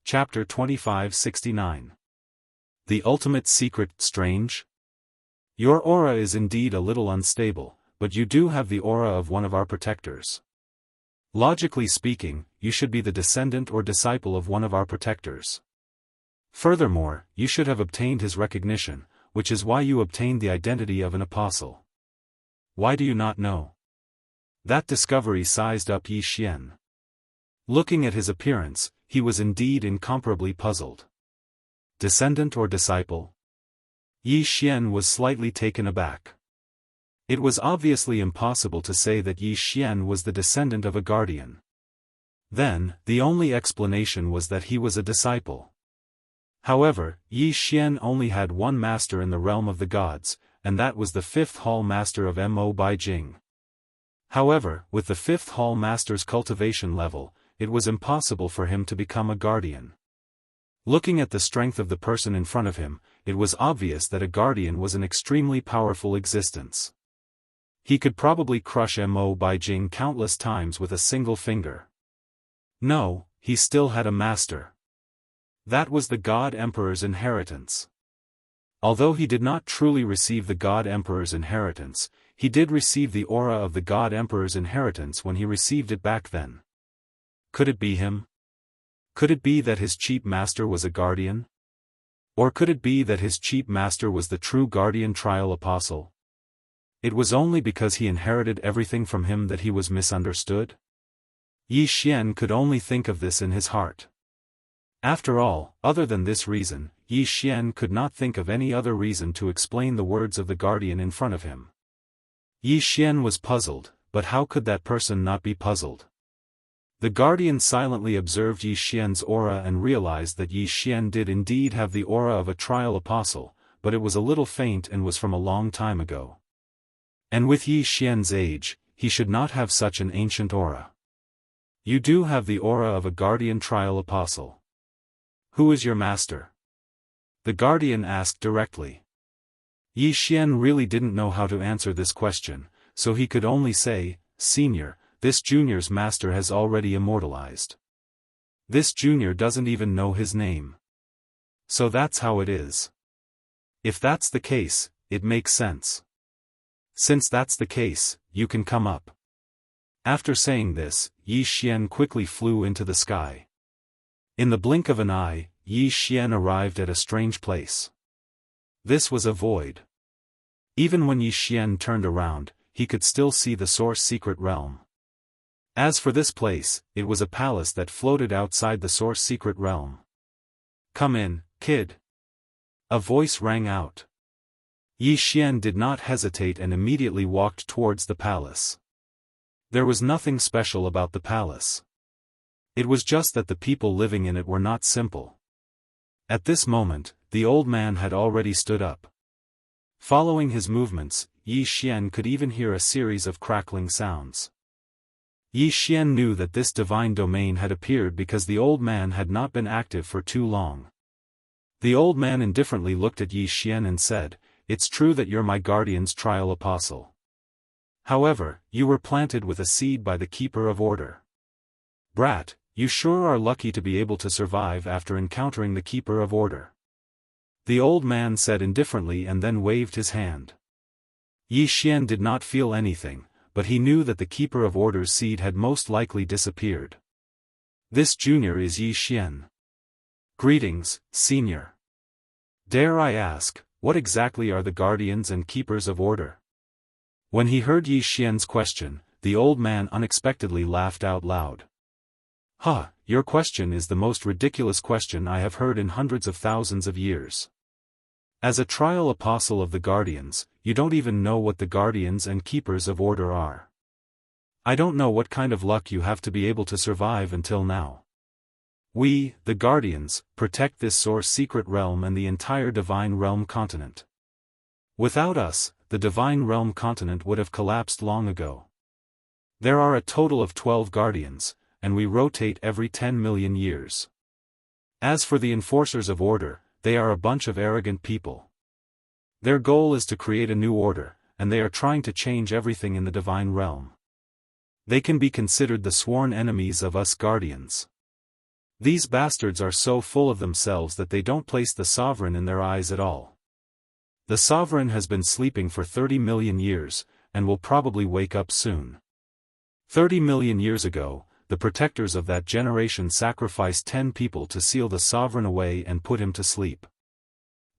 Chapter 2569. The Ultimate Secret. Strange? Your aura is indeed a little unstable, but you do have the aura of one of our protectors. Logically speaking, you should be the descendant or disciple of one of our protectors. Furthermore, you should have obtained his recognition, which is why you obtained the identity of an apostle. Why do you not know? That discovery sized up Yi Xian. Looking at his appearance, he was indeed incomparably puzzled. Descendant or disciple? Yi Xian was slightly taken aback. It was obviously impossible to say that Yi Xian was the descendant of a guardian. Then, the only explanation was that he was a disciple. However, Yi Xian only had one master in the realm of the gods, and that was the fifth hall master of Mo Baijing. However, with the fifth hall master's cultivation level, it was impossible for him to become a guardian. Looking at the strength of the person in front of him, it was obvious that a guardian was an extremely powerful existence. He could probably crush Mo Baijing countless times with a single finger. No, he still had a master. That was the God Emperor's inheritance. Although he did not truly receive the God Emperor's inheritance, he did receive the aura of the God Emperor's inheritance when he received it back then. Could it be him? Could it be that his cheap master was a guardian? Or could it be that his cheap master was the true guardian trial apostle? It was only because he inherited everything from him that he was misunderstood? Yi Xian could only think of this in his heart. After all, other than this reason, Yi Xian could not think of any other reason to explain the words of the guardian in front of him. Yi Xian was puzzled, but how could that person not be puzzled? The guardian silently observed Yi Xian's aura and realized that Yi Xian did indeed have the aura of a trial apostle, but it was a little faint and was from a long time ago. And with Yi Xian's age, he should not have such an ancient aura. You do have the aura of a guardian trial apostle. Who is your master? The guardian asked directly. Yi Xian really didn't know how to answer this question, so he could only say, Senior, this junior's master has already immortalized. This junior doesn't even know his name. So that's how it is. If that's the case, it makes sense. Since that's the case, you can come up. After saying this, Yi Xian quickly flew into the sky. In the blink of an eye, Yi Xian arrived at a strange place. This was a void. Even when Yi Xian turned around, he could still see the source secret realm. As for this place, it was a palace that floated outside the source secret realm. Come in, kid. A voice rang out. Yi Xian did not hesitate and immediately walked towards the palace. There was nothing special about the palace. It was just that the people living in it were not simple. At this moment, the old man had already stood up. Following his movements, Yi Xian could even hear a series of crackling sounds. Yi Xian knew that this divine domain had appeared because the old man had not been active for too long. The old man indifferently looked at Yi Xian and said, It's true that you're my guardian's trial apostle. However, you were planted with a seed by the keeper of order. Brat, you sure are lucky to be able to survive after encountering the keeper of order. The old man said indifferently and then waved his hand. Yi Xian did not feel anything, but he knew that the keeper of order's seed had most likely disappeared. This junior is Yi Xian. Greetings, senior. Dare I ask, what exactly are the guardians and keepers of order? When he heard Yi Xian's question, the old man unexpectedly laughed out loud. Ha, your question is the most ridiculous question I have heard in hundreds of thousands of years. As a trial apostle of the guardians, you don't even know what the guardians and keepers of order are. I don't know what kind of luck you have to be able to survive until now. We, the guardians, protect this source secret realm and the entire divine realm continent. Without us, the divine realm continent would have collapsed long ago. There are a total of 12 guardians, and we rotate every 10 million years. As for the enforcers of order, they are a bunch of arrogant people. Their goal is to create a new order, and they are trying to change everything in the divine realm. They can be considered the sworn enemies of us guardians. These bastards are so full of themselves that they don't place the sovereign in their eyes at all. The sovereign has been sleeping for 30 million years, and will probably wake up soon. 30 million years ago, the protectors of that generation sacrificed 10 people to seal the sovereign away and put him to sleep.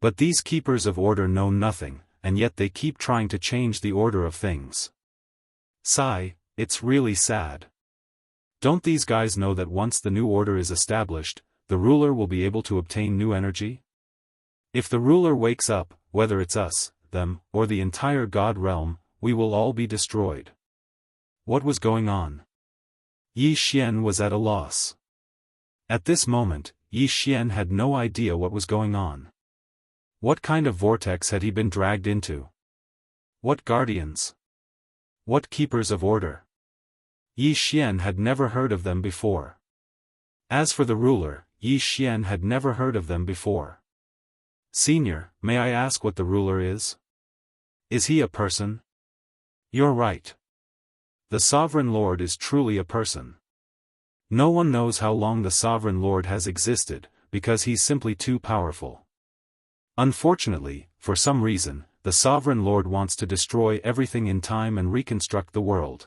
But these keepers of order know nothing, and yet they keep trying to change the order of things. Sigh, it's really sad. Don't these guys know that once the new order is established, the ruler will be able to obtain new energy? If the ruler wakes up, whether it's us, them, or the entire God realm, we will all be destroyed. What was going on? Yi Xian was at a loss. At this moment, Yi Xian had no idea what was going on. What kind of vortex had he been dragged into? What guardians? What keepers of order? Yi Xian had never heard of them before. As for the ruler, Yi Xian had never heard of them before. Senior, may I ask what the ruler is? Is he a person? You're right. The Sovereign Lord is truly a person. No one knows how long the Sovereign Lord has existed, because he's simply too powerful. Unfortunately, for some reason, the Sovereign Lord wants to destroy everything in time and reconstruct the world.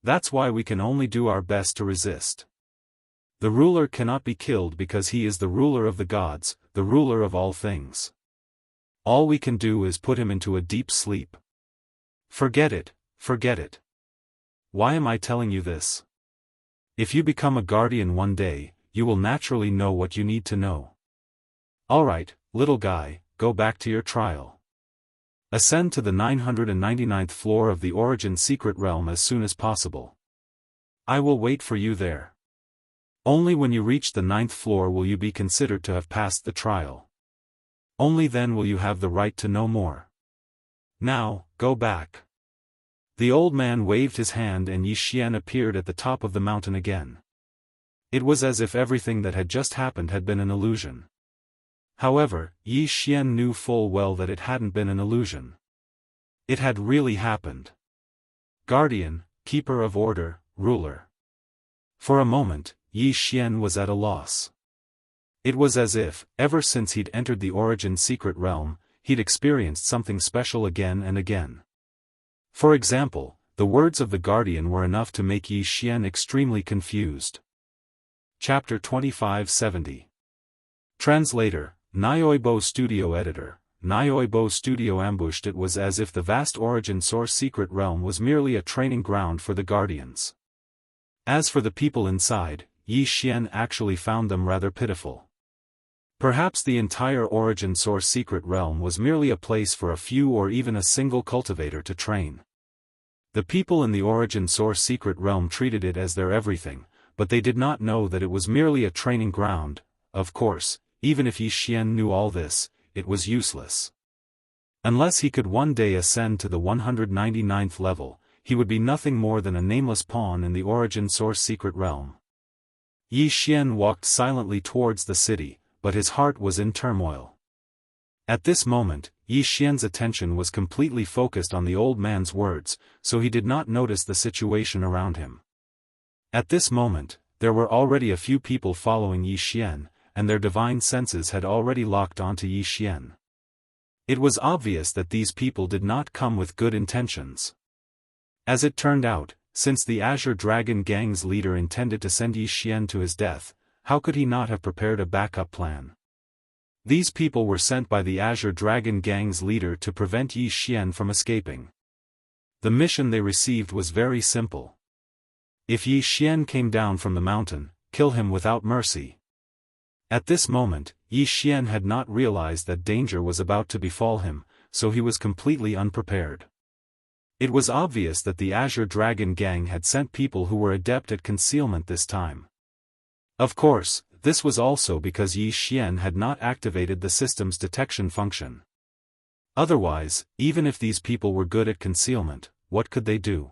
That's why we can only do our best to resist. The ruler cannot be killed because he is the ruler of the gods, the ruler of all things. All we can do is put him into a deep sleep. Forget it, forget it. Why am I telling you this? If you become a guardian one day, you will naturally know what you need to know. Alright, little guy, go back to your trial. Ascend to the 999th floor of the Origin Secret Realm as soon as possible. I will wait for you there. Only when you reach the 9th floor will you be considered to have passed the trial. Only then will you have the right to know more. Now, go back. The old man waved his hand and Yi Xian appeared at the top of the mountain again. It was as if everything that had just happened had been an illusion. However, Yi Xian knew full well that it hadn't been an illusion. It had really happened. Guardian, keeper of order, ruler. For a moment, Yi Xian was at a loss. It was as if, ever since he'd entered the Origin Secret Realm, he'd experienced something special again and again. For example, the words of the Guardian were enough to make Yi Xian extremely confused. Chapter 2570. Translator, Nyoibo Studio Editor, Nyoibo Studio ambushed. It was as if the vast Origin Source Secret Realm was merely a training ground for the Guardians. As for the people inside, Yi Xian actually found them rather pitiful. Perhaps the entire Origin Source Secret Realm was merely a place for a few or even a single cultivator to train. The people in the Origin Source Secret Realm treated it as their everything, but they did not know that it was merely a training ground. Of course, even if Yi Xian knew all this, it was useless. Unless he could one day ascend to the 199th level, he would be nothing more than a nameless pawn in the Origin Source Secret Realm. Yi Xian walked silently towards the city, but his heart was in turmoil. At this moment, Yi Xian's attention was completely focused on the old man's words, so he did not notice the situation around him. At this moment, there were already a few people following Yi Xian, and their divine senses had already locked onto Yi Xian. It was obvious that these people did not come with good intentions. As it turned out, since the Azure Dragon Gang's leader intended to send Yi Xian to his death, how could he not have prepared a backup plan? These people were sent by the Azure Dragon Gang's leader to prevent Yi Xian from escaping. The mission they received was very simple. If Yi Xian came down from the mountain, kill him without mercy. At this moment, Yi Xian had not realized that danger was about to befall him, so he was completely unprepared. It was obvious that the Azure Dragon Gang had sent people who were adept at concealment this time. Of course, this was also because Yi Xian had not activated the system's detection function. Otherwise, even if these people were good at concealment, what could they do?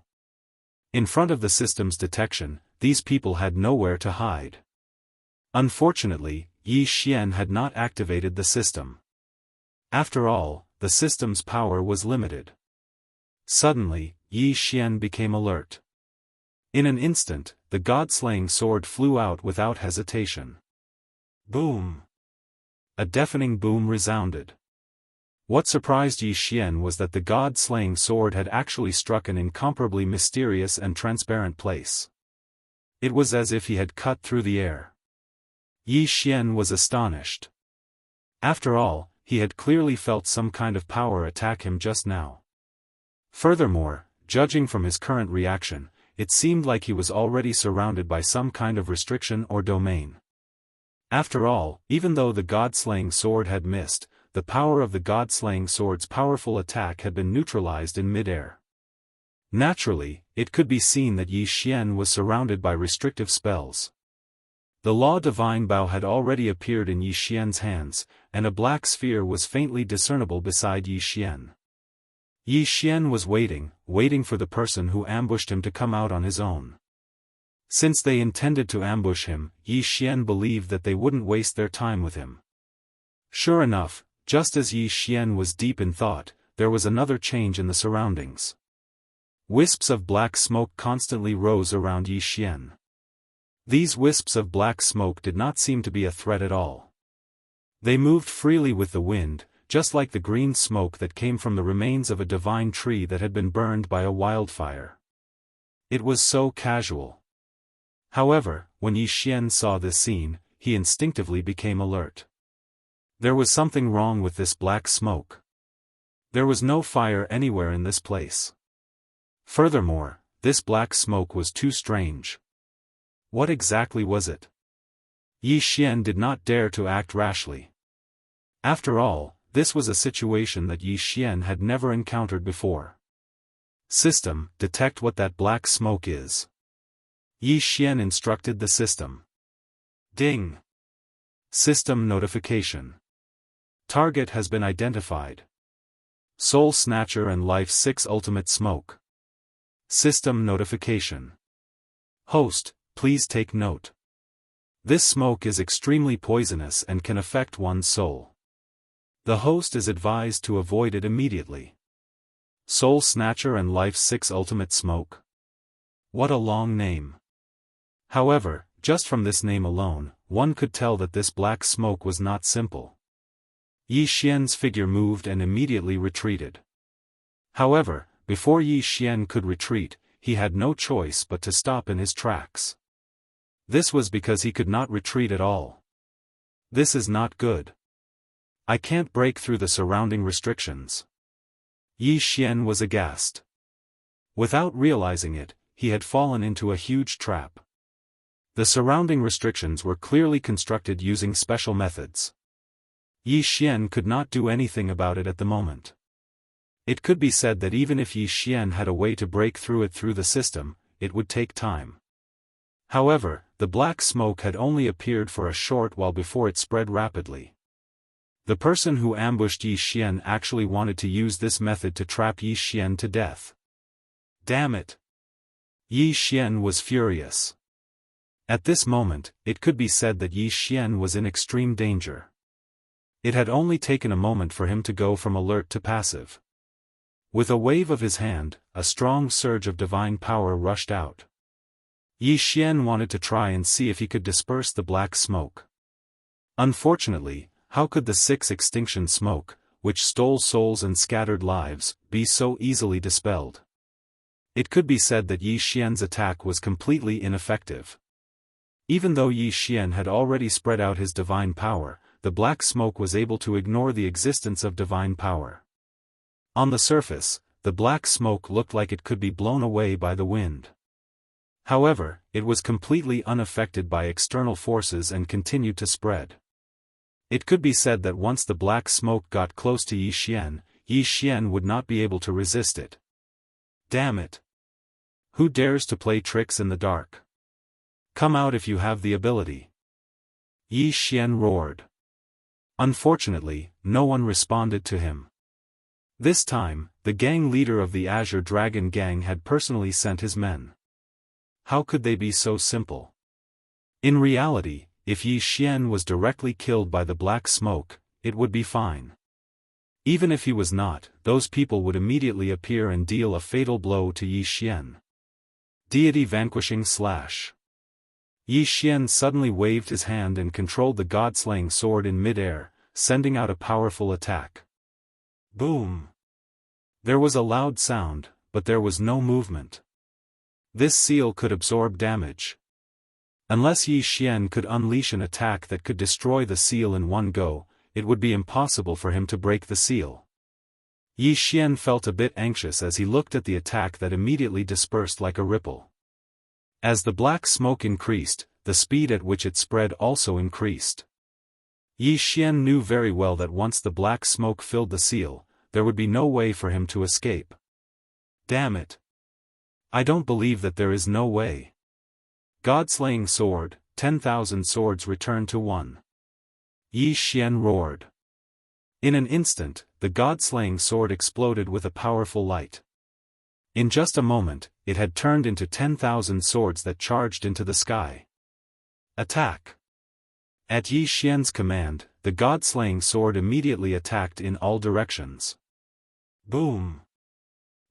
In front of the system's detection, these people had nowhere to hide. Unfortunately, Yi Xian had not activated the system. After all, the system's power was limited. Suddenly, Yi Xian became alert. In an instant, the god-slaying sword flew out without hesitation. Boom! A deafening boom resounded. What surprised Yi Xian was that the god-slaying sword had actually struck an incomparably mysterious and transparent place. It was as if he had cut through the air. Yi Xian was astonished. After all, he had clearly felt some kind of power attack him just now. Furthermore, judging from his current reaction, it seemed like he was already surrounded by some kind of restriction or domain. After all, even though the god-slaying sword had missed, the power of the god-slaying sword's powerful attack had been neutralized in mid-air. Naturally, it could be seen that Yi Xian was surrounded by restrictive spells. The Law Divine Bow had already appeared in Yi Xian's hands, and a black sphere was faintly discernible beside Yi Xian. Yi Xian was waiting for the person who ambushed him to come out on his own. Since they intended to ambush him, Yi Xian believed that they wouldn't waste their time with him. Sure enough, just as Yi Xian was deep in thought, there was another change in the surroundings. Wisps of black smoke constantly rose around Yi Xian. These wisps of black smoke did not seem to be a threat at all. They moved freely with the wind, just like the green smoke that came from the remains of a divine tree that had been burned by a wildfire. It was so casual. However, when Yi Xian saw this scene, he instinctively became alert. There was something wrong with this black smoke. There was no fire anywhere in this place. Furthermore, this black smoke was too strange. What exactly was it? Yi Xian did not dare to act rashly. After all, this was a situation that Yi Xian had never encountered before. System, detect what that black smoke is. Yi Xian instructed the system. Ding. System notification. Target has been identified. Soul Snatcher and Life 6 Ultimate Smoke. System notification. Host, please take note. This smoke is extremely poisonous and can affect one's soul. The host is advised to avoid it immediately. Soul Snatcher and Life 6 Ultimate Smoke. What a long name. However, just from this name alone, one could tell that this black smoke was not simple. Yi Xian's figure moved and immediately retreated. However, before Yi Xian could retreat, he had no choice but to stop in his tracks. This was because he could not retreat at all. This is not good. I can't break through the surrounding restrictions. Yi Xian was aghast. Without realizing it, he had fallen into a huge trap. The surrounding restrictions were clearly constructed using special methods. Yi Xian could not do anything about it at the moment. It could be said that even if Yi Xian had a way to break through it through the system, it would take time. However, the black smoke had only appeared for a short while before it spread rapidly. The person who ambushed Yi Xian actually wanted to use this method to trap Yi Xian to death. Damn it! Yi Xian was furious. At this moment, it could be said that Yi Xian was in extreme danger. It had only taken a moment for him to go from alert to passive. With a wave of his hand, a strong surge of divine power rushed out. Yi Xian wanted to try and see if he could disperse the black smoke. Unfortunately, how could the 6 extinction smoke, which stole souls and scattered lives, be so easily dispelled? It could be said that Yi Xian's attack was completely ineffective. Even though Yi Xian had already spread out his divine power, the black smoke was able to ignore the existence of divine power. On the surface, the black smoke looked like it could be blown away by the wind. However, it was completely unaffected by external forces and continued to spread. It could be said that once the black smoke got close to Yi Xian would not be able to resist it. Damn it! Who dares to play tricks in the dark? Come out if you have the ability. Yi Xian roared. Unfortunately, no one responded to him. This time, the gang leader of the Azure Dragon Gang had personally sent his men. How could they be so simple? In reality, if Yi Xian was directly killed by the black smoke, it would be fine. Even if he was not, those people would immediately appear and deal a fatal blow to Yi Xian. Deity Vanquishing Slash. Yi Xian suddenly waved his hand and controlled the god-slaying sword in mid-air, sending out a powerful attack. Boom! There was a loud sound, but there was no movement. This seal could absorb damage. Unless Yi Xian could unleash an attack that could destroy the seal in one go, it would be impossible for him to break the seal. Yi Xian felt a bit anxious as he looked at the attack that immediately dispersed like a ripple. As the black smoke increased, the speed at which it spread also increased. Yi Xian knew very well that once the black smoke filled the seal, there would be no way for him to escape. Damn it! I don't believe that there is no way. God-slaying sword, 10,000 swords return to one. Yi Xian roared. In an instant, the god-slaying sword exploded with a powerful light. In just a moment, it had turned into 10,000 swords that charged into the sky. Attack! At Yi Xian's command, the god-slaying sword immediately attacked in all directions. Boom!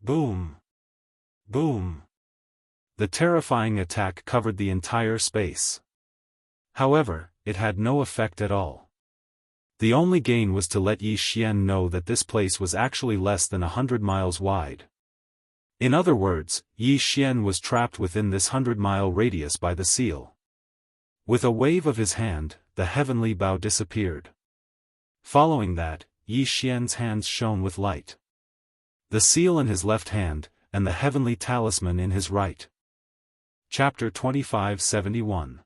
Boom! Boom! The terrifying attack covered the entire space. However, it had no effect at all. The only gain was to let Yi Xian know that this place was actually less than 100 miles wide. In other words, Yi Xian was trapped within this 100-mile radius by the seal. With a wave of his hand, the heavenly bow disappeared. Following that, Yi Xian's hands shone with light. The seal in his left hand, and the heavenly talisman in his right. Chapter 2571.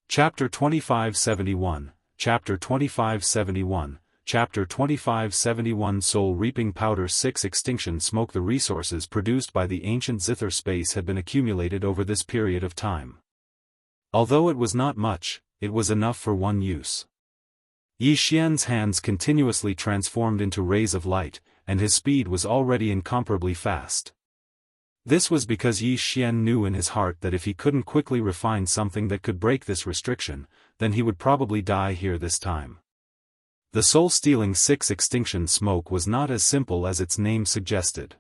Chapter 2571, Chapter 2571, Chapter 2571 Soul Reaping Powder 6 Extinction Smoke. The resources produced by the ancient zither space had been accumulated over this period of time. Although it was not much, it was enough for one use. Yi Xian's hands continuously transformed into rays of light, and his speed was already incomparably fast. This was because Yi Xian knew in his heart that if he couldn't quickly refine something that could break this restriction, then he would probably die here this time. The soul-stealing 6 extinction smoke was not as simple as its name suggested.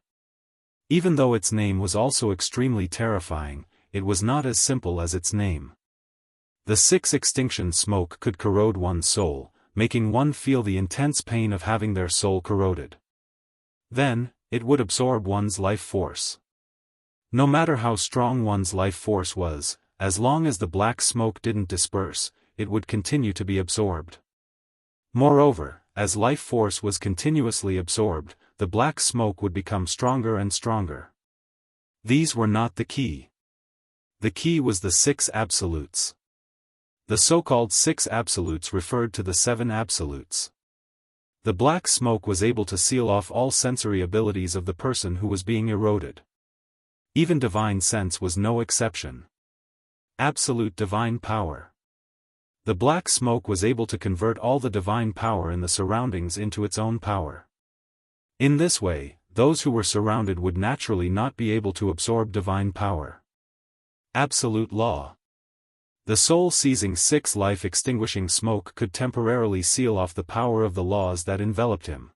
Even though its name was also extremely terrifying, it was not as simple as its name. The 6 extinction smoke could corrode one's soul, making one feel the intense pain of having their soul corroded. Then, it would absorb one's life force. No matter how strong one's life force was, as long as the black smoke didn't disperse, it would continue to be absorbed. Moreover, as life force was continuously absorbed, the black smoke would become stronger and stronger. These were not the key. The key was the 6 absolutes. The so-called 6 absolutes referred to the 7 absolutes. The black smoke was able to seal off all sensory abilities of the person who was being eroded. Even divine sense was no exception. Absolute divine power. The black smoke was able to convert all the divine power in the surroundings into its own power. In this way, those who were surrounded would naturally not be able to absorb divine power. Absolute law. The soul-seizing 6 life-extinguishing smoke could temporarily seal off the power of the laws that enveloped him.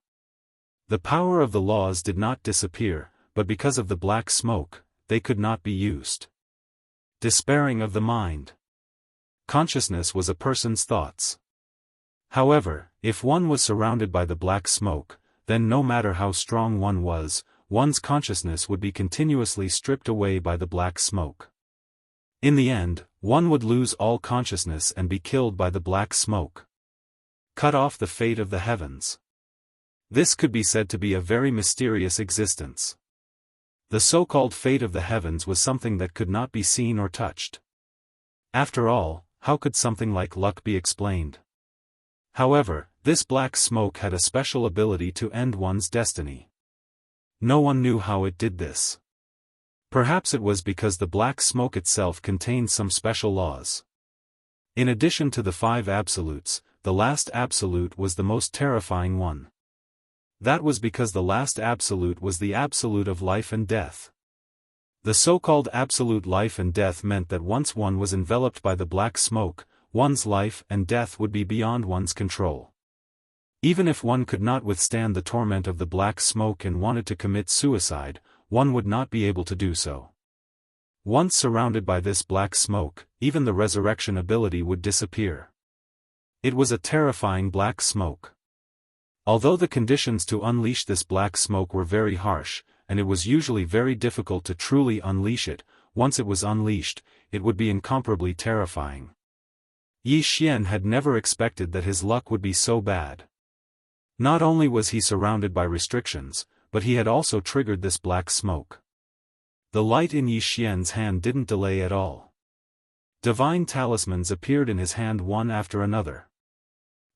The power of the laws did not disappear, but because of the black smoke, they could not be used. Despairing of the mind. Consciousness was a person's thoughts. However, if one was surrounded by the black smoke, then no matter how strong one was, one's consciousness would be continuously stripped away by the black smoke. In the end, one would lose all consciousness and be killed by the black smoke. Cut off the fate of the heavens. This could be said to be a very mysterious existence. The so-called fate of the heavens was something that could not be seen or touched. After all, how could something like luck be explained? However, this black smoke had a special ability to end one's destiny. No one knew how it did this. Perhaps it was because the black smoke itself contained some special laws. In addition to the 5 absolutes, the last absolute was the most terrifying one. That was because the last absolute was the absolute of life and death. The so-called absolute life and death meant that once one was enveloped by the black smoke, one's life and death would be beyond one's control. Even if one could not withstand the torment of the black smoke and wanted to commit suicide, one would not be able to do so. Once surrounded by this black smoke, even the resurrection ability would disappear. It was a terrifying black smoke. Although the conditions to unleash this black smoke were very harsh, and it was usually very difficult to truly unleash it, once it was unleashed, it would be incomparably terrifying. Yi Xian had never expected that his luck would be so bad. Not only was he surrounded by restrictions, but he had also triggered this black smoke. The light in Yi Xian's hand didn't delay at all. Divine talismans appeared in his hand one after another.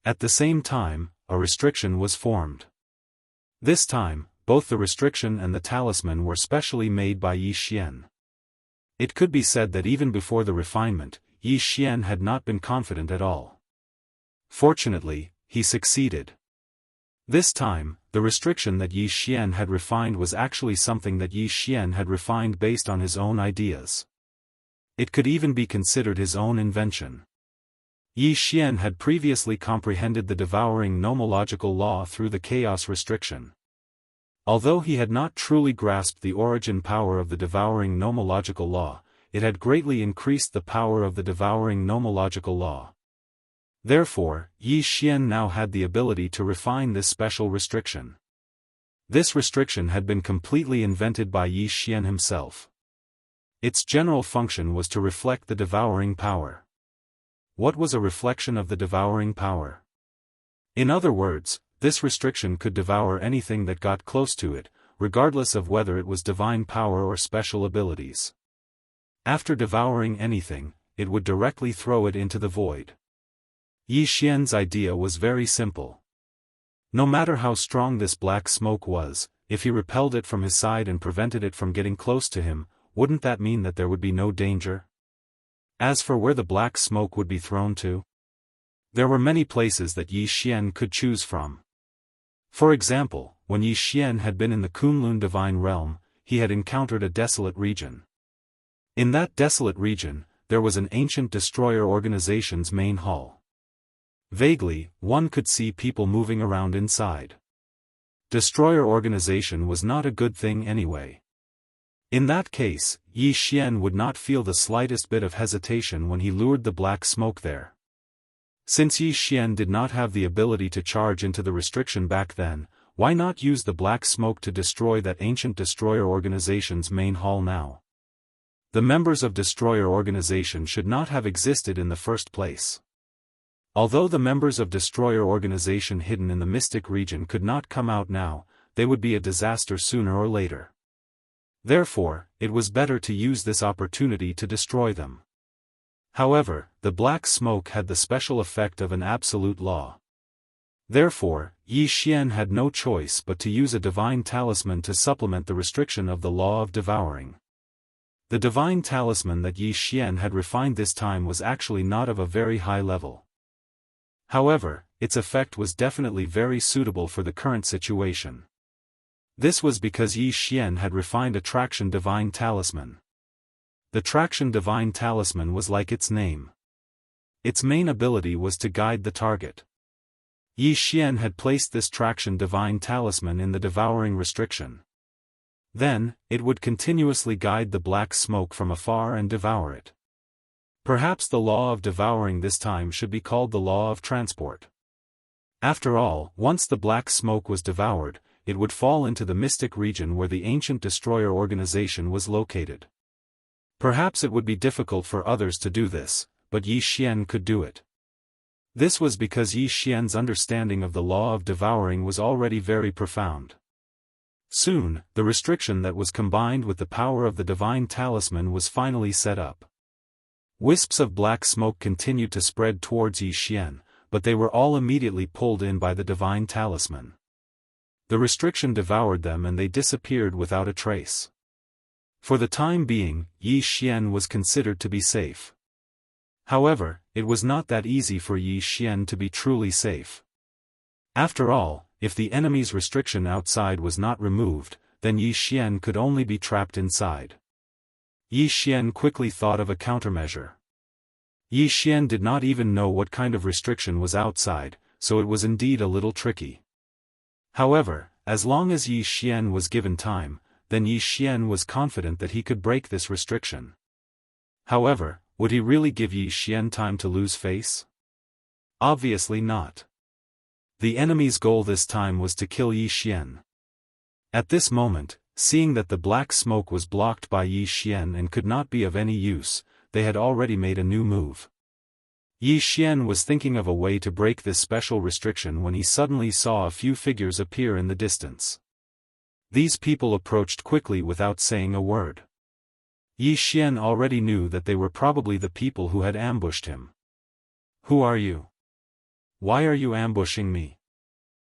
At the same time, a restriction was formed. This time, both the restriction and the talisman were specially made by Yi Xian. It could be said that even before the refinement, Yi Xian had not been confident at all. Fortunately, he succeeded. This time, the restriction that Yi Xian had refined was actually something that Yi Xian had refined based on his own ideas. It could even be considered his own invention. Yi Xian had previously comprehended the devouring nomological law through the chaos restriction. Although he had not truly grasped the origin power of the devouring nomological law, it had greatly increased the power of the devouring nomological law. Therefore, Yi Xian now had the ability to refine this special restriction. This restriction had been completely invented by Yi Xian himself. Its general function was to reflect the devouring power. What was a reflection of the devouring power? In other words, this restriction could devour anything that got close to it, regardless of whether it was divine power or special abilities. After devouring anything, it would directly throw it into the void. Yi Xian's idea was very simple. No matter how strong this black smoke was, if he repelled it from his side and prevented it from getting close to him, wouldn't that mean that there would be no danger? As for where the black smoke would be thrown to, there were many places that Yi Xian could choose from. For example, when Yi Xian had been in the Kunlun divine realm, he had encountered a desolate region. In that desolate region, there was an ancient destroyer organization's main hall. Vaguely, one could see people moving around inside. Destroyer organization was not a good thing anyway. In that case, Yi Xian would not feel the slightest bit of hesitation when he lured the black smoke there. Since Yi Xian did not have the ability to charge into the restriction back then, why not use the black smoke to destroy that ancient destroyer organization's main hall now? The members of destroyer organization should not have existed in the first place. Although the members of destroyer organization hidden in the mystic region could not come out now, they would be a disaster sooner or later. Therefore, it was better to use this opportunity to destroy them. However, the black smoke had the special effect of an absolute law. Therefore, Yi Xian had no choice but to use a divine talisman to supplement the restriction of the law of devouring. The divine talisman that Yi Xian had refined this time was actually not of a very high level. However, its effect was definitely very suitable for the current situation. This was because Yi Xian had refined a traction divine talisman. The traction divine talisman was like its name. Its main ability was to guide the target. Yi Xian had placed this traction divine talisman in the devouring restriction. Then, it would continuously guide the black smoke from afar and devour it. Perhaps the law of devouring this time should be called the law of transport. After all, once the black smoke was devoured, it would fall into the mystic region where the ancient destroyer organization was located. Perhaps it would be difficult for others to do this, but Yi Xian could do it. This was because Yi Xian's understanding of the law of devouring was already very profound. Soon, the restriction that was combined with the power of the divine talisman was finally set up. Wisps of black smoke continued to spread towards Yi Xian, but they were all immediately pulled in by the divine talisman. The restriction devoured them and they disappeared without a trace. For the time being, Yi Xian was considered to be safe. However, it was not that easy for Yi Xian to be truly safe. After all, if the enemy's restriction outside was not removed, then Yi Xian could only be trapped inside. Yi Xian quickly thought of a countermeasure. Yi Xian did not even know what kind of restriction was outside, so it was indeed a little tricky. However, as long as Yi Xian was given time, then Yi Xian was confident that he could break this restriction. However, would he really give Yi Xian time to lose face? Obviously not. The enemy's goal this time was to kill Yi Xian. At this moment, seeing that the black smoke was blocked by Yi Xian and could not be of any use, they had already made a new move. Yi Xian was thinking of a way to break this special restriction when he suddenly saw a few figures appear in the distance. These people approached quickly without saying a word. Yi Xian already knew that they were probably the people who had ambushed him. "Who are you? Why are you ambushing me?"